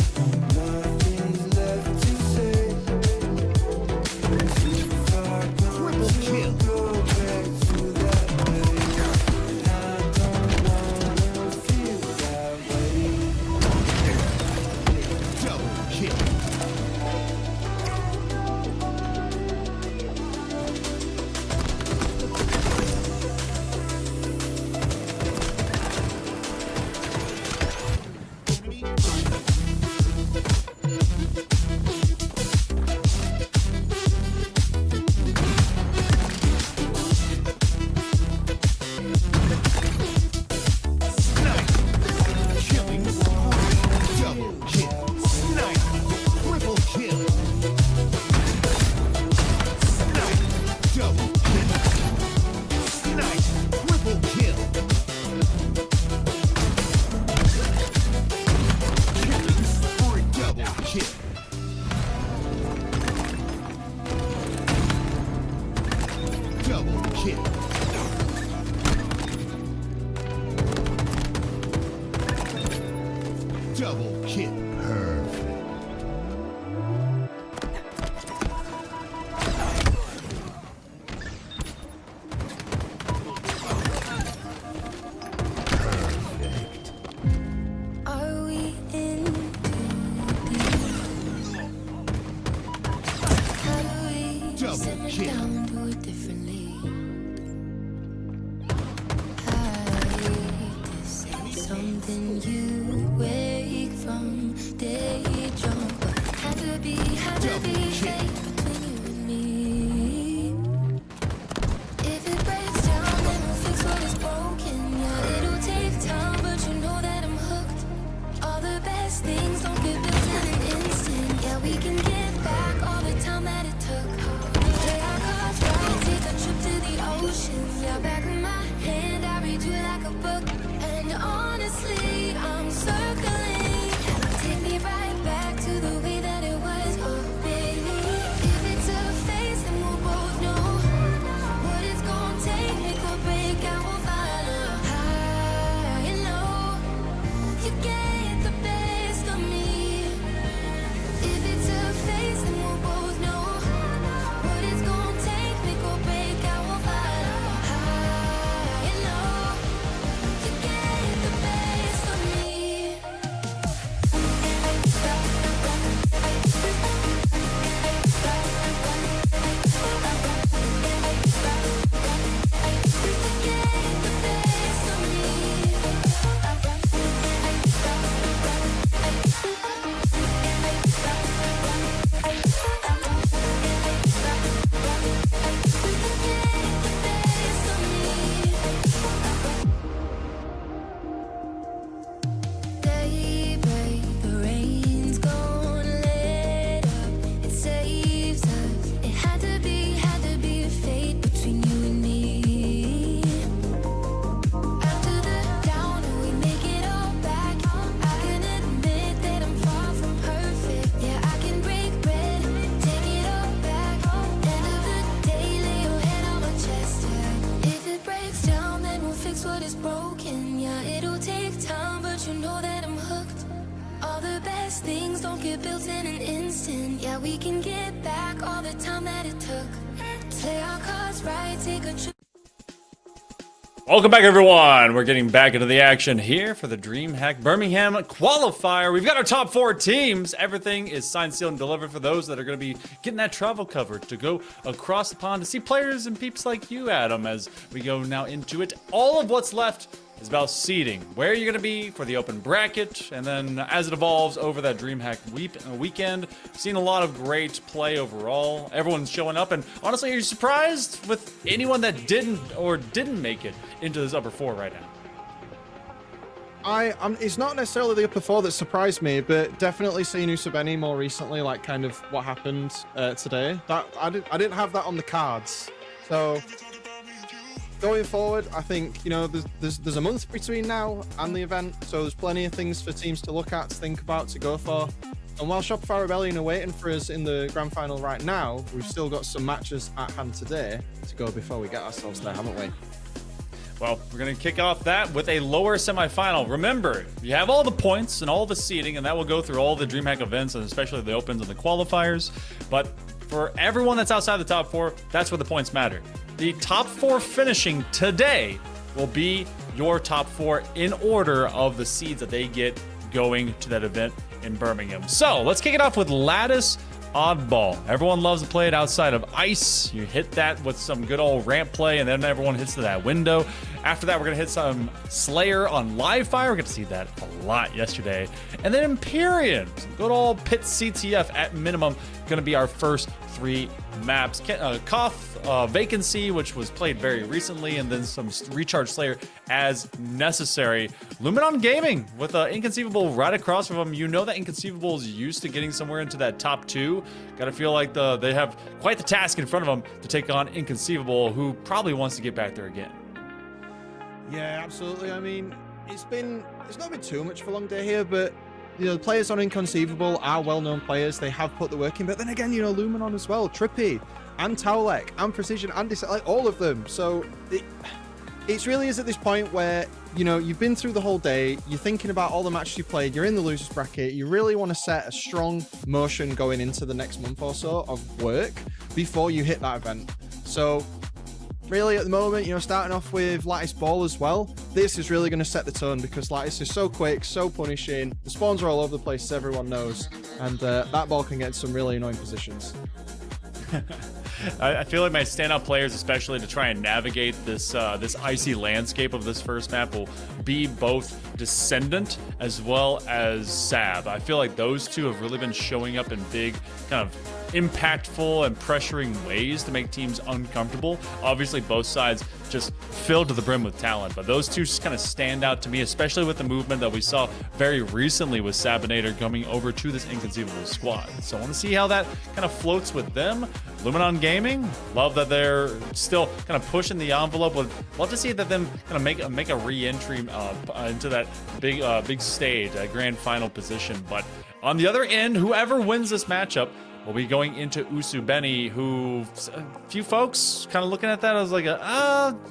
Nothing's left to say. Too far gone to go back to that place. I don't wanna feel that way. Double kill. Killing spree. Double kill. Snipe. Triple kill. Snipe. Double kill. Snipe. Triple kill. Killing spree. Double kill. Double kill. Double kill. Perfect. Are we in too deep? How do we Double simmer kill. down, do it differently? I hate to say something you wake from day drunk, but had to be Double kill. fate between you and me. If it breaks down, then we'll fix what is broken. Yeah, it'll take time, but you know that I'm hooked. All the best things don't get built in an instant. Yeah, we can get back all the time that it took. Play our cards right, take a trip to the ocean. Yeah, back of my hand, I read you like a book. And honestly, I'm circling. Take me right back to the way that it was. Oh, baby, we're built in an instant. Yeah, we can get back all the time that it took. Play our cards right, take a trip. Welcome back, everyone. We're getting back into the action here for the Dreamhack Birmingham qualifier. We've got our top 4 teams. Everything is signed, sealed, and delivered for those that are going to be getting that travel coverage to go across the pond to see players and peeps like you, Adam, as we go now into it. All of what's left is about seeding, where you're going to be for the open bracket, and then as it evolves over that Dreamhack weekend, seen a lot of great play overall. Everyone's showing up, and honestly, are you surprised with anyone that didn't make it into this upper 4 right now? It's not necessarily the upper 4 that surprised me, but definitely seeing Usubeni more recently, like kind of what happened today. That I didn't have that on the cards, so. Going forward, I think, you know, there's a month between now and the event, so there's plenty of things for teams to look at, to think about, to go for. And while Shopify Rebellion are waiting for us in the grand final right now, we've still got some matches at hand today to go before we get ourselves there, haven't we? Well, we're going to kick off that with a lower semifinal. Remember, you have all the points and all the seeding, and that will go through all the DreamHack events, and especially the opens and the qualifiers. But for everyone that's outside the top 4, that's where the points matter. The top 4 finishing today will be your top 4 in order of the seeds that they get going to that event in Birmingham. So let's kick it off with Lattice Oddball. Everyone loves to play it outside of ice. You hit that with some good old ramp play, and then everyone hits to that window. After that, we're going to hit some Slayer on Live Fire. We're going to see that a lot yesterday. And then Empyrean, some good old Pit CTF at minimum, going to be our first 3 maps. Koth, Vacancy, which was played very recently, and then some Recharge Slayer as necessary. Luminon Gaming with Inconceivable right across from them. You know that Inconceivable is used to getting somewhere into that top 2. Gotta feel like they have quite the task in front of them to take on Inconceivable, who probably wants to get back there again. Yeah, absolutely. I mean, it's not been too much of a long day here, but you know, the players on Inconceivable are well-known players. They have put the work in, but then again, you know, Luminon as well, Trippy, and Towlek, and Precision, and like all of them. So it really is at this point where, you know, you've been through the whole day, you're thinking about all the matches you played, you're in the losers bracket, you really want to set a strong motion going into the next month or so of work before you hit that event. So really, at the moment, you know, starting off with Lattice Ball as well, this is really going to set the tone because Lattice is so quick, so punishing. The spawns are all over the place, as everyone knows, and that ball can get in some really annoying positions. I feel like my standout players, especially to try and navigate this this icy landscape of this first map, will be both Descendant as well as Sab. I feel like those two have really been showing up in big, kind of impactful and pressuring ways to make teams uncomfortable. Obviously, both sides just filled to the brim with talent, but those two just kind of stand out to me, especially with the movement that we saw very recently with Sabinator coming over to this Inconceivable squad. So I want to see how that kind of floats with them. Luminon Gaming, love that they're still kind of pushing the envelope. Would love to see that them kind of make a re-entry into that big stage, that grand final position. But on the other end, whoever wins this matchup will be going into Usubeni, who a few folks kind of looking at that as like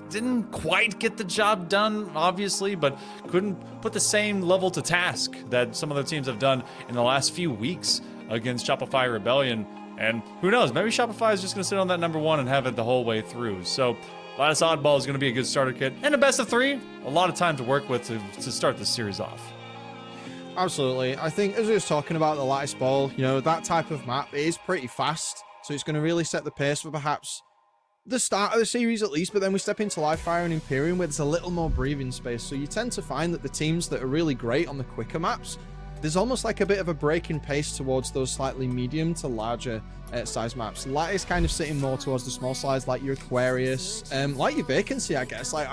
didn't quite get the job done, obviously, but couldn't put the same level to task that some other teams have done in the last few weeks against Shopify Rebellion. And who knows, maybe Shopify is just going to sit on that number 1 and have it the whole way through. So Lattice Oddball is going to be a good starter kit. And a best of 3, a lot of time to work with to start this series off. Absolutely. I think as we were talking about the Lattice Ball, you know, that type of map is pretty fast. So it's going to really set the pace for perhaps the start of the series at least, but then we step into Live Fire and Empyrean where there's a little more breathing space. So you tend to find that the teams that are really great on the quicker maps, there's almost like a bit of a break in pace towards those slightly medium to larger size maps. Lattice kind of sitting more towards the small size, like your Aquarius, like your Vacancy, I guess. Like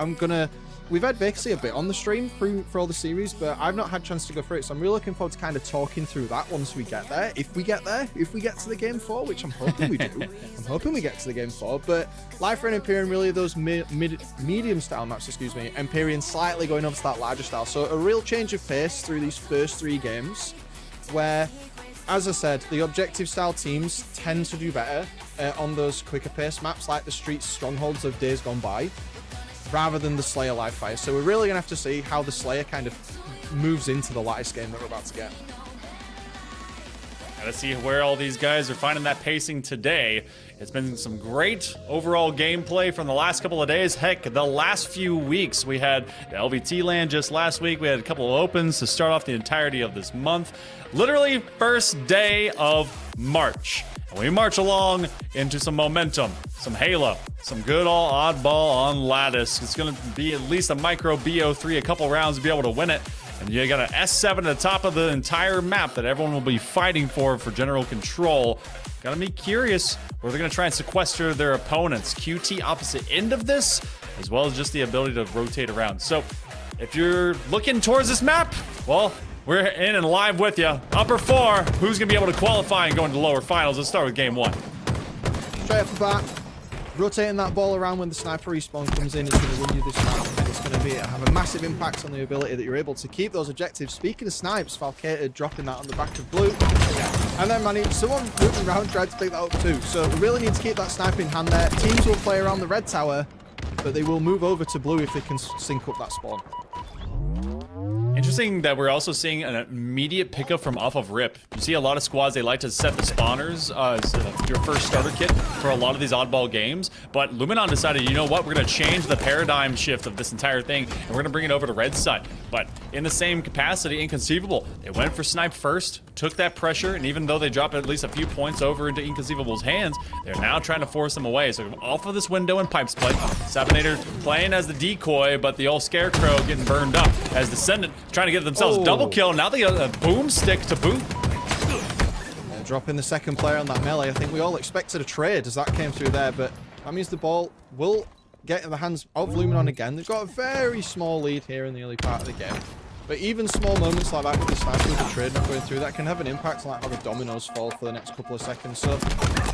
we've had Vacancy a bit on the stream for all the series, but I've not had a chance to go through it, so I'm really looking forward to kind of talking through that once we get there. If we get to the game 4, which I'm hoping we do. I'm hoping we get to the game 4, but Live Fire and Empyrean, really those medium style maps, Empyrean slightly going over to that larger style, so a real change of pace through these first 3 games, where, as I said, the objective style teams tend to do better on those quicker pace maps like the Streets Strongholds of days gone by, rather than the Slayer Live Fire. So we're really going to have to see how the Slayer kind of moves into the Lattice game that we're about to get. Gotta see where all these guys are finding that pacing today. It's been some great overall gameplay from the last couple of days. Heck, the last few weeks. We had the LVT LAN just last week. We had a couple of opens to start off the entirety of this month. Literally first day of March. And we march along into some momentum, some Halo, some good oddball on Lattice. It's going to be at least a micro BO3, a couple rounds to be able to win it. And you got an S7 at the top of the entire map that everyone will be fighting for general control. Gotta be curious where they're gonna try and sequester their opponents. QT opposite end of this, as well as just the ability to rotate around. So if you're looking towards this map, well, we're in and live with you. Upper 4, who's gonna be able to qualify and go into lower finals? Let's start with game 1. Straight off the bat, rotating that ball around when the sniper respawn comes in is going to win you this map. It's going to have a massive impact on the ability that you're able to keep those objectives. Speaking of snipes, Falcated dropping that on the back of blue. And then someone moving around tried to pick that up too. So we really need to keep that sniper in hand there. Teams will play around the red tower, but they will move over to blue if they can sync up that spawn. Interesting that we're also seeing an immediate pickup from off of RIP. You see a lot of squads, they like to set the spawners as your first starter kit for a lot of these oddball games, but Luminon decided, you know what, we're going to change the paradigm shift of this entire thing, and we're going to bring it over to red side. But in the same capacity, Inconceivable, they went for snipe first, took that pressure, and even though they dropped at least a few points over into Inconceivable's hands, they're now trying to force them away. So off of this window and pipe split, Sabinator playing as the decoy, but the old Scarecrow getting burned up as Descendant trying to get themselves a double kill. Now they got a boomstick to boot. Dropping the second player on that melee. I think we all expected a trade as that came through there, but that means the ball will get in the hands of Luminon again. They've got a very small lead here in the early part of the game. But even small moments like that with the sniper with the trade not going through, that can have an impact on like how the dominoes fall for the next couple of seconds. So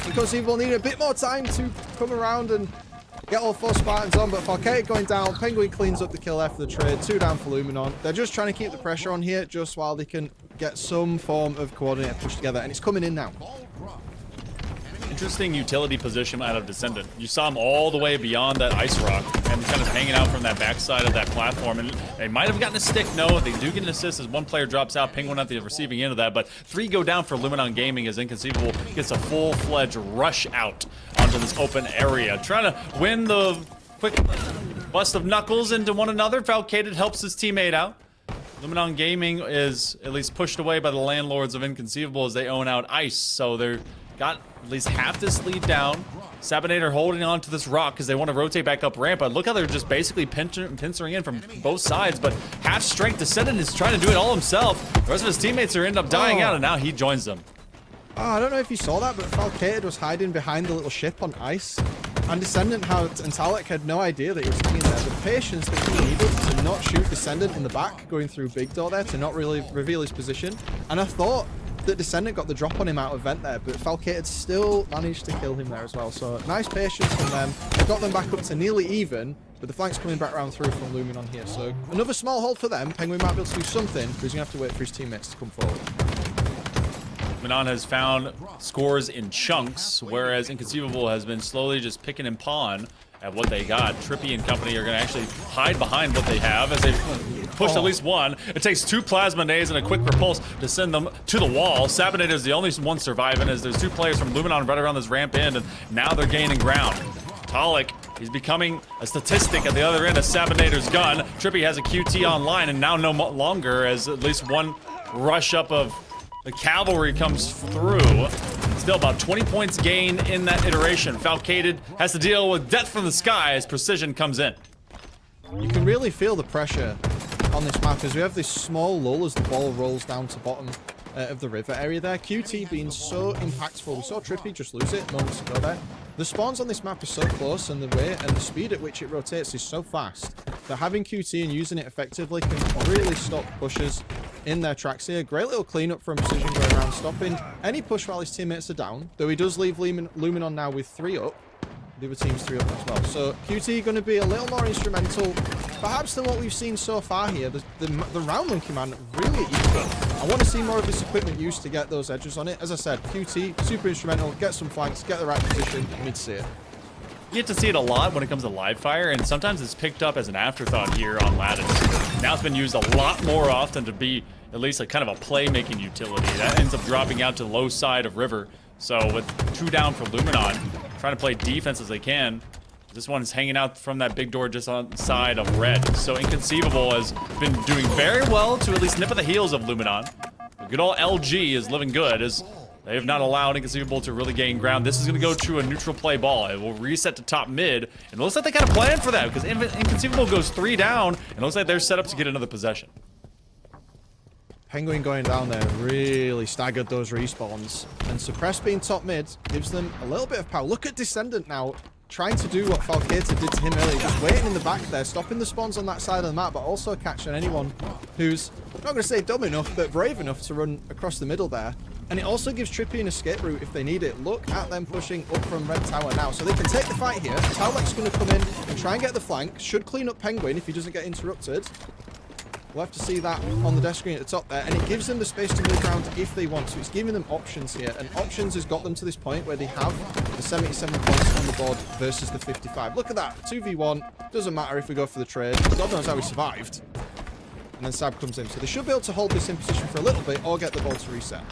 Inconceivable need a bit more time to come around and get all 4 Spartans on, but Falcate going down. Penguin cleans up the kill there for the trade. 2 down for Luminon. They're just trying to keep the pressure on here just while they can get some form of coordinate pushed together, and it's coming in now. Interesting utility position out of Descendant. You saw him all the way beyond that ice rock and kind of hanging out from that backside of that platform. And they might have gotten a stick. No, they do get an assist as one player drops out. Penguin at the receiving end of that. But 3 go down for Luminon Gaming as Inconceivable gets a full-fledged rush out onto this open area. Trying to win the quick bust of knuckles into one another. Falcated helps his teammate out. Luminon Gaming is at least pushed away by the landlords of Inconceivable as they own out ice. So they're got at least half this lead down. Sabinator holding on to this rock because they want to rotate back up ramp, but look how they're just basically pincering in from both sides, but half strength Descendant is trying to do it all himself. The rest of his teammates are end up dying out, and now he joins them. Oh, I don't know if you saw that, but Falcated was hiding behind the little ship on ice, and Descendant and Talek had no idea that he was hanging there. The patience that he needed to not shoot Descendant in the back, going through big door there, to not really reveal his position, and I thought that Descendant got the drop on him out of vent there, but Falcated still managed to kill him there as well. So nice patience from them. They got them back up to nearly even, but the flank's coming back round through from Luminon here. So another small hold for them. Penguin might be able to do something, but he's going to have to wait for his teammates to come forward. Luminon has found scores in chunks, whereas Inconceivable has been slowly just picking and pawing at what they got. Trippy and company are going to actually hide behind what they have as they push at least one. It takes 2 plasma nades and a quick repulse to send them to the wall. Sabinator is the only one surviving as there's 2 players from Luminon right around this ramp end, and now they're gaining ground. Talek, he's becoming a statistic at the other end of Sabinator's gun. Trippy has a QT online, and now no longer as at least one rush up of the cavalry comes through. Still about 20 points gained in that iteration. Falcated has to deal with death from the sky as Precision comes in. You can really feel the pressure on this map as we have this small lull as the ball rolls down to bottom of the river area there. QT being so impactful. We saw Trippy just lose it moments ago there. The spawns on this map are so close, and the way and the speed at which it rotates is so fast that having QT and using it effectively can really stop pushes in their tracks here. Great little cleanup from Precision going around, stopping any push while his teammates are down, though he does leave Luminon now with 3 up. The other team's 3 up as well. So QT going to be a little more instrumental, perhaps, than what we've seen so far here. The round monkey man really equal. I want to see more of this equipment used to get those edges on it. As I said, QT, super instrumental, get some flanks, get the right position, and we'd see it. You get to see it a lot when it comes to live fire, and sometimes it's picked up as an afterthought here on Lattice. Now it's been used a lot more often to be at least a kind of a playmaking utility. That ends up dropping out to the low side of River. So with 2 down for Luminon, trying to play defense as they can. This one's hanging out from that big door just on the side of Red. So Inconceivable has been doing very well to at least nip at the heels of Luminon. The good old LG is living good as they have not allowed Inconceivable to really gain ground. This is going to go to a neutral play ball. It will reset to top mid. And it looks like they kind of planned for that because Inconceivable goes 3 down. And it looks like they're set up to get another possession. Penguin going down there really staggered those respawns. And Suppress being top mid gives them a little bit of power. Look at Descendant now, trying to do what Falcator did to him earlier. Just waiting in the back there, stopping the spawns on that side of the map, but also catching anyone who's, I'm not going to say dumb enough, but brave enough to run across the middle there. And it also gives Trippy an escape route if they need it. Look at them pushing up from Red Tower now. So they can take the fight here. Towlek's going to come in and try and get the flank. Should clean up Penguin if he doesn't get interrupted. We'll have to see that on the desk screen at the top there. And it gives them the space to move around if they want. So it's giving them options here. And options has got them to this point where they have the 77 points on the board versus the 55. Look at that. 2v1. Doesn't matter if we go for the trade. God knows how we survived. And then Sab comes in. So they should be able to hold this in position for a little bit or get the ball to reset.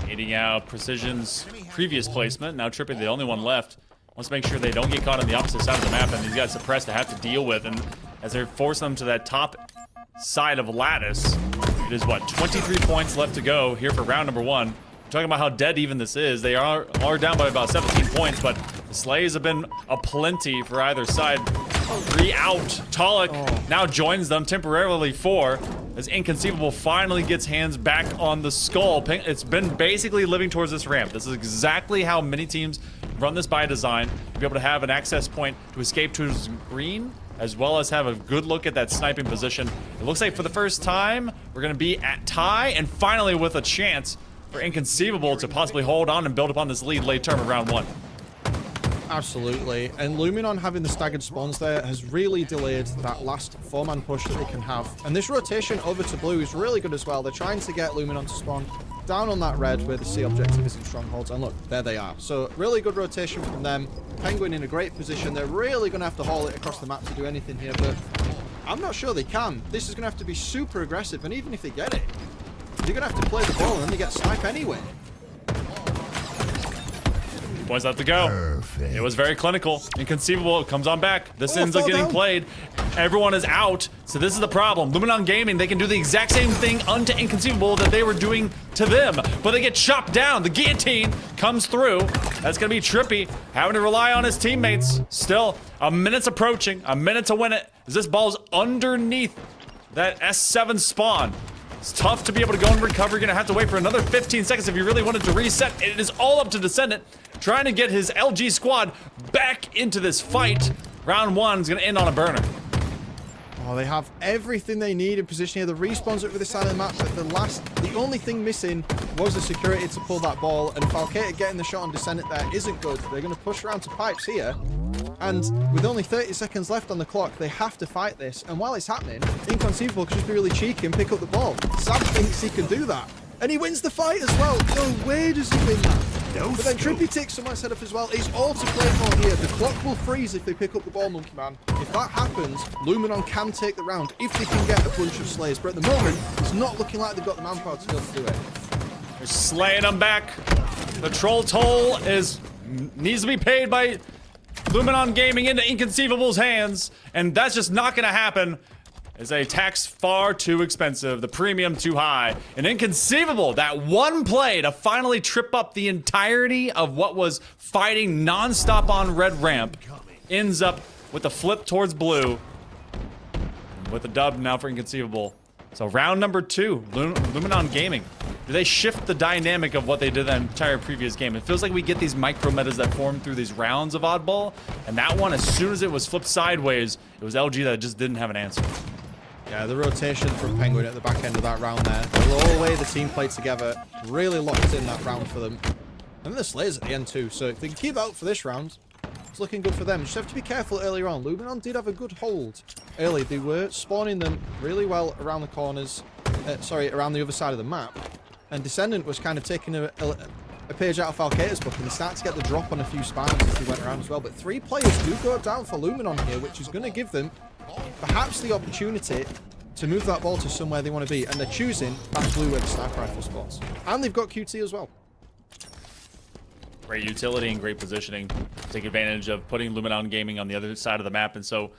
Aiding out Precision's previous placement. Now Trippy, the only one left. Wants to make sure they don't get caught on the opposite side of the map. And these guys Suppressed to have to deal with. And as they force them to that top side of Lattice, it is, what, 23 points left to go here for round number 1. We're talking about how dead even this is. They are down by about 17 points, but the slays have been aplenty for either side. 3 out. Tolek now joins them temporarily 4 as Inconceivable finally gets hands back on the skull. It's been basically living towards this ramp. This is exactly how many teams run this by design, to be able to have an access point to escape to his green, as well as have a good look at that sniping position. It looks like for the first time, we're going to be at tie, and finally with a chance for Inconceivable to possibly hold on and build upon this lead late term of round 1. Absolutely. And Luminon having the staggered spawns there has really delayed that last 4-man push that they can have. And this rotation over to blue is really good as well. They're trying to get Luminon to spawn down on that red where the C objective is in strongholds. And look, there they are. So really good rotation from them. Penguin in a great position. They're really going to have to haul it across the map to do anything here, but I'm not sure they can. This is going to have to be super aggressive. And even if they get it, you're going to have to play the ball and then you get snipe anyway. Points left to go. Perfect. It was very clinical. Inconceivable comes on back. This ends up getting played. Everyone is out. So this is the problem. Luminon Gaming, they can do the exact same thing unto Inconceivable that they were doing to them. But they get chopped down. The guillotine comes through. That's going to be Trippy having to rely on his teammates. Still, a minute's approaching. A minute to win it. As this ball's underneath that S7 spawn. It's tough to be able to go and recover. You're going to have to wait for another 15 seconds if you really wanted to reset. It is all up to Descendant, trying to get his LG squad back into this fight. Round 1 is going to end on a burner. Oh, they have everything they need in position here. The respawns over the side of the map, but the only thing missing was the security to pull that ball, and Falcator getting the shot on Descendant there isn't good. They're going to push around to pipes here, and with only 30 seconds left on the clock, they have to fight this. And while it's happening, Inconceivable could just be really cheeky and pick up the ball. Sam thinks he can do that, and he wins the fight as well. No way does he win that. But then Trippy takes someone's head up as well. It's all to play for here. The clock will freeze if they pick up the ball, Monkey Man. If that happens, Luminon can take the round if they can get a bunch of slays. But at the moment, it's not looking like they've got the manpower to be able to do it. They're slaying them back. The troll toll needs to be paid by Luminon Gaming into Inconceivable's hands. And that's just not going to happen. Is a tax far too expensive, the premium too high, and Inconceivable, that one play to finally trip up the entirety of what was fighting non-stop on red ramp, ends up with a flip towards blue, with a dub now for Inconceivable. So round number 2, Luminon Gaming. Do they shift the dynamic of what they did that entire previous game? It feels like we get these micro metas that form through these rounds of oddball, and that one, as soon as it was flipped sideways, it was LG that just didn't have an answer. Yeah, the rotation from Penguin at the back end of that round there. The whole way the team played together really locked in that round for them. And the Slayers at the end too, so if they can keep out for this round, it's looking good for them. Just have to be careful earlier on. Luminon did have a good hold early. They were spawning them really well around the corners, around the other side of the map. And Descendant was kind of taking a page out of Falcator's book, and he started to get the drop on a few spawns as he went around as well. But 3 players do go down for Luminon here, which is going to give them perhaps the opportunity to move that ball to somewhere they want to be, and they're choosing that blue where the sniper rifle spots. And they've got QT as well. Great utility and great positioning. Take advantage of putting Luminon Gaming on the other side of the map, and so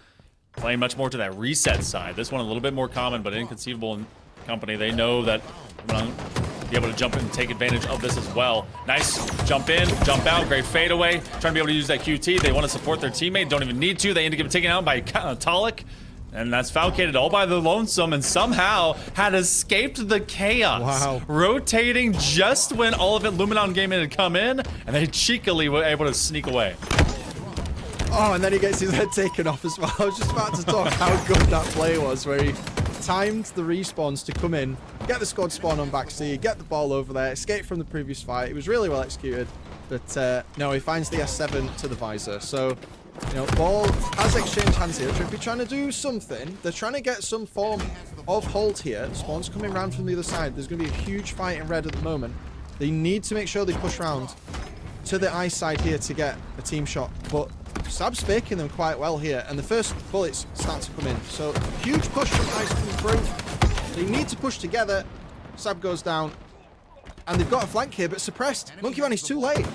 playing much more to that reset side. This one a little bit more common, but Inconceivable and company, they know that Luminon be able to jump in and take advantage of this as well. Nice jump in, jump out, great fadeaway. Trying to be able to use that QT. They want to support their teammate, don't even need to. They end up getting taken out by Talik. And that's Falcated all by the Lonesome, and somehow had escaped the chaos. Wow. Rotating just when all of it Luminon Gaming had come in, and they cheekily were able to sneak away. Oh, and then he gets his head taken off as well. I was just about to talk how good that play was, where he timed the respawns to come in, get the squad spawn on back C, get the ball over there, escape from the previous fight. It was really well executed, but no, he finds the S7 to the visor. So, you know, ball has exchanged hands here. Trippy trying to do something. They're trying to get some form of hold here. Spawn's coming around from the other side. There's going to be a huge fight in red at the moment. They need to make sure they push around to the ice side here to get a team shot, but Sab's faking them quite well here, and the first bullets start to come in. So, huge push from ice coming through. They need to push together. Sab goes down, and they've got a flank here, but suppressed. Monkey Man is too late.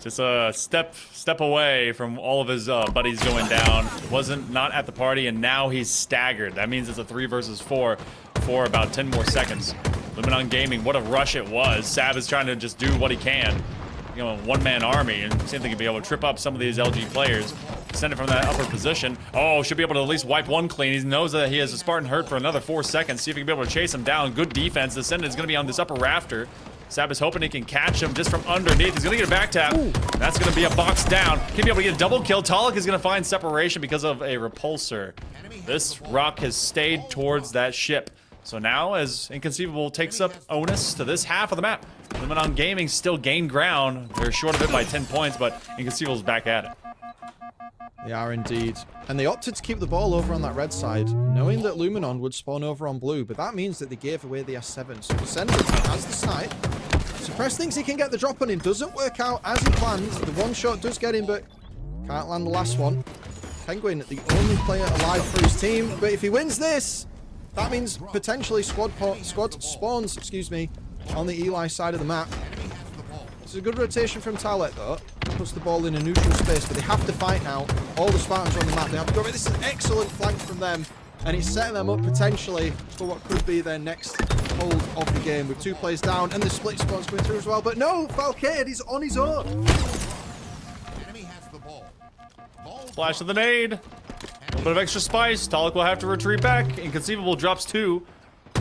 Just a step away from all of his buddies going down. Not at the party, and now he's staggered. That means it's a 3 versus 4 for about 10 more seconds. Luminon Gaming, what a rush it was. Sab is trying to just do what he can. You know, a one-man army, and seems like he'd be able to trip up some of these LG players, send it from that upper position. Oh, should be able to at least wipe one clean. He knows that he has a Spartan hurt for another 4 seconds. See if he can be able to chase him down. Good defense. The Ascendant is going to be on this upper rafter. Sab is hoping he can catch him just from underneath. He's going to get a back tap. That's going to be a box down. Can be able to get a double kill. Talik is going to find separation because of a repulsor. This rock has stayed towards that ship. So now, as Inconceivable takes up onus to this half of the map, Luminon Gaming still gained ground. They're short of it by 10 points, but Inconceivable's back at it. They are indeed. And they opted to keep the ball over on that red side, knowing that Luminon would spawn over on blue, but that means that they gave away the S7. So Descendant has the snipe. Suppress thinks he can get the drop on him. Doesn't work out as he planned. The one shot does get him, but can't land the last one. Penguin, the only player alive for his team, but if he wins this, that means potentially squad spawns, on the Eli side of the map. It's a good rotation from Talet though. Puts the ball in a neutral space, but they have to fight now. All the Spartans are on the map. They have to go. This is an excellent flank from them, and it's setting them up potentially for what could be their next hold of the game with 2 players down, and the split spawns going through as well. But no, Falcated is on his own. Flash of the nade. A little bit of extra spice. Talik will have to retreat back. Inconceivable drops 2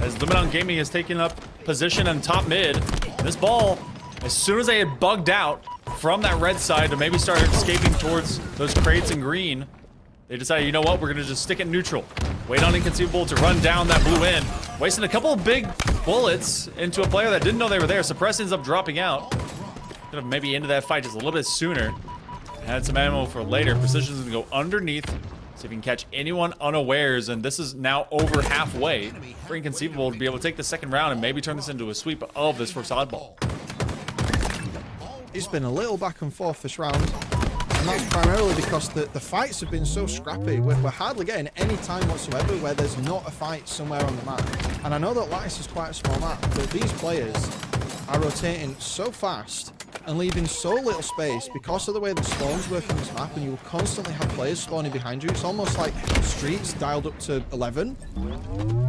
as Luminon Gaming has taken up position in top mid. This ball, as soon as they had bugged out from that red side to maybe start escaping towards those crates in green, they decided, you know what, we're going to just stick it neutral. Wait on Inconceivable to run down that blue end. Wasting a couple of big bullets into a player that didn't know they were there. Suppress ends up dropping out. Could have maybe ended that fight just a little bit sooner. Had some ammo for later. Precision's going to go underneath. See if he can catch anyone unawares, and this is now over halfway for Inconceivable to be able to take the second round and maybe turn this into a sweep of this first oddball. It's been a little back and forth this round, and that's primarily because the fights have been so scrappy. We're hardly getting any time whatsoever where there's not a fight somewhere on the map. And I know that Lattice is quite a small map, but these players are rotating so fast and leaving so little space because of the way the spawns work on this map, and you will constantly have players spawning behind you. It's almost like streets dialed up to 11.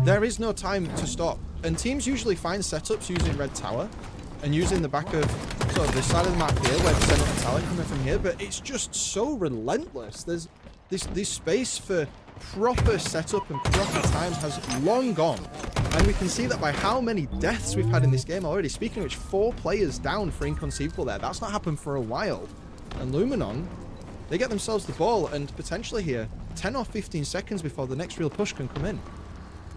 There is no time to stop, and teams usually find setups using Red Tower and using the back of sort of this side of the map here where the Senate and Talent coming from here, but it's just so relentless. There's this space for proper setup and proper time has long gone. And we can see that by how many deaths we've had in this game already. Speaking of which, 4 players down for Inconceivable there. That's not happened for a while. And Luminon, they get themselves the ball, and potentially here, 10 or 15 seconds before the next real push can come in.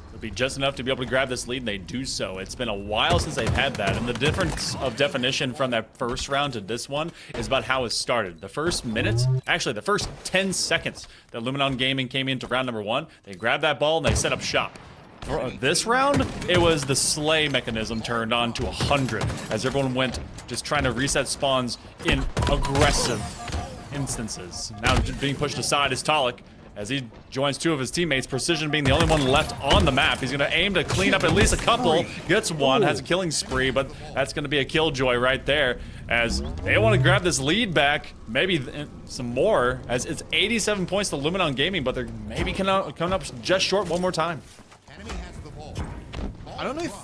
It'll be just enough to be able to grab this lead, and they do so. It's been a while since they've had that, and the difference of definition from that first round to this one is about how it started. The first minute, actually the first 10 seconds that Luminon Gaming came into round number 1, they grabbed that ball and they set up shop. For this round, it was the slay mechanism turned on to 100 as everyone went just trying to reset spawns in aggressive instances. Now being pushed aside is Talik as he joins two of his teammates, Precision being the only one left on the map. He's going to aim to clean up at least a couple. Gets one, has a killing spree, but that's going to be a killjoy right there, as they want to grab this lead back, maybe some more, as it's 87 points to Luminon Gaming, but they're maybe coming up just short one more time. I don't know if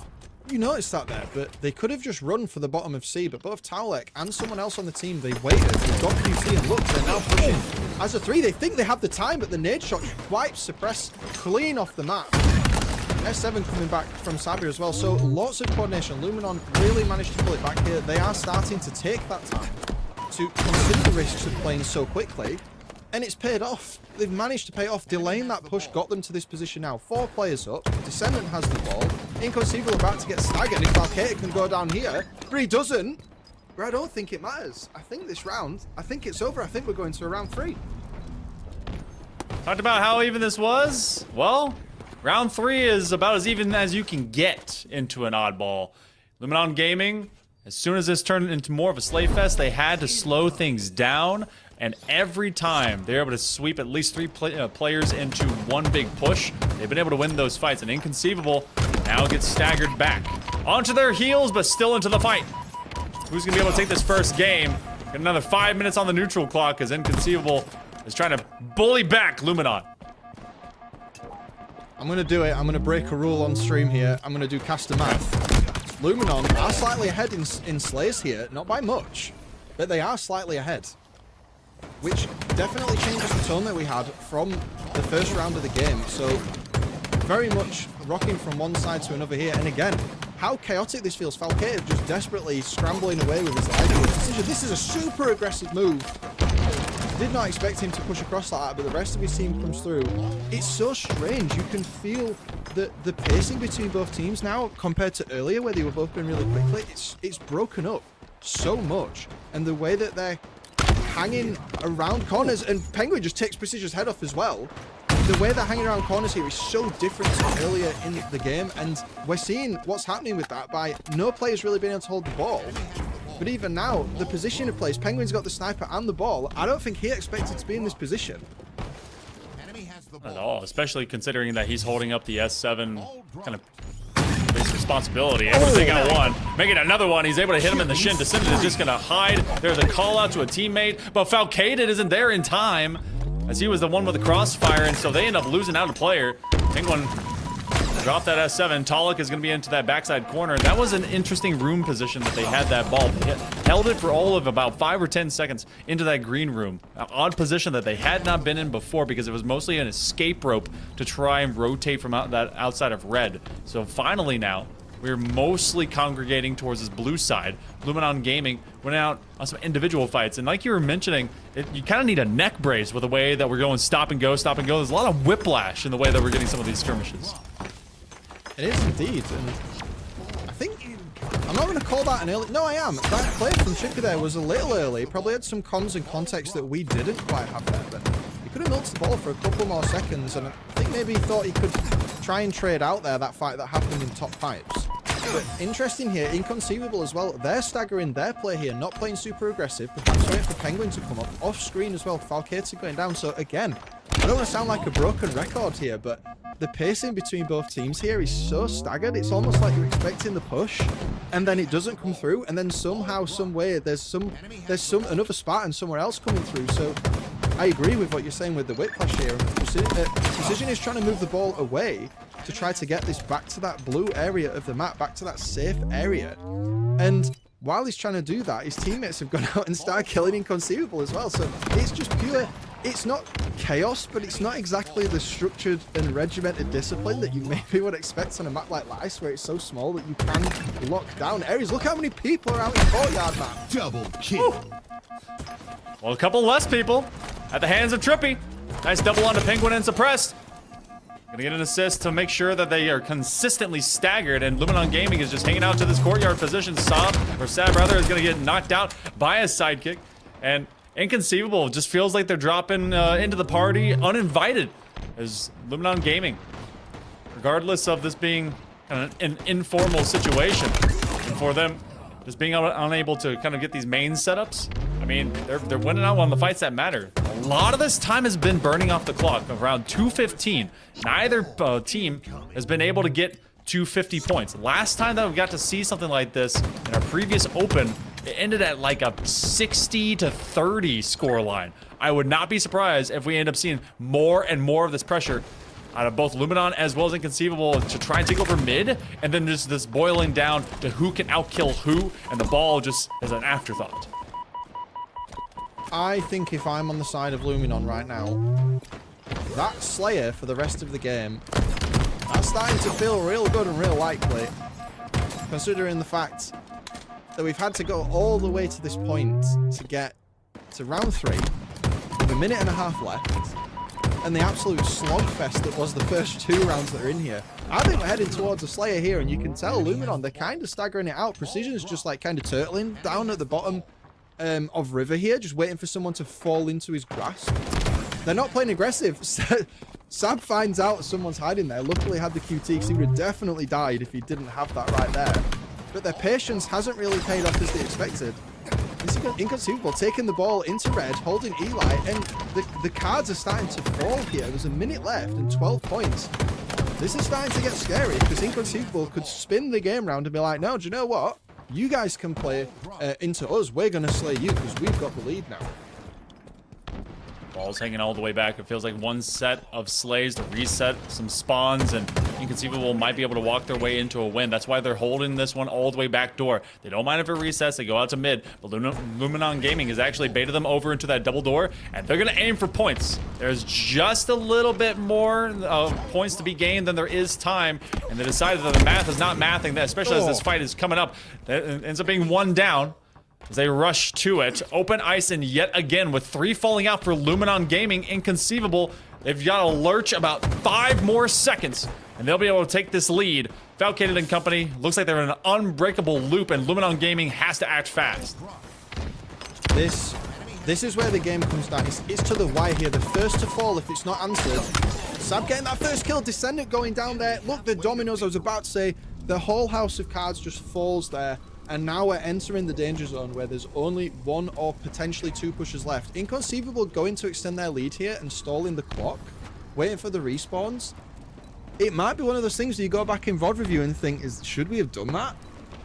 you noticed that there, but they could have just run for the bottom of C, but both Towlek and someone else on the team, they waited, they got QT, and look, they're now pushing. As a 3, they think they have the time, but the nade shot wipes Suppress clean off the map. S7 coming back from Sabir as well, so lots of coordination. Luminon really managed to pull it back here. They are starting to take that time to consider the risks of playing so quickly, and it's paid off. They've managed to pay off. Delaying that push got them to this position now. 4 players up. Descendant has the ball. Inconceivable about to get staggered if Valkator can go down here, but he doesn't. But I don't think it matters. I think this round, I think it's over. I think we're going to a round 3. Talked about how even this was. Well, round 3 is about as even as you can get into an oddball. Luminon Gaming, as soon as this turned into more of a slay fest, they had to slow things down. And every time they're able to sweep at least 3 players into one big push, they've been able to win those fights. And Inconceivable now gets staggered back onto their heels, but still into the fight. Who's going to be able to take this first game? Got another 5 minutes on the neutral clock as Inconceivable is trying to bully back Luminon. I'm going to do it. I'm going to break a rule on stream here. I'm going to do caster math. Luminon are slightly ahead in slays here. Not by much, but they are slightly ahead, which definitely changes the tone that we had from the first round of the game. So very much rocking from one side to another here. And again, how chaotic this feels. Valkator just desperately scrambling away with his life. This is a super aggressive move. Did not expect him to push across like that, but the rest of his team comes through. It's so strange. You can feel the pacing between both teams now compared to earlier where they were both going really quickly. It's broken up so much. And the way that they're hanging around corners, and Penguin just takes Precision's head off as well. The way they're hanging around corners here is so different to earlier in the game, and we're seeing what's happening with that by no players really being able to hold the ball. But even now, the position of plays, Penguin's got the sniper and the ball. I don't think he expected to be in this position. Not at all, especially considering that he's holding up the S7 kind of his responsibility. Able to take out one, making another one. He's able to hit him in the shin. Descendant is just going to hide. There's a call out to a teammate, but Valkator isn't there in time, as he was the one with the crossfire, and so they end up losing out a player. Penguin dropped that S7. Talik is going to be into that backside corner. That was an interesting room position that they had that ball. They held it for all of about 5 or 10 seconds into that green room. An odd position that they had not been in before because it was mostly an escape rope to try and rotate from that outside of red. So finally now, we're mostly congregating towards this blue side. Luminon Gaming went out on some individual fights. And like you were mentioning, you kind of need a neck brace with the way that we're going stop and go, stop and go. There's a lot of whiplash in the way that we're getting some of these skirmishes. It is indeed, and I think I'm not going to call that an early. No, I am. That play from Chippy there was a little early. Probably had some cons and context that we didn't quite have there, but he could have milked the ball for a couple more seconds, and I think maybe he thought he could try and trade out there that fight that happened in top pipes. But interesting here, Inconceivable as well. They're staggering their play here, not playing super aggressive. Perhaps waiting for Penguin to come up off screen as well. Valkator going down. So again, I don't want to sound like a broken record here, but the pacing between both teams here is so staggered. It's almost like you're expecting the push, and then it doesn't come through, and then somehow, some way, there's another Spartan somewhere else coming through. So I agree with what you're saying with the whiplash here. Precision is trying to move the ball away to try to get this back to that blue area of the map, back to that safe area. And while he's trying to do that, his teammates have gone out and started killing Inconceivable as well. So it's just pure, it's not chaos, but it's not exactly the structured and regimented discipline that you maybe would expect on a map like Lice, where it's so small that you can lock down areas. Look how many people are out in the courtyard, man. Double kill. Well, a couple less people at the hands of Trippy. Nice double onto Penguin and Suppressed. Gonna get an assist to make sure that they are consistently staggered, and Luminon Gaming is just hanging out to this courtyard position. Sab rather is gonna get knocked out by a sidekick, and Inconceivable just feels like they're dropping into the party uninvited as Luminon Gaming, regardless of this being kind of an informal situation, and for them just being unable to kind of get these main setups. I mean, they're winning out on the fights that matter. A lot of this time has been burning off the clock. Around 2:15. Neither team has been able to get to 50 points. Last time that we got to see something like this in our previous Open, it ended at like a 60-30 score line. I would not be surprised if we end up seeing more and more of this pressure out of both Luminon as well as Inconceivable to try and take over mid, and then just this boiling down to who can outkill who, and the ball just is an afterthought. I think if I'm on the side of Luminon right now, that Slayer for the rest of the game, that's starting to feel real good and real likely, considering the fact that we've had to go all the way to this point to get to round 3 with a minute and a half left, and the absolute slogfest that was the first 2 rounds that are in here. I think we're heading towards a Slayer here, and you can tell Luminon, they're kind of staggering it out. Precision's just like kind of turtling down at the bottom of River here, just waiting for someone to fall into his grasp. They're not playing aggressive. Sab finds out someone's hiding there. Luckily had the QT, because he would have definitely died if he didn't have that right there. But their patience hasn't really paid off as they expected. It's Inconceivable taking the ball into red, holding Eli, and the cards are starting to fall here. There's a minute left and 12 points. This is starting to get scary, because Inconceivable could spin the game round and be like, no, do you know what? You guys can play into us. We're going to slay you, because we've got the lead now. Ball's hanging all the way back. It feels like one set of slays to reset some spawns, and Inconceivable might be able to walk their way into a win. That's why they're holding this one all the way back door. They don't mind if it resets. They go out to mid, but Luminon Gaming has actually baited them over into that double door, and they're going to aim for points. There's just a little bit more points to be gained than there is time, and they decided that the math is not mathing that, especially as this fight is coming up. It ends up being 1 down. As they rush to it, open ice, and yet again with 3 falling out for Luminon Gaming. Inconceivable, they've got to lurch about 5 more seconds, and they'll be able to take this lead. Falcated and company, looks like they're in an unbreakable loop, and Luminon Gaming has to act fast. This is where the game comes down. It's to the wire here. The first to fall if it's not answered. Sab getting that first kill. Descendant going down there. Look, the dominoes, I was about to say, the whole house of cards just falls there. And now we're entering the danger zone where there's only 1 or potentially 2 pushes left. Inconceivable going to extend their lead here and stalling the clock, waiting for the respawns. It might be one of those things where you go back in VOD review and think, should we have done that?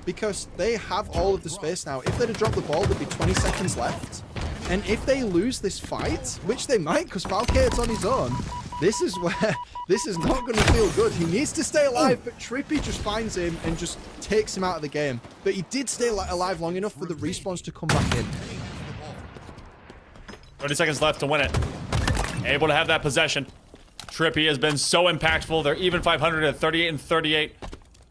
Because they have all of the space now. If they'd have dropped the ball, there'd be 20 seconds left. And if they lose this fight, which they might because Falcate's on his own, this is where this is not going to feel good. He needs to stay alive, but Trippy just finds him and just takes him out of the game. But he did stay alive long enough for the respawns to come back in. 30 seconds left to win it. Able to have that possession. Trippy has been so impactful. They're even 500 at 38 and 38.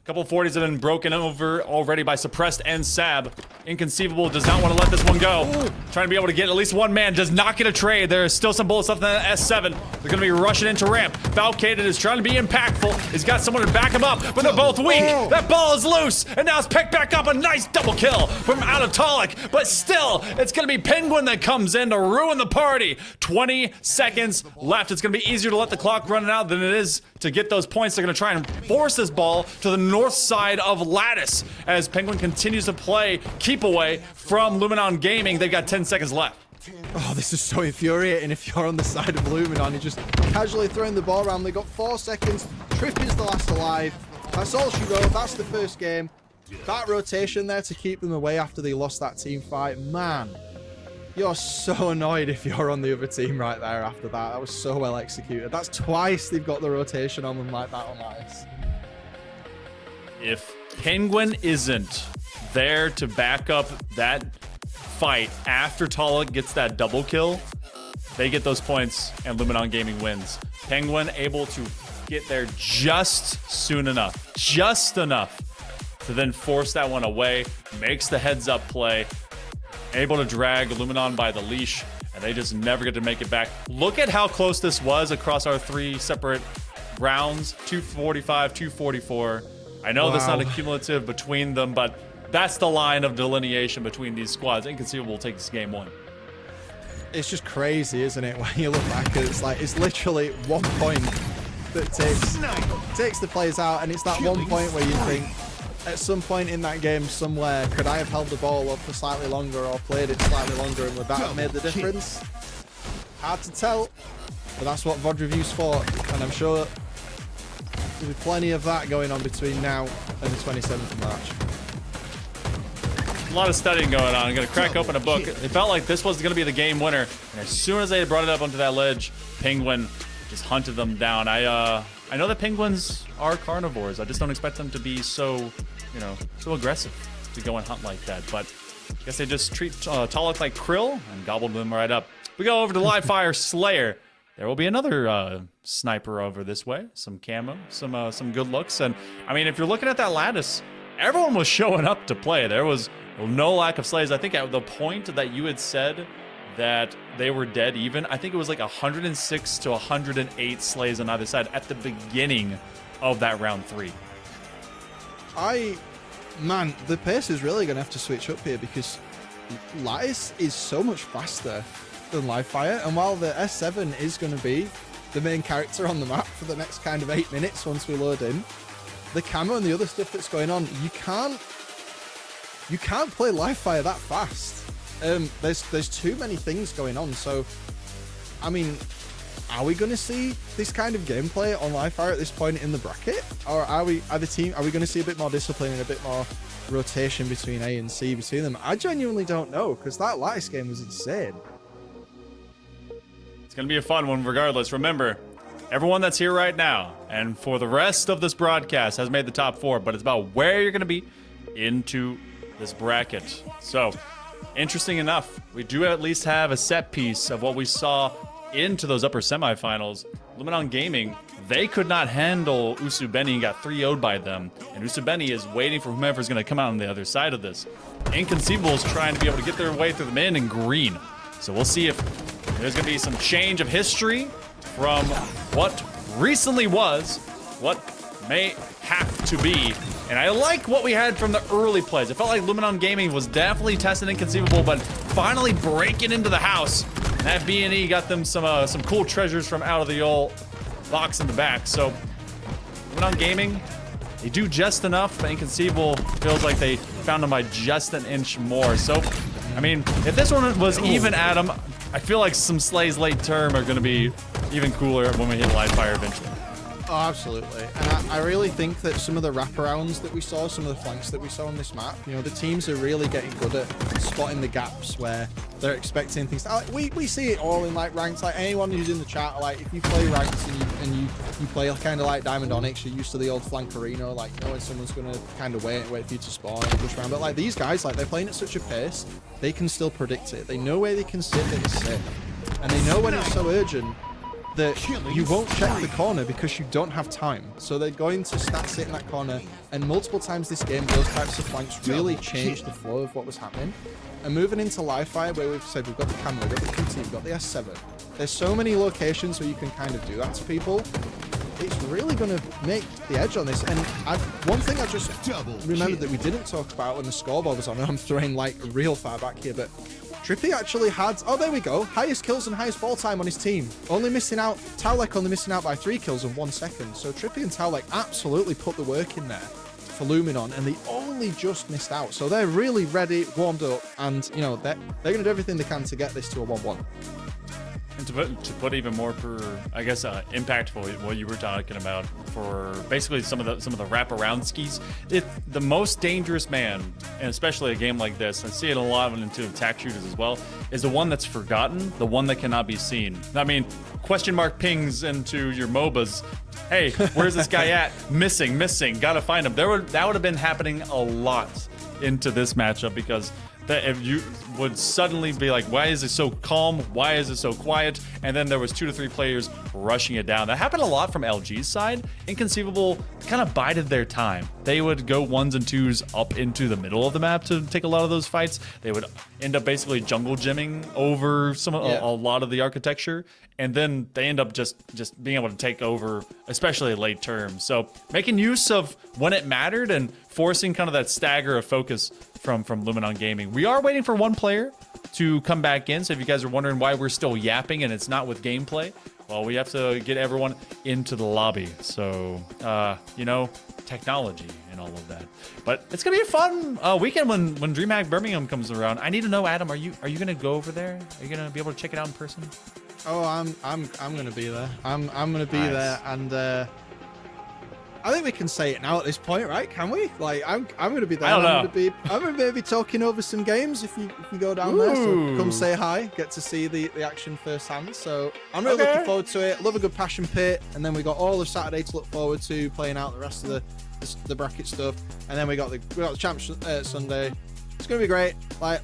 Couple 40s have been broken over already by Suppressed and Sab. Inconceivable does not want to let this one go. Trying to be able to get at least 1 man. Does not get a trade. There is still some bullets left in the S7. They're going to be rushing into ramp. Falcated is trying to be impactful. He's got someone to back him up, but they're both weak. That ball is loose, and now it's picked back up. A nice double kill from Autotolic, but still, it's going to be Penguin that comes in to ruin the party. 20 seconds left. It's going to be easier to let the clock run out than it is to get those points. They're going to try and force this ball to the north side of Lattice as Penguin continues to play keep away from Luminon Gaming. They've got 10 seconds left. Oh, this is so infuriating if you're on the side of Luminon. You're just casually throwing the ball around. They got 4 seconds. Tripp is the last alive. That's all she wrote. That's the first game. That rotation there to keep them away after they lost that team fight. Man, you're so annoyed if you're on the other team right there after that. That was so well executed. That's twice they've got the rotation on them like that on Lattice. If Penguin isn't there to back up that fight after Tolik gets that double kill, they get those points and Luminon Gaming wins. Penguin able to get there just soon enough, just enough to then force that one away, makes the heads up play, able to drag Luminon by the leash, and they just never get to make it back. Look at how close this was across our 3 separate rounds, 245, 244. I know that's not a cumulative between them, but that's the line of delineation between these squads. Inconceivable will take this game 1. It's just crazy, isn't it? When you look back at it, it's literally 1 point that takes the players out, and it's that 1 point where you think, at some point in that game somewhere, could I have held the ball up for slightly longer or played it slightly longer, and would that have made the difference? Hard to tell, but that's what VOD Review's for, and I'm sure there'll be plenty of that going on between now and the 27th of March. A lot of studying going on. I'm going to crack open a book. It felt like this was going to be the game winner, and as soon as they brought it up onto that ledge, Penguin just hunted them down. I know that penguins are carnivores. I just don't expect them to be so, so aggressive to go and hunt like that. But I guess they just treat Talek like krill and gobbled them right up. We go over to Live Fire Slayer. There will be another sniper over this way. Some camo, some good looks. And I mean, if you're looking at that lattice, everyone was showing up to play. There was no lack of slays. I think at the point that you had said that they were dead even, I think it was like 106 to 108 slays on either side at the beginning of that round 3. Man, the pace is really going to have to switch up here because Lattice is so much faster than Live Fire, and while the S7 is going to be the main character on the map for the next kind of 8 minutes once we load in, the camo and the other stuff that's going on, you can't play Live Fire that fast. There's too many things going on. So, I mean, are we going to see this kind of gameplay on Live Fire at this point in the bracket, or are we going to see a bit more discipline and a bit more rotation between A and C between them? I genuinely don't know, because that Lattice game was insane. It's going to be a fun one regardless. Remember, everyone that's here right now and for the rest of this broadcast has made the top 4, but it's about where you're going to be into this bracket. So, interesting enough, we do at least have a set piece of what we saw into those upper semifinals. Luminon Gaming, they could not handle Usubeni and got 3-0'd by them. And Usubeni is waiting for whomever's going to come out on the other side of this. Inconceivable is trying to be able to get their way through the mid and green. So we'll see if there's going to be some change of history from what recently was, what may have to be. And I like what we had from the early plays. It felt like Luminon Gaming was definitely testing Inconceivable, but finally breaking into the house. And that B&E got them some cool treasures from out of the old box in the back. So Luminon Gaming, they do just enough, but Inconceivable feels like they found them by just an inch more. So, I mean, if this one was even, Adam, I feel like some slays late term are going to be even cooler when we hit Live Fire eventually. Oh, absolutely. And I really think that some of the wraparounds that we saw, some of the flanks that we saw on this map, the teams are really getting good at spotting the gaps where they're expecting things. We see it all in like ranks. Like anyone who's in the chat, like if you play ranks and you play kind of like Diamond Onyx, you're used to the old flankerino, like when someone's gonna kind of wait for you to spawn and push around. But like these guys, like they're playing at such a pace, they can still predict it. They know where they can sit, they can sit, and they know when it's so urgent that you won't check the corner because you don't have time. So they're going to start sitting that corner, and multiple times this game, those types of flanks really changed the flow of what was happening. And moving into Live Fire, where we've said we've got the camera, we've got the QT, we've got the S7. There's so many locations where you can kind of do that to people. It's really going to make the edge on this. And one thing I just remembered that we didn't talk about when the scoreboard was on, and I'm throwing like real far back here, but Trippy actually had, oh there we go, highest kills and highest ball time on his team. Talek only missing out by 3 kills in 1 second. So Trippy and Talek absolutely put the work in there for Luminon, and they only just missed out. So they're really ready, warmed up, and they're going to do everything they can to get this to a 1-1. And to put even more impactful what you were talking about for basically some of the wraparound skis. The most dangerous man, and especially a game like this, I see it a lot into attack shooters as well, is the one that's forgotten, the one that cannot be seen. I mean, question mark pings into your MOBAs. Hey, where's this guy at? Missing, gotta find him. That would have been happening a lot into this matchup, because that if you would suddenly be like, why is it so calm? Why is it so quiet? And then there was 2 to 3 players rushing it down. That happened a lot from LG's side. Inconceivable kind of bided their time. They would go 1s and 2s up into the middle of the map to take a lot of those fights. They would end up basically jungle gymming over a lot of the architecture. And then they end up just being able to take over, especially late term. So making use of when it mattered and forcing kind of that stagger of focus from Luminon Gaming. We are waiting for one player to come back in. So if you guys are wondering why we're still yapping and it's not with gameplay, well, we have to get everyone into the lobby. So, technology and all of that. But it's going to be a fun weekend when Dreamhack Birmingham comes around. I need to know, Adam, are you going to go over there? Are you going to be able to check it out in person? Oh, I'm gonna be there. I'm gonna be Nice. there, and I think we can say it now at this point, right? Can we? Like, I'm gonna be there. I don't know. I'm gonna maybe talking over some games if you go down there. So Ooh. come say hi, get to see the action firsthand. So I'm really looking forward to it. Love a good passion pit, and then we got all of Saturday to look forward to, playing out the rest of the bracket stuff, and then we got the Champs Sunday. It's gonna be great. Like,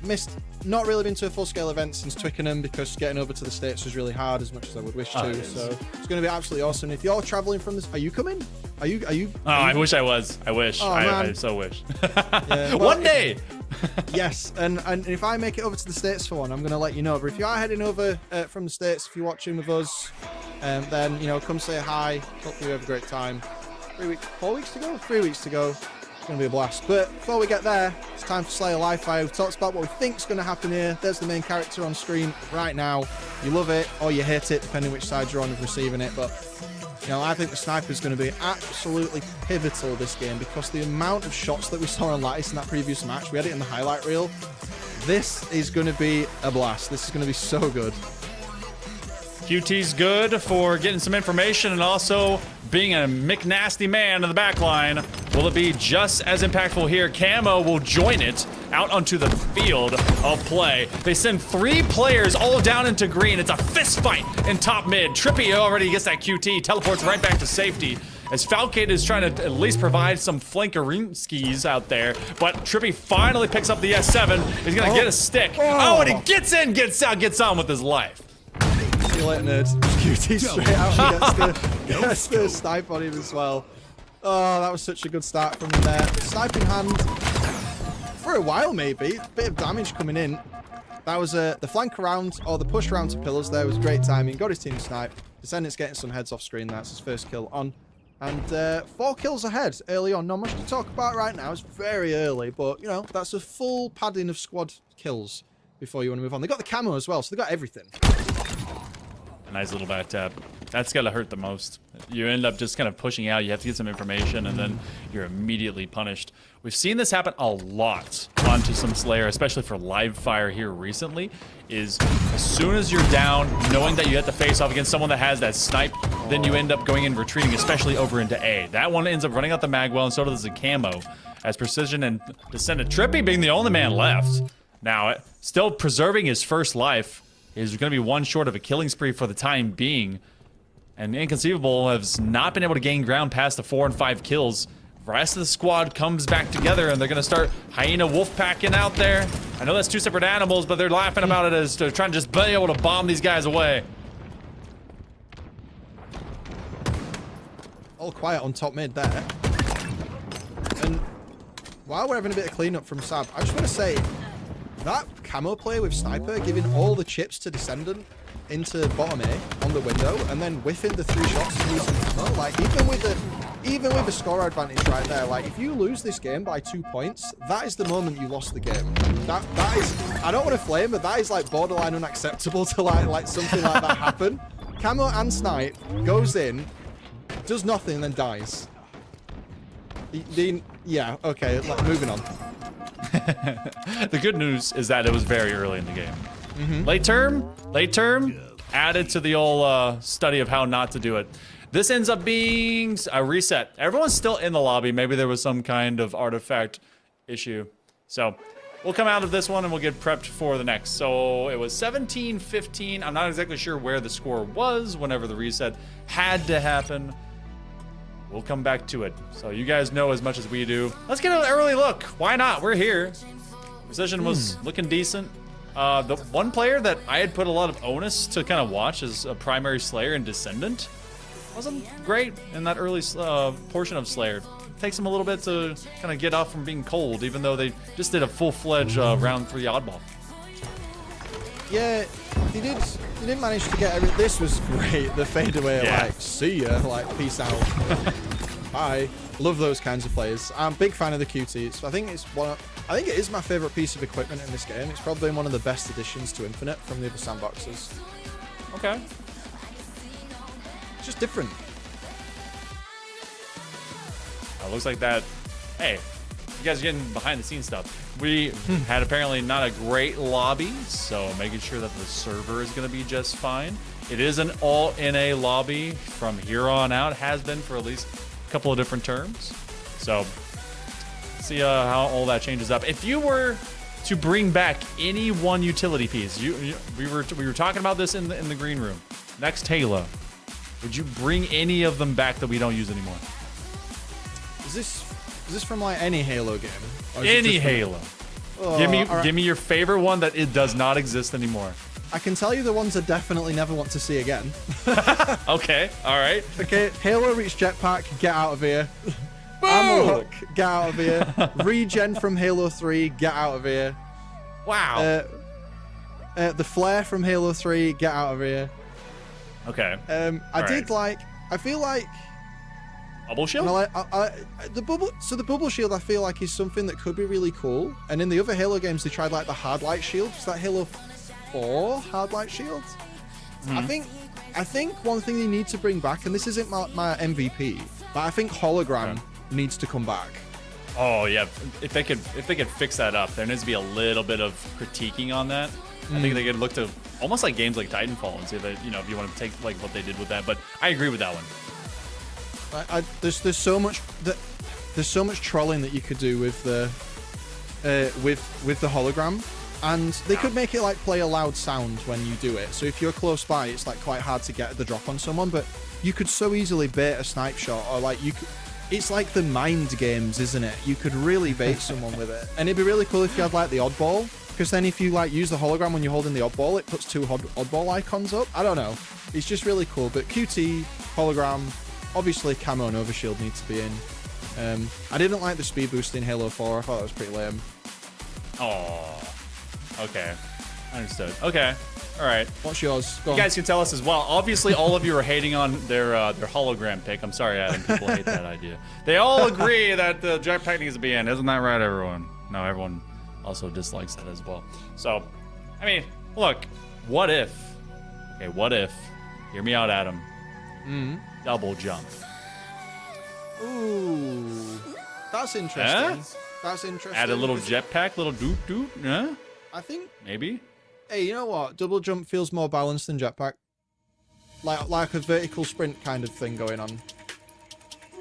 not really been to a full-scale event since Twickenham because getting over to the States was really hard as much as I would wish to. So it's going to be absolutely awesome. If you're traveling from this, are you coming? Are you? Oh, I wish I was. I wish. Oh, I man. so wish. Yeah, well, One day. Yes, and if I make it over to the States for one, I'm going to let you know. But if you are heading over from the States, if you're watching with us, then, you know, come say hi. Hope you have a great time. 3 weeks, 4 weeks to go? 3 weeks to go. It's going to be a blast. But before we get there, it's time for Slayer Live Fire. We've talked about what we think is going to happen here. There's the main character on screen right now. You love it or you hate it, depending which side you're on of receiving it. But, you know, I think the sniper is going to be absolutely pivotal this game because the amount of shots that we saw on Lattice in that previous match, we had it in the highlight reel. This is going to be a blast. This is going to be so good. QT's good for getting some information and also being a McNasty man in the back line. Will it be just as impactful here? Camo will join it out onto the field of play. They send 3 players all down into green. It's a fist fight in top mid. Trippy already gets that QT, teleports right back to safety. As Falcade is trying to at least provide some flankeringskis out there. But Trippy finally picks up the S7. He's gonna get a stick. Oh, and he gets in, gets out, gets on with his life. See you later, nerds. QT straight out and gets the snipe on him as well. Oh, that was such a good start from him there. Snipe in hand for a while, maybe. Bit of damage coming in. That was the flank around, or the push around to pillars there was great timing. Got his team snipe. Descendant's getting some heads off screen. That's his first kill on. And 4 kills ahead early on. Not much to talk about right now. It's very early, but, you know, that's a full padding of squad kills before you want to move on. They got the camo as well, so they got everything. A nice little back tap. That's gotta hurt the most. You end up just kind of pushing out. You have to get some information, and then you're immediately punished. We've seen this happen a lot onto some Slayer, especially for live fire here recently, is as soon as you're down, knowing that you have to face off against someone that has that snipe, then you end up going and retreating, especially over into A. That one ends up running out the mag well, and so does the camo, as Precision and Descendant Trippy being the only man left. Now, still preserving his first life, is going to be one short of a killing spree for the time being. And Inconceivable has not been able to gain ground past the 4 and 5 kills. The rest of the squad comes back together, and they're going to start Hyena wolf packing out there. I know that's 2 separate animals, but they're laughing about it as they're trying to just be able to bomb these guys away. All quiet on top mid there. And while we're having a bit of cleanup from Sab, I just want to say, that camo play with Sniper, giving all the chips to Descendant into bottom A on the window, and then whiffing the 3 shots and losing camo, like, even with the score advantage right there, like, if you lose this game by 2 points, that is the moment you lost the game. That is, I don't want to flame, but that is, like, borderline unacceptable to like something like that happen. Camo and Snipe goes in, does nothing, and then dies. Yeah, okay, moving on. The good news is that it was very early in the game. Late term, added to the old study of how not to do it. This ends up being a reset. Everyone's still in the lobby. Maybe there was some kind of artifact issue. So we'll come out of this one and we'll get prepped for the next. So it was 17-15. I'm not exactly sure where the score was whenever the reset had to happen. We'll come back to it. So you guys know as much as we do. Let's get an early look. Why not? We're here. Precision was looking decent. The one player that I had put a lot of onus to kind of watch as a primary Slayer and Descendant wasn't great in that early portion of Slayer. It takes him a little bit to kind of get off from being cold, even though they just did a full-fledged round 3 oddball. Yeah, he didn't manage to get everything. This was great. The fadeaway, like, see ya, like, peace out. Bye. Love those kinds of players. I'm a big fan of the QT. I think it is my favorite piece of equipment in this game. It's probably one of the best additions to Infinite from the other sandboxes. Okay. It's just different. Looks like that. Hey, guys are getting behind the scenes stuff. We had apparently not a great lobby, so making sure that the server is going to be just fine. It is an all NA lobby from here on out. Has been for at least a couple of different terms. So see how all that changes up. If you were to bring back any one utility piece, we were talking about this in the green room. Next Halo, would you bring any of them back that we don't use anymore? Is this from like any Halo game? Or is it Any just from- Halo. Oh, Give me your favorite one that it does not exist anymore. I can tell you the ones I definitely never want to see again. Okay, all right. Okay, Halo Reach Jetpack, get out of here. Ammo Hook, get out of here. Regen from Halo 3, get out of here. Wow. The Flare from Halo 3, get out of here. Okay. I feel like Bubble shield? the bubble shield I feel like is something that could be really cool. And in the other Halo games they tried like the hard light shield. Was that Halo 4 hard light shield? I think one thing they need to bring back, and this isn't my MVP, but I think hologram needs to come back. Oh yeah, if they could fix that up, there needs to be a little bit of critiquing on that. I think they could look to almost like games like Titanfall and say that, you know, if you want to take like what they did with that. But I agree with that one. There's so much trolling that you could do with the hologram, and they could make it like play a loud sound when you do it. So if you're close by, it's like quite hard to get the drop on someone, but you could so easily bait a snipe shot, or like you could. It's like the mind games, isn't it? You could really bait someone with it, and it'd be really cool if you had like the oddball, because then if you like use the hologram when you're holding the oddball, it puts two oddball icons up. I don't know. It's just really cool. But QT, hologram, obviously camo and overshield needs to be in. I didn't like the speed boost in Halo 4. I thought that was pretty lame. Oh, okay, understood. Okay, all right. What's yours? Go You on. guys can tell us as well. Obviously, all of you are hating on their hologram pick. I'm sorry, Adam. People hate that idea. They all agree that the jetpack needs to be in. Isn't that right, everyone? No, everyone also dislikes that as well. So, I mean, look, what if? Okay, what if? Hear me out, Adam. Double jump. Ooh, that's interesting. That's interesting. Add a little jetpack, little doot doot. Yeah, I think. maybe. Hey, you know what? Double jump feels more balanced than jetpack. Like a vertical sprint kind of thing going on.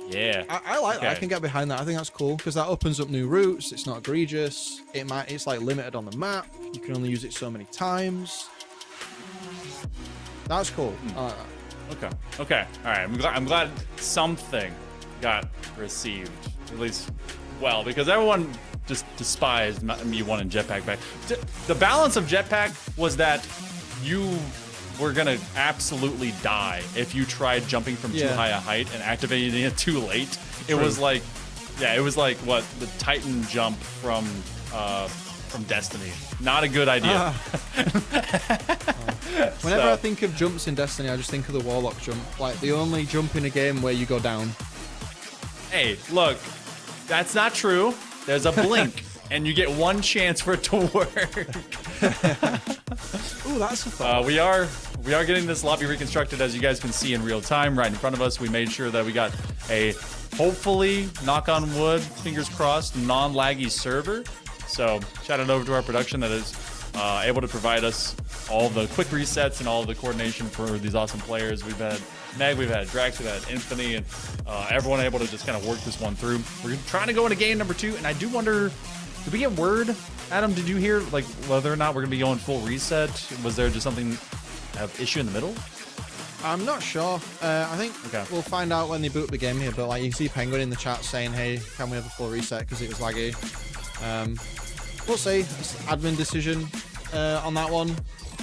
Yeah. I like that. I Okay. can get behind that. I think that's cool because that opens up new routes. It's not egregious. It's like limited on the map. You can only use it so many times. That's cool. I like that. Okay. All right. I'm glad something got received, at least well, because everyone just despised me wanting jetpack back. The balance of jetpack was that you were gonna absolutely die if you tried jumping from too high a height and activating it too late. It was like, it was like what the Titan jump from Destiny. Not a good idea. Whenever I think of jumps in Destiny, I just think of the Warlock jump. Like the only jump in a game where you go down. Hey, look, that's not true. There's a blink, and you get one chance for it to work. Ooh, that's a thought. We are getting this lobby reconstructed, as you guys can see in real time, right in front of us. We made sure that we got a, hopefully, knock on wood, fingers crossed, non-laggy server. So shout out over to our production that is able to provide us all the quick resets and all the coordination for these awesome players. We've had Meg, we've had Drax, we've had Infinity, and everyone able to just kind of work this one through. We're trying to go into game number 2, and I do wonder, did we get word? Adam, did you hear like whether or not we're going to be going full reset? Was there just something, issue in the middle? I'm not sure. I think we'll find out when they boot the game here, but like you can see Penguin in the chat saying, hey, can we have a full reset because it was laggy. We'll see. It's an admin decision on that one.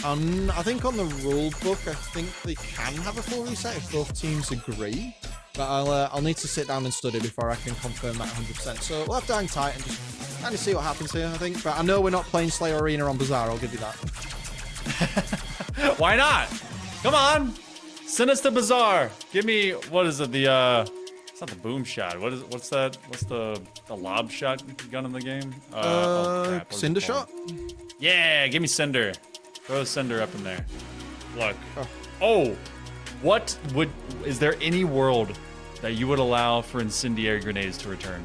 I think on the rule book, I think they can have a full reset if both teams agree. But I'll need to sit down and study before I can confirm that 100%. So we'll have to hang tight and just kind of see what happens here, I think. But I know we're not playing Slayer Arena on Bazaar, I'll give you that. Why not? Come on! Send us to Bazaar. Give me, what is it, it's not the boom shot. What's that? What's the lob shot gun in the game? Crap, what is it Cinder called? shot? Yeah, give me Cinder. Throw Cinder up in there. Look. Is there any world that you would allow for incendiary grenades to return?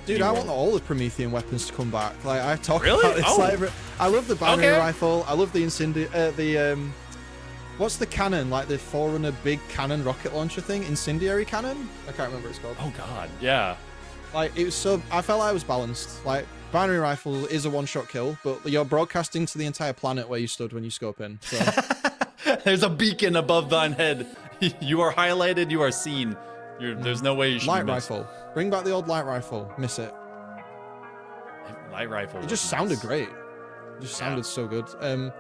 Dude, I want all the Promethean weapons to come back. Like I talk Really? about this. Oh. Like, I love the boundary Okay. rifle. I love the what's the cannon? Like the Forerunner big cannon rocket launcher thing? Incendiary cannon? I can't remember what it's called. Oh God, yeah. Like it was so. I felt like I was balanced. Like boundary rifle is a one-shot kill, but you're broadcasting to the entire planet where you stood when you scope in. So There's a beacon above thine head. You are highlighted. You are seen. There's no way you should light be missed. rifle. Bring back the old light rifle. Miss it. Light rifle. It was just nice. sounded great. It just sounded so good. I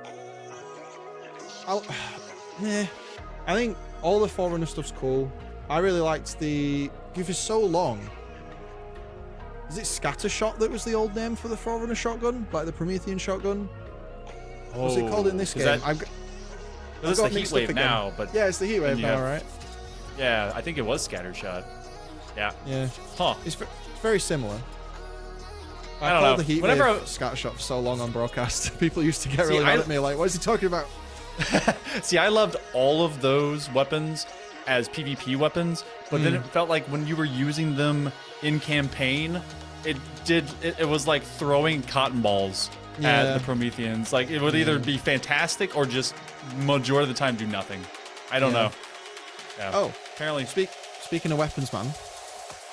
think all the Forerunner stuff's cool. I really liked the. For so long. Is it Scatter Shot that was the old name for the Forerunner shotgun, like the Promethean shotgun? What's it called in this game? This is the heat wave now, but yeah, it's the heat wave now, have- right? yeah, I think it was Scatter Shot. Yeah. Yeah. Huh. It's very similar. I don't called know. the heat Whenever wave Scatter Shot for so long on broadcast. People used to get See, really mad I- at me, like, what is he talking about? See, I loved all of those weapons as PvP weapons, but then it felt like when you were using them in campaign, it was like throwing cotton balls at the Prometheans. Like it would either be fantastic or just majority of the time do nothing. I don't know. Yeah. Oh, apparently. Speaking of weapons, man.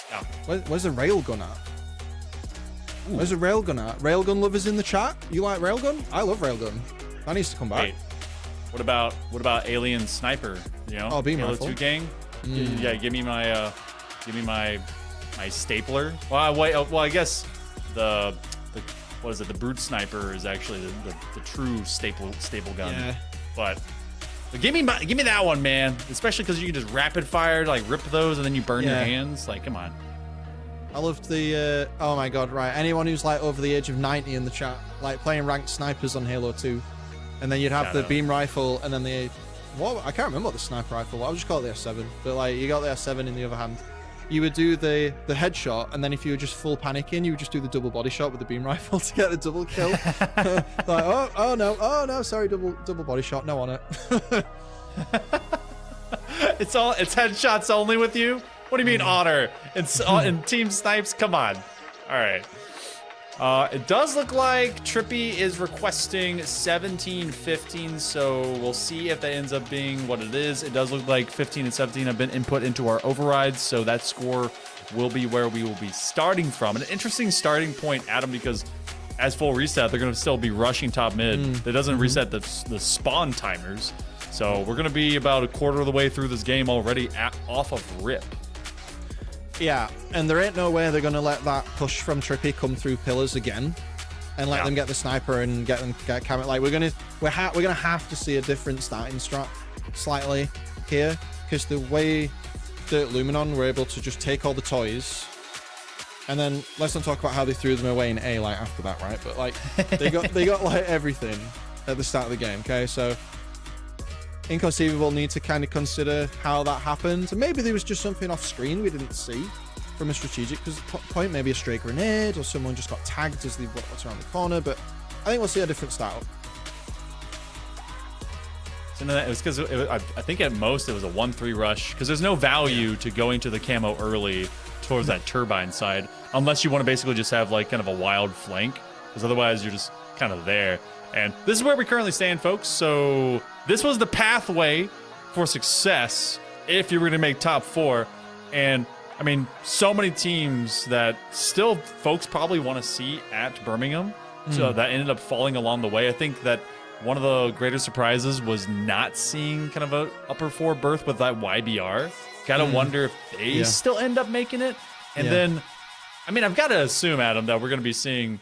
Yeah. Where's the railgun at? Where's the railgun at? Railgun lovers in the chat? You like railgun? I love railgun. That needs to come back. Wait, what about Alien Sniper? You know, Oh, beam Halo rifle. 2 gang. Yeah, give me my stapler. Well, I guess the what is it? The Brute Sniper is actually the true staple gun. Yeah. But give me that one, man. Especially because you can just rapid fire, like rip those, and then you burn your Yeah. hands. Like, come on. I loved the, oh my god, right. Anyone who's like over the age of 90 in the chat, like playing ranked snipers on Halo 2. And then you'd have the beam rifle and then I can't remember what the sniper rifle was. I'll just call it the S7. But like, you got the S7 in the other hand. You would do the headshot, and then if you were just full panicking, you would just do the double body shot with the beam rifle to get the double kill. Like, oh no, sorry, double body shot, no on it. It's headshots only with you. What do you mean honor? In team snipes? Come on. All right. It does look like Trippy is requesting 17-15, so we'll see if that ends up being what it is. It does look like 15 and 17 have been input into our overrides, so that score will be where we will be starting from. An interesting starting point, Adam, because as full reset, they're going to still be rushing top mid. That doesn't reset the spawn timers, so we're going to be about a quarter of the way through this game already off of rip. Yeah, and there ain't no way they're gonna let that push from Trippy come through pillars again, and let them get the sniper and get camera. Like we're gonna have to see a different starting strat slightly here, because the way that Luminon were able to just take all the toys, and then let's not talk about how they threw them away in A like after that, right? But like they got like everything at the start of the game. Okay, so Inconceivable need to kind of consider how that happened. And maybe there was just something off screen we didn't see from a strategic point, maybe a stray grenade or someone just got tagged as they walked around the corner. But I think we'll see a different style. So it was because I think at most it was a 1-3 rush, because there's no value to going to the camo early towards that turbine side unless you want to basically just have like kind of a wild flank, because otherwise you're just kind of there. And this is where we currently stand, folks. So this was the pathway for success if you were going to make top 4. And I mean, so many teams that still folks probably want to see at Birmingham. So that ended up falling along the way. I think that one of the greater surprises was not seeing kind of a upper 4 berth with that YBR. Gotta wonder if they still end up making it. And then, I mean, I've got to assume, Adam, that we're going to be seeing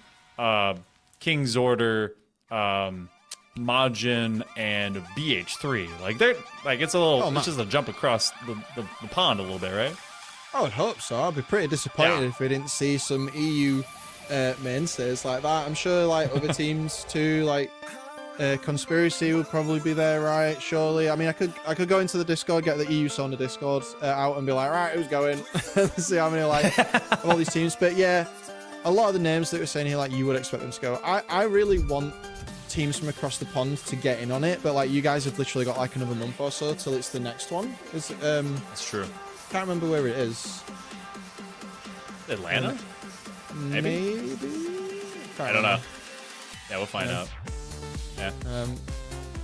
King's Order, Majin, and BH3. Like they're like it's a little, it's just a jump across the pond a little bit, right? I would hope so. I'd be pretty disappointed if we didn't see some EU mainstays like that. I'm sure like other teams too, like Conspiracy would probably be there, right? Surely. I mean, I could go into the Discord, get the EU Sauna Discord out, and be like, right, who's going? See how many like of all these teams. But yeah, a lot of the names that we're saying here, like you would expect them to go. I really want teams from across the pond to get in on it, but like you guys have literally got like another month or so till it's the next one. That's true. Can't remember where it is. Atlanta? Maybe? I don't know. Yeah, we'll find out. Yeah.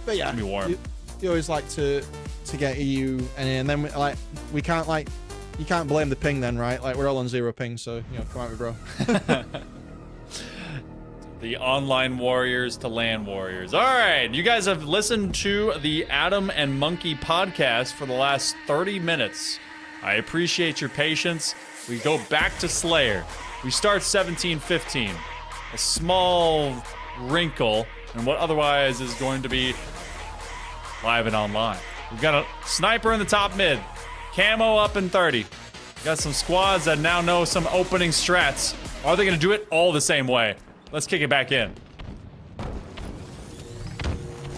But yeah, It's gonna be warm. You always like to get EU, and then we can't you can't blame the ping then, right? Like we're all on 0 ping, so come at me, bro. The online warriors to LAN warriors. All right, you guys have listened to the Adam and Monkey podcast for the last 30 minutes. I appreciate your patience. We go back to Slayer. We start 17-15. A small wrinkle in what otherwise is going to be live and online. We've got a sniper in the top mid. Camo up in 30. We've got some squads that now know some opening strats. Are they going to do it all the same way? Let's kick it back in.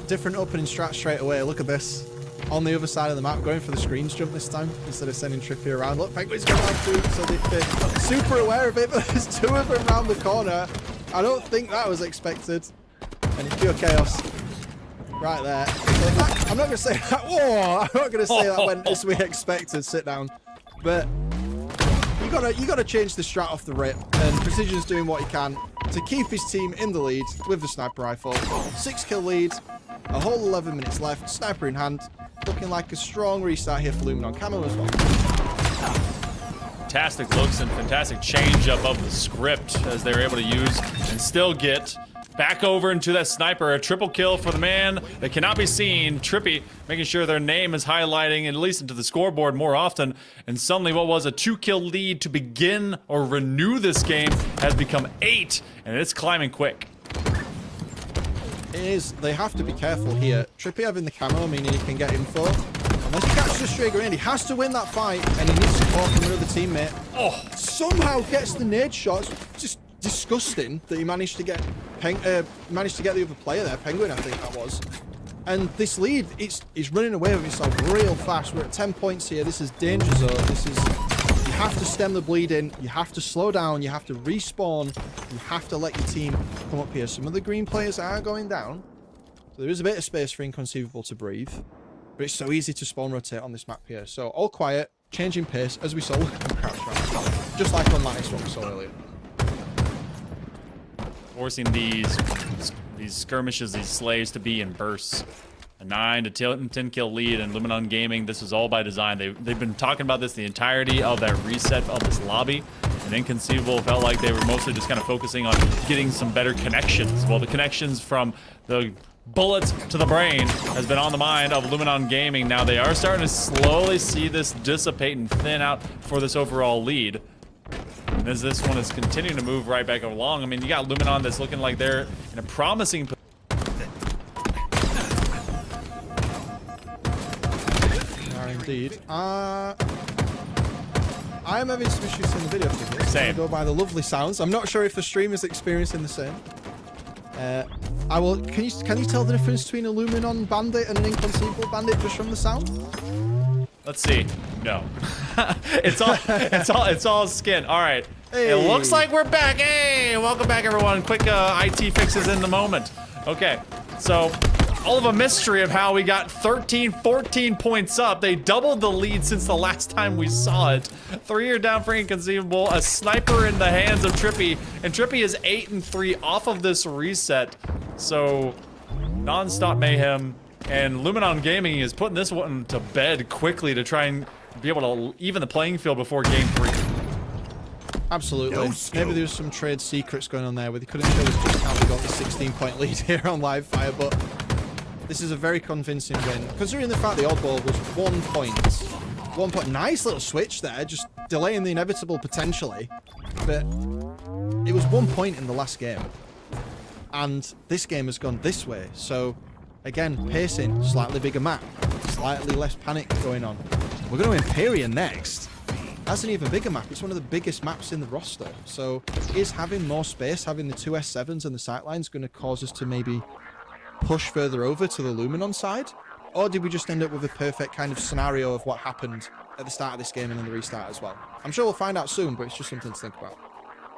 Different opening strat straight away. Look at this. On the other side of the map, going for the screens jump this time instead of sending Trippy around. Look, Penguin's going around too, so they're super aware of it, but there's 2 of them around the corner. I don't think that was expected. And it's pure chaos. Right there. I'm not going to say that. Whoa! I'm not going to say that went as we expected. Sit down. But you gotta change the strat off the rip, and Precision's doing what he can to keep his team in the lead with the sniper rifle. 6 kill lead, a whole 11 minutes left, sniper in hand, looking like a strong restart here for Luminon Camo as well. Fantastic looks and fantastic change up of the script as they were able to use and still get back over into that sniper. A triple kill for the man that cannot be seen. Trippy making sure their name is highlighting at least into the scoreboard more often. And suddenly what was a 2-kill lead to begin or renew this game has become 8, and it's climbing quick. It is. They have to be careful here. Trippy having the camo, meaning he can get info. Unless he catches the stray grenade, he has to win that fight, and he needs support from another teammate. Oh! Somehow gets the nade shots. Just disgusting that he managed to get the other player there, Penguin, I think that was. And this lead, he's running away with himself real fast. We're at 10 points here. This is danger zone. You have to stem the bleeding. You have to slow down. You have to respawn. You have to let your team come up here. Some of the green players are going down. So there is a bit of space for Inconceivable to breathe. But it's so easy to spawn rotate on this map here. So all quiet, changing pace, as we saw. Look at them crouch right. Just like on Lattice, what we saw earlier. Forcing these skirmishes, these slays to be in bursts. A 9 to 10 kill lead, and Luminon Gaming, this is all by design. They've been talking about this the entirety of that reset of this lobby. And Inconceivable felt like they were mostly just kind of focusing on getting some better connections. Well, the connections from the bullet to the brain has been on the mind of Luminon Gaming. Now they are starting to slowly see this dissipate and thin out for this overall lead. And as this one is continuing to move right back along, I mean, you got Luminon that's looking like they're in a promising position. Indeed. I am having some issues in the video for this. Same. Go by the lovely sounds. I'm not sure if the stream is experiencing the same. I will. Can you tell the difference between a Luminon bandit and an Inconceivable bandit just from the sound? Let's see. No. it's all skin. All right. Hey. It looks like we're back. Hey, welcome back, everyone. Quick IT fixes in the moment. Okay. So, all of a mystery of how we got 13, 14 points up. They doubled the lead since the last time we saw it. 3 are down for Inconceivable. A sniper in the hands of Trippy. And Trippy is 8-3 off of this reset. So, non-stop mayhem. And Luminon Gaming is putting this one to bed quickly to try and be able to even the playing field before game 3. Absolutely. Maybe there's some trade secrets going on there where they couldn't show us just how they got the 16-point lead here on live fire, but this is a very convincing win. Considering the fact the oddball was 1 point. 1 point. Nice little switch there, just delaying the inevitable potentially. But it was 1 point in the last game. And this game has gone this way. So, again, pacing, slightly bigger map, slightly less panic going on. We're going to Empyrean next. That's an even bigger map. It's one of the biggest maps in the roster. So, is having more space, having the 2 S7s and the sightlines going to cause us to maybe push further over to the Luminon side? Or did we just end up with a perfect kind of scenario of what happened at the start of this game and then the restart as well? I'm sure we'll find out soon, but it's just something to think about.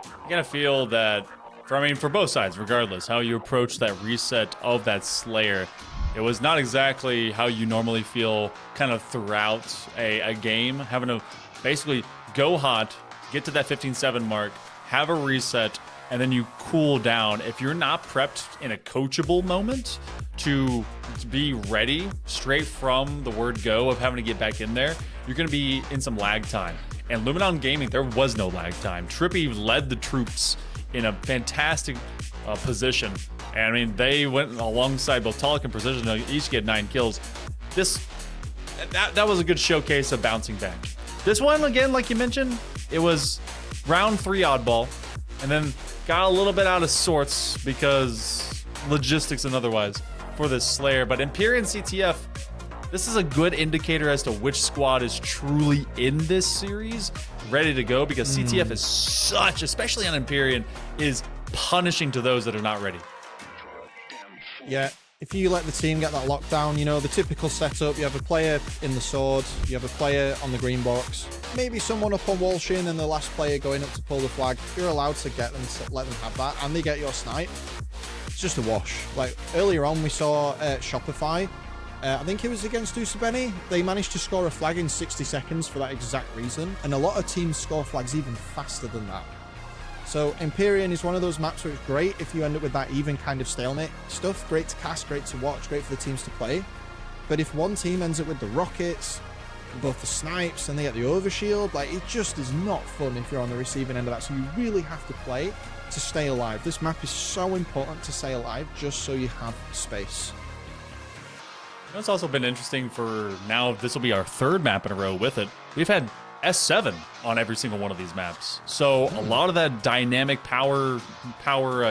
I gotta feel that, for both sides, regardless, how you approach that reset of that Slayer, it was not exactly how you normally feel kind of throughout a game, having to basically go hot, get to that 15-7 mark, have a reset, and then you cool down. If you're not prepped in a coachable moment to be ready straight from the word go of having to get back in there, you're going to be in some lag time. And Luminon Gaming, there was no lag time. Trippy led the troops in a fantastic position. And I mean, they went alongside both Talik and Precision, each get 9 kills. That was a good showcase of bouncing back. This one, again, like you mentioned, it was round 3 oddball, and then got a little bit out of sorts because logistics and otherwise for this Slayer. But Empyrean CTF, this is a good indicator as to which squad is truly in this series, ready to go, because CTF is such, especially on Empyrean, is punishing to those that are not ready. Yeah, if you let the team get that lockdown, you know, the typical setup, you have a player in the sword, you have a player on the green box, maybe someone up on wall shin and the last player going up to pull the flag. You're allowed to get them, let them have that, and they get your snipe. It's just a wash. Like earlier on, we saw Shopify. I think it was against Usabeni. They managed to score a flag in 60 seconds for that exact reason, and a lot of teams score flags even faster than that. So Empyrean is one of those maps where it's great if you end up with that even kind of stalemate stuff. Great to cast, great to watch, great for the teams to play. But if one team ends up with the rockets, both the snipes, and they get the overshield, like, it just is not fun if you're on the receiving end of that. So you really have to play to stay alive. This map is so important to stay alive just so you have space. You know, it's also been interesting for now, this will be our 3rd map in a row with it. We've had S7 on every single one of these maps. So a lot of that dynamic power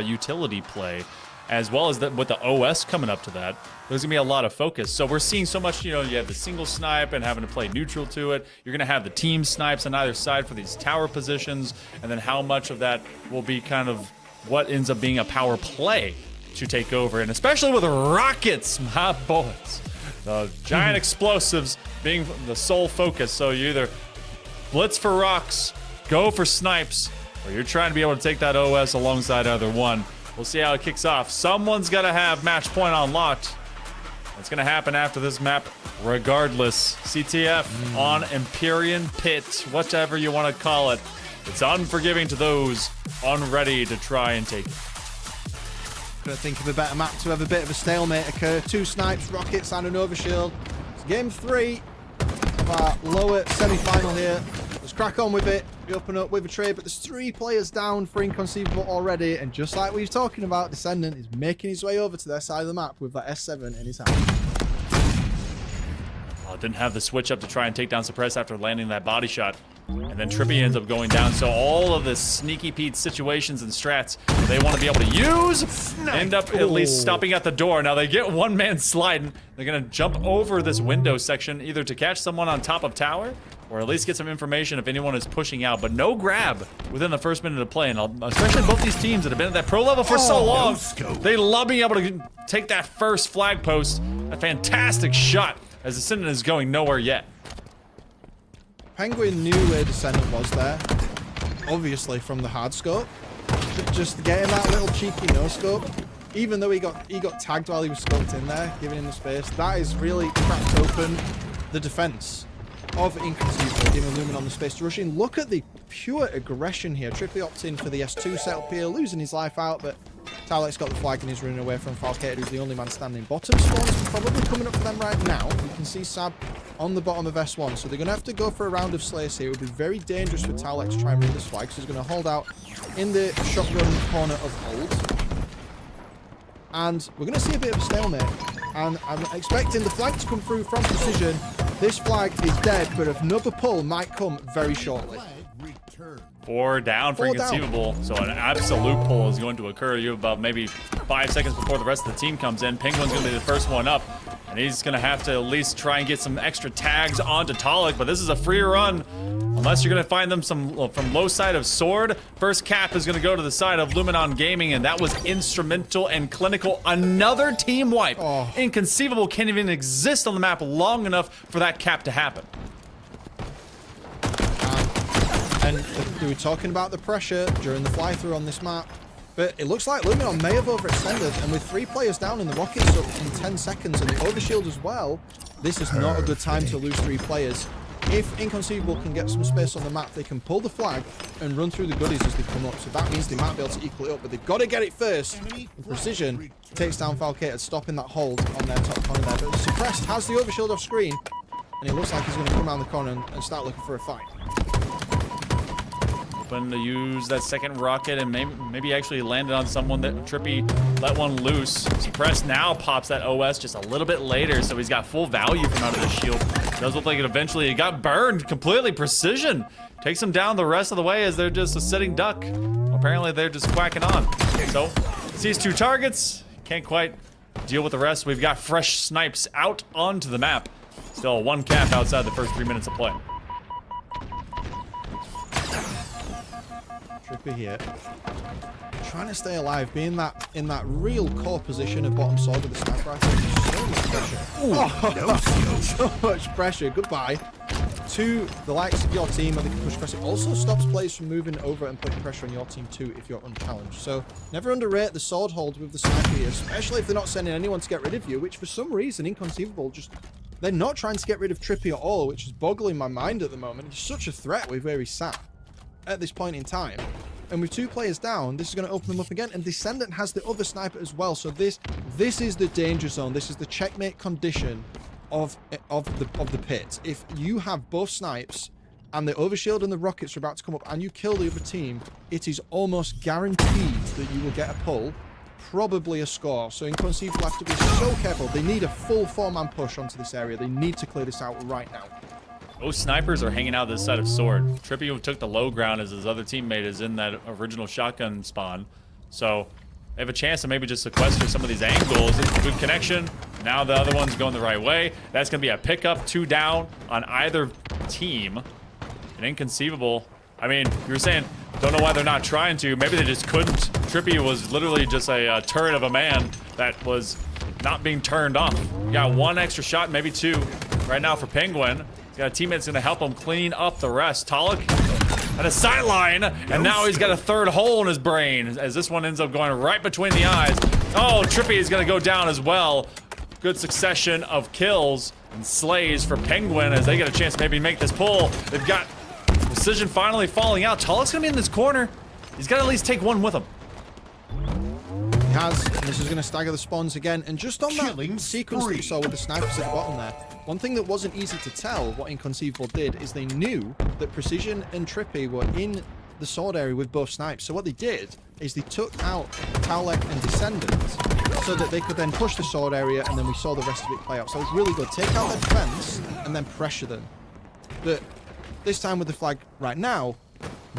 utility play, as well as with the OS coming up to that, there's gonna be a lot of focus. So we're seeing so much, you know, you have the single snipe and having to play neutral to it. You're gonna have the team snipes on either side for these tower positions. And then how much of that will be kind of what ends up being a power play to take over. And especially with rockets, my boys. The giant explosives being the sole focus. So you either blitz for rocks, go for snipes, or you're trying to be able to take that OS alongside either one. We'll see how it kicks off. Someone's got to have match point unlocked. It's going to happen after this map regardless. CTF on Empyrean Pit, whatever you want to call it. It's unforgiving to those unready to try and take it. Couldn't think of a better map to have a bit of a stalemate occur. 2 snipes, rockets, and an overshield. It's game 3 of our lower semi-final here. Let's crack on with it. We open up with a trade, but there's 3 players down for Inconceivable already, and just like we were talking about, Descendant is making his way over to their side of the map with that S7 in his hand. Oh, didn't have the switch up to try and take down Suppress after landing that body shot. And then Trippy ends up going down. So all of the sneaky Pete situations and strats they want to be able to use end up at least stopping at the door. Now they get one man sliding. They're going to jump over this window section either to catch someone on top of tower or at least get some information if anyone is pushing out. But no grab within the first minute of play. And especially both these teams that have been at that pro level for so long, they love being able to take that first flag post. A fantastic shot as Descendant is going nowhere yet. Penguin knew where Descendant was there, obviously from the hard scope. Just getting that little cheeky no scope, even though he got tagged while he was scoped in there, giving him the space. That is really cracked open the defense of Inconceivable, giving Luminon the space to rush in. Look at the pure aggression here. Trippy opts in for the S2 setup here, losing his life out, but Talek's got the flag and he's running away from Falcated, who's the only man standing. Bottom spawns probably coming up for them right now. You can see Sab on the bottom of S1, so they're going to have to go for a round of slays here. It would be very dangerous for Talek to try and win this flag, so he's going to hold out in the shotgun corner of hold. And we're going to see a bit of a stalemate. And I'm expecting the flag to come through from Precision. This flag is dead, but another pull might come very shortly. 4 down for Inconceivable. So an absolute pull is going to occur. You have about maybe 5 seconds before the rest of the team comes in. Penguin's going to be the first one up. And he's going to have to at least try and get some extra tags onto Talek. But this is a free run. Unless you're going to find them from low side of Sword. First cap is going to go to the side of Luminon Gaming. And that was instrumental and clinical. Another team wipe. Oh. Inconceivable can't even exist on the map long enough for that cap to happen. And we were talking about the pressure during the fly-through on this map. But it looks like Luminon may have overextended, and with 3 players down and the rockets up in 10 seconds and the overshield as well, this is not a good time to lose 3 players. if Inconceivable can get some space on the map, they can pull the flag and run through the goodies as they come up. So that means they might be able to equal it up, but they've got to get it first. And Precision takes down Falcated, stopping that hold on their top corner there. But Suppressed has the overshield off screen, and it looks like he's going to come around the corner and start looking for a fight. Hoping to use that second rocket and maybe actually landed on someone that Trippy let one loose. Suppressed now pops that OS just a little bit later, so he's got full value from out of the shield. Does look like it eventually it got burned completely. Precision takes him down the rest of the way as they're just a sitting duck. Apparently they're just quacking on. So sees 2 targets, can't quite deal with the rest. We've got fresh snipes out onto the map. Still 1 cap outside the first 3 minutes of play. Trippy here, trying to stay alive, being in that real core position of bottom sword with the sniper rifle. So much pressure. So much pressure. Goodbye to the likes of your team, and they can push across. It also stops players from moving over and putting pressure on your team too if you're unchallenged. So never underrate the sword hold with the sniper here, especially if they're not sending anyone to get rid of you, which for some reason Inconceivable they're not trying to get rid of Trippy at all, which is boggling my mind at the moment. He's such a threat with where he's sat at this point in time. And with 2 players down, this is going to open them up again. And Descendant has the other sniper as well. So this is the danger zone. This is the checkmate condition of the pit. If you have both snipes and the overshield and the rockets are about to come up and you kill the other team, it is almost guaranteed that you will get a pull, probably a score. So Inconceivable have to be so careful. They need a full 4-man push onto this area. They need to clear this out right now. Both snipers are hanging out this side of Sword. Trippy took the low ground as his other teammate is in that original shotgun spawn. So they have a chance to maybe just sequester some of these angles. It's a good connection. Now the other one's going the right way. That's going to be a pickup, 2 down on either team. And Inconceivable, I mean, you were saying, don't know why they're not trying to. Maybe they just couldn't. Trippy was literally just a turret of a man that was not being turned off. You got 1 extra shot, maybe 2 right now for Penguin. He's got a teammate that's going to help him clean up the rest. Talik at a sight line, and now he's got a 3rd hole in his brain as this one ends up going right between the eyes. Oh, Trippy is going to go down as well. Good succession of kills and slays for Penguin as they get a chance to maybe make this pull. They've got Precision finally falling out. Talik's going to be in this corner. He's got to at least take 1 with him. He has, and this is going to stagger the spawns again. And just on that sequence that you saw with the snipers at the bottom there, one thing that wasn't easy to tell what Inconceivable did is they knew that Precision and Trippy were in the sword area with both snipes. So what they did is they took out Towlek and Descendant so that they could then push the sword area, and then we saw the rest of it play out. So it's really good. Take out their defense and then pressure them. But this time with the flag right now,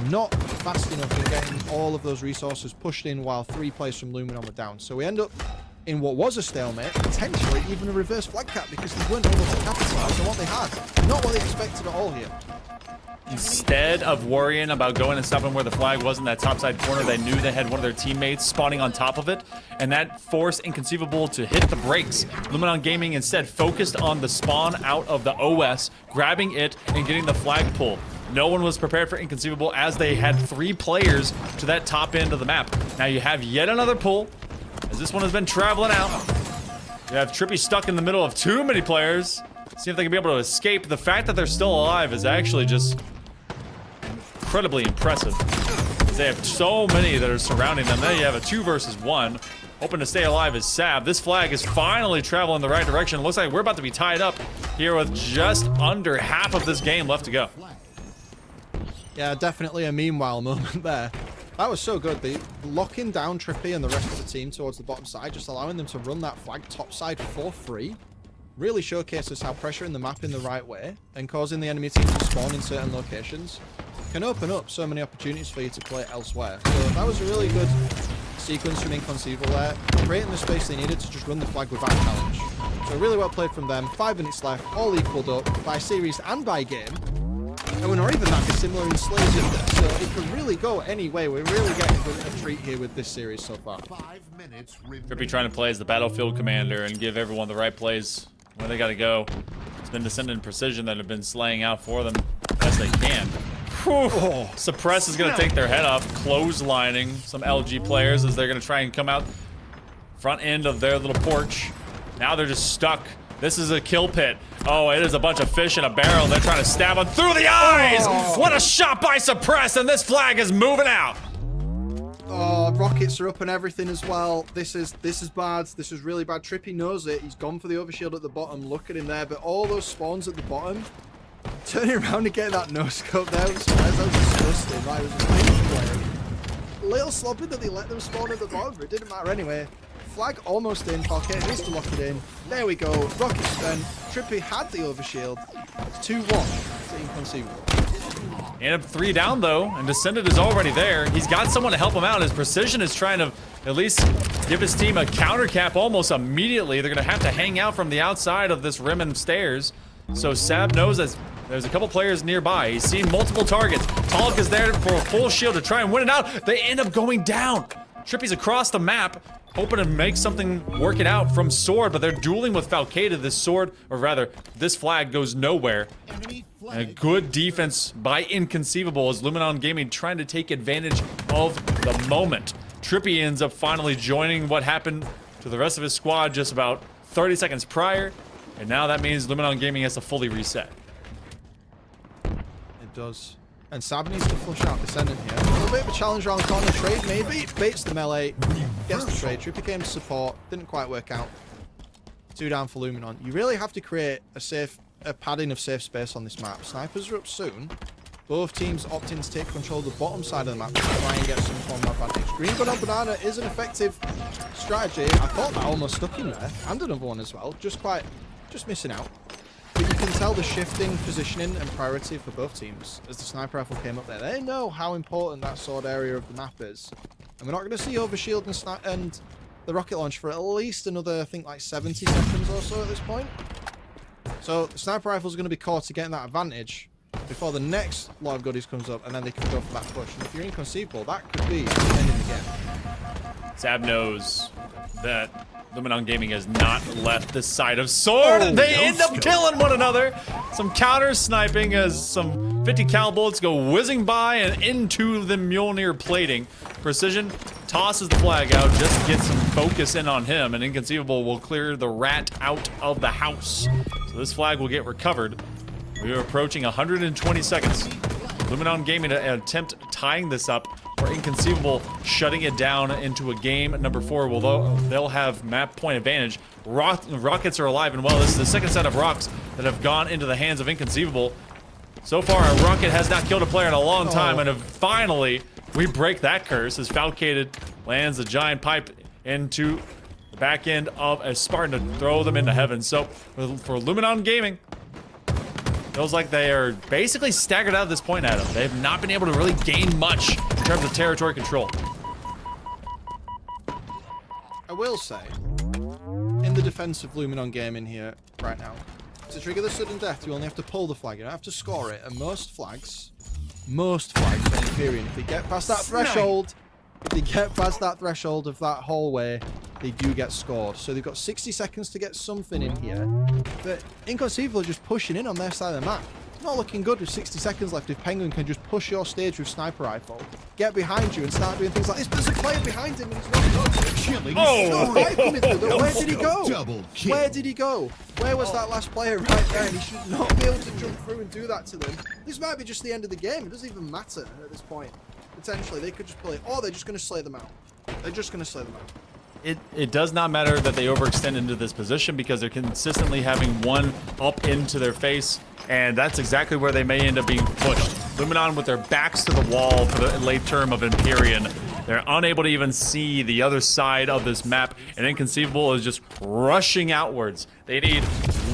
not fast enough in getting all of those resources pushed in while 3 players from Luminon were down. So we end up in what was a stalemate, potentially even a reverse flag cap, because they weren't able to capitalize on what they had. Not what they expected at all here. Instead of worrying about going and stopping where the flag was in that topside corner, they knew they had one of their teammates spawning on top of it, and that forced Inconceivable to hit the brakes. Luminon Gaming instead focused on the spawn out of the OS, grabbing it and getting the flag pull. No one was prepared for Inconceivable as they had 3 players to that top end of the map. Now you have yet another pull as this one has been traveling out. You have Trippy stuck in the middle of too many players. See if they can be able to escape. The fact that they're still alive is actually just incredibly impressive. They have so many that are surrounding them. Then you have a 2 versus 1. Hoping to stay alive is Sav. This flag is finally traveling the right direction. It looks like we're about to be tied up here with just under half of this game left to go. Yeah, definitely a meanwhile moment there. That was so good. They locking down Trippy and the rest of the team towards the bottom side, just allowing them to run that flag topside for free. Really showcases how pressuring the map in the right way and causing the enemy team to spawn in certain locations can open up so many opportunities for you to play elsewhere. So that was a really good sequence from Inconceivable there, creating the space they needed to just run the flag without challenge. So really well played from them. 5 minutes left, all equaled up by series and by game. And we're not even that dissimilar in slays either, so it could really go any way. We're really getting a treat here with this series so far. 5 minutes Trippy trying to play as the battlefield commander and give everyone the right plays where they got to go. It's been Descendant and Precision that have been slaying out for them as they can. Whew. Suppress is going to take their head off, clotheslining some LG players as they're going to try and come out front end of their little porch. Now they're just stuck This is a kill pit. Oh, it is a bunch of fish in a barrel. They're trying to stab him through the eyes. What a shot by Suppressed, and this flag is moving out. Oh, rockets are up and everything as well. This is bad. This is really bad. Trippy knows it. He's gone for the overshield at the bottom. Look at him there. But all those spawns at the bottom, turning around and getting that no scope there was disgusting. That was a little sloppy that they let them spawn at the bottom, but it didn't matter anyway. Flag almost in. Falcate needs to lock it in. There we go. Rocket spent. Trippy had the overshield. It's 2-1. It's inconceivable. End up 3 down though, and Descendant is already there. He's got someone to help him out. His Precision is trying to at least give his team a counter cap almost immediately. They're going to have to hang out from the outside of this rim and stairs. So Sab knows that there's a couple players nearby. He's seen multiple targets. Talik is there for a full shield to try and win it out. They end up going down. Trippy's across the map, hoping to make something work it out from Sword, but they're dueling with Falcata. This sword, or rather, this flag goes nowhere. And a good defense by Inconceivable as Luminon Gaming trying to take advantage of the moment. Trippy ends up finally joining what happened to the rest of his squad just about 30 seconds prior, and now that means Luminon Gaming has to fully reset. It does. And Sab needs to flush out Descendant here. A little bit of a challenge around the corner. Trade maybe. Baits the melee. Gets the trade. Trippy came to support. Didn't quite work out. 2 down for Luminon. You really have to create a padding of safe space on this map. Snipers are up soon. Both teams opting to take control of the bottom side of the map to try and get some form of advantage. Green gun on banana is an effective strategy. I thought that almost stuck him there. And another one as well. Just missing out. But you can tell the shifting positioning and priority for both teams as the sniper rifle came up there. They know how important that sword area of the map is. And we're not going to see overshield and the rocket launch for at least another, I think, like 70 seconds or so at this point. So the sniper rifle is going to be caught to getting that advantage before the next lot of goodies comes up, and then they can go for that push. And if you're Inconceivable, that could be the end of the game. Sab knows that Luminon Gaming has not left this side of Sword. They end up killing one another. Some counter sniping as some 50 cal bullets go whizzing by and into the Mjolnir plating. Precision tosses the flag out just to get some focus in on him, and Inconceivable will clear the rat out of the house. So this flag will get recovered. We are approaching 120 seconds. Luminon Gaming to attempt tying this up, or Inconceivable shutting it down into a game number 4. Well, they'll have map point advantage. Rockets are alive and well. This is the second set of rocks that have gone into the hands of Inconceivable. So far, a rocket has not killed a player in a long time, and finally, we break that curse as Falcated lands a giant pipe into the back end of a Spartan to throw them into heaven. So, for Luminon Gaming, feels like they are basically staggered out at this point, Adam. They have not been able to really gain much in terms of territory control. I will say, in the defense of Luminon Gaming here right now, to trigger the sudden death, you only have to pull the flag. You don't have to score it. And most flags are inferior. If they get past that threshold, of that hallway, they do get scored. So they've got 60 seconds to get something in here. But Inconceivable are just pushing in on their side of the map. It's not looking good with 60 seconds left if Penguin can just push your stage with sniper rifle, get behind you and start doing things like this. There's a player behind him and he's not good. No right coming through. Where did he go? Where did he go? Where was that last player right there? And he should not be able to jump through and do that to them. This might be just the end of the game. It doesn't even matter at this point. Potentially, they could just play, or they're just going to slay them out. They're just going to slay them out. It does not matter that they overextend into this position because they're consistently having one up into their face, and that's exactly where they may end up being pushed. Luminon with their backs to the wall for the late term of Empyrean. They're unable to even see the other side of this map, and Inconceivable is just rushing outwards. They need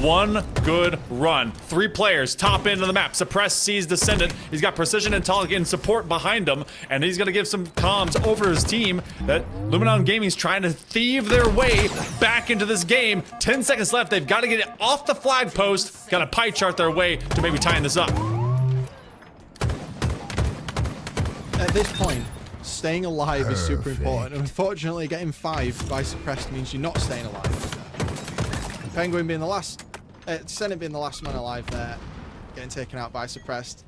one good run. 3 players, top end of the map. Suppress sees Descendant. He's got Precision and Talik in support behind him, and he's going to give some comms over his team that Luminon Gaming's trying to thieve their way back into this game. 10 seconds left. They've got to get it off the flag post. Got to pie chart their way to maybe tying this up. At this point, staying alive is super important. Unfortunately, getting 5 by Suppressed means you're not staying alive. Penguin being the last, Descendant being the last man alive there, getting taken out by Suppressed.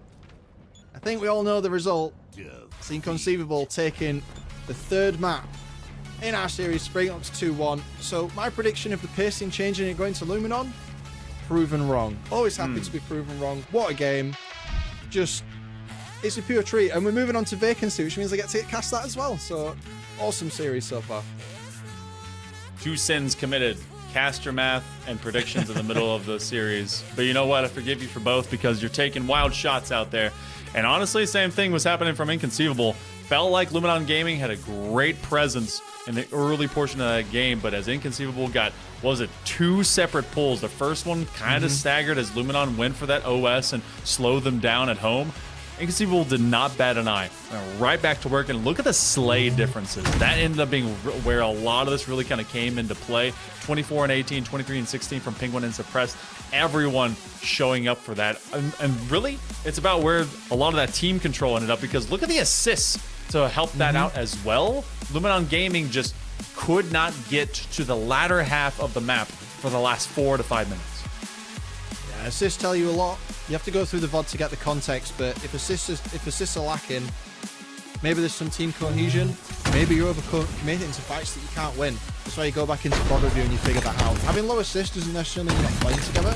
I think we all know the result. It's Inconceivable taking the 3rd map in our series, bringing it up to 2-1. So my prediction of the pacing changing and going to Luminon, proven wrong. Always happy to be proven wrong. What a game. Just, it's a pure treat. And we're moving on to Vacancy, which means I get to cast that as well. So, awesome series so far. 2 sins committed. Cast your math and predictions in the middle of the series. But you know what? I forgive you for both because you're taking wild shots out there. And honestly, same thing was happening from Inconceivable. Felt like Luminon Gaming had a great presence in the early portion of that game, but as Inconceivable got, what was it, 2 separate pulls. The first one kind of staggered as Luminon went for that OS and slowed them down at home. Inconceivable did not bat an eye. Went right back to work, and look at the slay differences. That ended up being where a lot of this really kind of came into play. 24 and 18, 23 and 16 from Penguin and Suppressed. Everyone showing up for that. And really, it's about where a lot of that team control ended up, because look at the assists to help that out as well. Luminon Gaming just could not get to the latter half of the map for the last 4 to 5 minutes. Yeah, assists tell you a lot. You have to go through the VOD to get the context, but if assists are lacking, maybe there's some team cohesion. Maybe you're overcommitting to fights that you can't win. That's why you go back into VOD review and you figure that out. Having low assists doesn't necessarily mean you're not playing together.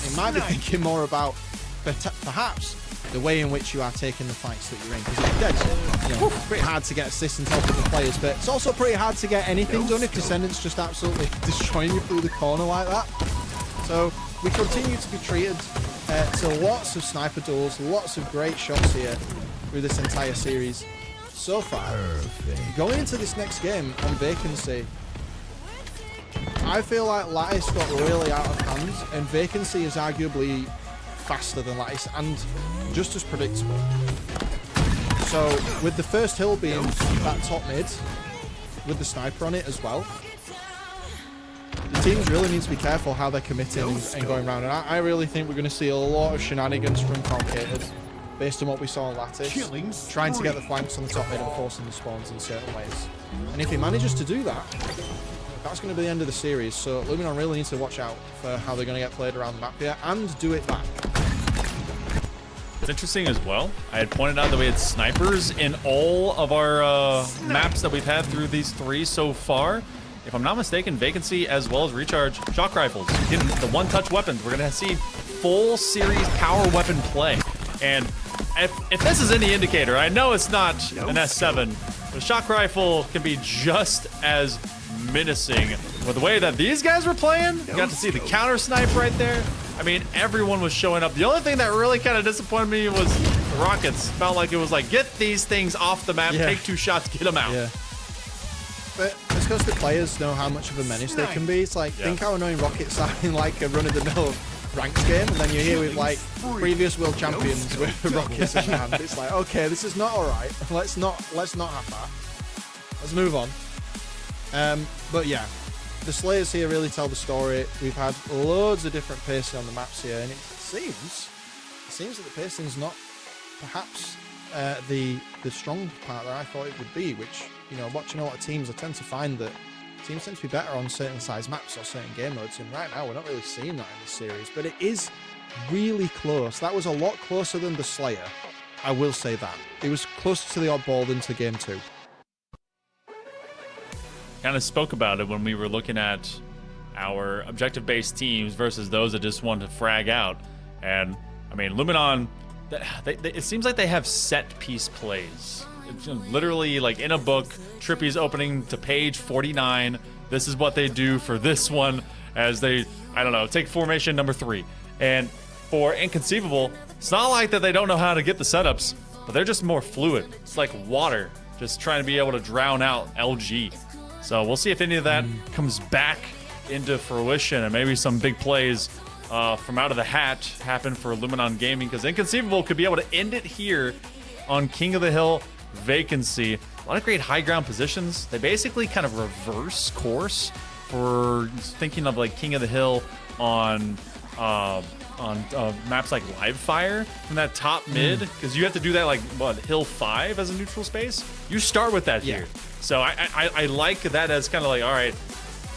It might be thinking more about perhaps the way in which you are taking the fights that you're in. Because it's dead. You know, it's pretty hard to get assists and help other players, but it's also pretty hard to get anything done if Descendants just absolutely destroying you through the corner like that. So we continue to be treated to lots of sniper duels, lots of great shots here through this entire series so far. Going into this next game on Vacancy, I feel like Lattice got really out of hand, and Vacancy is arguably faster than Lattice and just as predictable. So with the first hill being that top mid with the sniper on it as well, the teams really need to be careful how they're committing and going around. And I really think we're going to see a lot of shenanigans from Concators based on what we saw on Lattice, trying to get the flanks on the top mid and forcing the spawns in certain ways. And if he manages to do that, that's going to be the end of the series. So Luminon really needs to watch out for how they're going to get played around the map here and do it back. It's interesting as well. I had pointed out that we had snipers in all of our maps that we've had through these 3 so far. If I'm not mistaken, Vacancy as well as Recharge, shock rifles, getting the one-touch weapons. We're going to see full series power weapon play. And if this is any indicator, I know it's not an S7, but shock rifle can be just as menacing. With the way that these guys were playing, you got to see the counter snipe right there. I mean, everyone was showing up. The only thing that really kind of disappointed me was the rockets. Felt like it was like, get these things off the map, take 2 shots, get them out. Yeah. But it's because the players know how much of a menace they can be. It's like, think how annoying rockets are in like a run-of-the-mill ranked game, and then you're here with like previous world champions with rockets in hand. It's like, okay, this is not all right. Let's not have that. Let's move on. But yeah, the Slayers here really tell the story. We've had loads of different pacing on the maps here, and it seems that the pacing's not perhaps the strong part that I thought it would be, which, you know, watching a lot of teams, I tend to find that teams tend to be better on certain size maps or certain game modes, and right now we're not really seeing that in this series, but it is really close. That was a lot closer than the Slayer, I will say that. It was closer to the oddball than to game 2. Kind of spoke about it when we were looking at our objective-based teams versus those that just want to frag out. And, I mean, Luminon, it seems like they have set-piece plays. It's literally, like, in a book, Trippy's opening to page 49. This is what they do for this one as they, I don't know, take formation number 3. And for Inconceivable, it's not like that they don't know how to get the setups, but they're just more fluid. It's like water, just trying to be able to drown out LG. So we'll see if any of that comes back into fruition, and maybe some big plays from out of the hat happen for Luminon Gaming, because Inconceivable could be able to end it here on King of the Hill Vacancy. A lot of great high ground positions. They basically kind of reverse course for thinking of like King of the Hill on maps like Livefire from that top mid, because you have to do that like what, Hill 5 as a neutral space. You start with that here. So I like that as kind of like, all right,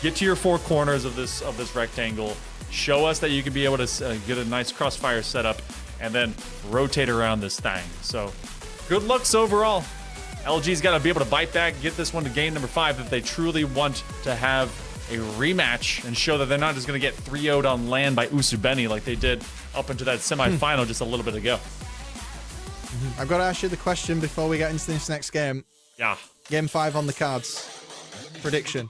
get to your 4 corners of this rectangle, show us that you can be able to get a nice crossfire setup, and then rotate around this thing. So good looks overall. LG's got to be able to bite back, get this one to game number 5 if they truly want to have a rematch and show that they're not just going to get 3-0'd on land by Usubeni like they did up into that semifinal just a little bit ago. I've got to ask you the question before we get into this next game. Yeah. Game 5 on the cards. Prediction.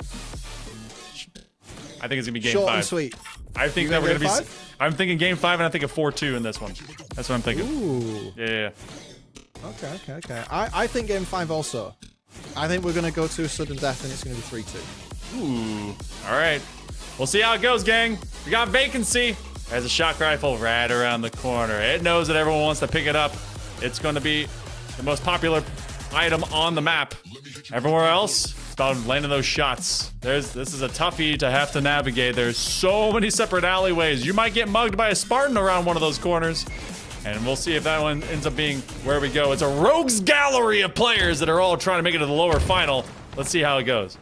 I think it's going to be game Short 5. and sweet. I think that we're going to be... Game 5? I'm thinking game 5, and I think a 4-2 in this one. That's what I'm thinking. Ooh. Yeah. Okay. I think game 5 also. I think we're going to go to a sudden death, and it's going to be 3-2. Ooh. All right. We'll see how it goes, gang. We got vacancy. There's a shock rifle right around the corner. It knows that everyone wants to pick it up. It's going to be the most popular item on the map. Everywhere else, it's about landing those shots. This is a toughie to have to navigate. There's so many separate alleyways. You might get mugged by a Spartan around one of those corners. And we'll see if that one ends up being where we go. It's a rogues gallery of players that are all trying to make it to the lower final. Let's see how it goes.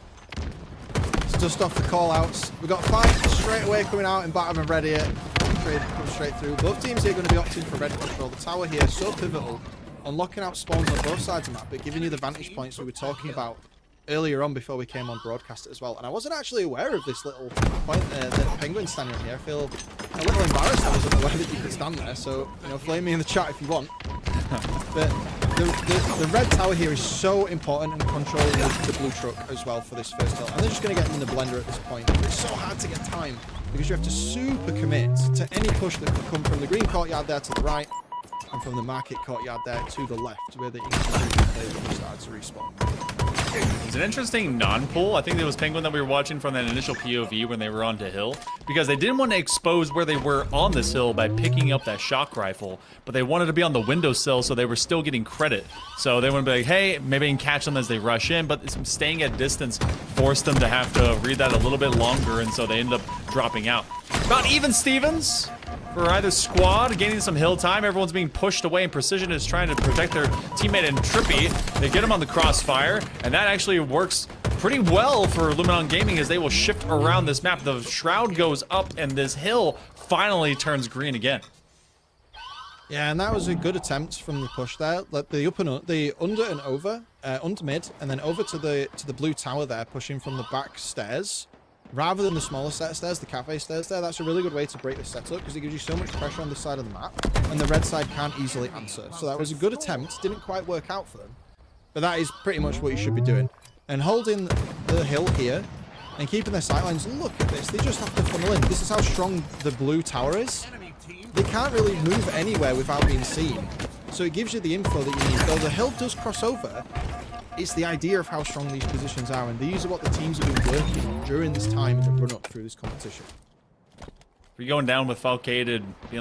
Just off the call-outs. We've got 5 straight away coming out in bottom and red here. Come straight through. Both teams here are going to be opting for red control. The tower here is so pivotal. Unlocking out spawns on both sides of the map, but giving you the vantage points we were talking about earlier on before we came on broadcast as well. And I wasn't actually aware of this little point the penguin standing here. I feel a little embarrassed I wasn't aware that you could stand there. So, flame me in the chat if you want. But the red tower here is so important in controlling the blue truck as well for this first hill. And they're just going to get them in the blender at this point. It's so hard to get time because you have to super commit to any push that can come from the green courtyard there to the right and from the market courtyard there to the left where the players start to respawn. It's an interesting non-pull. I think it was Penguin that we were watching from that initial POV when they were on the hill, because they didn't want to expose where they were on this hill by picking up that shock rifle, but they wanted to be on the windowsill so they were still getting credit. So they want to be like, hey, maybe I can catch them as they rush in, but staying at distance forced them to have to read that a little bit longer, and so they ended up dropping out. About even Stevens for either squad, gaining some hill time. Everyone's being pushed away, and Precision is trying to protect their teammate in Trippy. They get him on the crossfire, and that actually works pretty well for Luminon Gaming as they will shift around this map. The shroud goes up, and this hill finally turns green again. Yeah, and that was a good attempt from the push there. Like the under and over, under mid, and then over to the blue tower there, pushing from the back stairs. Rather than the smaller set of stairs, the cafe stairs there, that's a really good way to break the setup because it gives you so much pressure on this side of the map, and the red side can't easily answer. So that was a good attempt. Didn't quite work out for them, but that is pretty much what you should be doing. And holding the hill here and keeping their sightlines. Look at this. They just have to funnel in. This is how strong the blue tower is. They can't really move anywhere without being seen. So it gives you the info that you need. Though the hill does cross over, it's the idea of how strong these positions are, and these are what the teams have been working on during this time in the run-up through this competition. We're going down with Falcated, the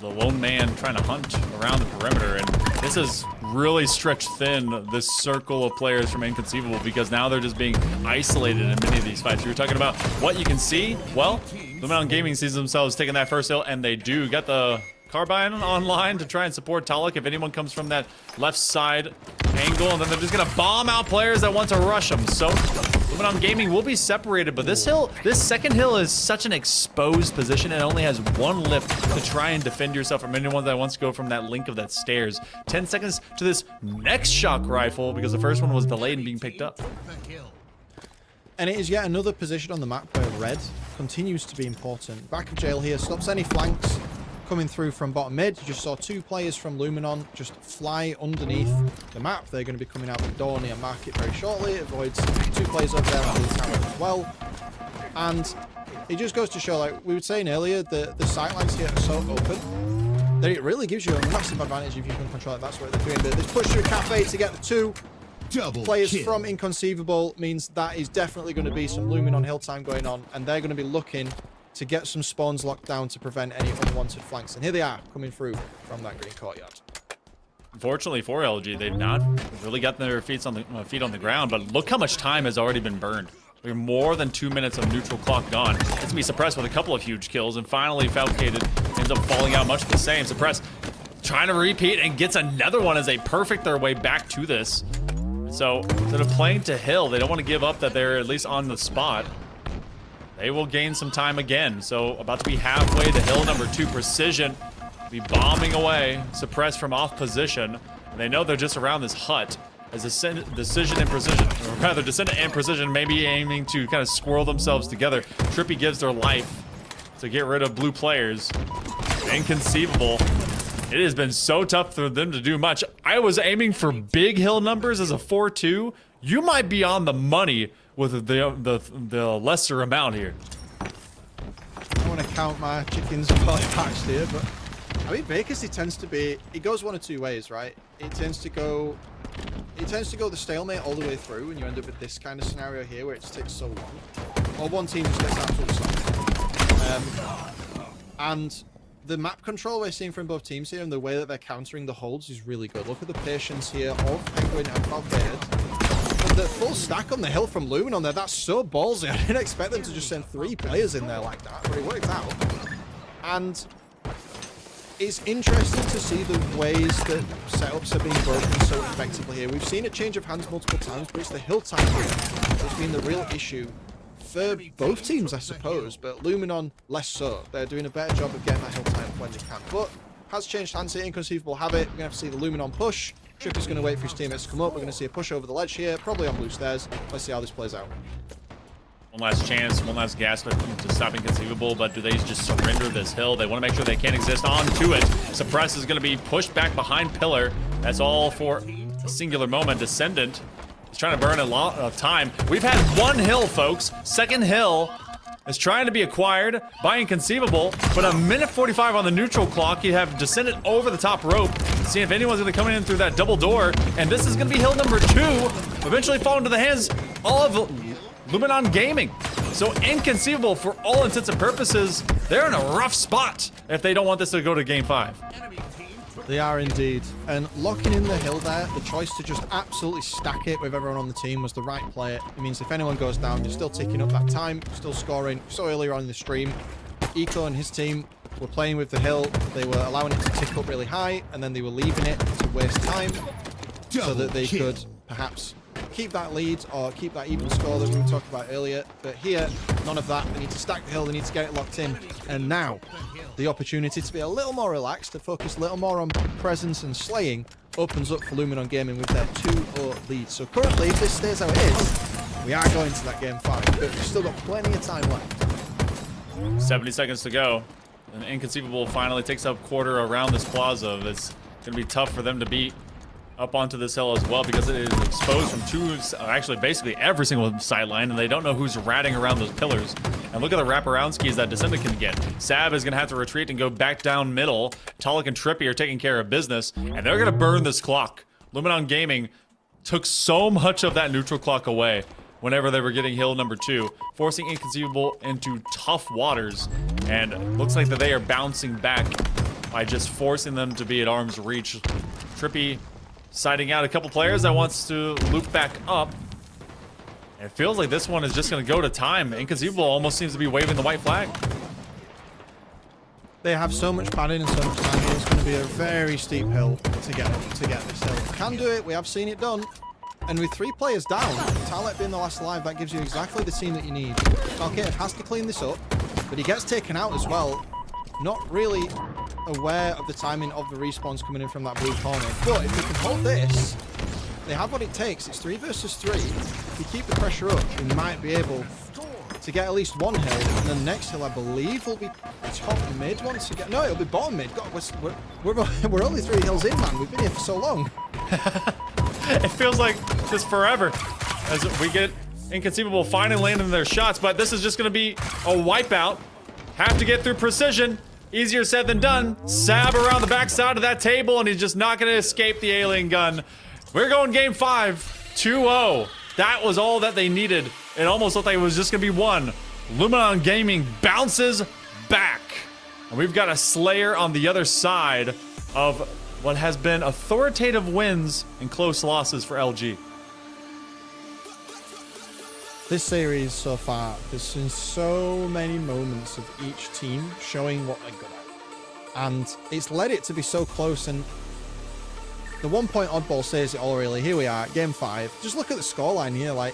lone man trying to hunt around the perimeter, and this is really stretched thin, this circle of players from Inconceivable, because now they're just being isolated in many of these fights. You were talking about what you can see. Well, Luminon Gaming sees themselves taking that first hill, and they do. Got the Carbine online to try and support Taluk if anyone comes from that left side angle, and then they're just gonna bomb out players that want to rush them. So Luminon Gaming will be separated, but this second hill is such an exposed position and only has one lift to try and defend yourself from anyone that wants to go from that link of that stairs. 10 seconds to this next shock rifle because the first one was delayed and being picked up. And it is yet another position on the map where red continues to be important. Back of jail here, stops any flanks coming through from bottom mid. You just saw 2 players from Luminon just fly underneath the map. They're going to be coming out the door near market very shortly. It avoids 2 players over there on the tower as well. And it just goes to show, like we were saying earlier, the sightlines here are so open that it really gives you a massive advantage if you can control it. That's what they're doing. But this push through cafe to get the 2 players from Inconceivable means that is definitely going to be some Luminon hill time going on, and they're going to be looking to get some spawns locked down to prevent any unwanted flanks. And here they are coming through from that green courtyard. Unfortunately for LG, they've not really gotten their feet on the ground, but look how much time has already been burned. We're more than 2 minutes of neutral clock gone. It's going to be Suppressed with a couple of huge kills, and finally Falcated ends up falling out much the same. Suppressed trying to repeat and gets another one as they perfect their way back to this. So instead of playing to hill, they don't want to give up that they're at least on the spot. They will gain some time again. So about to be halfway to hill number 2. Precision be bombing away. Suppressed from off position. And they know they're just around this hut. as Decision and Precision, or rather Descendant and Precision, maybe aiming to kind of squirrel themselves together. Trippy gives their life to get rid of blue players. Inconceivable. It has been so tough for them to do much. I was aiming for big hill numbers as a 4-2. You might be on the money with the lesser amount here. I want to count my chickens before I hatched here, but I mean vacancy tends to be, it goes one of two ways, right? It tends to go the stalemate all the way through, and you end up with this kind of scenario here where it takes so long, or one team just gets absolutely stopped. And the map control we're seeing from both teams here and the way that they're countering the holds is really good. Look at the patience here of Penguin and Valkyrie. The full stack on the hill from Luminon there, that's so ballsy. I didn't expect them to just send 3 players in there like that, but it worked out. And it's interesting to see the ways that setups are being broken so effectively here. We've seen a change of hands multiple times, but it's the hill time that's been the real issue for both teams, I suppose, but Luminon less so. They're doing a better job of getting that hill time when they can. But has changed hands here, Inconceivable have it. We're going to have to see the Luminon push. Trippy's going to wait for his teammates to come up. We're going to see a push over the ledge here, probably on blue stairs. Let's see how this plays out. One last chance, one last gasp to stop Inconceivable, but do they just surrender this hill? They want to make sure they can't exist onto it. Suppress is going to be pushed back behind Pillar. That's all for a singular moment. Descendant is trying to burn a lot of time. We've had one hill, folks. Second hill is trying to be acquired by Inconceivable, but a minute 45 on the neutral clock. You have Descendant over the top rope, see if anyone's going to come in through that double door, and this is going to be hill number 2, eventually fall into the hands of Luminon Gaming. So Inconceivable, for all intents and purposes, they're in a rough spot if they don't want this to go to game 5. They are indeed. And locking in the hill there, the choice to just absolutely stack it with everyone on the team was the right play. It means if anyone goes down, you're still ticking up that time, still scoring. We saw earlier on in the stream, Eco and his team were playing with the hill. They were allowing it to tick up really high, and then they were leaving it to waste time so that they could perhaps keep that lead or keep that even score that we were talking about earlier. But here, none of that. They need to stack the hill, they need to get it locked in. And now, the opportunity to be a little more relaxed, to focus a little more on presence and slaying, opens up for Luminon Gaming with their 2-0 lead. So currently, if this stays how it is, we are going to that game 5, but we've still got plenty of time left. 70 seconds to go. And Inconceivable finally takes up quarter around this plaza. It's going to be tough for them to beat up onto this hill as well because it is exposed from actually basically every single sideline, and they don't know who's ratting around those pillars. And look at the wraparound skis that Descendant can get. Sab is going to have to retreat and go back down middle. Talik and Trippy are taking care of business, and they're going to burn this clock. Luminon Gaming took so much of that neutral clock away whenever they were getting hill number 2, forcing Inconceivable into tough waters, and looks like that they are bouncing back by just forcing them to be at arm's reach. Trippy siding out a couple players that wants to loop back up. It feels like this one is just going to go to time. Inconceivable almost seems to be waving the white flag. They have so much padding and so much time here. It's going to be a very steep hill to get this hill. Can do it. We have seen it done. And with 3 players down, Talek being the last alive, that gives you exactly the team that you need. Valkyrie has to clean this up, but he gets taken out as well. Not really aware of the timing of the respawns coming in from that blue corner. But if they can hold this, they have what it takes. It's 3 versus 3. If you keep the pressure up, we might be able to get at least one hill. And the next hill, I believe, will be top mid once again. No, it'll be bottom mid. God, we're only 3 hills in, man. We've been here for so long. It feels like just forever as we get Inconceivable finally landing their shots, but this is just going to be a wipeout. Have to get through precision. Easier said than done. Sab around the backside of that table, and he's just not going to escape the alien gun. We're going game 5, 2-0. That was all that they needed. It almost looked like it was just going to be 1. Luminon Gaming bounces back. And we've got a Slayer on the other side of what has been authoritative wins and close losses for LG. This series so far, there's seen so many moments of each team showing what they're good at. And it's led it to be so close, and the 1 point oddball says it all really. Here we are, game 5. Just look at the scoreline here, like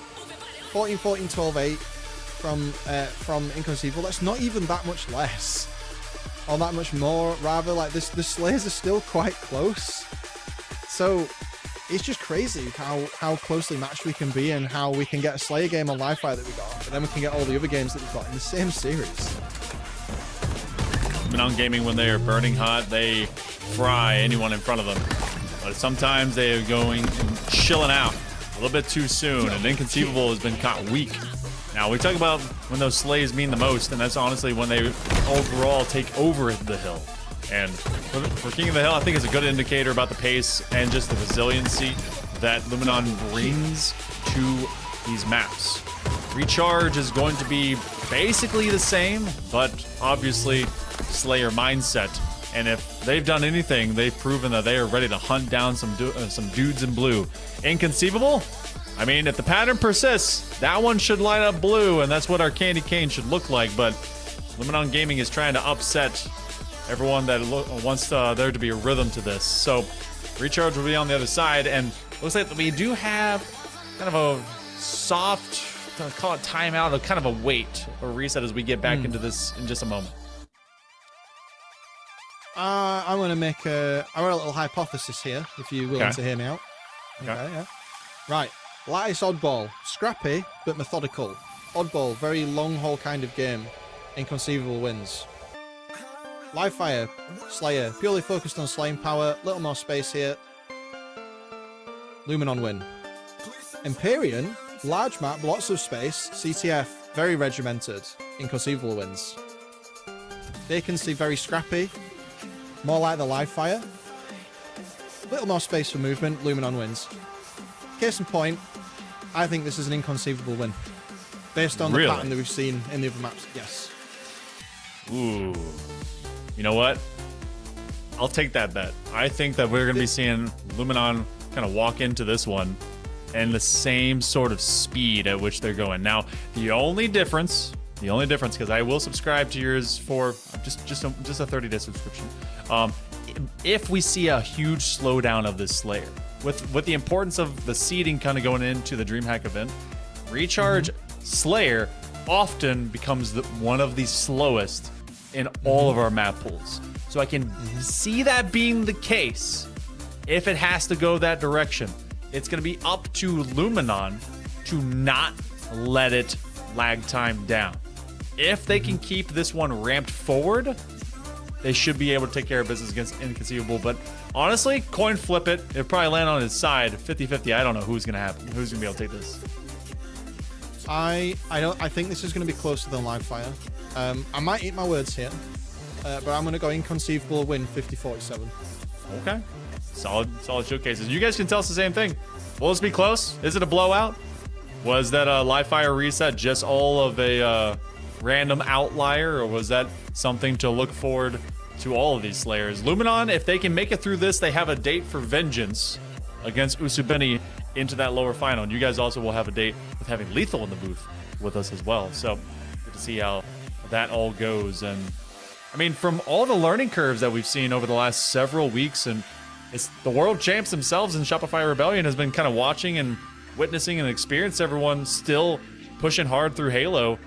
14-14, 12-8 from Inconceivable. That's not even that much less. Or that much more, rather. Like the Slayers are still quite close. So it's just crazy how closely matched we can be and how we can get a Slayer game on Livefire that we got, but then we can get all the other games that we've got in the same series. On gaming, when they are burning hot, they fry anyone in front of them. But sometimes they are going and chilling out a little bit too soon, and Inconceivable has been caught weak. Now, we talk about when those slays mean the most, and that's honestly when they overall take over the hill. And for King of the Hill, I think it's a good indicator about the pace and just the resiliency that Luminon brings to these maps. Recharge is going to be basically the same, but obviously Slayer mindset. And if they've done anything, they've proven that they are ready to hunt down some dudes in blue. Inconceivable? I mean, if the pattern persists, that one should light up blue, and that's what our candy cane should look like. But Luminon Gaming is trying to upset everyone that wants there to be a rhythm to this. So Recharge will be on the other side, and looks like we do have kind of a soft, call it timeout, or kind of a wait or reset as we get back into this in just a moment. I'm going to make a little hypothesis here, if you're willing to hear me out. Okay, yeah. Right. Lattice Oddball. Scrappy, but methodical. Oddball, very long haul kind of game. Inconceivable wins. Livefire, Slayer, purely focused on slaying power. Little more space here. Luminon win. Empyrean, large map, lots of space. CTF, very regimented. Inconceivable wins. Vacancy, very scrappy. More like the Livefire. Little more space for movement. Luminon wins. Case in point, I think this is an Inconceivable win. Based on the pattern that we've seen in the other maps. Yes. Ooh. You know what? I'll take that bet. I think that we're going to be seeing Luminon kind of walk into this one and the same sort of speed at which they're going. Now, the only difference, because I will subscribe to yours for just a 30-day subscription. If we see a huge slowdown of this Slayer, with the importance of the seeding kind of going into the Dreamhack event, Recharge Slayer often becomes one of the slowest in all of our map pools. So I can see that being the case. If it has to go that direction, it's going to be up to Luminon to not let it lag time down. If they can keep this one ramped forward, they should be able to take care of business against Inconceivable. But honestly, coin flip it. It'll probably land on his side. 50-50. I don't know who's going to happen. Who's going to be able to take this? I think this is going to be closer than Livefire. I might eat my words here, but I'm going to go Inconceivable win 50-47. Okay. Solid showcases. You guys can tell us the same thing. Will this be close? Is it a blowout? Was that a Livefire reset just all of a random outlier, or was that something to look forward to all of these Slayers? Luminon, if they can make it through this, they have a date for vengeance against Usubeni into that lower final. And you guys also will have a date with having Lethal in the booth with us as well. So good to see how that all goes. And I mean, from all the learning curves that we've seen over the last several weeks, and it's the world champs themselves in Shopify Rebellion has been kind of watching and witnessing and experienced everyone still pushing hard through Halo.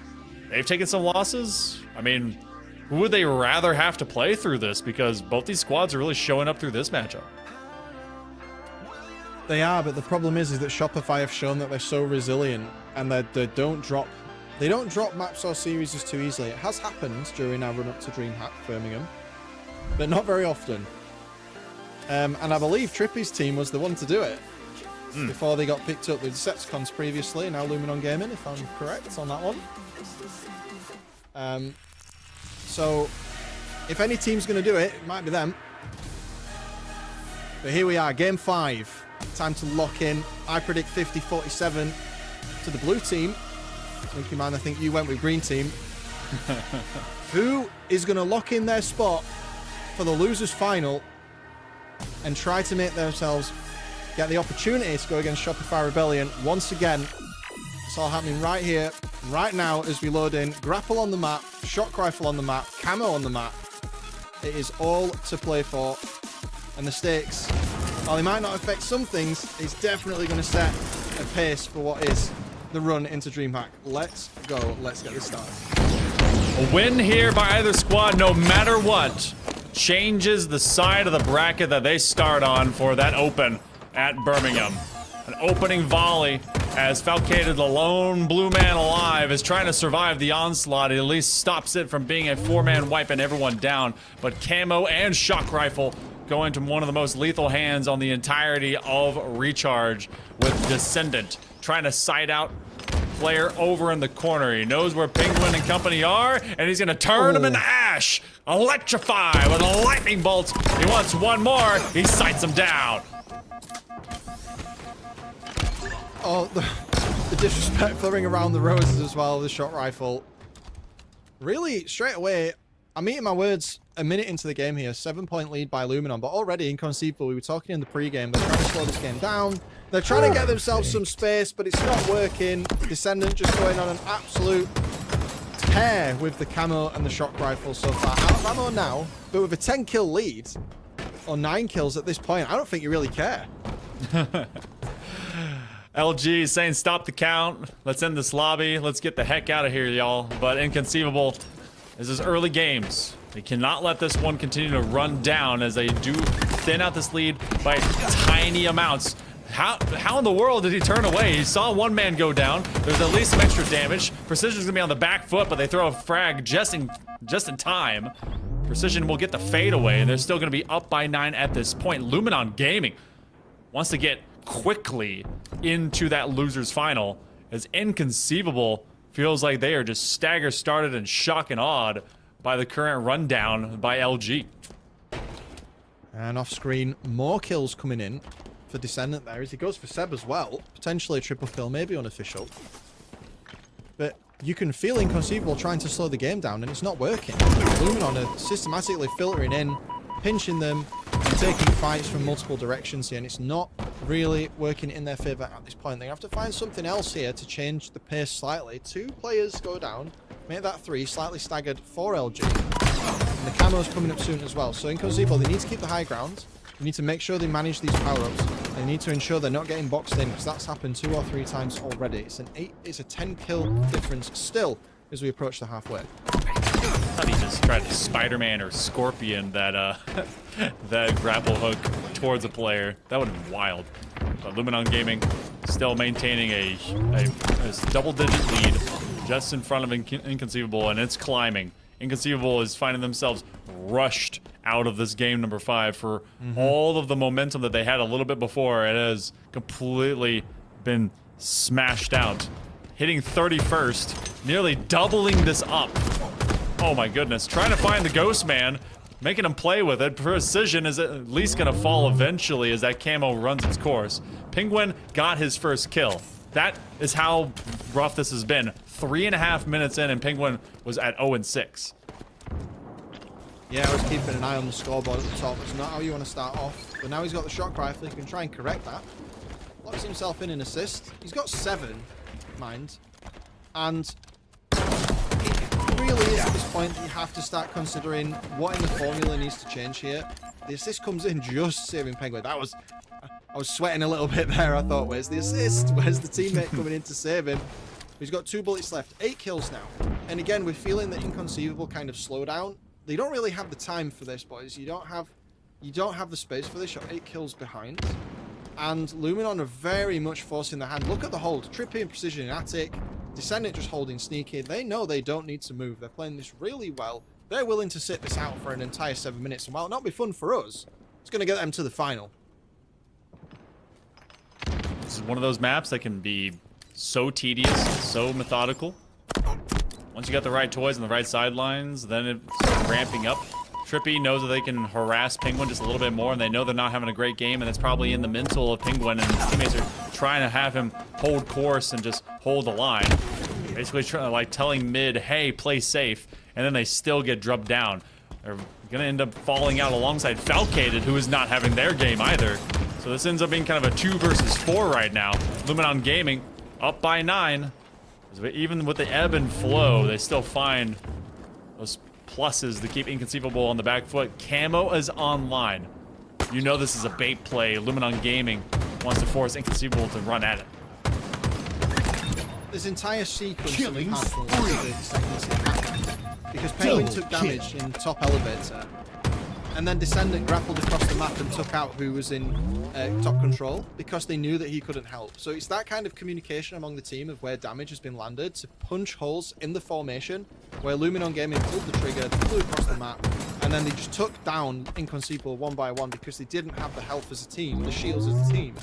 They've taken some losses. I mean, who would they rather have to play through this? Because both these squads are really showing up through this matchup. They are, but the problem is that Shopify have shown that they're so resilient and that they don't drop maps or series too easily. It has happened during our run up to Dreamhack Birmingham, but not very often. And I believe Trippy's team was the one to do it before they got picked up with Decepticons previously, and now Luminon Gaming, if I'm correct on that one. So if any team's going to do it, it might be them. But here we are, game 5. Time to lock in. I predict 50-47 to the blue team. Winky Man, I think you went with green team. Who is going to lock in their spot for the losers final and try to make themselves get the opportunity to go against Shopify Rebellion once again? It's all happening right here, right now, as we load in grapple on the map, shock rifle on the map, camo on the map. It is all to play for, and the stakes, while they might not affect some things, it's definitely going to set a pace for what is the run into Dreamhack. Let's go. Let's get this started. A win here by either squad, no matter what, changes the side of the bracket that they start on for that open. at Birmingham. An opening volley as Falcated, the lone blue man alive, is trying to survive the onslaught. It at least stops it from being a 4-man wipe and everyone down. But Camo and Shock Rifle go into one of the most lethal hands on the entirety of Recharge, with Descendant trying to sight out player over in the corner. He knows where Penguin and company are, and he's gonna turn him into ash. Electrify with a lightning bolt. He wants one more. He sights him down. Oh, the disrespect throwing around the roses as well, the Shock Rifle. Really, straight away, I'm eating my words a minute into the game here. 7-point lead by Luminon, but already inconceivable. We were talking in the pre-game. They're trying to slow this game down. They're trying to get themselves some space, but it's not working. Descendant just going on an absolute tear with the Camo and the Shock Rifle so far. Out of ammo now, but with a 10-kill lead, or 9 kills at this point, I don't think you really care. LG is saying stop the count. Let's end this lobby. Let's get the heck out of here, y'all. But Inconceivable, this is early games. They cannot let this one continue to run down as they do thin out this lead by tiny amounts. How in the world did he turn away? He saw one man go down. There's at least some extra damage. Precision's gonna be on the back foot, but they throw a frag just in time. Precision will get the fade away, and they're still gonna be up by 9 at this point. Luminon Gaming wants to get quickly into that loser's final, as Inconceivable feels like they are just stagger started and shock and awed by the current rundown by LG. And off screen, more kills coming in for Descendant there as he goes for Seb as well. Potentially a triple kill, maybe unofficial. But you can feel Inconceivable trying to slow the game down, and it's not working. Luminon are systematically filtering in, pinching them, and taking fights from multiple directions here, and it's not really working in their favor at this point. They have to find something else here to change the pace slightly. 2 players go down, make that 3, slightly staggered for LG. And the Camo's coming up soon as well. So Inconceivable, they need to keep the high ground. They need to make sure they manage these power-ups. They need to ensure they're not getting boxed in, because that's happened 2 or 3 times already. It's a 10-kill difference still as we approach the halfway. I thought he just tried to Spider-Man or Scorpion that that grapple hook towards a player. That would have been wild. But Luminon Gaming still maintaining a double-digit lead just in front of Inconceivable, and it's climbing. Inconceivable is finding themselves rushed out of this game number 5 for all of the momentum that they had a little bit before. It has completely been smashed out. Hitting 31st, nearly doubling this up. Oh my goodness, trying to find the Ghost Man, making him play with it. Precision is at least gonna fall eventually as that Camo runs its course. Penguin got his first kill. That is how rough this has been. 3.5 minutes in, and Penguin was at 0-6. Yeah, I was keeping an eye on the scoreboard at the top. It's not how you want to start off. But now he's got the Shock Rifle, he can try and correct that. Locks himself in an assist. He's got 7, mind. And it really is at this point that you have to start considering what in the formula needs to change here. The assist comes in just saving Penguin. I was sweating a little bit there. I thought, where's the assist? Where's the teammate coming in to save him? He's got 2 bullets left, 8 kills now. And again, we're feeling the Inconceivable kind of slow down. They don't really have the time for this, boys. You don't have the space for this. You're 8 kills behind. And Luminon are very much forcing their hand. Look at the hold. Trippy and Precision in Attic. Descendant just holding Sneaky. They know they don't need to move. They're playing this really well. They're willing to sit this out for an entire 7 minutes. And while it not be fun for us, it's going to get them to the final. This is one of those maps that can be so tedious, so methodical. Once you got the right toys and the right sidelines, then it's ramping up. Trippy knows that they can harass Penguin just a little bit more, and they know they're not having a great game, and it's probably in the mental of Penguin, and his teammates are trying to have him hold course and just hold the line. Basically like telling mid, hey, play safe, and then they still get drubbed down. They're gonna end up falling out alongside Falcated, who is not having their game either. So this ends up being kind of a 2 versus 4 right now. Luminon Gaming up by 9. Even with the ebb and flow, they still find those pluses to keep Inconceivable on the back foot. Camo is online. You know this is a bait play. Luminon Gaming wants to force Inconceivable to run at it. This entire sequence of seconds because Penguin took damage in top elevator. And then Descendant grappled across the map and took out who was in top control because they knew that he couldn't help. So it's that kind of communication among the team of where damage has been landed to punch holes in the formation where Luminon Gaming pulled the trigger, flew across the map, and then they just took down Inconceivable one by one because they didn't have the health as a team, the shields as a team,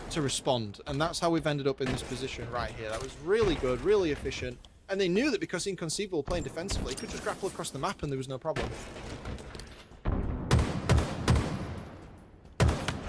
to respond. And that's how we've ended up in this position right here. That was really good, really efficient. And they knew that because Inconceivable playing defensively, he could just grapple across the map and there was no problem.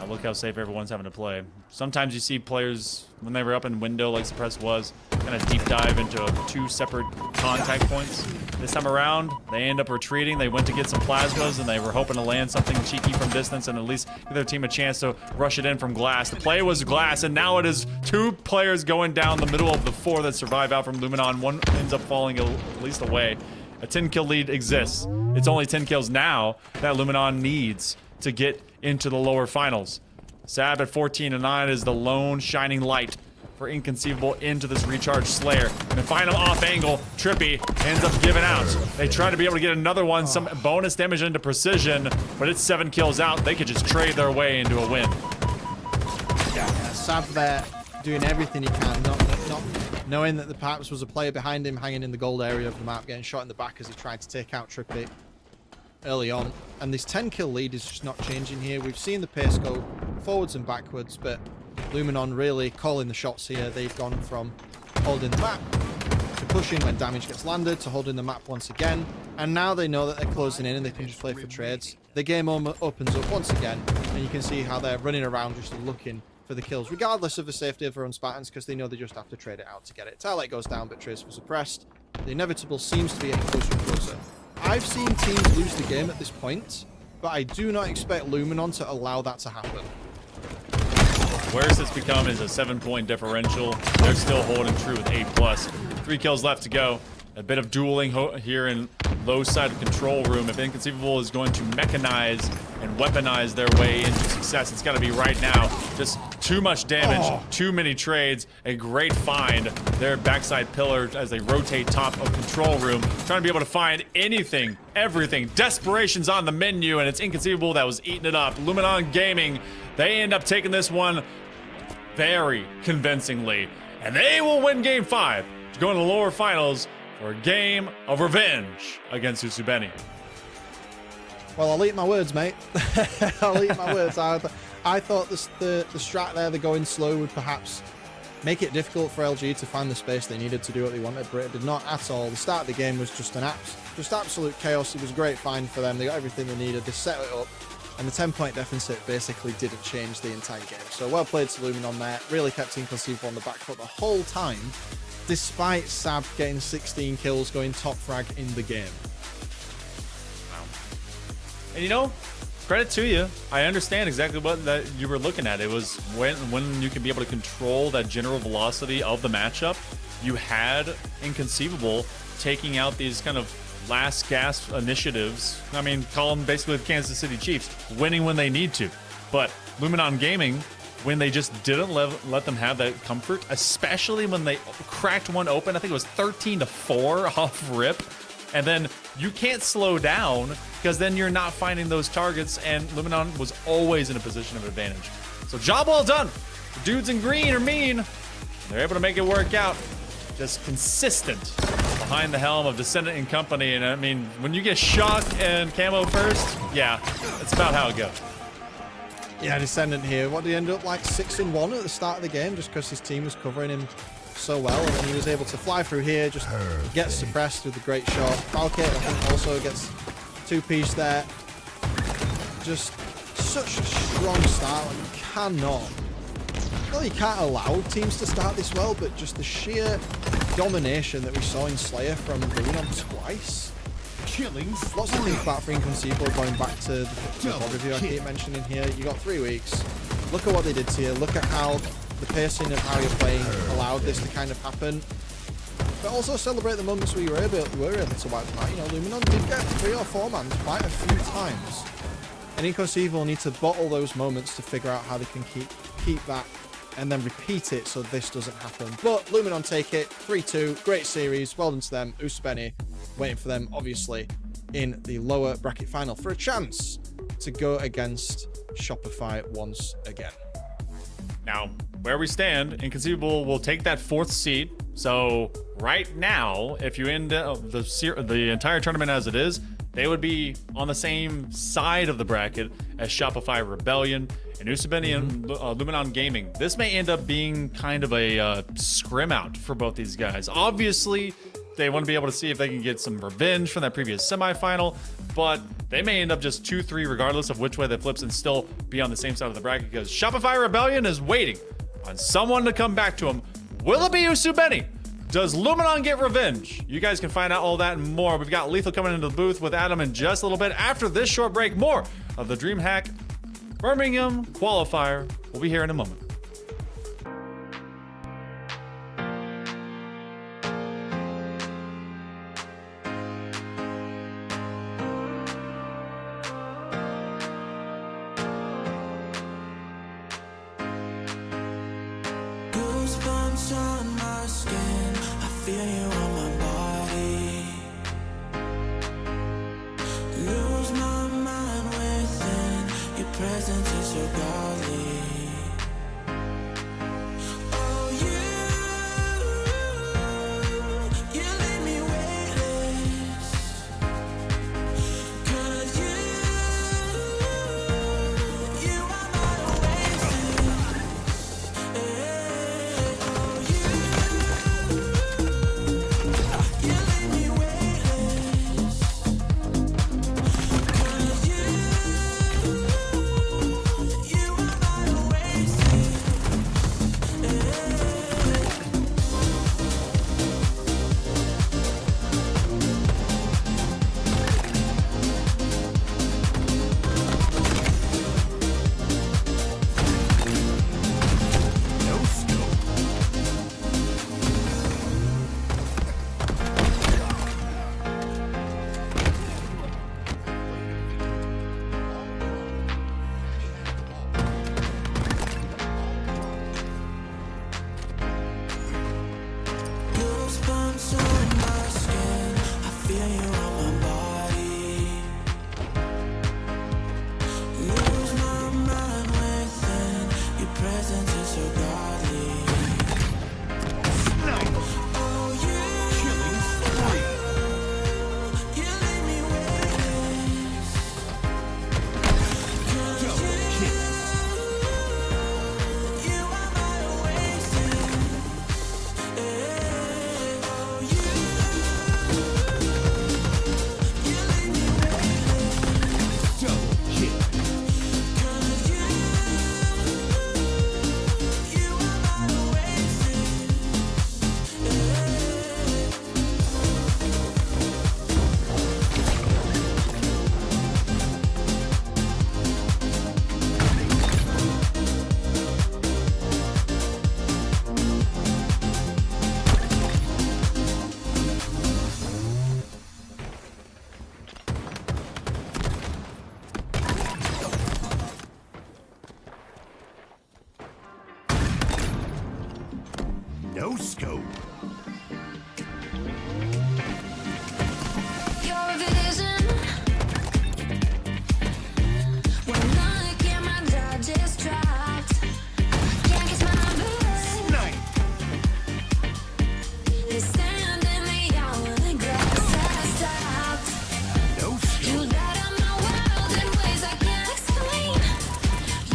Look how safe everyone's having to play. Sometimes you see players, when they were up in window like Suppress was, kind of deep dive into 2 separate contact points. This time around, they end up retreating. They went to get some plasmas, and they were hoping to land something cheeky from distance and at least give their team a chance to rush it in from glass. The play was glass, and now it is 2 players going down the middle of the 4 that survive out from Luminon. One ends up falling at least away. A 10-kill lead exists. It's only 10 kills now that Luminon needs to get into the lower finals. Sab at 14-9 is the lone shining light for Inconceivable into this recharge Slayer. And find him off angle. Trippy ends up giving out. They try to be able to get another one, some bonus damage into precision, but it's 7 kills out. They could just trade their way into a win. Yeah, Sab there doing everything he can, not knowing that the perhaps was a player behind him hanging in the gold area of the map, getting shot in the back as he tried to take out Trippy early on. And this 10-kill lead is just not changing here. We've seen the pace go forwards and backwards, but Luminon really calling the shots here. They've gone from holding the map to pushing when damage gets landed to holding the map once again. And now they know that they're closing in and they can just play for trades. The game opens up once again, and you can see how they're running around just looking for the kills, regardless of the safety of their own Spartans, because they know they just have to trade it out to get it. Tarlight goes down, but trades for suppressed. The inevitable seems to be getting closer and closer. I've seen teams lose the game at this point, but I do not expect Luminon to allow that to happen. Worse it's become is a 7-point differential. They're still holding true with 8+. 3 kills left to go. A bit of dueling here in low side of control room. If Inconceivable is going to mechanize and weaponize their way into success, it's got to be right now. Just too much damage, too many trades, a great find. Their backside pillar as they rotate top of control room, trying to be able to find anything, everything. Desperation's on the menu, and it's Inconceivable that was eating it up. Luminon Gaming, they end up taking this one very convincingly, and they will win Game 5 to go into the lower finals for a game of revenge against Usubeni. Well, I'll eat my words, mate. I'll eat my words. I thought the strat there, the going slow, would perhaps make it difficult for LG to find the space they needed to do what they wanted, but it did not at all. The start of the game was just absolute chaos. It was a great find for them. They got everything they needed. They set it up, and the 10-point deficit basically didn't change the entire game. So well played to Luminon there. Really kept Inconceivable on the back foot the whole time, despite Sab getting 16 kills, going top frag in the game. Wow. And you know, credit to you. I understand exactly what that you were looking at. It was when you can be able to control that general velocity of the matchup. You had Inconceivable taking out these kind of last gasp initiatives. I mean, call them basically the Kansas City Chiefs, winning when they need to. But Luminon Gaming, when they just didn't let them have that comfort, especially when they cracked one open. I think it was 13-4 off rip. And then you can't slow down because then you're not finding those targets, and Luminon was always in a position of advantage. So job well done. The dudes in green are mean. They're able to make it work out. Just consistent behind the helm of Descendant and company. And I mean, when you get Shock and Camo first, yeah, that's about how it goes. Yeah, Descendant here. What did he end up like 6-1 at the start of the game, just because his team was covering him so well, and then he was able to fly through here, just gets suppressed with a great shot. Falcate, I think, also gets 2-piece there. Just such a strong start. Like, you cannot. Well, you can't allow teams to start this well, but just the sheer domination that we saw in Slayer from Luminon twice. Lots to think about for Inconceivable, going back to the VOD review I keep mentioning here. You got 3 weeks. Look at what they did to you. Look at how the pacing of how you're playing allowed this to kind of happen. But also celebrate the moments where you were able to wipe them out. You know, Luminon did get 3 or 4 mans quite a few times. And Inconceivable need to bottle those moments to figure out how they can keep that and then repeat it so this doesn't happen. But Luminon take it, 3-2, great series, well done to them. Usubeni waiting for them, obviously, in the lower bracket final for a chance to go against Shopify once again. Now, where we stand, Inconceivable will take that 4th seed. So right now, if you end up the entire tournament as it is, they would be on the same side of the bracket as Shopify Rebellion and Usabeni and Luminon Gaming. This may end up being kind of a scrim out for both these guys. Obviously, they want to be able to see if they can get some revenge from that previous semifinal, but they may end up just 2-3 regardless of which way that flips and still be on the same side of the bracket because Shopify Rebellion is waiting on someone to come back to them. Will it be Usabeni? Does Luminon get revenge? You guys can find out all that and more. We've got Lethal coming into the booth with Adam in just a little bit. After this short break, more of the Dreamhack Birmingham Qualifier. We'll be here in a moment. Goosebumps on my skin, I feel you on my body. Lose my mind within, your presence is so godly. Oh, you leave me weightless. 'Cause you are my oasis. Goosebumps on my skin, I feel you on my body. Lose my mind within, your presence is so godly. Oh, you leave me weightless. 'Cause you are my oasis. No scope. Your vision. When I get my jaw just dropped. Can't kiss my boots. They stand in the hourglass. I stopped. No scope. You light up my world in ways I can't explain.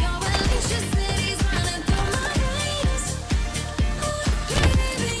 Your electricity's running through my veins. Oh, baby.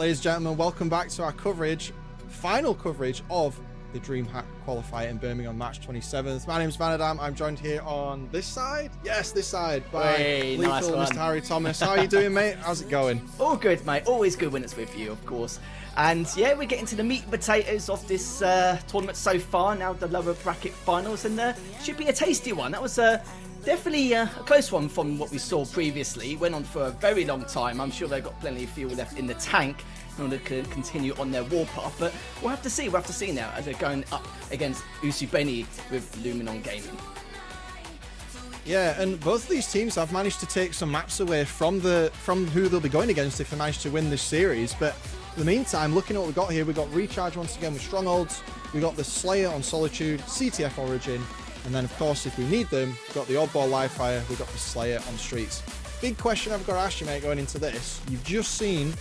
Ladies and gentlemen, welcome back to our coverage, final coverage of the Dreamhack Qualifier in Birmingham, March 27th. My name's Vanadam. I'm joined here on this side. Yes, this side. By Hey, Lethal, nice one. Mr. Harry Thomas. How are you doing, mate? How's it going? All good, mate. Always good when it's with you, of course. And yeah, we're getting to the meat and potatoes of this tournament so far. Now the lower bracket finals, and should be a tasty one. That was definitely a close one from what we saw previously. It went on for a very long time. I'm sure they've got plenty of fuel left in the tank in order to continue on their warpath. But we'll have to see. We'll have to see now as they're going up against Usubeni with Luminon Gaming. Yeah, and both of these teams have managed to take some maps away from who they'll be going against if they manage to win this series. But in the meantime, looking at what we've got here, we've got Recharge once again with Strongholds. We've got the Slayer on Solitude, CTF Origin, and then of course if we need them, we've got the Oddball Livefire, we've got the Slayer on Streets. Big question I've got to ask you, mate, going into this. You've just seen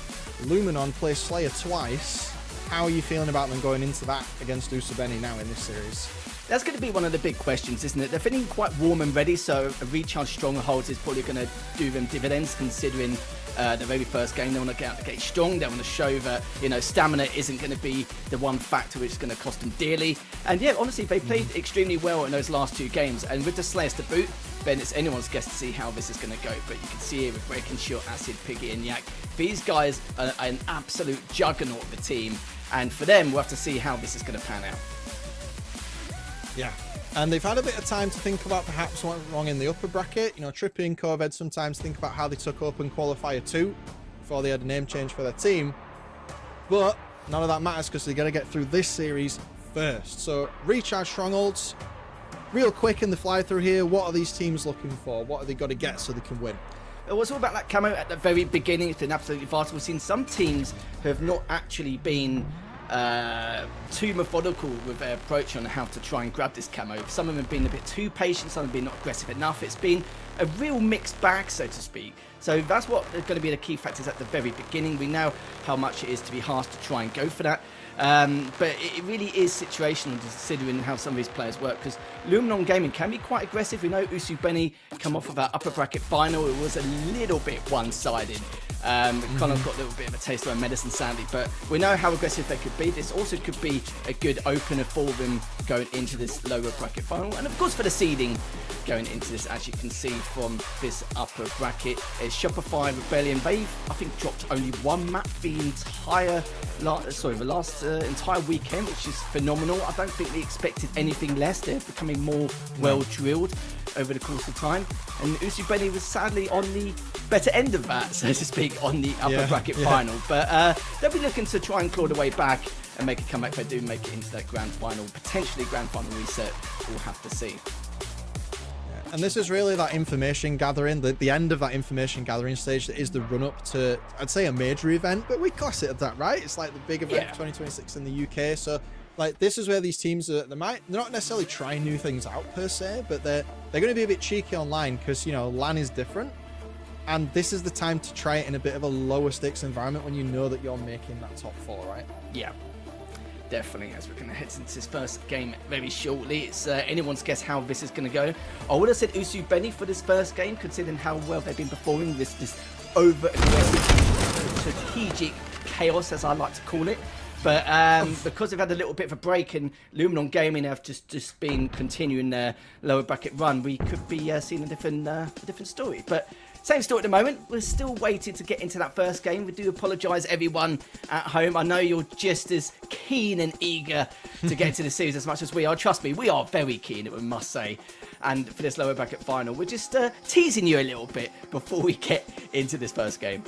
Luminon play Slayer twice. How are you feeling about them going into that against Usubeni now in this series? That's going to be one of the big questions, isn't it? They're feeling quite warm and ready, so a Recharge Strongholds is probably going to do them dividends, considering the very first game. They want to get out the gate strong. They want to show that, stamina isn't going to be the one factor which is going to cost them dearly. And yeah, honestly, they played extremely well in those last two games. And with the Slayers to boot, then it's anyone's guess to see how this is going to go. But you can see here with Breaking Shield, Acid, Piggy and Yak, these guys are an absolute juggernaut of a team. And for them, we'll have to see how this is going to pan out. Yeah, and they've had a bit of time to think about perhaps what went wrong in the upper bracket. Trippy and Corved sometimes think about how they took Open Qualifier 2 before they had a name change for their team. But none of that matters because they're going to get through this series first. So Recharge Strongholds, real quick in the fly through here, what are these teams looking for? What have they got to get so they can win? It was all about that camo at the very beginning. It's been absolutely vital. We've seen some teams who have not actually been too methodical with their approach on how to try and grab this camo. Some of them have been a bit too patient, some have been not aggressive enough. It's been a real mixed bag, so to speak. So that's what are going to be the key factors at the very beginning. We know how much it is to be harsh to try and go for that. But it really is situational considering how some of these players work, because Luminon Gaming can be quite aggressive. We know Usubeni come off of our upper bracket final. It was a little bit one-sided. Kind of got a little bit of a taste of our medicine, sadly, but we know how aggressive they could be. This also could be a good opener for them going into this lower bracket final, and of course for the seeding going into this, as you can see from this upper bracket, is Shopify Rebellion. They've, I think, dropped only one map the entire entire weekend, which is phenomenal. I don't think they expected anything less. They're becoming more well drilled over the course of time, and Usubeni was sadly on the better end of that, so to speak, on the upper bracket final. But they'll be looking to try and claw the way back and make a comeback. If they do make it into that grand final, potentially grand final reset, we'll have to see. And this is really that information gathering, the end of that information gathering stage that is the run-up to, I'd say, a major event, but we class it as that, right? It's like the big event of 2026 in the UK, so like this is where these teams are, they're not necessarily trying new things out per se, but they're going to be a bit cheeky online because, LAN is different, and this is the time to try it in a bit of a lower stakes environment when you know that you're making that top 4, right? Yeah. Definitely, as we're going to head into this first game very shortly. It's anyone's guess how this is going to go. I would have said Usubeni for this first game, considering how well they've been performing, this over-aggressive, strategic chaos, as I like to call it. But because they've had a little bit of a break and Luminon Gaming have just been continuing their lower bracket run, we could be seeing a different story. But same story at the moment. We're still waiting to get into that first game. We do apologise, everyone at home. I know you're just as keen and eager to get into the series as much as we are. Trust me, we are very keen, we must say. And for this lower bracket final, we're just teasing you a little bit before we get into this first game.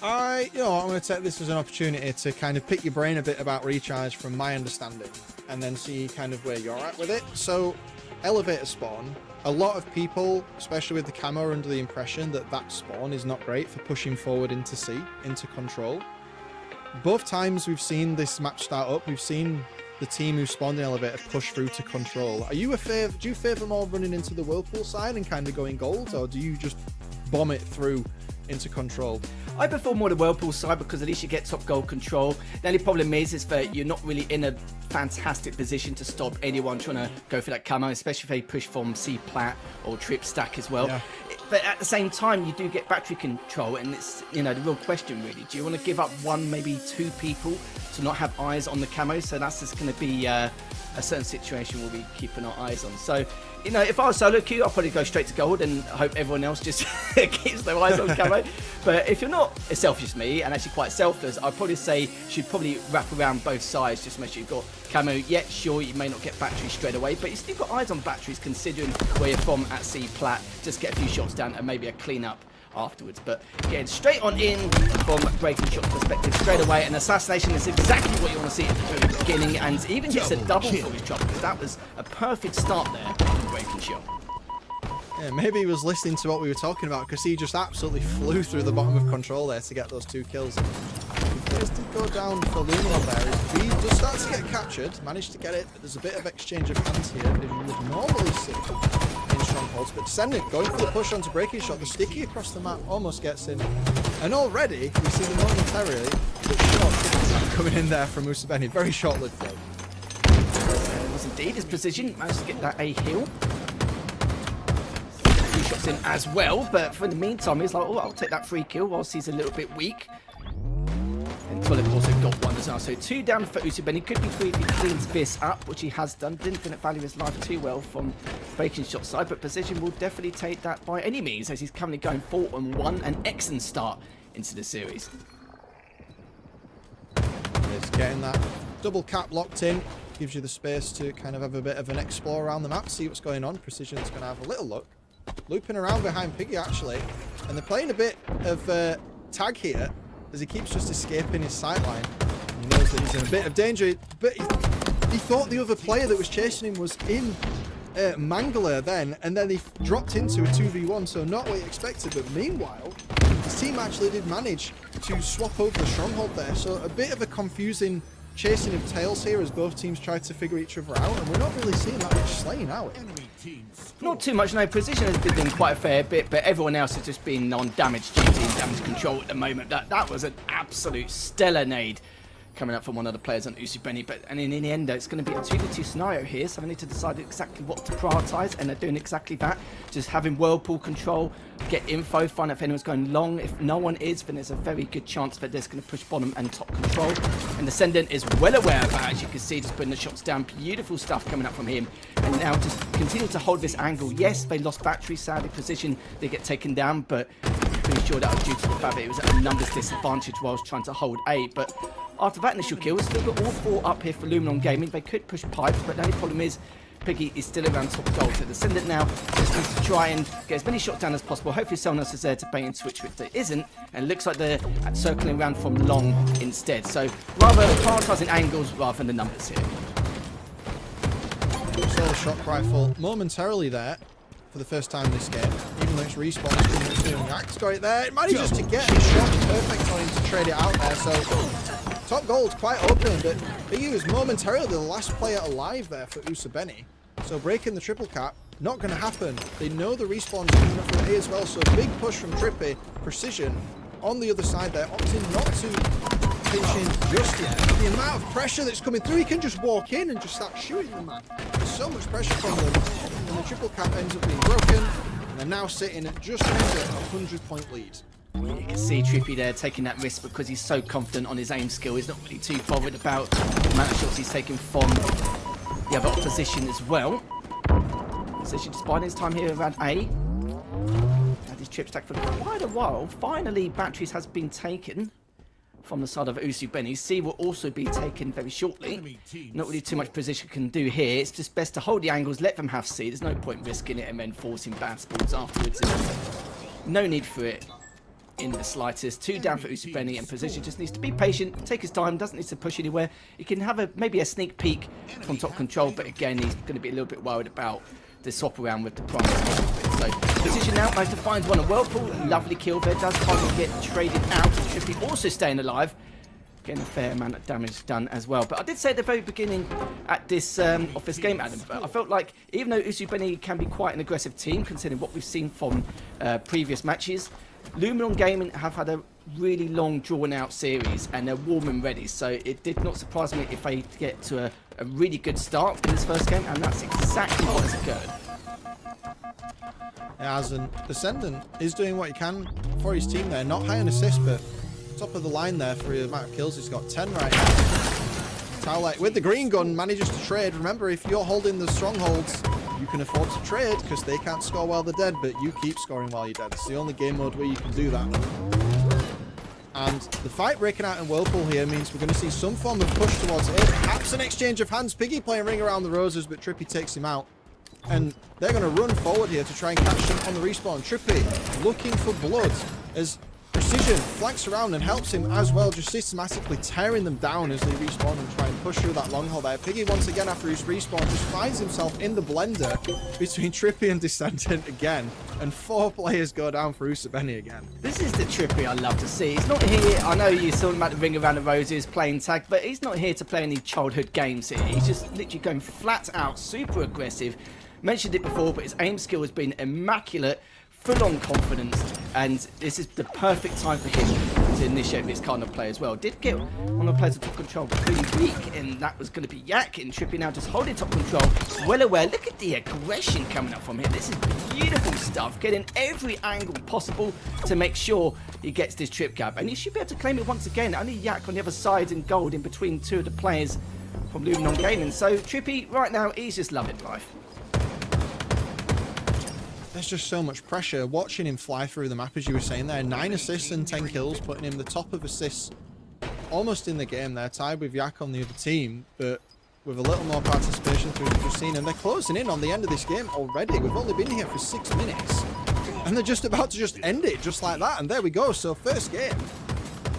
I'm going to take this as an opportunity to kind of pick your brain a bit about Recharge from my understanding, and then see kind of where you're at with it. So, elevator spawn. A lot of people, especially with the camo, are under the impression that that spawn is not great for pushing forward into C, into control. Both times we've seen this map start up, we've seen the team who spawned in elevator push through to control. Do you favour more running into the Whirlpool side and kind of going gold, or do you just bomb it through into control? I prefer more the Whirlpool side because at least you get top goal control. The only problem is that you're not really in a fantastic position to stop anyone trying to go for that camo, especially if they push from C plat or trip stack as well. Yeah. But at the same time, you do get battery control, and it's, you know, the real question really. Do you want to give up one, maybe two people to not have eyes on the camo? So that's just going to be a certain situation we'll be keeping our eyes on. So, you know, if I was solo queue, I'll probably go straight to gold and hope everyone else just keeps their eyes on camo. But if you're not as selfish as me and actually quite selfless, I'd probably say you should probably wrap around both sides just to make sure you've got camo. Yet, sure, you may not get batteries straight away, but you still got eyes on batteries considering where you're from at C plat. Just get a few shots down and maybe a clean up afterwards. But getting straight on in from breaking shot perspective straight away, and assassination is exactly what you want to see at the very beginning, and even gets a double for his shot, because that was a perfect start there from breaking shot. Yeah, maybe he was listening to what we were talking about, because he just absolutely flew through the bottom of control there to get those 2 kills. Players did go down for Luminon there. He does start to get captured, managed to get it, but there's a bit of exchange of hands here that you would normally see in strongholds. But Descendant going for the push onto breaking shot, the sticky across the map almost gets in. And already we see the momentarily the shot coming in there from Usabeni. Very short-lived though. It was indeed his position, managed to get that A heal. Shots in as well, but for the meantime he's like, oh, I'll take that free kill whilst he's a little bit weak. And Tulip also got one as well, so 2 down for Usabeni. Could be 3 if he cleans this up, which he has done. Didn't think it value his life too well from breaking shot side, but position will definitely take that by any means, as he's currently going 4-1, an excellent start into the series. It's getting that double cap locked in. Gives you the space to kind of have a bit of an explore around the map, see what's going on. Precision's going to have a little look. Looping around behind Piggy, actually. And they're playing a bit of tag here, as he keeps just escaping his sightline. He knows that he's in a bit of danger, but he thought the other player that was chasing him was in Mangler then, and then he dropped into a 2v1, so not what he expected. But meanwhile, his team actually did manage to swap over the stronghold there, so a bit of a confusing chasing of tails here as both teams try to figure each other out, and we're not really seeing that much slaying out. Not too much, no. Precision has been doing quite a fair bit, but everyone else has just been on damage duty and damage control at the moment. That was an absolute stellar nade coming up from one of the players on Usabeni. And in the end, though, it's going to be a 2v2 scenario here, so they need to decide exactly what to prioritise, and they're doing exactly that. Just having whirlpool control, get info, find out if anyone's going long. If no one is, then there's a very good chance that they're just going to push bottom and top control. And Descendant is well aware of that, as you can see, just putting the shots down. Beautiful stuff coming up from him. And now just continue to hold this angle. Yes, they lost battery, sadly, position, they get taken down, but pretty sure that was due to the fact that it was at a numbers disadvantage whilst trying to hold A. But after that initial kill, we've still got all 4 up here for Luminon Gaming. They could push pipes, but the only problem is Piggy is still around top goal. So Descendant now just needs to try and get as many shots down as possible. Hopefully someone else is there to bait and switch, which there isn't. And it looks like they're circling around from long instead. So rather prioritising angles rather than the numbers here. Saw the shock rifle momentarily there for the first time this game. Even though it's respawn, Max got it there. It manages to get a shot perfect on him to trade it out there. So top gold's quite open, but he was momentarily the last player alive there for Usabeni. So breaking the triple cap, not going to happen. They know the respawn's coming up from A as well, so a big push from Trippy. Precision on the other side there, opting not to pinch in just yet. The amount of pressure that's coming through, he can just walk in and just start shooting them, man. There's so much pressure from them, and the triple cap ends up being broken, and they're now sitting at just under a 100-point lead. You can see Trippy there taking that risk because he's so confident on his aim skill. He's not really too bothered about the amount of shots he's taken from the other opposition as well. Position just biding his time here around A. Had his trip stacked for quite a while. Finally, batteries has been taken from the side of Usabeni. C will also be taken very shortly. Not really too much position can do here. It's just best to hold the angles, let them have C. There's no point risking it and then forcing bad spawns afterwards. No need for it in the slightest. 2 down for Usabeni, and Position just needs to be patient, take his time, doesn't need to push anywhere. He can have maybe a sneak peek from top control, but again, he's going to be a little bit worried about the swap around with the prime. So Position now managed to find one at Whirlpool. Lovely kill there, does finally get traded out. Trippy also staying alive, getting a fair amount of damage done as well. But I did say at the very beginning at this of this game, Adam, I felt like even though Usabeni can be quite an aggressive team, considering what we've seen from previous matches, Luminon Gaming have had a really long drawn-out series, and they're warm and ready. So it did not surprise me if they get to a really good start in this first game, and that's exactly what has occurred. It hasn't. Descendant is doing what he can for his team there. Not high on assists, but top of the line there for the amount of kills. He's got 10 right now. Towlite with the green gun manages to trade. Remember, if you're holding the strongholds, you can afford to trade because they can't score while they're dead, but you keep scoring while you're dead. It's the only game mode where you can do that. And the fight breaking out in Whirlpool here means we're going to see some form of push towards it. Perhaps an exchange of hands. Piggy playing Ring Around the Roses, but Trippy takes him out. And they're going to run forward here to try and catch him on the respawn. Trippy looking for blood as Precision flanks around and helps him as well, just systematically tearing them down as they respawn and try and push through that long haul there. Piggy once again after his respawn just finds himself in the blender between Trippy and Descendant again, and 4 players go down for Usabeni again. This is the Trippy I love to see. He's not here, I know you're talking about the Ring Around the Roses, playing tag, but he's not here to play any childhood games here. He's just literally going flat out, super aggressive. Mentioned it before, but his aim skill has been immaculate. Full-on confidence, and this is the perfect time for him to initiate this kind of play as well. Did get one of the players to top control pretty weak, and that was going to be Yak, and Trippy now just holding top control. Well aware, look at the aggression coming up from here. This is beautiful stuff, getting every angle possible to make sure he gets this trip cap, and he should be able to claim it once again. Only Yak on the other side and gold in between 2 of the players from Luminon Gaming. So Trippy, right now, he's just loving life. There's just so much pressure. Watching him fly through the map, as you were saying there, 9 assists and 10 kills, putting him the top of assists almost in the game there, tied with Yak on the other team, but with a little more participation through the scene. And they're closing in on the end of this game already. We've only been here for 6 minutes, and they're just about to just end it just like that. And there we go. So first game,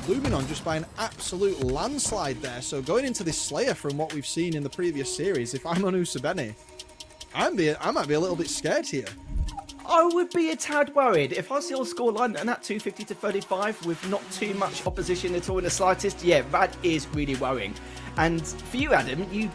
Luminon just by an absolute landslide there. So going into this Slayer from what we've seen in the previous series, if I'm on Usabeni, I might be a little bit scared here. I would be a tad worried if I see your scoreline and that 250 to 35 with not too much opposition at all in the slightest. Yeah, that is really worrying. And for you, Adam, you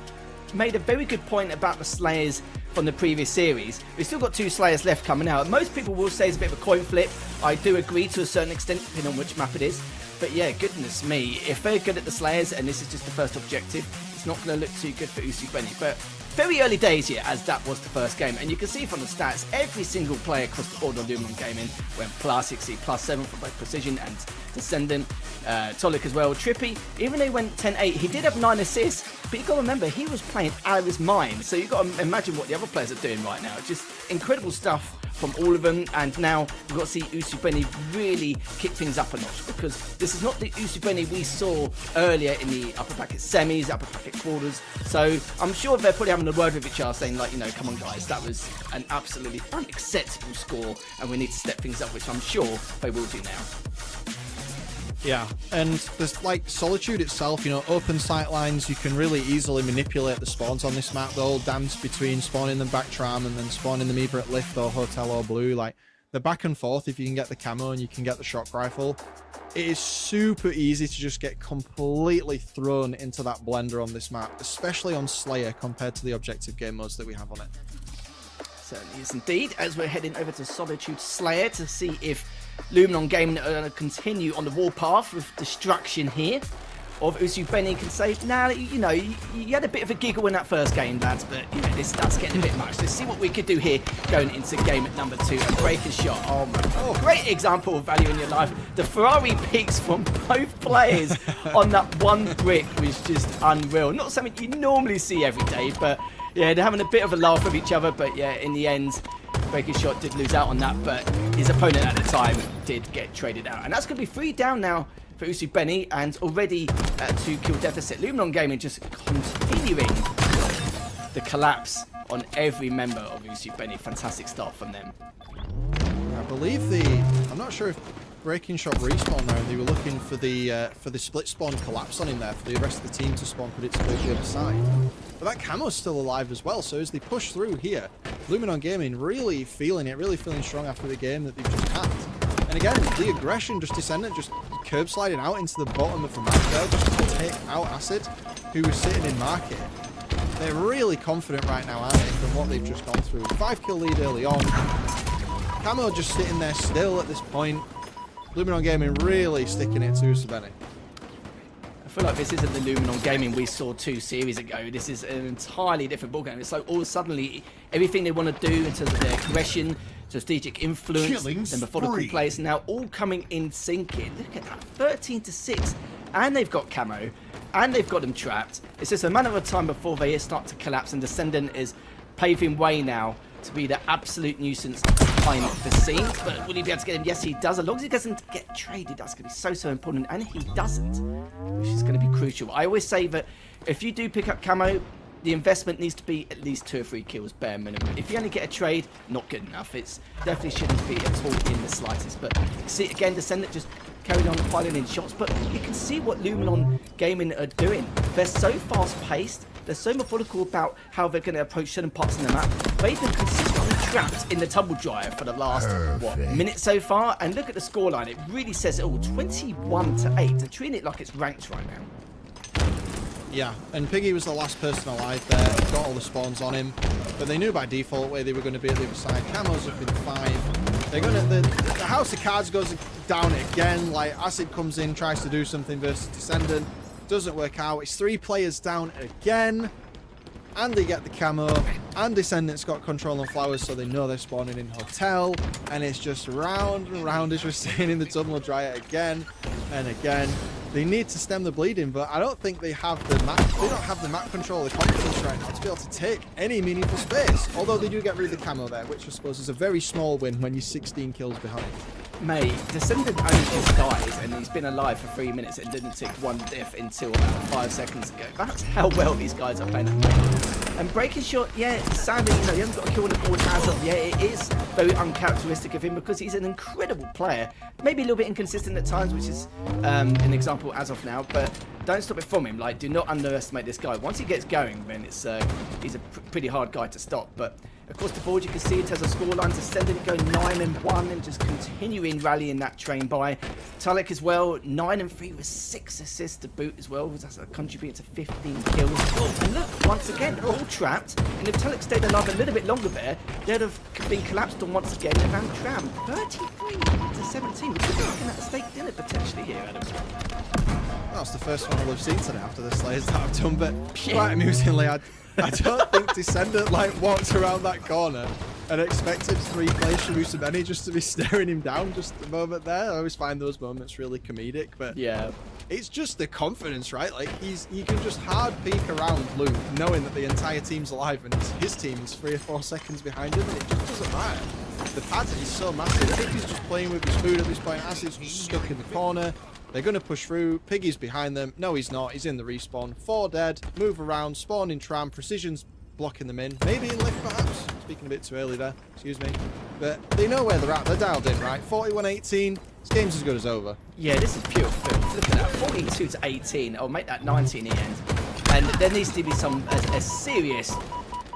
made a very good point about the Slayers from the previous series. We've still got 2 Slayers left coming out. Most people will say it's a bit of a coin flip. I do agree to a certain extent, depending on which map it is. But yeah, goodness me, if they're good at the Slayers and this is just the first objective, it's not going to look too good for Usabeni. But very early days here, as that was the first game, and you can see from the stats, every single player across the board on Luminon Gaming went +60, +7 for both Precision and Descendant. Tolik as well. Trippy, even though he went 10-8, he did have 9 assists, but you got to remember, he was playing out of his mind, so you've got to imagine what the other players are doing right now. Just incredible stuff from all of them, and now we've got to see Usabeni really kick things up a notch, because this is not the Usabeni we saw earlier in the upper bracket semis, upper bracket quarters. So I'm sure they're probably having a word with each other, saying like, you know, come on guys, that was an absolutely unacceptable score, and we need to step things up, which I'm sure they will do now. Yeah, and there's like Solitude itself, you know, open sight lines, you can really easily manipulate the spawns on this map. The whole dance between spawning them back tram and then spawning them either at lift or hotel or blue, like the back and forth, if you can get the camo and you can get the shock rifle, it is super easy to just get completely thrown into that blender on this map, especially on Slayer compared to the objective game modes that we have on it. Certainly is indeed, as we're heading over to Solitude Slayer to see if Luminon Gaming are going to continue on the warpath with destruction here, or if Usabeni can say, nah, you know, you had a bit of a giggle in that first game, lads, but you know, this starts getting a bit much. Let's see what we could do here going into game at number 2. A breaker shot. Oh my god. Great example of value in your life. The Ferrari peaks from both players on that one brick was just unreal. Not something you normally see every day, but yeah, they're having a bit of a laugh with each other, but yeah, in the end, Breaking Shot did lose out on that, but his opponent at the time did get traded out. And that's going to be 3 down now for Usabeni, and already 2 kill deficit. Luminon Gaming just continuing the collapse on every member of Usabeni. Fantastic start from them. I believe I'm not sure if Breaking Shot respawn there, and they were looking for the split spawn collapse on him there, for the rest of the team to spawn, put it to the other side. But that camo's still alive as well, so as they push through here, Luminon Gaming really feeling it, really feeling strong after the game that they've just had. And again, the aggression, just Descendant, just curb sliding out into the bottom of the map there, just to take out Acid, who was sitting in market. They're really confident right now, aren't they, from what they've just gone through. 5 kill lead early on. Camo just sitting there still at this point. Luminon Gaming really sticking it to Usabeni. feel like this isn't the Luminon gaming we saw 2 series ago. This is an entirely different ballgame. It's like all suddenly everything they want to do in terms of their aggression, strategic influence, the methodical plays now all coming in syncing. Look at that, 13-6, and they've got camo, and they've got them trapped. It's just a matter of time before they start to collapse, and Descendant is paving way now to be the absolute nuisance behind the scenes. But will he be able to get him? Yes, he does. As long as he doesn't get traded, that's going to be so important. And he doesn't, which is going to be crucial. I always say that if you do pick up camo, the investment needs to be at least 2 or 3 kills, bare minimum. If you only get a trade, not good enough. It's definitely shouldn't be at all in the slightest. But see, again, Descendant just carried on piling in shots. But you can see what Luminon Gaming are doing. They're so fast-paced. They're so methodical about how they're going to approach certain parts of the map. They've been consistently trapped in the tumble dryer for the last, minute so far. And look at the scoreline. It really says it all. 21-8. They're treating it like it's ranked right now. Yeah, and Piggy was the last person alive there. Got all the spawns on him. But they knew by default where they were going to be at the other side. Camos have been 5. They're going to... The House of Cards goes down again. Like, Acid comes in, tries to do something versus Descendant. Doesn't work out. It's 3 players down again. And they get the camo. And Descendant's got control on flowers, so they know they're spawning in Hotel. And it's just round and round as we're staying in the tumble dryer again and again. They need to stem the bleeding, but I don't think they have the map. They don't have the map control, the confidence right now to be able to take any meaningful space. Although they do get rid of the camo there, which I suppose is a very small win when you're 16 kills behind. Mate, Descendant only just dies, and he's been alive for 3 minutes and didn't take 1 diff until about 5 seconds ago. That's how well these guys are playing at the moment. And Breaking Shot, yeah, sadly, you know, he hasn't got a kill on the board as of yet. It is very uncharacteristic of him because he's an incredible player. Maybe a little bit inconsistent at times, which is an example as of now, but don't stop it from him. Like, do not underestimate this guy. Once he gets going, then it's he's a pretty hard guy to stop. But across the board, you can see it has a scoreline. Descendant going 9-1 and just continuing rallying that train by. Tulloch as well, 9-3 with 6 assists to boot as well. That's contributing to 15 kills. Oh, and look, once again, they're all trapped. And if Tulloch stayed alive a little bit longer there, they'd have been collapsed on once again and Van Tram. 33-17. We're looking at a steak dinner potentially here, Adam. That's the first one I've seen today after the Slayers that I've done, but quite amusingly, I don't think Descendant like walked around that corner and expected 3 players from Usabeni just to be staring him down just a moment there. I always find those moments really comedic, but yeah, it's just the confidence, right? Like he can just hard peek around Blue, knowing that the entire team's alive and his team is 3 or 4 seconds behind him, and it just doesn't matter. The pad is so massive. Piggy's just playing with his food at this point. Acid's just stuck in the corner. They're going to push through. Piggy's behind them. No, he's not. He's in the respawn. 4 dead. Move around. Spawn in tram. Precision's blocking them in. Maybe in lift, perhaps. Speaking a bit too early there. Excuse me. But they know where they're at. They're dialed in, right? 41-18. This game's as good as over. Yeah, this is pure filth. Look at that. 42-18. I'll make that 19 in the end. And there needs to be some a serious...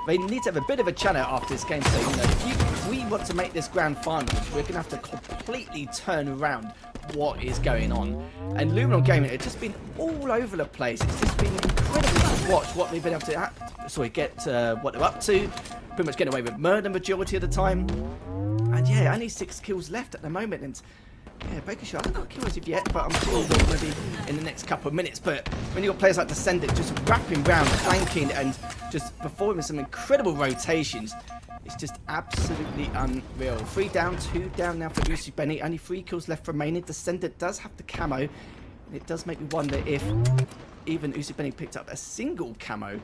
They need to have a bit of a channel after this game. So, you know, if we want to make this grand final, we're going to have to completely turn around what is going on. And Luminon Gaming, it's just been all over the place. It's just been incredible to watch what they've been able to get what they're up to. Pretty much getting away with murder majority of the time. And yeah, only 6 kills left at the moment. And yeah, Baker Shot, I haven't got kills of yet, but I'm sure they're going to be in the next couple of minutes. But when you've got players like Descendant just wrapping round, flanking, and just performing some incredible rotations, it's just absolutely unreal. 3 down, 2 down now for Usabeni. Only 3 kills left remaining. Descendant does have the camo. And it does make me wonder if even Usabeni picked up a single camo,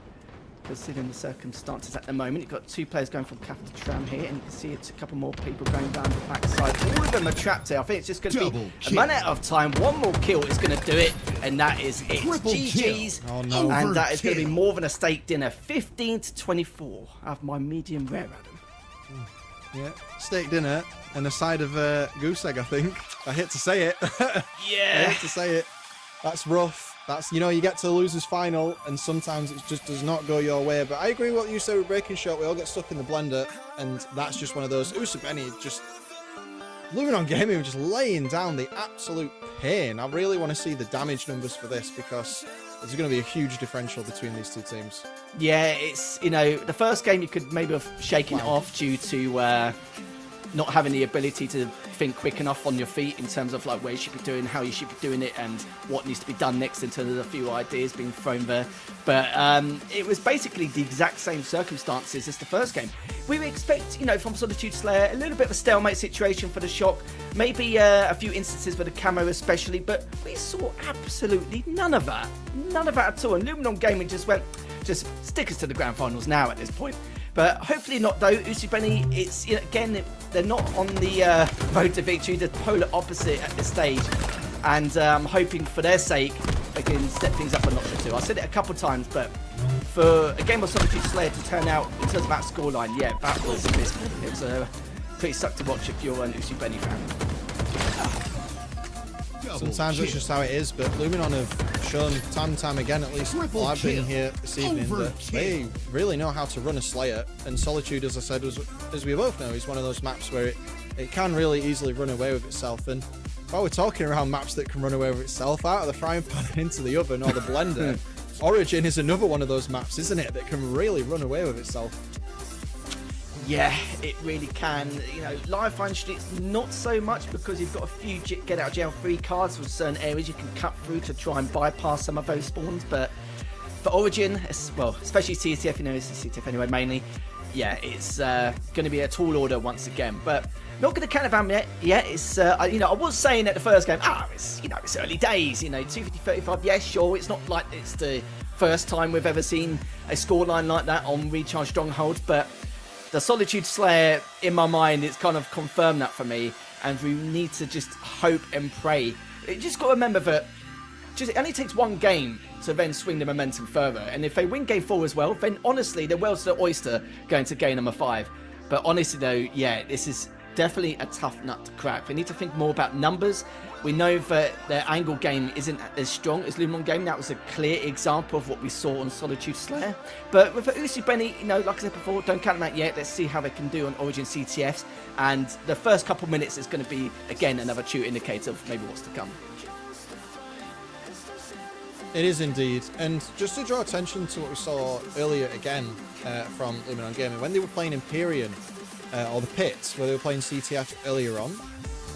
considering the circumstances at the moment. You've got 2 players going from Capital Tram here, and you can see it's a couple more people going down the backside. All of them are trapped here. I think it's just going to be a minute of time. 1 more kill is going to do it, and that is it. GG's. Oh, no. And that is going to be more than a steak dinner. 15-24 of my medium rare, Adam. Yeah, steak dinner and a side of goose egg, I think. I hate to say it. Yeah. I hate to say it. That's rough. That's, you know, you get to the losers final and sometimes it just does not go your way. But I agree with what you said with Breaking Shot. We all get stuck in the blender and that's just one of those. Usabeni just... Luminon Gaming just laying down the absolute pain. I really want to see the damage numbers for this because there's going to be a huge differential between these 2 teams. Yeah, it's, you know, the first game you could maybe have shaken it off due to not having the ability to think quick enough on your feet in terms of like where you should be doing, how you should be doing it, and what needs to be done next in terms of a few ideas being thrown there. But it was basically the exact same circumstances as the first game. We would expect, you know, from Solitude Slayer, a little bit of a stalemate situation for the Shock, maybe a few instances with the camo especially, but we saw absolutely none of that. None of that at all. And Luminon Gaming just went, just stick us to the grand finals now at this point. But hopefully not though. Usubeni, it's, you know, again, they're not on the road to victory, the polar opposite at this stage. And I'm hoping for their sake they can step things up a notch or two. I said it a couple of times, but for a game of Solitude Slayer to turn out in terms of that scoreline, yeah, that was abysmal. It was pretty suck to watch if you're an Usubeni fan. Sometimes it's just how it is, but Luminon have shown time and time again, at least while I've been here this evening, that they really know how to run a Slayer. And Solitude, as I said, as we both know, is one of those maps where it can really easily run away with itself. And while we're talking around maps that can run away with itself, out of the frying pan and into the oven or the blender, Origin is another one of those maps, isn't it, that can really run away with itself. Yeah, it really can. You know, Live Fire Streets not so much, because you've got a few get out of jail free cards with certain areas you can cut through to try and bypass some of those spawns. But for Origin, well, especially CTF, you know, it's CTF anyway mainly. Yeah, it's going to be a tall order once again. But not going to count about yet. Yeah, it's you know, I was saying at the first game, it's, you know, it's early days. You know, 250-35. Yeah, sure. It's not like it's the first time we've ever seen a scoreline like that on Recharge Stronghold, but the Solitude Slayer, in my mind, it's kind of confirmed that for me, and we need to just hope and pray. You just got to remember that it only takes one game to then swing the momentum further, and if they win game 4 as well, then honestly, the world's the oyster going to game number 5. But honestly though, yeah, this is definitely a tough nut to crack. We need to think more about numbers. We know that their angle game isn't as strong as Luminon Game. That was a clear example of what we saw on Solitude Slayer. But with Usubeni, you know, like I said before, don't count them out yet. Let's see how they can do on Origin CTFs. And the first couple minutes is going to be, again, another true indicator of maybe what's to come. It is indeed. And just to draw attention to what we saw earlier again from Luminon Gaming, when they were playing Empyrean, or the Pits, where they were playing CTF earlier on,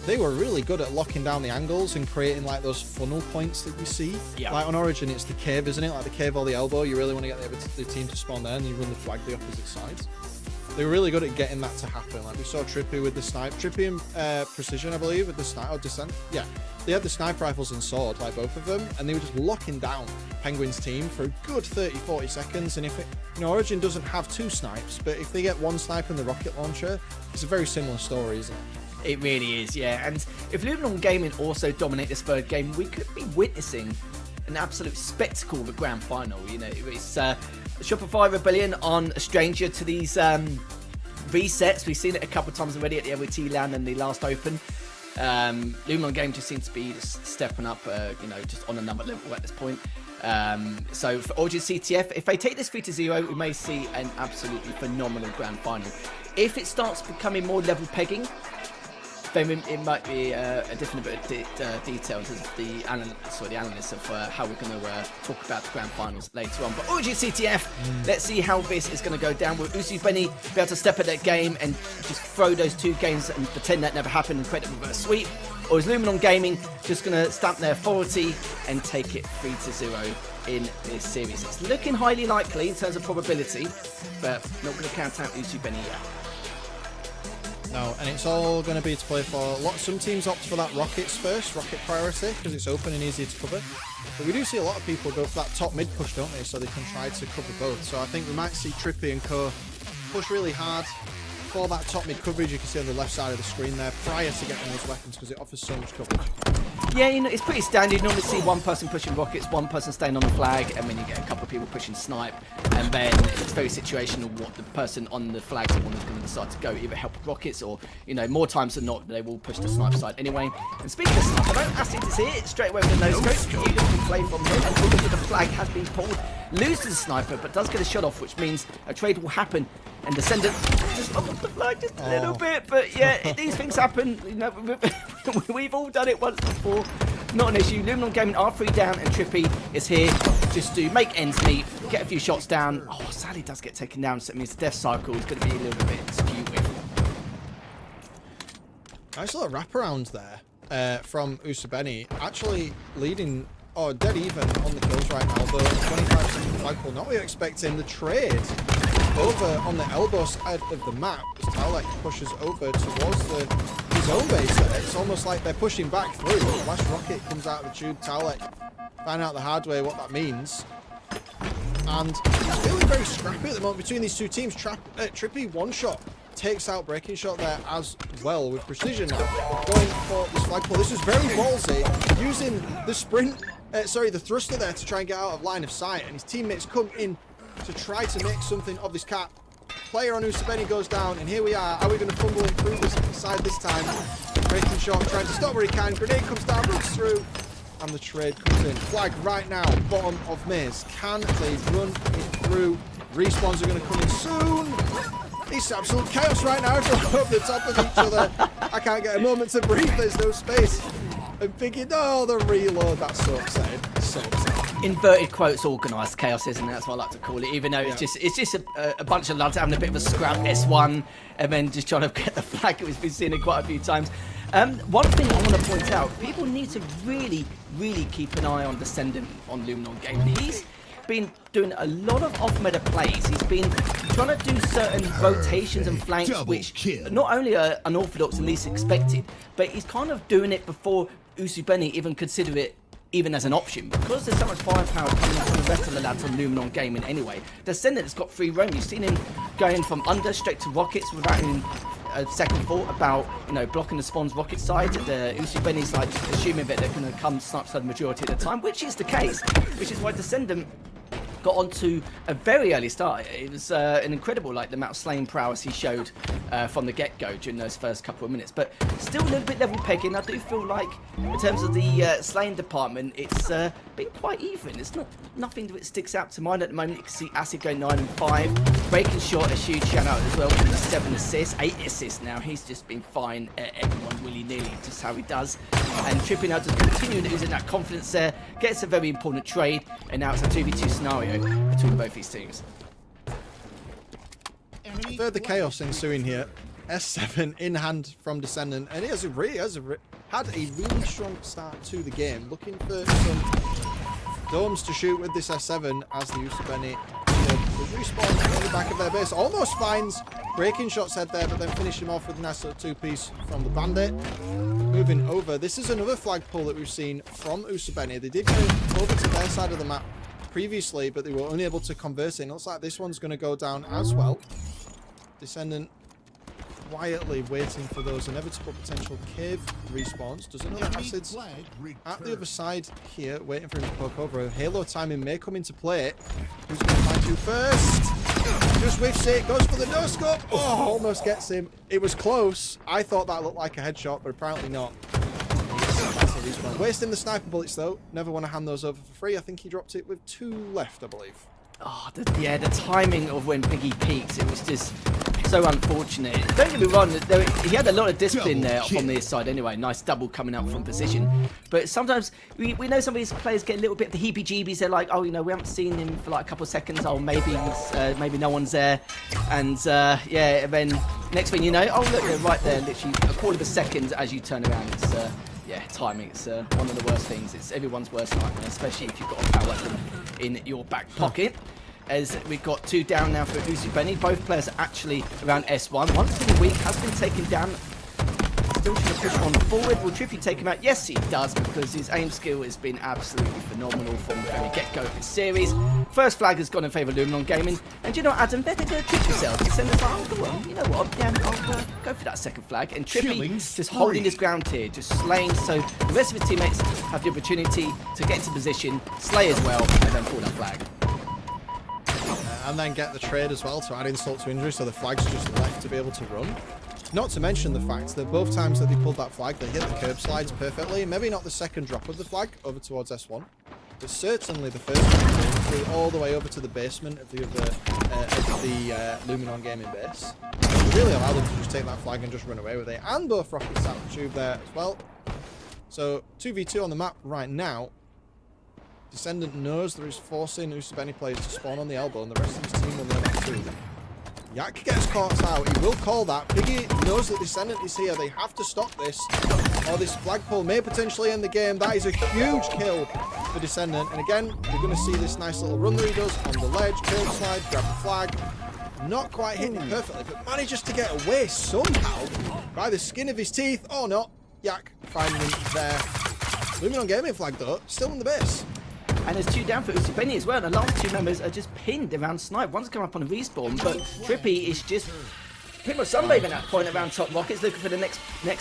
they were really good at locking down the angles and creating like those funnel points that you see. Yeah. Like on Origin, it's the cave, isn't it? Like the cave or the elbow. You really want to get the team to spawn there, and you run the flag the opposite sides. They were really good at getting that to happen. Like we saw Trippy with the snipe. Trippy and Precision, I believe, with the snipe or Descent. Yeah, they had the sniper rifles and sword, like both of them, and they were just locking down Penguin's team for a good 30-40 seconds. And if it, you know, Origin doesn't have 2 snipes, but if they get 1 snipe and the rocket launcher, it's a very similar story, isn't it? It really is, yeah. And if Luminon Gaming also dominate this third game, we could be witnessing an absolute spectacle of a grand final. You know, it's Shopify Rebellion on a stranger to these resets. We've seen it a couple of times already at the LVT LAN and the last Open. Luminon Game just seems to be just stepping up, you know, just on another level at this point. So for Origin CTF, if they take this 3-0, we may see an absolutely phenomenal grand final. If it starts becoming more level pegging, then it might be a different bit of detail in terms of the analysis of how we're going to talk about the grand finals later on. But Origin CTF, let's see how this is going to go down. Will Usubeni be able to step at that game and just throw those 2 games and pretend that never happened and create a reverse sweep? Or is Luminon Gaming just going to stamp their authority and take it 3-0 in this series? It's looking highly likely in terms of probability, but not going to count out Usubeni yet. No, and it's all going to be to play for. Some teams opt for that Rockets first, Rocket priority, because it's open and easy to cover. But we do see a lot of people go for that top mid push, don't they? So they can try to cover both. So I think we might see Trippy and Co push really hard for that top mid coverage. You can see on the left side of the screen there, prior to getting those weapons, because it offers so much coverage. Yeah, you know, it's pretty standard. You normally see one person pushing rockets, one person staying on the flag, and then you get a couple of people pushing snipe. And then it's very situational what the person on the flag's one is going to decide to go, either help with rockets or, you know, more times than not, they will push the snipe side anyway. And speaking of snipe, I don't ask you to see it straight away with the no-scope. You can play from here, and look at the flag has been pulled. Loses the sniper, but does get a shot off, which means a trade will happen. And Descendant just off the flag just a little bit, but yeah, these things happen. You know, we've all done it once before. Not an issue. Luminon Gaming are 3 down, and Trippy is here just to make ends meet, get a few shots down. Oh, Sally does get taken down, so it means the death cycle is going to be a little bit skewed with. Nice little wraparound there from Usabeni. Actually leading, or dead even on the kills right now, but 25-second flagpole. Not what you're expecting. The trade over on the elbow side of the map as Talek pushes over towards his own base there. It's almost like they're pushing back through. Last rocket comes out of the tube. Talek find out the hard way what that means. And it's feeling very scrappy at the moment between these two teams. Trippy one-shot takes out Breaking Shot there as well with precision now. Going for this flagpole. This is very ballsy. Using the the thruster there to try and get out of line of sight. And his teammates come in to try to make something of this cap. Player on Usabeni goes down, and here we are. Are we going to fumble him through this side this time? Breaking Shot trying to stop where he can. Grenade comes down, runs through, and the trade comes in. Flag right now, bottom of maze. Can they run it through? Respawns are going to come in soon. It's absolute chaos right now. Everyone over the top of each other. I can't get a moment to breathe. There's no space. I'm thinking, oh, the reload. That's so upsetting. So upsetting. Inverted quotes organised chaos, isn't it? That's what I like to call it. Even though it's just a bunch of lads having a bit of a scrap, S1, and then just trying to get the flag. We've been seeing it quite a few times. One thing I want to point out, people need to really, really keep an eye on Descendant on Luminon Gaming. He's been doing a lot of off-meta plays. He's been trying to do certain rotations and flanks which not only are unorthodox and least expected, but he's kind of doing it before Usabeni even consider it even as an option, because there's so much firepower coming out from the rest of the lads on Luminon Gaming anyway. Descendant's got free roam. You've seen him going from under straight to rockets without even a second thought about, you know, blocking the spawn's rocket side. The Usabeni's like assuming that they're going to come snipe side majority of the time, which is the case, which is why Descendant got onto a very early start. It was an incredible, like, the amount of slaying prowess he showed from the get-go during those first couple of minutes. But still a little bit level pegging. I do feel like, in terms of the slaying department, it's been quite even. It's nothing that sticks out to mind at the moment. You can see Acid going 9 and 5. Breaking Shot, a huge shout out as well for the 7 assists, 8 assists now. He's just been fine at everyone willy-nilly, just how he does. And Tripping out just continuing using that confidence there, gets a very important trade, and now it's a 2v2 scenario between both these teams. Further chaos ensuing here. S7 in hand from Descendant, and he had a really strong start to the game. Looking for some domes to shoot with this S7 as the Usabeni respawn on the back of their base. Almost finds Breaking Shot's head there, but then finish him off with a nice little two-piece from the Bandit. Moving over, this is another flagpole that we've seen from Usabeni. They did move over to their side of the map previously, but they were unable to convert it. It looks like this one's going to go down as well. Descendant quietly waiting for those inevitable potential cave respawns. Does another Acids at the other side here, waiting for him to poke over. Halo timing may come into play. Who's going to find you first? Just whiffs it, goes for the no-scope. Oh, almost gets him. It was close. I thought that looked like a headshot, but apparently not. Wasting the sniper bullets though. Never want to hand those over for free. I think he dropped it with 2 left, I believe. Oh, the timing of when Biggie peaks, it was just so unfortunate. Don't get me wrong, he had a lot of discipline there from this side anyway. Nice double coming out from position. But sometimes we know some of these players get a little bit of the heebie-jeebies. They're like, oh, you know, we haven't seen him for like a couple of seconds. Oh, maybe no one's there. And yeah, and then next thing you know, oh look, they're right there, literally a quarter of a second as you turn around. It's yeah, timing. It's one of the worst things. It's everyone's worst nightmare, especially if you've got a power weapon in your back pocket. As we've got 2 down now for Usabeni. Both players are actually around S1. One thing weak has been taken down. Still trying to push on forward. Will Trippy take him out? Yes, he does, because his aim skill has been absolutely phenomenal from the very get-go of this series. First flag has gone in favour of Luminon Gaming. And you know, Adam, better go trick yourself. And send us like, oh, go on, you know what? Yeah, I'll go for that second flag. And Trippy just holding his ground here, just slaying, so the rest of his teammates have the opportunity to get into position, slay as well, and then pull that flag. And then get the trade as well to add insult to injury, so the flag's just left to be able to run. Not to mention the fact that both times that they pulled that flag, they hit the curb slides perfectly. Maybe not the second drop of the flag over towards S1, but certainly the first one flew all the way over to the basement of the Luminon Gaming base. It really allowed them to just take that flag and just run away with it. And both rockets out the tube there as well. So 2v2 on the map right now. Descendant knows there is forcing Usabeni players to spawn on the elbow, and the rest of his team will know that too. Yak gets caught out. He will call that. Piggy knows that Descendant is here. They have to stop this, or this flagpole may potentially end the game. That is a huge kill for Descendant. And again, we're going to see this nice little run that he does on the ledge. Kill slide, grab the flag. Not quite hitting it perfectly, but manages to get away somehow by the skin of his teeth. Oh no, Yak finding him there. Luminon Gaming flag though, still on the base. And there's 2 down for Usubeni as well. The last 2 members are just pinned around Snipe. One's come up on a respawn, but Trippy is just pretty much sunbathing at that point around top rockets, looking for the next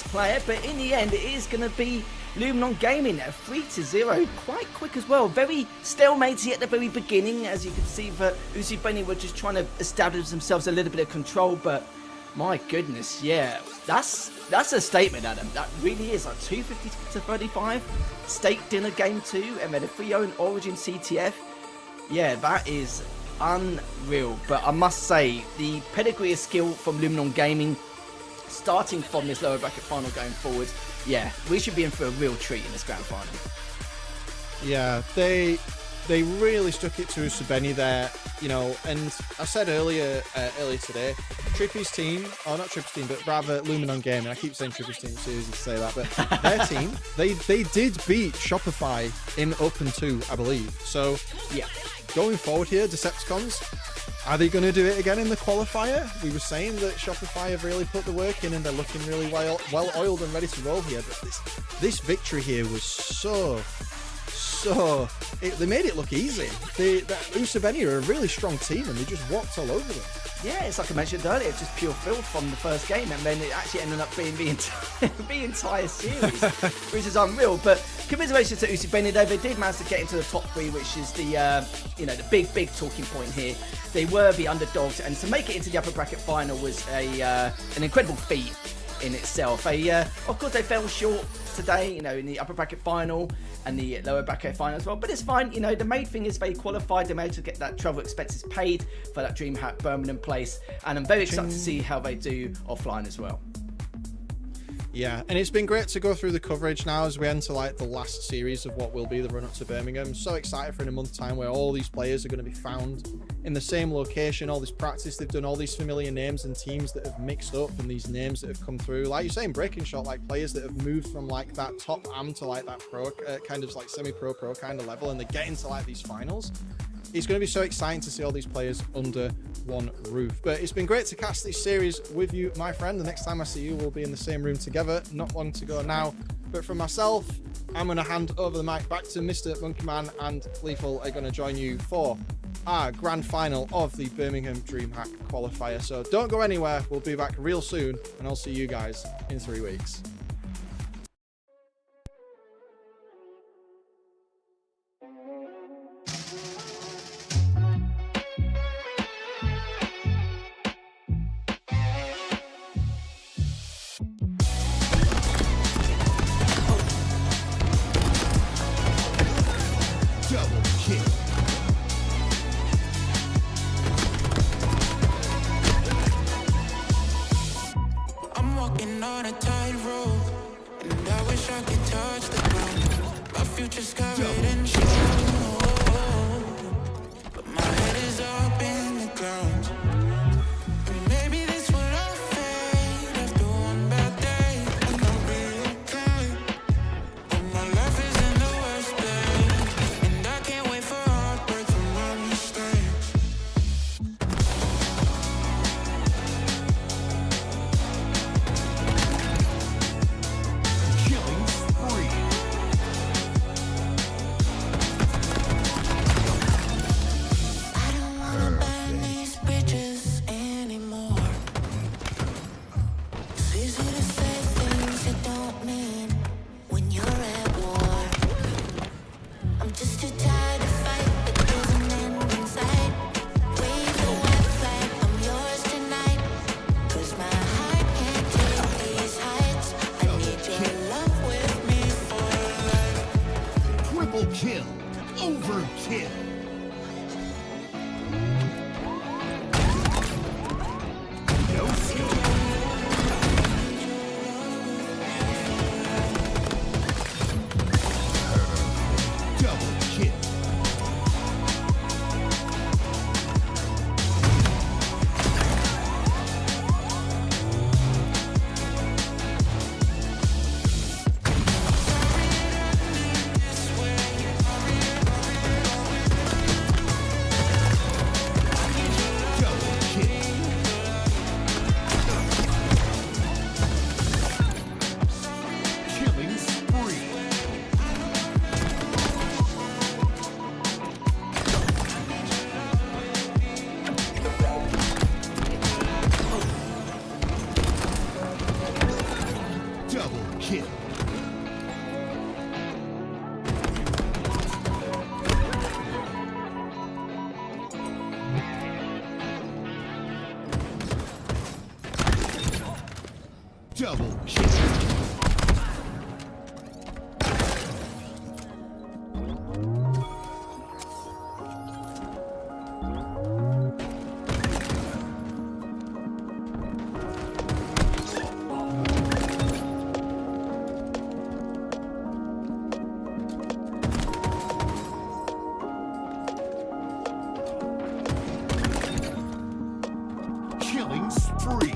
player. But in the end, it is going to be Luminon Gaming there, 3-0. Quite quick as well. Very stalematy at the very beginning, as you can see. That Usubeni were just trying to establish themselves a little bit of control, but my goodness, yeah, that's a statement, Adam. That really is like 250-35. Staked in a game 2, and then a 3-0 Origin CTF. Yeah, that is unreal. But I must say, the pedigree of skill from Luminon Gaming, starting from this lower bracket final going forward, yeah, we should be in for a real treat in this grand final. Yeah, they really stuck it to Usubeni there, you know, and I said earlier today, Trippy's team, or not Trippy's team, but rather Luminon Gaming, I keep saying Trippy's team, it's easy to say that, but their team, they did beat Shopify in Open 2, I believe. So, yeah, going forward here, Decepticons, are they going to do it again in the qualifier? We were saying that Shopify have really put the work in and they're looking really well-oiled and ready to roll here, but this victory here was they made it look easy. Usubeni are a really strong team and they just walked all over them. Yeah, it's like I mentioned earlier, just pure filth from the first game, and then it actually ended up being the entire series, which is unreal. But commiserations to Usubeni, though, they did manage to get into the top 3, which is the the big talking point here. They were the underdogs, and to make it into the upper bracket final was an incredible feat in itself. Of course, they fell short today, in the upper bracket final and the lower bracket final as well, but it's fine. The main thing is they qualified. They managed to get that travel expenses paid for that Dreamhack Birmingham place, and I'm very excited to see how they do offline as well. Yeah, and it's been great to go through the coverage now as we enter the last series of what will be the run-up to Birmingham. So excited for in a month's time where all these players are going to be found in the same location, all this practice they've done, all these familiar names and teams that have mixed up, and these names that have come through. Like you're saying, Breaking Shot, players that have moved from that top am to that pro, kind of semi-pro kind of level, and they get into these finals. It's going to be so exciting to see all these players under one roof. But it's been great to cast this series with you, my friend. The next time I see you, we'll be in the same room together. Not long to go now. But for myself, I'm going to hand over the mic back to Mr. Monkeyman, and Lethal are going to join you for our grand final of the Birmingham Dreamhack Qualifier. So don't go anywhere. We'll be back real soon, and I'll see you guys in 3 weeks. On a tightrope, and I wish I could touch the ground. My future's covered in snow, but my head is up in the ground. And maybe this will all fade after one bad day, and I'll be okay. But my life is in the worst place, and I can't wait for heartbreak from my mistakes. Double kill. Killing spree.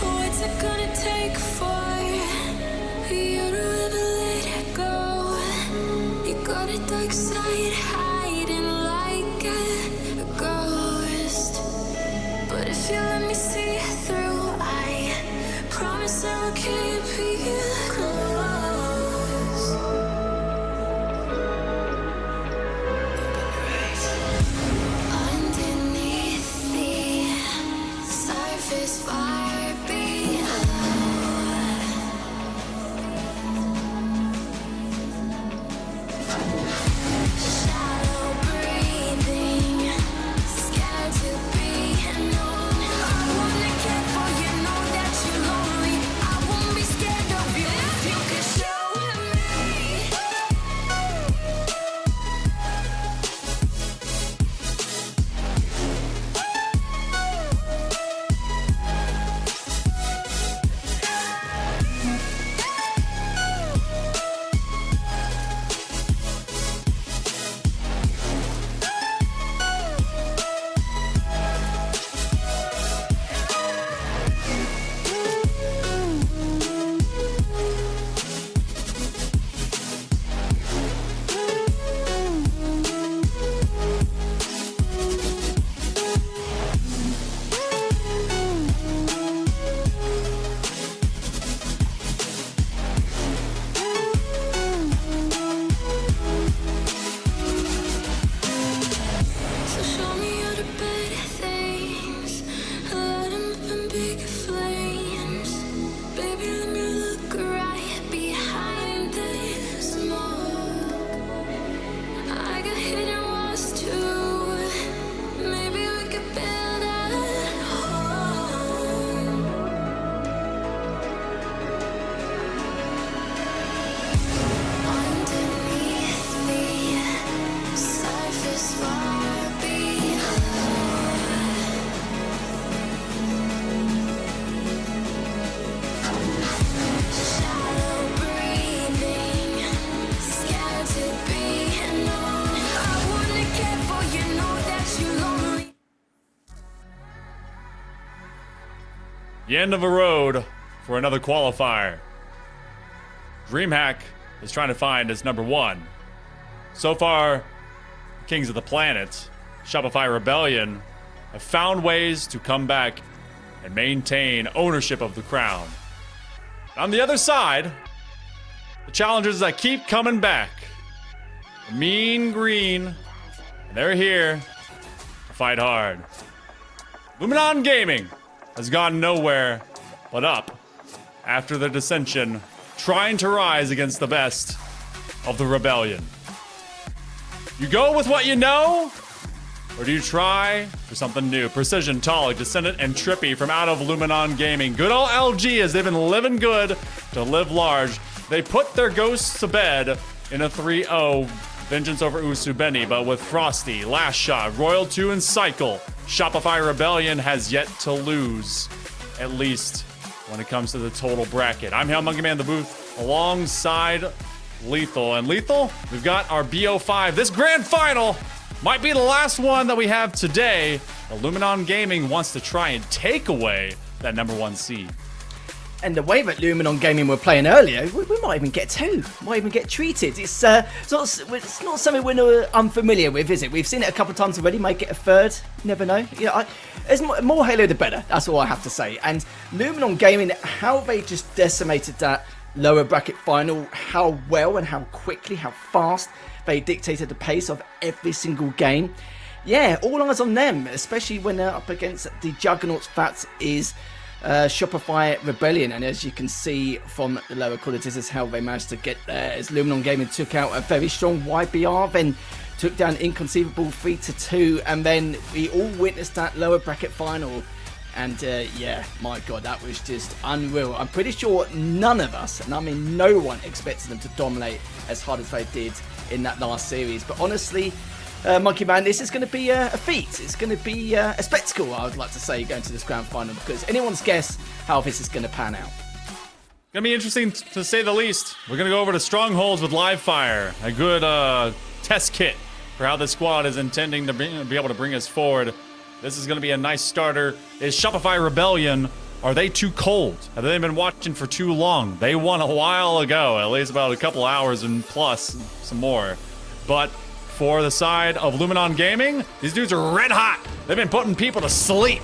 What's it gonna take for you to ever let it go? You got a dark side hiding like a ghost. But if you let me see through, I promise I will keep you close. Underneath the surface fire below. Shallow breathing, scared to be known. I wanna care for you, know that you're lonely. I won't be scared of you if you the end of a road for another qualifier. Dreamhack is trying to find his number 1. So far, Kings of the Planet, Shopify Rebellion, have found ways to come back and maintain ownership of the crown. On the other side, the challengers that keep coming back, the Mean Green, they're here to fight hard. Luminon Gaming has gone nowhere but up after the dissension, trying to rise against the best of the rebellion. You go with what you know, or do you try for something new? Precision, Talik, Descendant, and Trippy from out of Luminon Gaming. Good old LG, as they've been living good to live large. They put their ghosts to bed in a 3-0 vengeance over Usubeni, but with Frosty, Last Shot, Royal 2, and Cycle, Shopify Rebellion has yet to lose, at least when it comes to the total bracket. I'm Hail Monkey Man in the booth alongside Lethal. And Lethal, we've got our BO5. This grand final might be the last one that we have today. Luminon Gaming wants to try and take away that number 1 seed. And the way that Luminon Gaming were playing earlier, we might even get 2. Might even get treated. It's not something we're unfamiliar with, is it? We've seen it a couple of times already. Might get a 3rd. Never know. Yeah, there's more Halo, the better. That's all I have to say. And Luminon Gaming, how they just decimated that lower bracket final, how well and how quickly, how fast they dictated the pace of every single game. Yeah, all eyes on them, especially when they're up against the juggernauts that is Shopify Rebellion. And as you can see from the lower quarters, this is how they managed to get there, as Luminon Gaming took out a very strong YBR, then took down Inconceivable 3-2, and then we all witnessed that lower bracket final. And yeah, my God, that was just unreal. I'm pretty sure none of us, and I mean no one, expected them to dominate as hard as they did in that last series. But honestly, Monkey Man, this is going to be a feat. It's going to be a spectacle, I would like to say, going to this grand final, because anyone's guess how this is going to pan out. Gonna be interesting to say the least. We're gonna go over to Strongholds with Live Fire, a good test kit for how the squad is intending to be able to bring us forward. This is gonna be a nice starter. Is Shopify Rebellion, are they too cold? Have they been watching for too long? They won a while ago, at least about a couple hours and plus some more. But for the side of Luminon Gaming, these dudes are red hot. They've been putting people to sleep.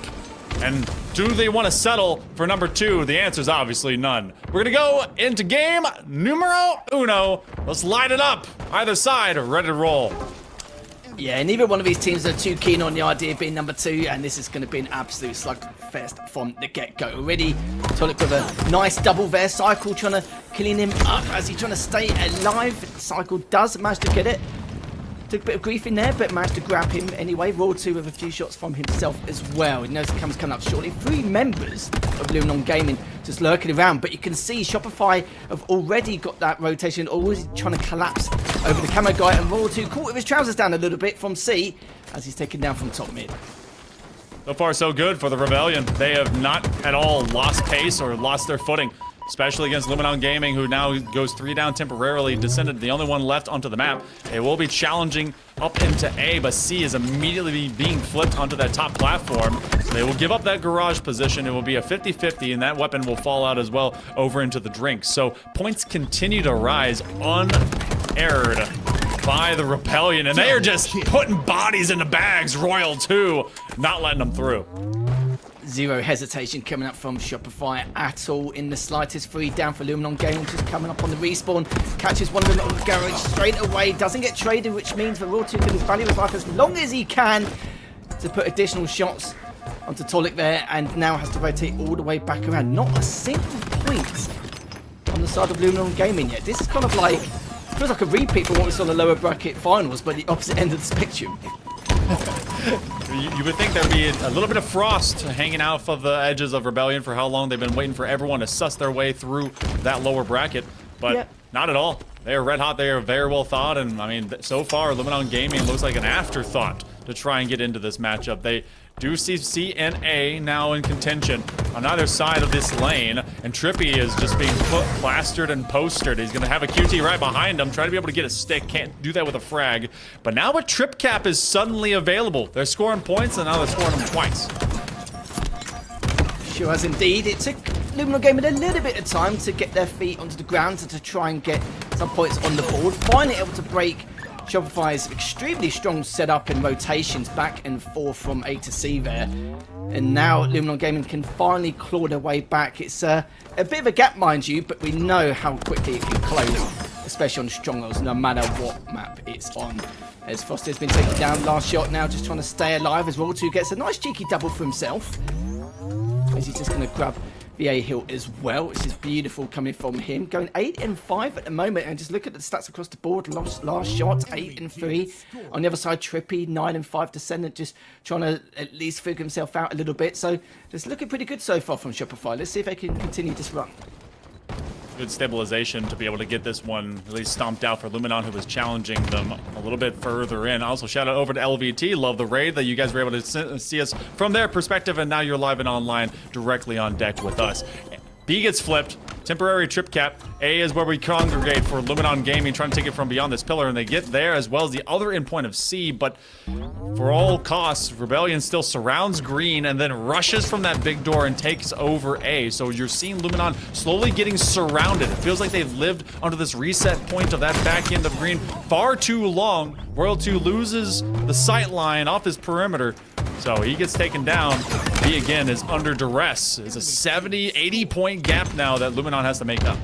And do they want to settle for number 2? The answer is obviously none. We're gonna go into game numero uno. Let's light it up. Either side are ready to roll. Yeah, neither one of these teams are too keen on the idea of being number 2, and this is going to be an absolute slugfest from the get-go. Already, Tonic with a nice double there. Cycle trying to clean him up as he's trying to stay alive. Cycle does manage to get it. Took a bit of grief in there, but managed to grab him anyway. Raw 2 with a few shots from himself as well. He knows the camera's coming up shortly. 3 members of Luminon Gaming just lurking around, but you can see Shopify have already got that rotation, always trying to collapse over the camo guy, and Raw 2 caught with his trousers down a little bit from C as he's taken down from top mid. So far, so good for the Rebellion. They have not at all lost pace or lost their footing, especially against Luminon Gaming, who now goes 3 down temporarily. Descended, the only one left onto the map. They will be challenging up into A, but C is immediately being flipped onto that top platform. So they will give up that garage position. It will be a 50-50, and that weapon will fall out as well over into the drink. So points continue to rise unerred by the Rebellion, and they are just putting bodies into bags. Royal 2, not letting them through. Zero hesitation coming up from Shopify at all in the slightest. 3 down for Luminon Gaming, just coming up on the respawn. Catches one of them on the garage straight away. Doesn't get traded, which means that Raw 2 can value his life as long as he can to put additional shots onto Tolik there, and now has to rotate all the way back around. Not a single point on the side of Luminon Gaming yet. This is kind of like, feels like a repeat from what we saw in the lower bracket finals, but the opposite end of the spectrum. You would think there would be a little bit of frost hanging out of the edges of Rebellion for how long they've been waiting for everyone to suss their way through that lower bracket, but not at all. They are red hot. They are very well thought, and I mean, so far, Luminon Gaming looks like an afterthought to try and get into this matchup. They do see C and A now in contention on either side of this lane, and Trippy is just being plastered and postered. He's gonna have a QT right behind him, trying to be able to get a stick. Can't do that with a frag. But now a trip cap is suddenly available. They're scoring points, and now they're scoring them twice. Sure as indeed. It took Luminon Gaming a little bit of time to get their feet onto the ground and to try and get some points on the board. Finally able to break Shopify's extremely strong setup and rotations back and forth from A to C there. And now Luminon Gaming can finally claw their way back. It's a bit of a gap, mind you, but we know how quickly it can close, especially on strongholds, no matter what map it's on. As Foster's been taken down, last shot now, just trying to stay alive as Royal 2 gets a nice cheeky double for himself. As he's just going to grab the A hill as well, which is beautiful coming from him. Going 8 and 5 at the moment, and just look at the stats across the board. Last shot, 8 and 3. On the other side, Trippy, 9 and 5. Descendant just trying to at least figure himself out a little bit. So it's looking pretty good so far from Shopify. Let's see if they can continue this run. Good stabilization to be able to get this one at least stomped out for Luminon, who was challenging them a little bit further in. Also, shout out over to LVT. Love the raid that you guys were able to see us from their perspective, and now you're live and online directly on deck with us. B gets flipped. Temporary trip cap. A is where we congregate for Luminon Gaming, trying to take it from beyond this pillar, and they get there as well as the other endpoint of C, but for all costs, Rebellion still surrounds green and then rushes from that big door and takes over A. So you're seeing Luminon slowly getting surrounded. It feels like they've lived under this reset point of that back end of green far too long. Royal 2 loses the sight line off his perimeter, so he gets taken down. B again is under duress. It's a 70, 80 point gap now that Luminon has to make up.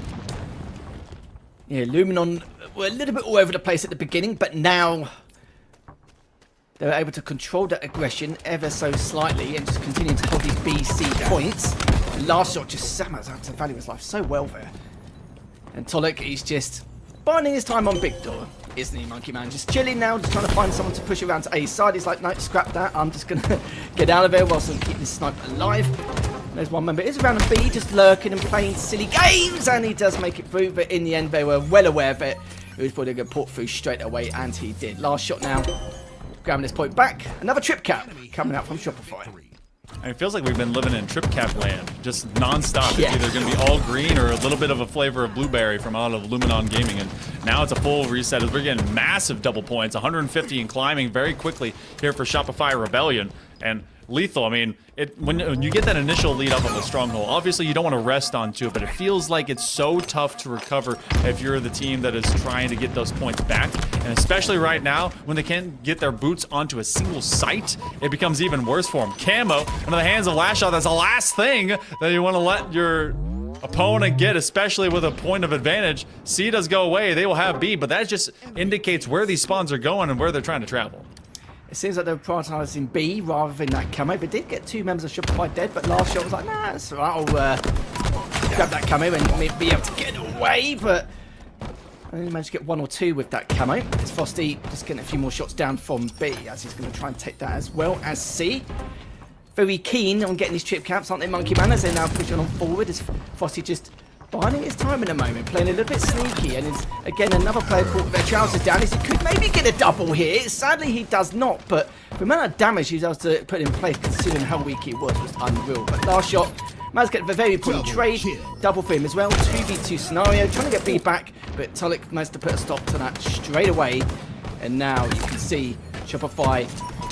Yeah, Luminon were a little bit all over the place at the beginning, but now they were able to control that aggression ever so slightly and just continue to hold these BC points. Last shot just Samus out to value his life so well there. And Tolik, he's just biding his time on big door, isn't he, Monkey Man? Just chilling now, just trying to find someone to push around to A's side. He's like, no, scrap that. I'm just going to get out of there whilst I keep this sniper alive. There's one member. It's around B, just lurking and playing silly games, and he does make it through, but in the end, they were well aware of it. He was probably going to port through straight away, and he did. Last shot now, grabbing this point back. Another trip cap coming out from Shopify. And it feels like we've been living in trip cap land, just non-stop. Yeah. It's either going to be all green or a little bit of a flavor of blueberry from out of Luminon Gaming. And now it's a full reset as we're getting massive double points, 150 and climbing very quickly here for Shopify Rebellion. And lethal, I mean, when you get that initial lead up of a stronghold, obviously you don't want to rest onto it, but it feels like it's so tough to recover if you're the team that is trying to get those points back. And especially right now, when they can't get their boots onto a single site, it becomes even worse for them. Camo, into the hands of Lashot, that's the last thing that you want to let your opponent get, especially with a point of advantage. C does go away, they will have B, but that just indicates where these spawns are going and where they're trying to travel. It seems like they were prioritising B rather than that camo. They did get 2 members of Shopify dead, but last shot was like, nah, it's all right, I'll grab that camo and be able to get away, but I only managed to get 1 or 2 with that camo. It's Frosty just getting a few more shots down from B, as he's going to try and take that as well as C. Very keen on getting these trip caps, aren't they, Monkey Man, as they're now pushing on forward, as Frosty just biding his time in a moment, playing a little bit sneaky, and is again another player caught with their trousers down, as he could maybe get a double here. Sadly he does not, but the amount of damage he was able to put in place considering how weak he was unreal. But last shot, managed to get a very important trade, double for him as well, 2v2 scenario, trying to get B back, but Tulik managed to put a stop to that straight away, and now you can see Shopify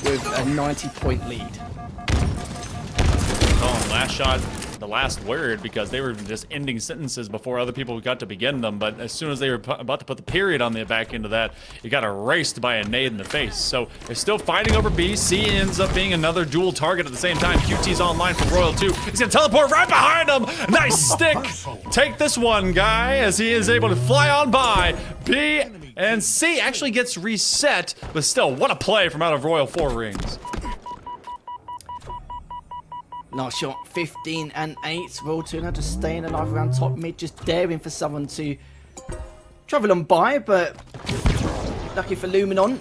with a 90-point lead. Oh, last shot, the last word, because they were just ending sentences before other people got to begin them, but as soon as they were about to put the period on the back end of that, it got erased by a nade in the face. So they're still fighting over B. C ends up being another dual target at the same time. QT's online for Royal 2. He's gonna teleport right behind him. Nice stick. Take this one, guy, as he is able to fly on by. B and C actually gets reset, but still, what a play from out of Royal 4 rings. Last shot, 15 and 8. Royal 2 now just staying alive around top mid, just daring for someone to travel on by, but lucky for Luminon,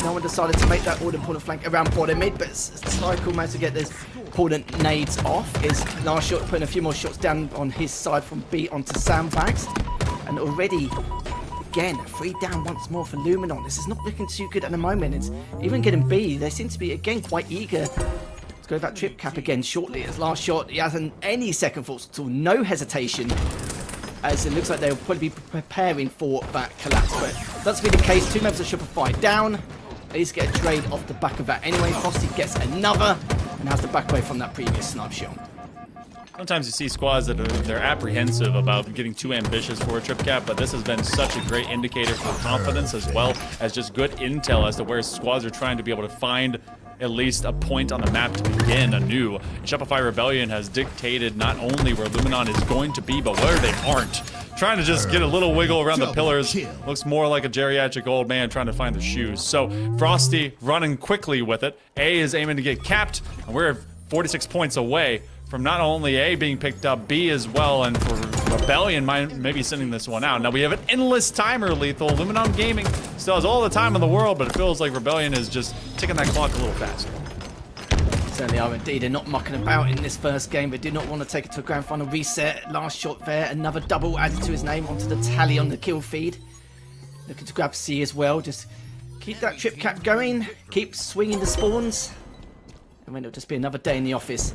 no one decided to make that all-important flank around bottom mid, but Cycle managed to get this important nades off. His last shot putting a few more shots down on his side from B onto sandbags, and already again 3 down once more for Luminon. This is not looking too good at the moment. It's even getting B, they seem to be again quite eager to go with that trip cap again shortly. His last shot, he hasn't any second thoughts at all, no hesitation, as it looks like they'll probably be preparing for that collapse, but that's be the case. 2 members of Shopify down. They just get a trade off the back of that anyway. Frosty gets another and has to back away from that previous snipe shot. Sometimes you see squads that they're apprehensive about getting too ambitious for a trip cap, but this has been such a great indicator for confidence as well as just good intel as to where squads are trying to be able to find at least a point on the map to begin anew. Shopify Rebellion has dictated not only where Luminon is going to be, but where they aren't. Trying to just get a little wiggle around the pillars. Looks more like a geriatric old man trying to find their shoes. So Frosty running quickly with it. A is aiming to get capped, and we're 46 points away from not only A being picked up, B as well, and for Rebellion maybe sending this one out. Now we have an endless timer, Lethal. Luminon Gaming still has all the time in the world, but it feels like Rebellion is just ticking that clock a little faster. Certainly are indeed. They're not mucking about in this first game. They did not want to take it to a grand final reset. Last shot there, another double added to his name onto the tally on the kill feed. Looking to grab C as well. Just keep that trip cap going. Keep swinging the spawns. And then it'll just be another day in the office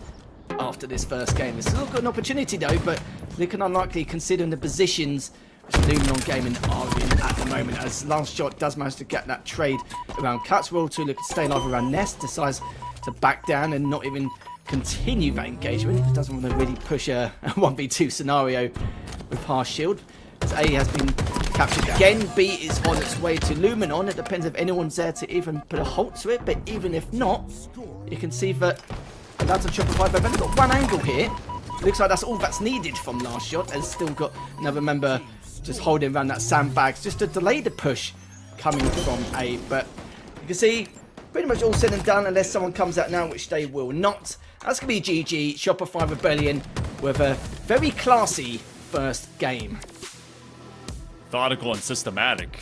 after this first game. It's still got an opportunity though, but looking unlikely considering the positions which Luminon Gaming are in at the moment, as Last Shot does manage to get that trade around Cuts. World 2 looking to stay alive around Nest, decides to back down and not even continue that engagement. It doesn't want to really push a 1v2 scenario with Harsh Shield. As A has been captured again, B is on its way to Luminon. It depends if anyone's there to even put a halt to it, but even if not, you can see that that's a Shopify. They've only got one angle here. Looks like that's all that's needed from Last Shot. Has still got another member just holding around that sandbags just to delay the push coming from A. But you can see pretty much all said and done unless someone comes out now, which they will not. That's going to be GG. Shopify Rebellion with a very classy first game. Methodical and systematic.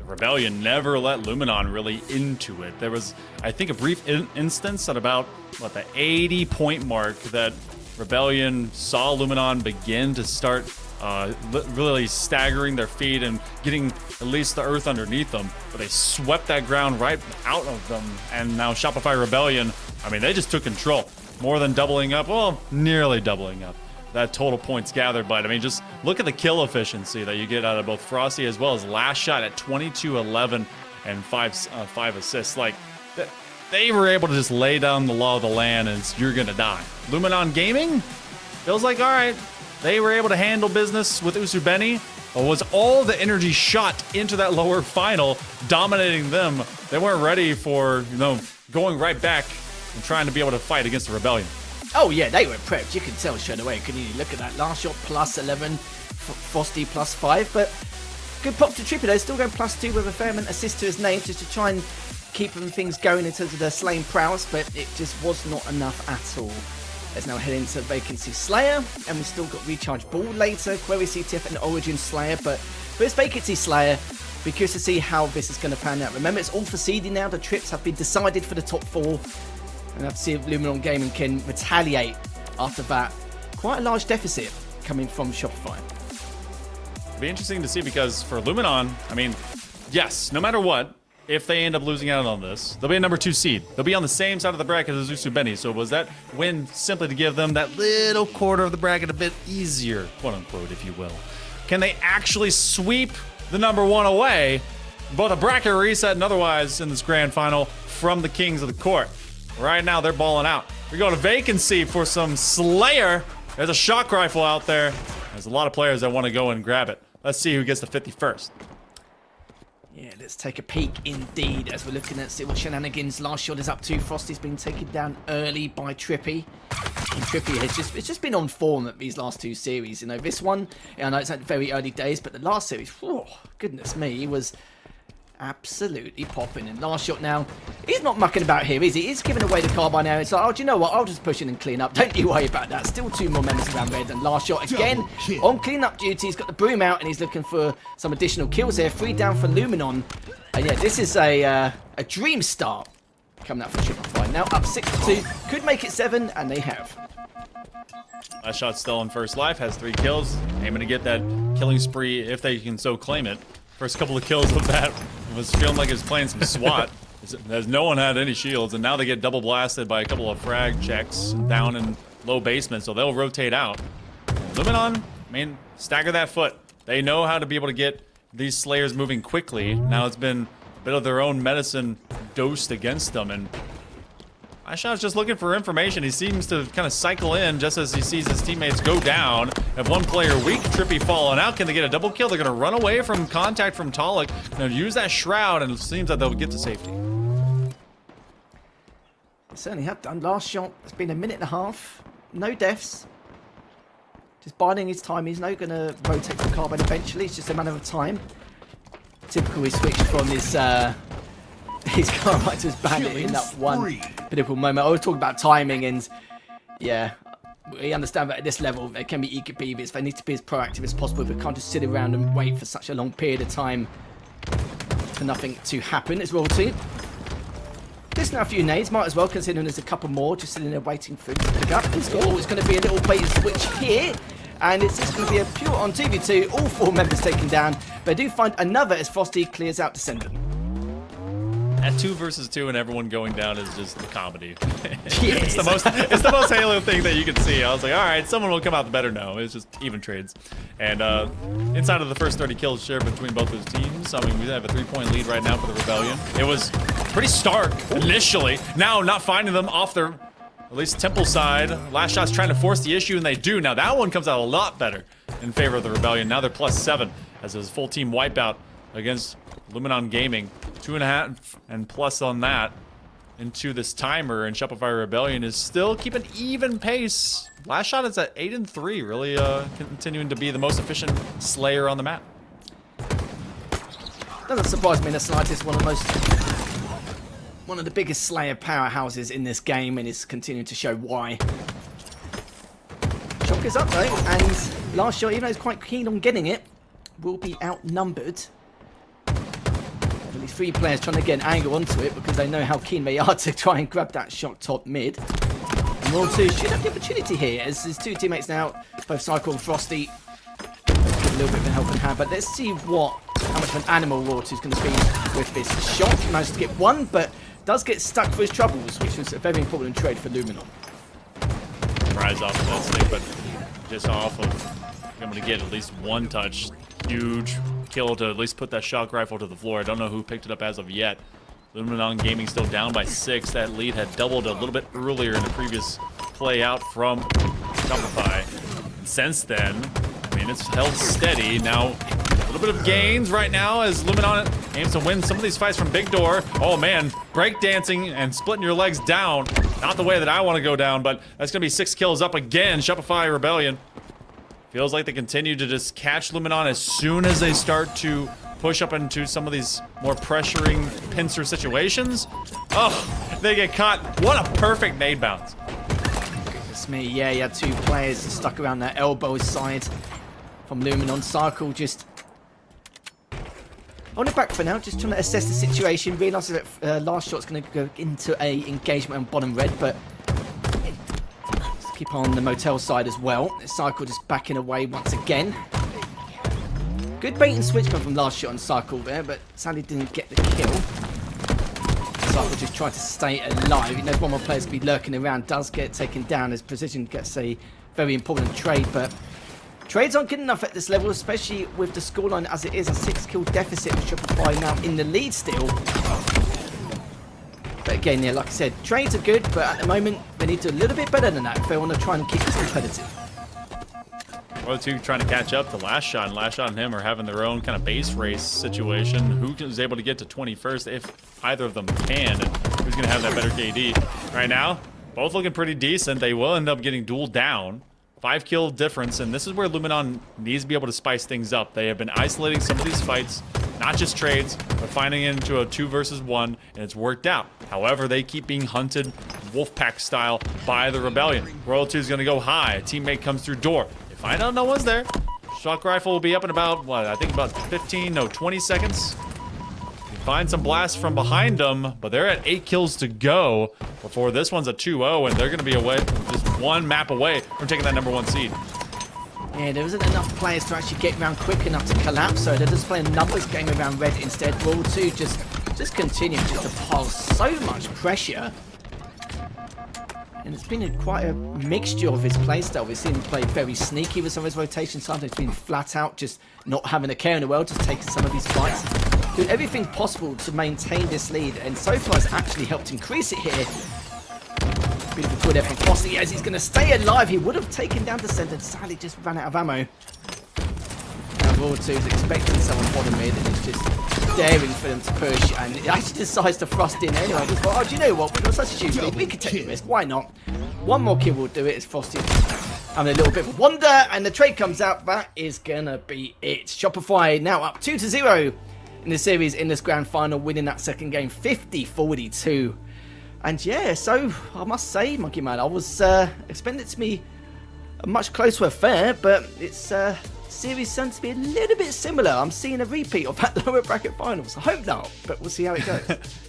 Rebellion never let Luminon really into it. There was, I think, a brief instance at about, what, the 80-point mark that Rebellion saw Luminon begin to start really staggering their feet and getting at least the earth underneath them. But they swept that ground right out of them. And now Shopify Rebellion, I mean, they just took control. More than doubling up, well, nearly doubling up that total points gathered. But I mean, just look at the kill efficiency that you get out of both Frosty as well as Last Shot at 22-11 and five assists. Like, they were able to just lay down the law of the land and you're gonna die. Luminon Gaming feels like, all right, they were able to handle business with Usubeni, but was all the energy shot into that lower final, dominating them. They weren't ready for, going right back and trying to be able to fight against the Rebellion. Oh yeah, they were prepped. You can tell straight away. Can you look at that? Last Shot plus 11, Frosty plus 5. But good props to Trippy though. Still going plus 2 with a fair amount assist to his name just to try and keep things going in terms of their slaying prowess. But it just was not enough at all. Let's now head into Vacancy Slayer. And we've still got Recharge Ball later, Query CTF and Origin Slayer. But for this Vacancy Slayer, be curious to see how this is going to pan out. Remember, it's all for seeding now. The trips have been decided for the top 4. And have to see if Luminon Gaming can retaliate after that quite a large deficit coming from Shopify. It'll be interesting to see because for Luminon, I mean, yes, no matter what, if they end up losing out on this, they'll be a number 2 seed. They'll be on the same side of the bracket as Usubeni. So was that win simply to give them that little quarter of the bracket a bit easier, quote unquote, if you will? Can they actually sweep the number 1 away, both a bracket reset and otherwise in this grand final from the Kings of the Court? Right now, they're balling out. We're going to Vacancy for some Slayer. There's a shock rifle out there. There's a lot of players that want to go and grab it. Let's see who gets the 51st. Yeah, let's take a peek indeed as we're looking at see what shenanigans Last Shot is up to. Frosty's been taken down early by Trippy. And Trippy has just been on form at these last 2 series. This one, I know it's at very early days, but the last series, oh, goodness me, he was absolutely popping. And Last Shot now, he's not mucking about here, is he? He's giving away the car by now. It's like, oh, do you know what? I'll just push in and clean up. Don't you worry about that. Still 2 more members around red. And Last Shot again on clean-up duty. He's got the broom out and he's looking for some additional kills here. 3 down for Luminon. And yeah, this is a dream start coming out for Shopify. Now up 6-2. Could make it 7, and they have. Last Shot still in first life, has 3 kills. Aiming to get that killing spree if they can so claim it. First couple of kills of that was feeling like he was playing some SWAT. As no one had any shields, and now they get double blasted by a couple of frag checks down in low basement, so they'll rotate out. Luminon, I mean, stagger that foot. They know how to be able to get these Slayers moving quickly. Now it's been a bit of their own medicine dosed against them, and Lashot's just looking for information. He seems to kind of cycle in just as he sees his teammates go down. Have one player weak, Trippy falling out. Can they get a double kill? They're going to run away from contact from Talik. Now use that shroud, and it seems that they'll get to safety. They certainly have done. Last shot, it's been a minute and a half. No deaths. Just biding his time. He's now going to rotate the carbine eventually. It's just a matter of time. Typical, he switched from his carbine to his bandit in that one pivotal moment. I was talking about timing, and yeah, we understand that at this level they can be eager beavers. They need to be as proactive as possible. They can't just sit around and wait for such a long period of time for nothing to happen. It's royalty. There's now a few nades, might as well, considering there's a couple more just sitting there waiting for him to pick up. It's going to be a little bait and switch here, and it's just going to be a pure on 2v2. All 4 members taken down. They do find another as Frosty clears out Descendant. At 2 versus 2 and everyone going down is just a comedy. It's the most Halo thing that you can see. I was like, all right, someone will come out the better. No, it's just even trades. And inside of the first 30 kills shared between both those teams, I mean, we have a 3-point lead right now for the Rebellion. It was pretty stark initially. Now not finding them off their, at least Temple side. Last shot's trying to force the issue, and they do. Now that one comes out a lot better in favor of the Rebellion. Now they're +7 as his full team wipeout against Luminon Gaming. 2.5 and plus on that into this timer, and Shopify Rebellion is still keeping even pace. Last shot is at 8 and 3, really continuing to be the most efficient slayer on the map. Doesn't surprise me in the slightest. One of the biggest slayer powerhouses in this game, and is continuing to show why. Shock is up though, and last shot, even though he's quite keen on getting it, will be outnumbered. At least 3 players trying to get an angle onto it because they know how keen they are to try and grab that shot top mid. And Raw 2 should have the opportunity here as his 2 teammates now, both Cycle and Frosty, give a little bit of a helping hand. But let's see how much of an animal Raw 2 is going to be with this shot. He managed to get 1, but does get stuck for his troubles, which was a very important trade for Luminon. Rise off of that stick, but just off of, I'm going to get at least 1 touch. Huge kill to at least put that shock rifle to the floor. I don't know who picked it up as of yet. Luminon Gaming still down by 6. That lead had doubled a little bit earlier in the previous play out from Shopify. And since then, I mean, it's held steady. Now, a little bit of gains right now as Luminon aims to win some of these fights from Big Door. Oh man, breakdancing and splitting your legs down. Not the way that I want to go down, but that's going to be 6 kills up again. Shopify Rebellion. Feels like they continue to just catch Luminon as soon as they start to push up into some of these more pressuring pincer situations. Oh, they get caught. What a perfect nade bounce. Goodness me, yeah, you had 2 players stuck around that elbow side from Luminon. Cycle just on it back for now, just trying to assess the situation. Realises that last shot's going to go into a engagement on bottom red, but keep on the motel side as well. Cycle just backing away once again. Good bait and switch come from last shot on Cycle there, but sadly didn't get the kill. Cycle just trying to stay alive. He knows one more player's going to be lurking around. Does get taken down as Precision gets a very important trade, but trades aren't good enough at this level, especially with the scoreline as it is. A 6-kill deficit with Shopify now in the lead still. But again, yeah, like I said, trades are good, but at the moment, they need to do a little bit better than that if they want to try and keep this competitive. Well, 2 trying to catch up to Last Shot, and Last Shot and him are having their own kind of base race situation. Who is able to get to 21st if either of them can, and who's going to have that better KD? Right now, both looking pretty decent. They will end up getting dueled down. 5-kill difference, and this is where Luminon needs to be able to spice things up. They have been isolating some of these fights, not just trades, but finding it into a 2 versus 1, and it's worked out. However, they keep being hunted Wolfpack style by the Rebellion. Royal 2 is going to go high. A teammate comes through door. They find out no one's there. Shock rifle will be up in about, what, I think about 20 seconds. You find some blasts from behind them, but they're at 8 kills to go before this one's a 2-0, and they're going to be away, just 1 map away from taking that #1 seed. Yeah, there isn't enough players to actually get around quick enough to collapse, so they're just playing numbers game around red instead. Raw 2 just continue just to pile so much pressure. And it's been quite a mixture of his playstyle. We've seen him play very sneaky with some of his rotations. Sometimes been flat out, just not having a care in the world, just taking some of these fights. Doing everything possible to maintain this lead, and so far has actually helped increase it here. Beautiful call there from Fossey as he's going to stay alive. He would have taken down the center. Sadly, just ran out of ammo. Now Raw 2 is expecting someone bottom mid and is just daring for them to push. And it actually decides to thrust in anyway. Just thought, oh, do you know what? We've got such a huge lead. We could take the risk. Why not? One more kill will do it. It's Fossey having a little bit of wonder. And the trade comes out. That is going to be it. Shopify now up 2-0 in the series in this grand final, winning that second game 50-42. And yeah, so I must say, Monkey Man, I was expecting it to be a much closer affair, but it's series sounds to be a little bit similar. I'm seeing a repeat of that lower bracket finals. I hope not, but we'll see how it goes.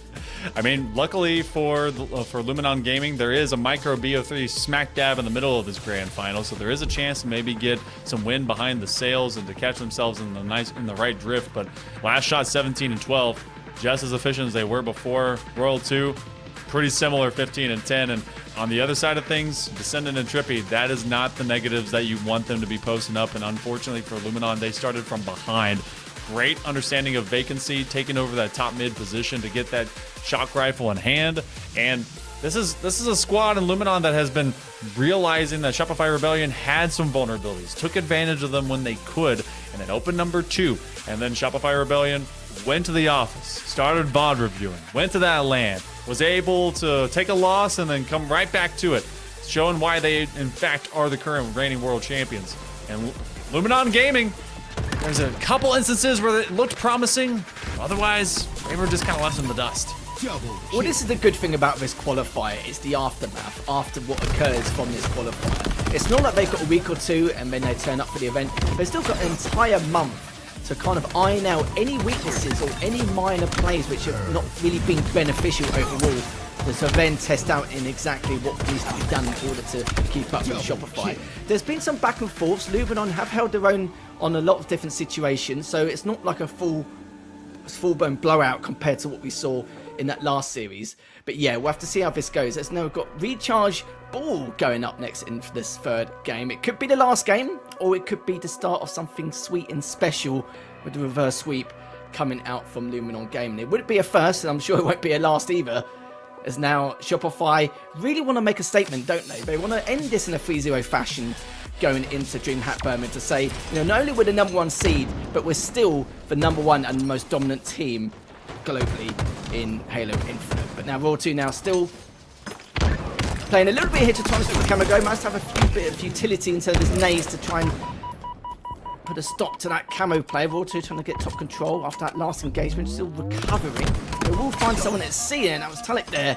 I mean, luckily for Luminon Gaming, there is a micro BO3 smack dab in the middle of this grand final, so there is a chance to maybe get some wind behind the sails and to catch themselves in the right drift. But last shot 17 and 12, just as efficient as they were before. Royal 2, pretty similar 15 and 10. And on the other side of things, Descendant and Trippy, that is not the negatives that you want them to be posting up. And unfortunately for Luminon, they started from behind. Great understanding of vacancy, taking over that top mid position to get that shock rifle in hand. And this is a squad in Luminon that has been realizing that Shopify Rebellion had some vulnerabilities, took advantage of them when they could, and then opened number 2. And then Shopify Rebellion went to the office, started VOD reviewing, went to that LAN, was able to take a loss and then come right back to it, showing why they in fact are the current reigning world champions. And Luminon Gaming, there's a couple instances where it looked promising, otherwise they were just kind of left in the dust. Well, this is the good thing about this qualifier, it's the aftermath, after what occurs from this qualifier. It's not like they've got a week or two and then they turn up for the event. They've still got an entire month to kind of iron out any weaknesses or any minor plays which have not really been beneficial overall, to then test out in exactly what needs to be done in order to keep up with Shopify. There's been some back and forths. Luminon have held their own on a lot of different situations, so it's not like a full-blown blowout compared to what we saw in that last series. But yeah, we'll have to see how this goes. There's now got Recharge Ball going up next in this third game. It could be the last game, or it could be the start of something sweet and special with the reverse sweep coming out from Luminon Gaming. It wouldn't be a first, and I'm sure it won't be a last either, as now Shopify really want to make a statement, don't they? They want to end this in a 3-0 fashion going into Dreamhack Birmingham to say, you know, not only we're the #1 seed, but we're still the #1 and most dominant team globally in Halo Infinite. But now Raw 2 now still playing a little bit here to try and stop the camera go. Must have a bit of utility in terms of his nades to try and put a stop to that camo play. Raw 2 trying to get top control after that last engagement, still recovering. They will find someone that's seeing. That was Talik there.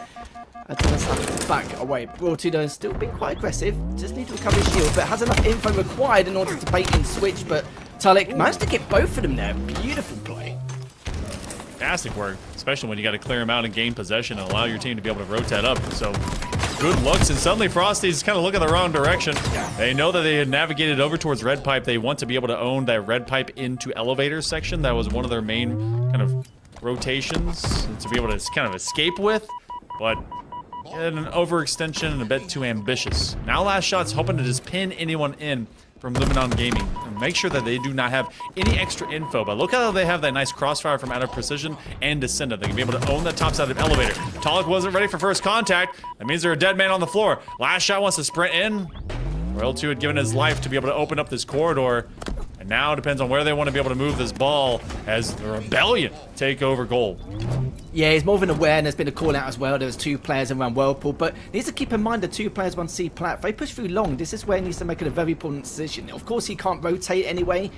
Does have to back away. Raw 2 though still being quite aggressive. Just need to recover his shield, but has enough info required in order to bait and switch. But Talik managed to get both of them there. Beautiful play. Fantastic work, especially when you got to clear them out and gain possession and allow your team to be able to rotate up. So good looks, and suddenly Frosty's kind of looking the wrong direction. They know that they had navigated over towards Red Pipe. They want to be able to own that Red Pipe into elevator section. That was one of their main kind of rotations to be able to kind of escape with, but an overextension and a bit too ambitious. Now last shot's hoping to just pin anyone in from Luminon Gaming and make sure that they do not have any extra info. But look how they have that nice crossfire from out of precision and Descendant. They can be able to own the top side of the elevator. Talik wasn't ready for first contact. That means they're a dead man on the floor. Last shot wants to sprint in. Royal 2 had given his life to be able to open up this corridor. And now it depends on where they want to be able to move this ball as the Rebellion take over goal. Yeah, he's more than aware, and there's been a call out as well. There was 2 players around Whirlpool, but needs to keep in mind the 2 players 1C plat. If they push through long, this is where he needs to make it a very important decision. Of course, he can't rotate anyway,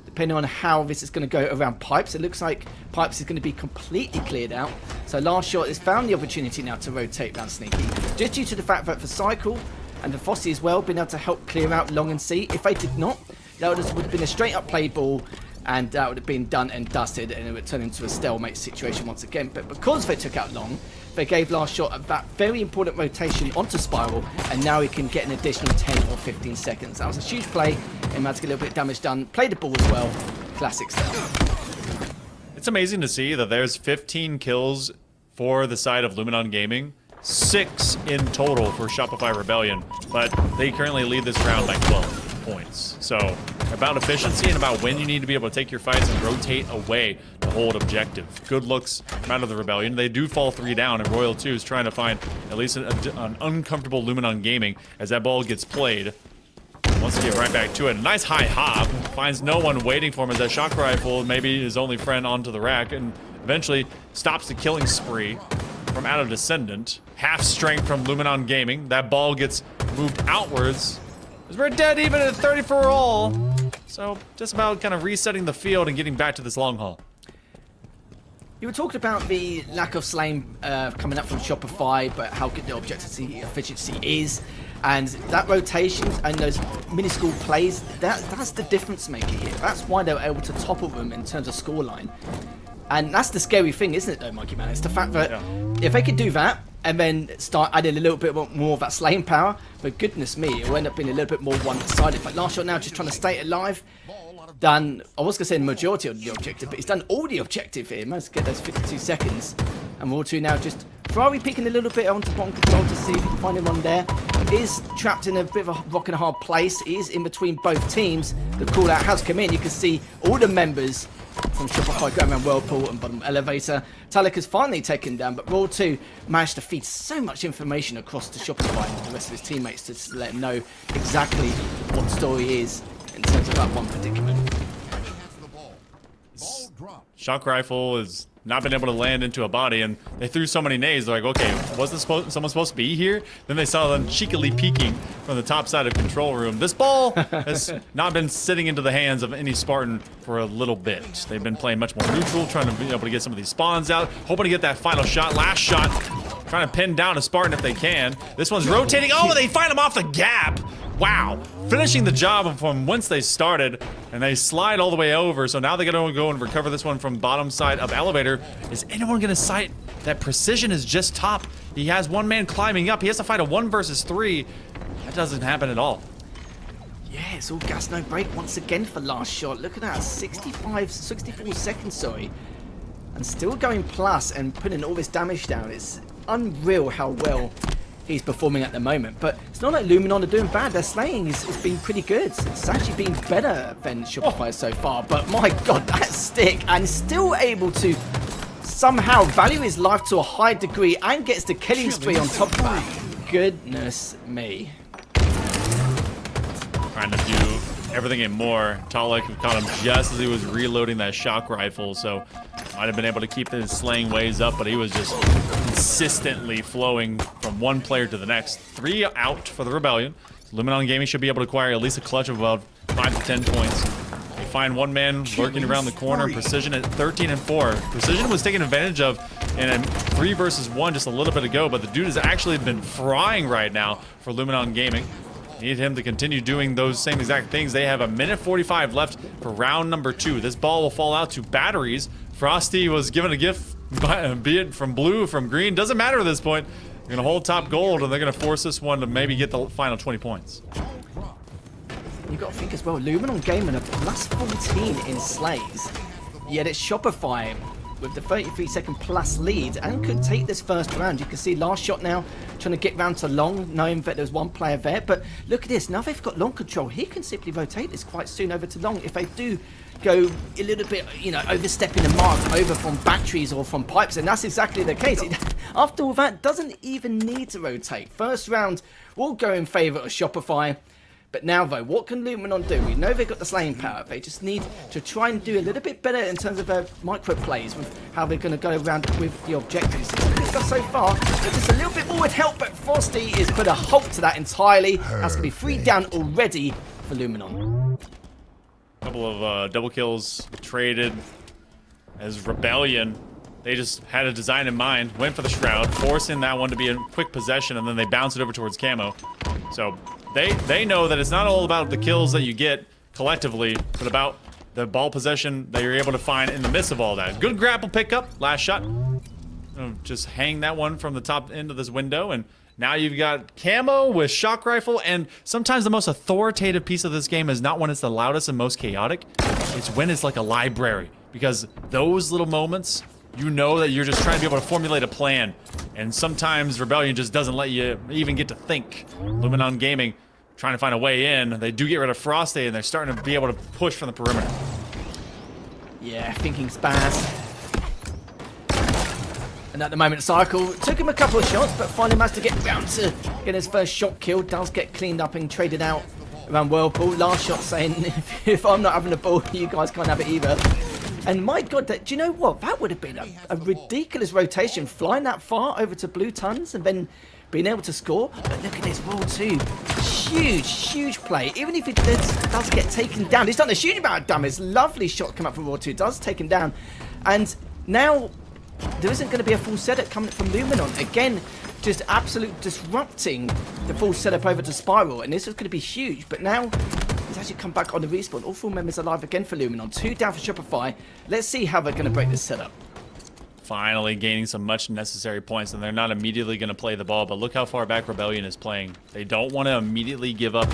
depending on how this is going to go around Pipes. It looks like Pipes is going to be completely cleared out. So last shot has found the opportunity now to rotate around Sneaky, just due to the fact that the Cycle and the Fossey as well been able to help clear out long and C. If they did not, that would have been a straight up play ball, and that would have been done and dusted, and it would turn into a stalemate situation once again. But because they took out long, they gave last shot that very important rotation onto Spiral, and now he can get an additional 10 or 15 seconds. That was a huge play, and managed to get a little bit of damage done. Played the ball as well. Classic stuff. It's amazing to see that there's 15 kills for the side of Luminon Gaming. 6 in total for Shopify Rebellion, but they currently lead this round by 12 points. So about efficiency and about when you need to be able to take your fights and rotate away to hold objective. Good looks from out of the Rebellion. They do fall 3 down, and Royal 2 is trying to find at least an uncomfortable Luminon Gaming as that ball gets played. Wants to get right back to it. A nice high hop. Finds no one waiting for him as that shock rifle, maybe his only friend, onto the rack, and eventually stops the killing spree from out of Descendant. Half strength from Luminon Gaming. That ball gets moved outwards. As we're dead even at 30 for all. So just about kind of resetting the field and getting back to this long haul. You were talking about the lack of slaying coming up from Shopify, but how good the objectivity efficiency is. And that rotation and those minuscule plays, that's the difference maker here. That's why they were able to topple them in terms of scoreline. And that's the scary thing, isn't it, though, Mikey Man? It's the fact that if they could do that and then start adding a little bit more of that slaying power, for goodness me, it will end up being a little bit more one-sided. But last shot now, just trying to stay alive. Done, I was going to say the majority of the objective, but he's done all the objective here. Managed to get those 52 seconds. And Raw 2 now just Ferrari peeking a little bit onto bottom control to see if he can find him on there. Is trapped in a bit of a rock and a hard place. He is in between both teams. The call out has come in. You can see all the members from Shopify going around Whirlpool and bottom elevator. Talek has finally taken down, but Raw 2 managed to feed so much information across to Shopify and the rest of his teammates to let him know exactly what the story is in terms of that one predicament. Shock rifle has not been able to land into a body, and they threw so many nades. They're like, okay, wasn't someone supposed to be here? Then they saw them cheekily peeking from the top side of control room. This ball has not been sitting into the hands of any Spartan for a little bit. They've been playing much more neutral, trying to be able to get some of these spawns out, hoping to get that final shot, last shot, trying to pin down a Spartan if they can. This one's rotating. Oh, and they find him off the gap. Wow, finishing the job from whence they started, and they slide all the way over. So now they're gonna go and recover this one from bottom side of elevator. Is anyone gonna sight that Precision is just top? He has one man climbing up. He has to fight a 1 versus 3. That doesn't happen at all. Yeah, it's all gas, no break once again for last shot. Look at that, 64 seconds, sorry. And still going plus and putting all this damage down. It's unreal how well he's performing at the moment, but it's not like Luminon are doing bad. Their slaying has been pretty good. It's actually been better than Shopify so far, but my god, that stick, and still able to somehow value his life to a high degree and gets the killing spree on top of that. Goodness me. Trying to do everything and more. Talek caught him just as he was reloading that shock rifle, so might have been able to keep his slaying ways up, but he was just consistently flowing from one player to the next. 3 out for the Rebellion. So Luminon Gaming should be able to acquire at least a clutch of about 5 to 10 points. They find one man lurking around the corner. Precision at 13 and 4. Precision was taken advantage of in a 3 versus 1 just a little bit ago, but the dude has actually been frying right now for Luminon Gaming. Need him to continue doing those same exact things. They have a minute 45 left for round number 2. This ball will fall out to batteries. Frosty was given a gift, be it from blue, from green, doesn't matter at this point. They're gonna hold top gold, and they're gonna force this one to maybe get the final 20 points. You've got to think as well, Luminon Gaming are plus 14 in slays, yet it's Shopify with the 33-second plus lead and could take this first round. You can see last shot now trying to get round to long, knowing that there's one player there, but look at this, now they've got long control. He can simply rotate this quite soon over to long if they do go a little bit, you know, overstepping the mark over from batteries or from pipes, and that's exactly the case. After all that, doesn't even need to rotate. First round will go in favour of Shopify. But now, though, what can Luminon do? We know they've got the slaying power. They just need to try and do a little bit better in terms of their micro plays with how they're going to go around with the objectives. So far, just a little bit more would help, but Frosty is put a halt to that entirely. That's going to be 3 down already for Luminon. Couple of double kills traded as Rebellion. They just had a design in mind, went for the Shroud, forcing that one to be in quick possession, and then they bounce it over towards Camo. So they know that it's not all about the kills that you get collectively, but about the ball possession that you're able to find in the midst of all that. Good grapple pickup, last shot. Just hang that one from the top end of this window, and now you've got Camo with shock rifle, and sometimes the most authoritative piece of this game is not when it's the loudest and most chaotic, it's when it's like a library, because those little moments, you know that you're just trying to be able to formulate a plan, and sometimes Rebellion just doesn't let you even get to think. Luminon Gaming trying to find a way in. They do get rid of Frosty, and they're starting to be able to push from the perimeter. Yeah, thinking Spaz. And at the moment, Cycle took him a couple of shots, but finally managed to get round to get his first shot kill. Does get cleaned up and traded out around Whirlpool. Last shot saying, if I'm not having the ball, you guys can't have it either. And my God, do you know what? That would have been a ridiculous rotation, flying that far over to Blue Tons and then being able to score. But look at this Roll 2. Huge play. Even if it does get taken down, he's done a huge amount of damage. Lovely shot come up from Roll 2. Does take him down. And now there isn't going to be a full setup coming from Luminon. Again, just absolute disrupting the full setup over to Spiral. And this is going to be huge. But now he's actually come back on the respawn. All 4 members alive again for Luminon. 2 down for Shopify. Let's see how they're going to break this setup. Finally gaining some much necessary points, and they're not immediately going to play the ball, but look how far back Rebellion is playing. They don't want to immediately give up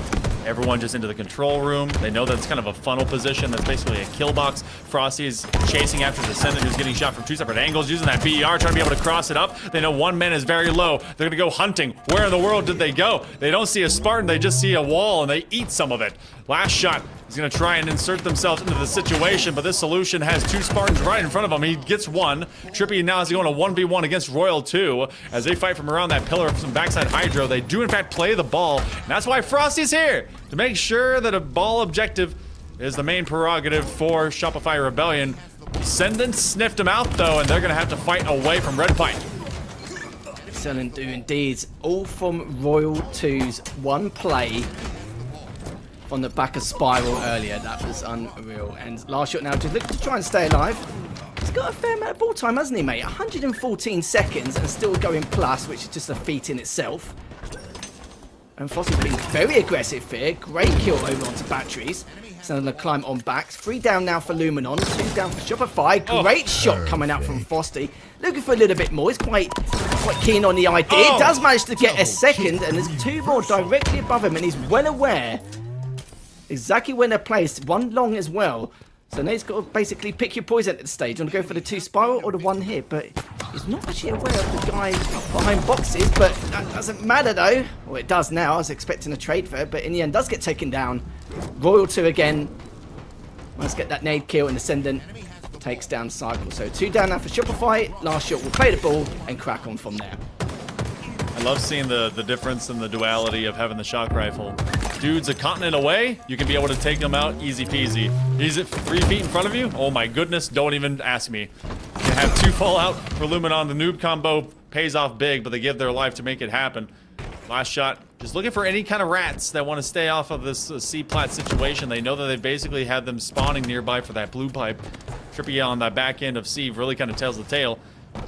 everyone just into the control room. They know that's kind of a funnel position. That's basically a kill box. Frosty is chasing after Descendant, who's getting shot from 2 separate angles, using that BER, trying to be able to cross it up. They know 1 man is very low. They're going to go hunting. Where in the world did they go? They don't see a Spartan. They just see a wall, and they eat some of it. Last shot. He's going to try and insert themselves into the situation, but this solution has 2 Spartans right in front of him. He gets 1. Trippy now is going to 1v1 against Royal 2 as they fight from around that pillar of some backside Hydro. They do, in fact, play the ball, and that's why Frosty's here, to make sure that a ball objective is the main prerogative for Shopify Rebellion. Descendant sniffed him out, though, and they're going to have to fight away from Red Fight. Excellent do indeed. All from Royal 2's 1 play on the back of Spiral earlier. That was unreal. And last shot now, just looking to try and stay alive. He's got a fair amount of ball time, hasn't he, mate? 114 seconds and still going plus, which is just a feat in itself. And Fossey's been very aggressive here. Great kill over onto Batteries. So going to climb on back. 3 down now for Luminon. 2 down for Shopify. Great shot coming out from Frosty. Looking for a little bit more. He's quite keen on the idea. Does manage to get a second, and there's 2 more directly above him, and he's well aware exactly when they're placed. 1 long as well. So now he's got to basically pick your poison at the stage. You want to go for the 2 Spiral or the 1 here? But he's not actually aware of the guy behind boxes. But that doesn't matter though. Well, it does now. I was expecting a trade there, but in the end does get taken down. Royal 2 again. Let's get that nade kill, and Ascendant takes down Cycle. So 2 down now for Shopify. Last shot will play the ball and crack on from there. I love seeing the difference in the duality of having the shock rifle. Dude's a continent away, you can be able to take them out easy peasy. He's at 3 feet in front of you? Oh my goodness, don't even ask me. You can have 2 fallout for Luminon. The noob combo pays off big, but they give their life to make it happen. Last shot, just looking for any kind of rats that want to stay off of this C-plat situation. They know that they basically had them spawning nearby for that blue pipe. Trippy on that back end of C really kind of tells the tale.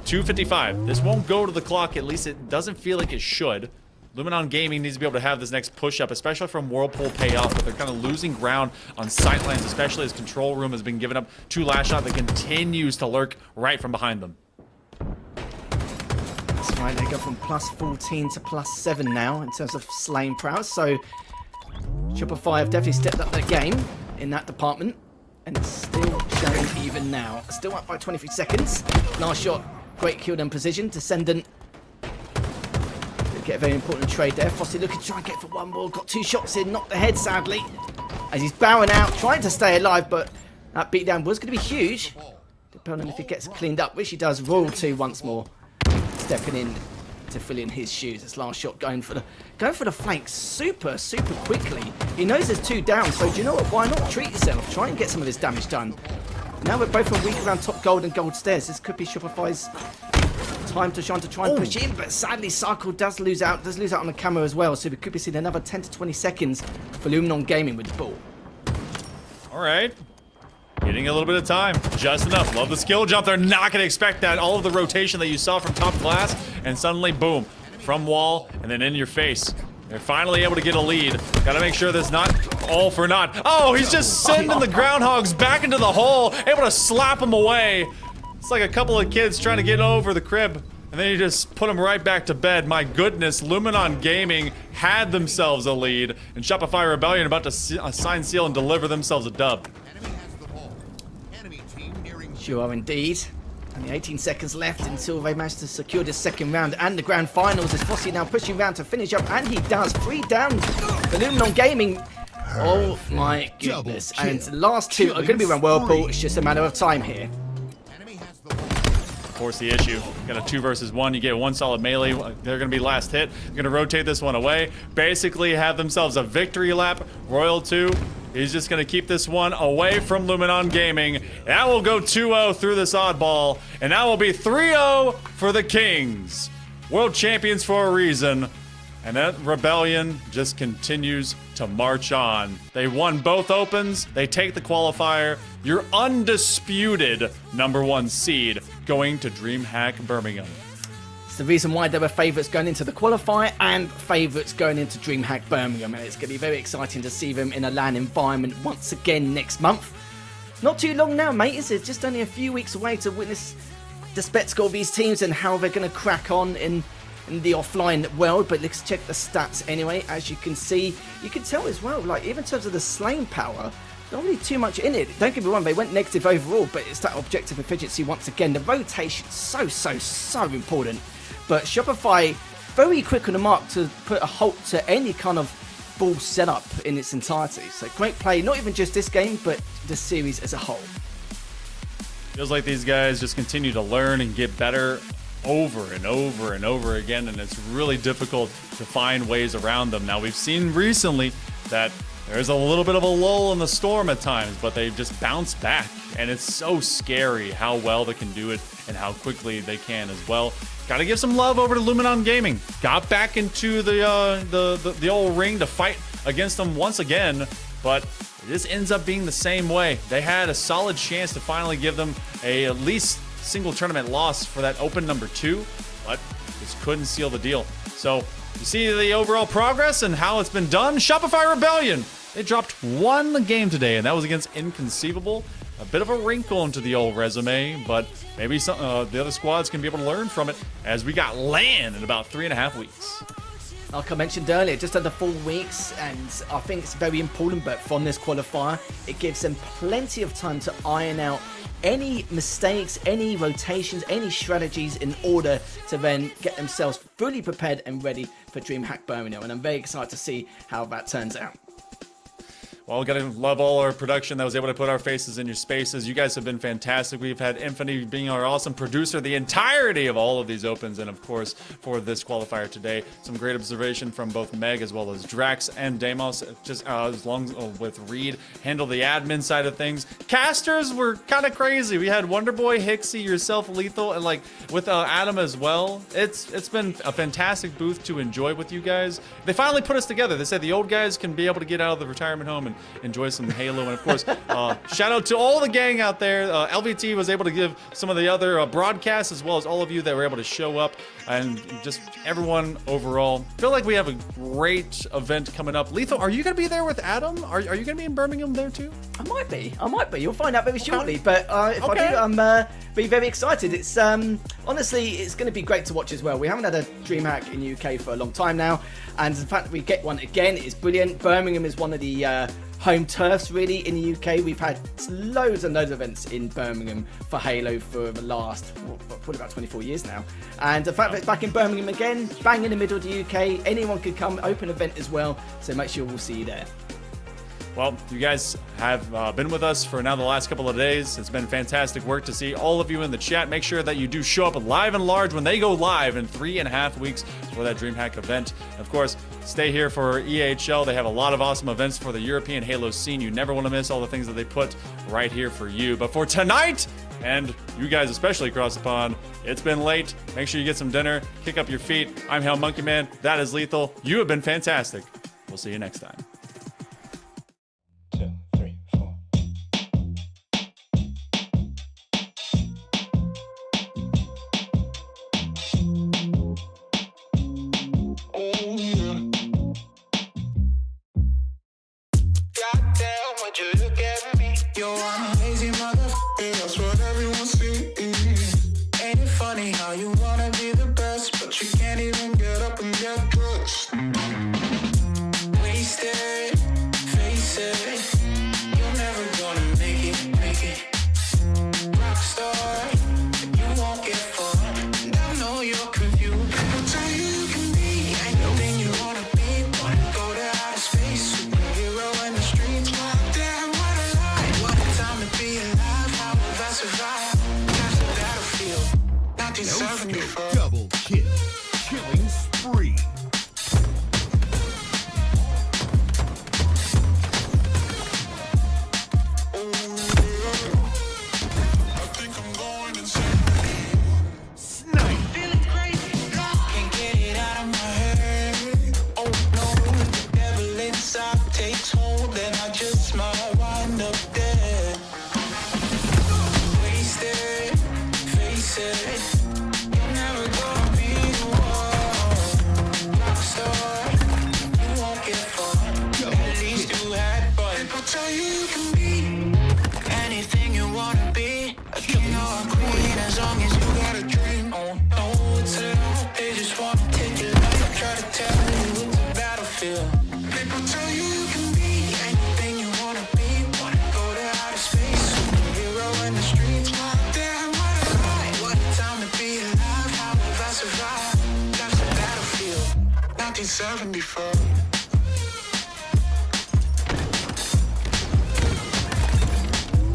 2:55. This won't go to the clock, at least it doesn't feel like it should. Luminon Gaming needs to be able to have this next push-up, especially from Whirlpool payoff, but they're kind of losing ground on sightlines, especially as Control Room has been given up to Last Shot that continues to lurk right from behind them. That's right, they go from plus 14 to plus 7 now in terms of slaying prowess, so Shopify have definitely stepped up their game in that department, and it's still showing even now. Still up by 23 seconds. Last shot, great kill and precision. Descendant get a very important trade there. Fossey looking to try and get for 1 more. Got 2 shots in, knocked the head sadly. As he's bowing out, trying to stay alive, but that beatdown was going to be huge. Depending on if he gets cleaned up, which he does. Royal 2 once more. Stepping in to fill in his shoes. This last shot going for the flank super quickly. He knows there's 2 down, so do you know what? Why not treat yourself? Try and get some of this damage done. Now we're both on weak around top gold and gold stairs. This could be Shopify's time to shine to try and push in, but sadly Cycle does lose out on the camera as well, so we could be seeing another 10 to 20 seconds for Luminon Gaming with the ball. Alright. Getting a little bit of time. Just enough. Love the skill jump. They're not going to expect that. All of the rotation that you saw from top glass, and suddenly, boom, from wall, and then in your face. They're finally able to get a lead. Gotta make sure that's not all for naught. Oh, he's just sending the groundhogs back into the hole, able to slap them away. It's like a couple of kids trying to get over the crib, and then you just put them right back to bed. My goodness, Luminon Gaming had themselves a lead, and Shopify Rebellion about to sign seal and deliver themselves a dub. Sure indeed. And the 18 seconds left until they manage to secure the second round and the grand finals as Fossey now pushing round to finish up, and he does. 3 down for Luminon Gaming. Oh my goodness. And the last 2 are going to be around Whirlpool. It's just a matter of time here. Of course, the issue. Got a 2 versus 1. You get 1 solid melee. They're going to be last hit. They're going to rotate this one away. Basically have themselves a victory lap. Royal 2. He's just going to keep this one away from Luminon Gaming. That will go 2-0 through this oddball. And that will be 3-0 for the Kings. World champions for a reason. And that rebellion just continues to march on. They won both opens. They take the qualifier. Your undisputed #1 seed going to Dreamhack Birmingham. It's the reason why there were favourites going into the qualifier and favourites going into Dreamhack Birmingham. And it's going to be very exciting to see them in a LAN environment once again next month. Not too long now, mate, is it? Just only a few weeks away to witness the spectacle of these teams and how they're going to crack on in the offline world. But let's check the stats anyway. As you can see, you can tell as well, like even in terms of the slaying power, not really too much in it. Don't get me wrong, they went negative overall, but it's that objective efficiency once again. The rotation, so important. But Shopify, very quick on the mark to put a halt to any kind of full setup in its entirety. So great play, not even just this game, but the series as a whole. Feels like these guys just continue to learn and get better over and over and over again, and it's really difficult to find ways around them. Now, we've seen recently that there's a little bit of a lull in the storm at times, but they've just bounced back, and it's so scary how well they can do it and how quickly they can as well. Got to give some love over to Luminon Gaming. Got back into the old ring to fight against them once again, but this ends up being the same way. They had a solid chance to finally give them at least single tournament loss for that open #2, but just couldn't seal the deal. So you see the overall progress and how it's been done. Shopify Rebellion, they dropped 1 game today, and that was against Inconceivable. A bit of a wrinkle into the old resume, but maybe some, the other squads can be able to learn from it, as we got LAN in about 3.5 weeks. Like I mentioned earlier, just under 4 weeks, and I think it's very important, but from this qualifier, it gives them plenty of time to iron out any mistakes, any rotations, any strategies in order to then get themselves fully prepared and ready for Dreamhack Birmingham. And I'm very excited to see how that turns out. Well, gotta love all our production that was able to put our faces in your spaces. You guys have been fantastic. We've had Infinity being our awesome producer the entirety of all of these opens, and of course for this qualifier today, some great observation from both Meg as well as Drax and Deimos. Just as long as with Reed handle the admin side of things. Casters were kind of crazy. We had Wonderboy, Hixie, yourself, Lethal, and like with Adam as well. It's been a fantastic booth to enjoy with you guys. They finally put us together. They said the old guys can be able to get out of the retirement home and enjoy some Halo. And of course, shout out to all the gang out there. LVT was able to give some of the other broadcasts, as well as all of you that were able to show up, and just everyone overall. Feel like we have a great event coming up. Lethal, are you going to be there with Adam? Are you going to be in Birmingham there too? I might be. You'll find out very shortly. But if I do, I'm be very excited. It's honestly, it's going to be great to watch as well. We haven't had a DreamHack in the UK for a long time now, and the fact that we get one again is brilliant. Birmingham is one of the home turfs really in the UK. We've had loads and loads of events in Birmingham for Halo for the last probably about 24 years now, and the fact that it's back in Birmingham again, bang in the middle of the UK, anyone could come, open event as well, so make sure we'll see you there. Well, you guys have been with us for now the last couple of days. It's been fantastic work to see all of you in the chat. Make sure that you do show up live and large when they go live in 3.5 weeks for that DreamHack event. And of course, stay here for EHL. They have a lot of awesome events for the European Halo scene. You never want to miss all the things that they put right here for you. But for tonight, and you guys especially across the pond, it's been late. Make sure you get some dinner, kick up your feet. I'm Hell Monkey Man. That is Lethal. You have been fantastic. We'll see you next time. Wasted Double kill. Killing spree.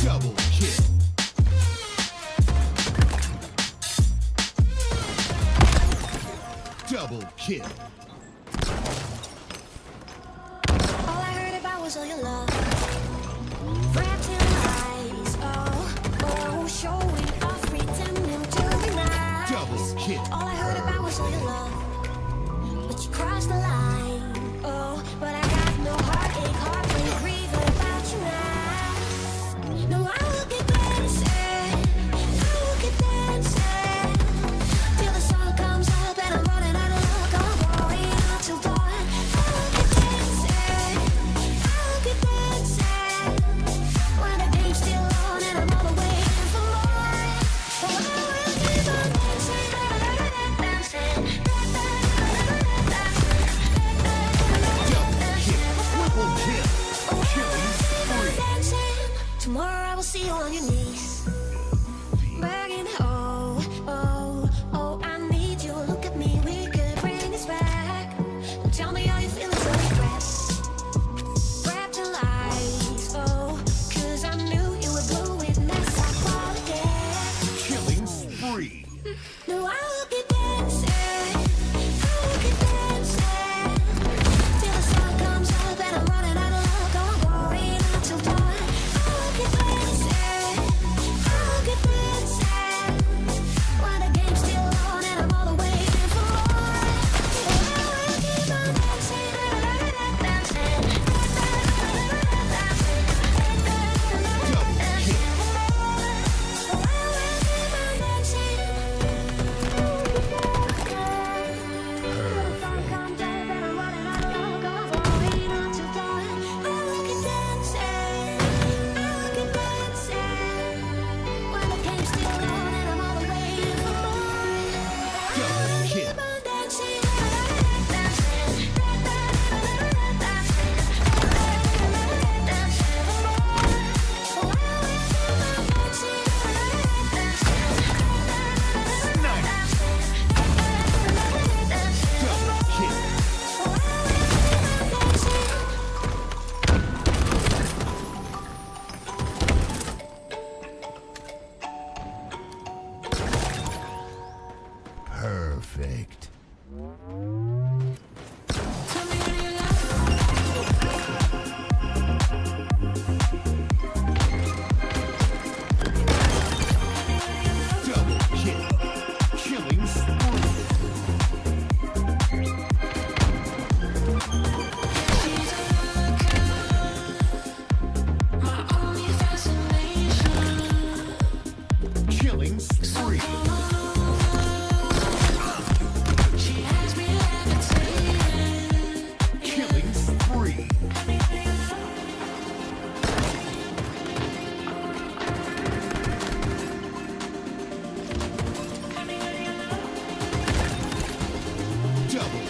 Double kill. Double kill. All I heard about was all your love. Wrapped in lies, oh, showing off, pretending to be nice. Double kill. All I heard about was all your love. But you crossed the line, oh, but I got no heartache, heartbreak, grieve about you now. No, I will get dancing, till the sun comes up and I'm running out of luck, I'm going out till dawn. I will get dancing, when the game's still on and I'm all the way for more. Oh, I will keep on dancing, Triple kill. Killing spree. Tomorrow I will see you on your knees, begging, oh, oh, oh, I need you. Look at me, we could bring this back. Don't tell me how you feel, it's a regret. Wrapped in lies, oh, 'cause I knew you would blow it, mess up all again. Killing spree. No, I will keep dancing, till the sun comes up and I'm running out of luck, I'm going out till dawn. I will keep dancing, when the game's still on and I'm all the way for more. Oh, I will keep on dancing, Perfect. Double kill. Killing spree. Killing spree. Killing spree. Double.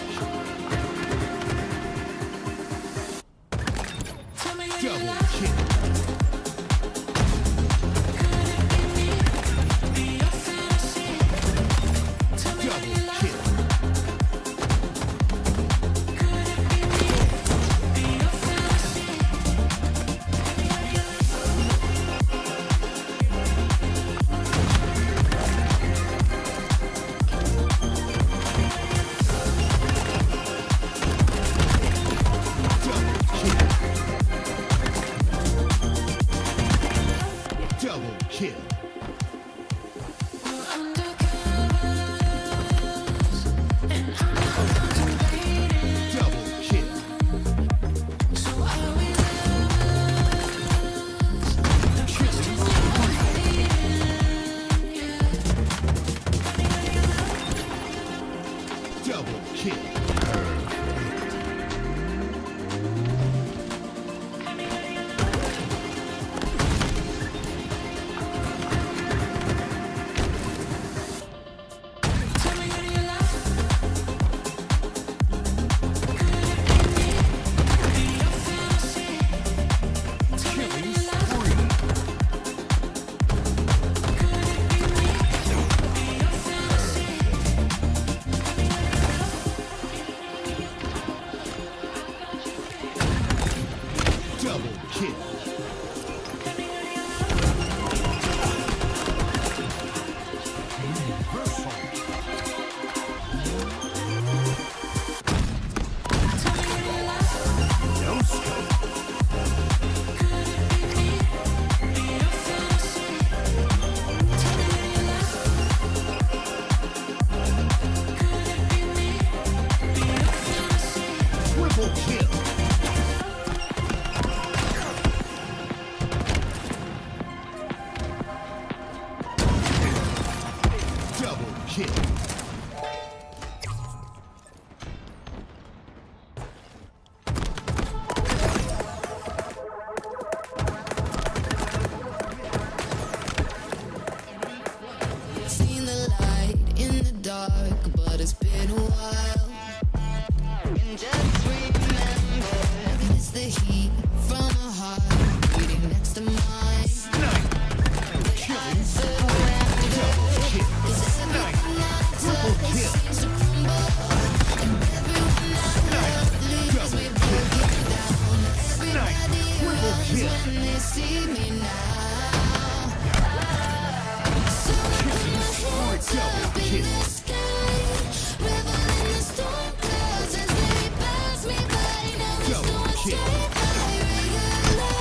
Double kill. Double kill. Double kill. Double kill. Double kill. No scope. Triple kill. Double kill. Seen the light in the dark, but it's been a while. And just remember, it's the heat from a heart beating next to mine. Killing spree. Double kill. Triple kill. Seems to crumble, and everyone I love leaves me broken down. Everybody hurts when they see me now. So I put my hands up in the sky, revel in the storm clouds as they pass me by. Now there's no escape. I realize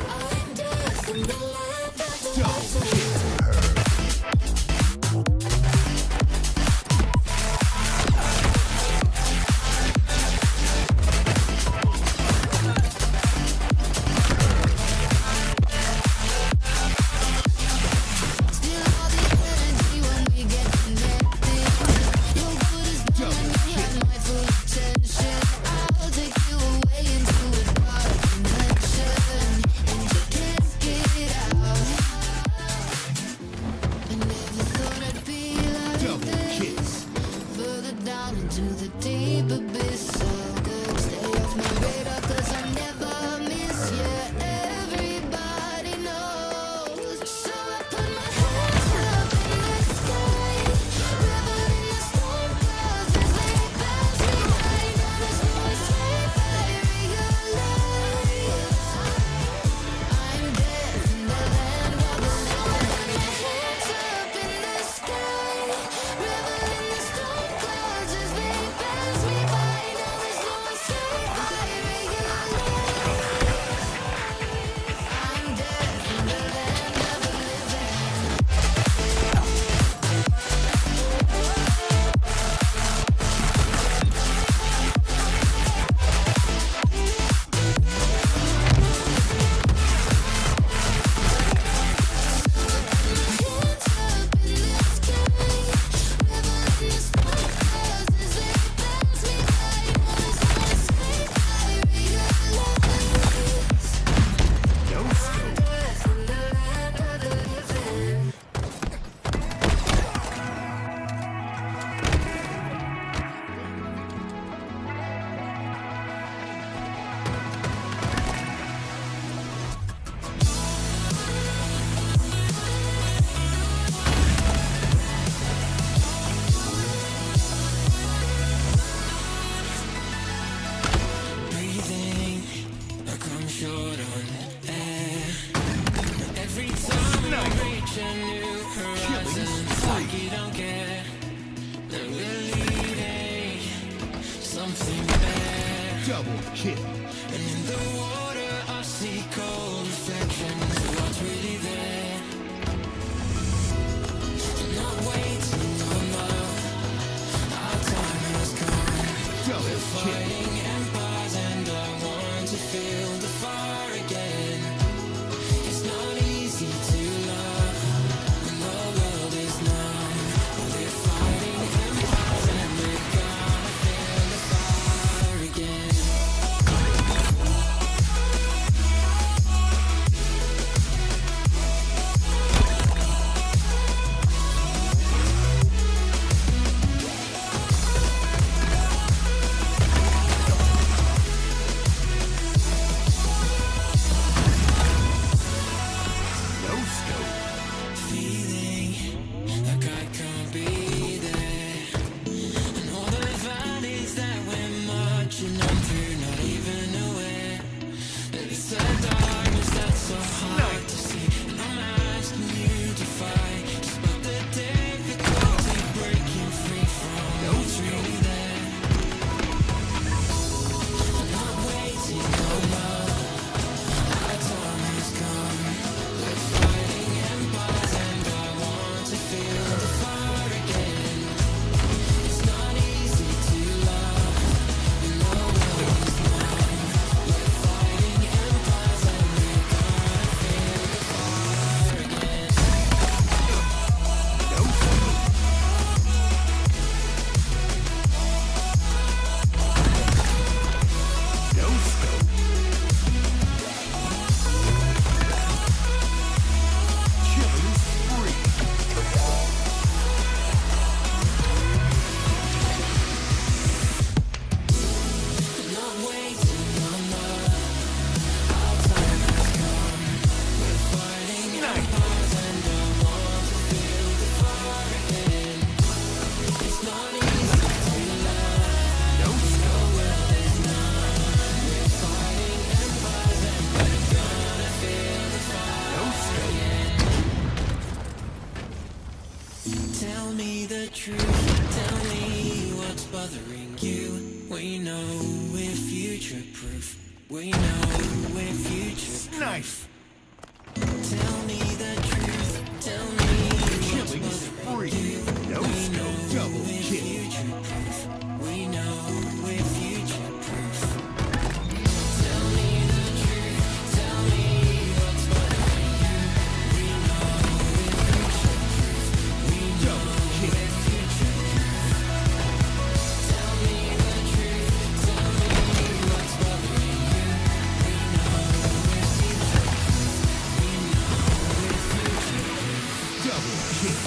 I'm death in the land of the Double kill. Still all the energy when we get connected. Your good is done and you have my full attention. I'll take you away into a dark dimension, and you can't get out. I never thought I'd be like Double kill. this. Further down into the deep abyss I'll go. Stay off my radar 'cause I never miss you. Everybody knows. So I put my hands up in the sky, revel in the storm clouds as they pass me by. Now there's no escape. I realize I'm dead in the land of the living. Put my hands up in the sky, revel in the storm clouds as they pass me by. Now there's no escape. I realize I'm dead in the land of the living. No scope. Breathing like I'm short on air. Every time I reach a new horizon, it's like you don't care that we're leading something bad. Double kill. And in the water I see cold reflections. me the truth. Tell me what's bothering you. We know we're future proof. We know we're future proof. Knife. Tell me the truth. Tell me what's Killing bothering spree. you. No We scope. know Double we're kill. future proof. We know we're future proof. Tell me the truth. Tell me what's bothering you. We know we're future proof. We know we're future proof. Tell me the truth. Tell me what's bothering you. We know we're future proof. We know we're future proof. Double kill.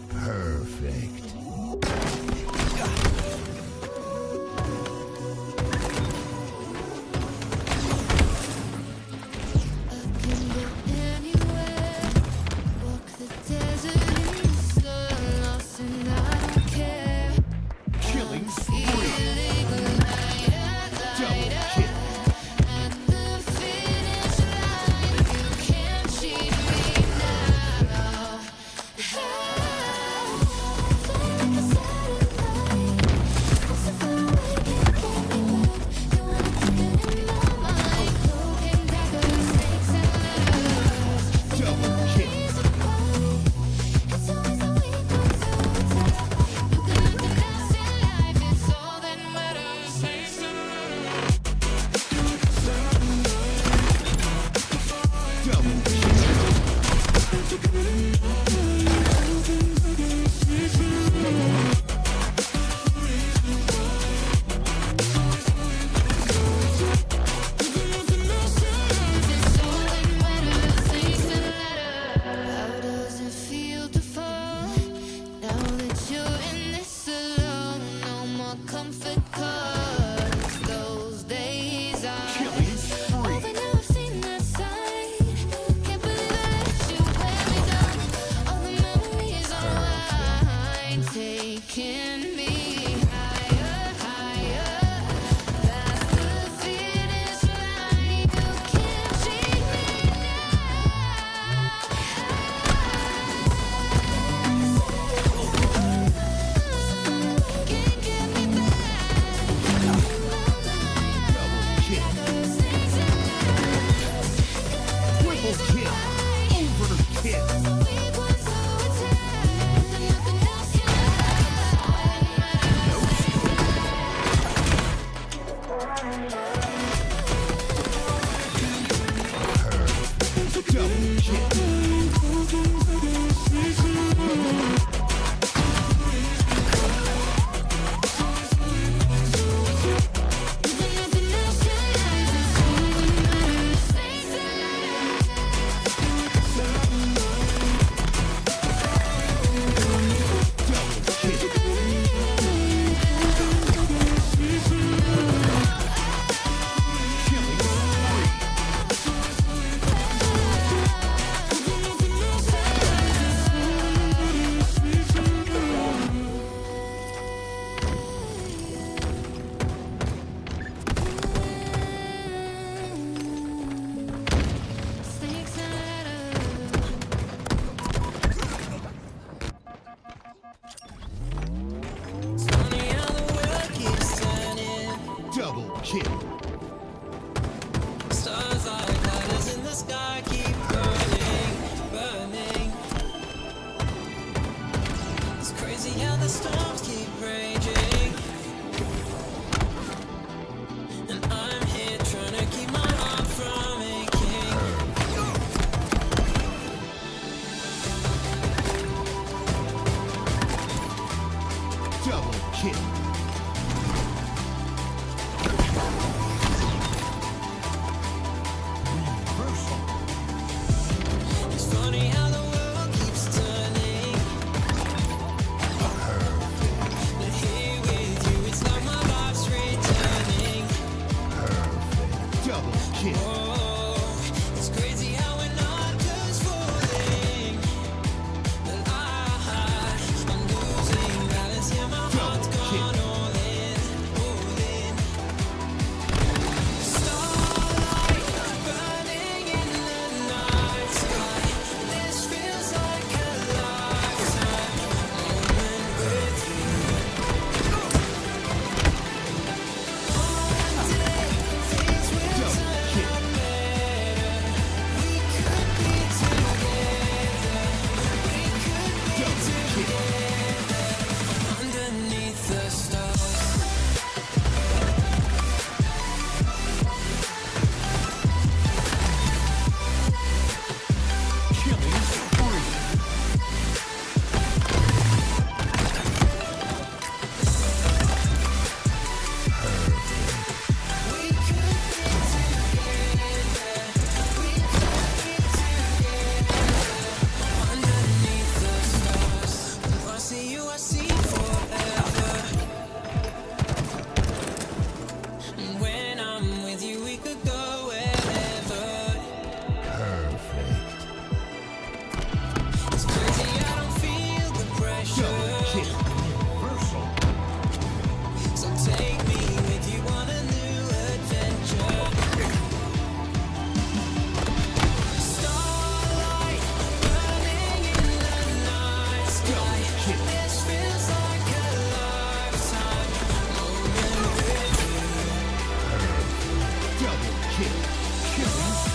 Perfect. Killing spree. Double kill. Double kill. Double kill. How does it feel to fall now that you're in this alone? No more comfort, 'cause those days are Killing spree. over. Now I've seen that side. Can't believe I let you wear me down. All the memories unwind, taking me higher, higher. Past the finish line, you can't shake me Double kill. Triple kill. Overkill. Double kill. Double kill. Killing spree. It's funny how the world keeps turning. Double kill. Stars like lighters in the sky keep burning, burning. It's crazy how the storms keep raging. And I'm here trying to keep my heart from aching. Double kill. Reversal. It's funny how the world keeps turning. But here with you, it's like my life's returning. kill. Killing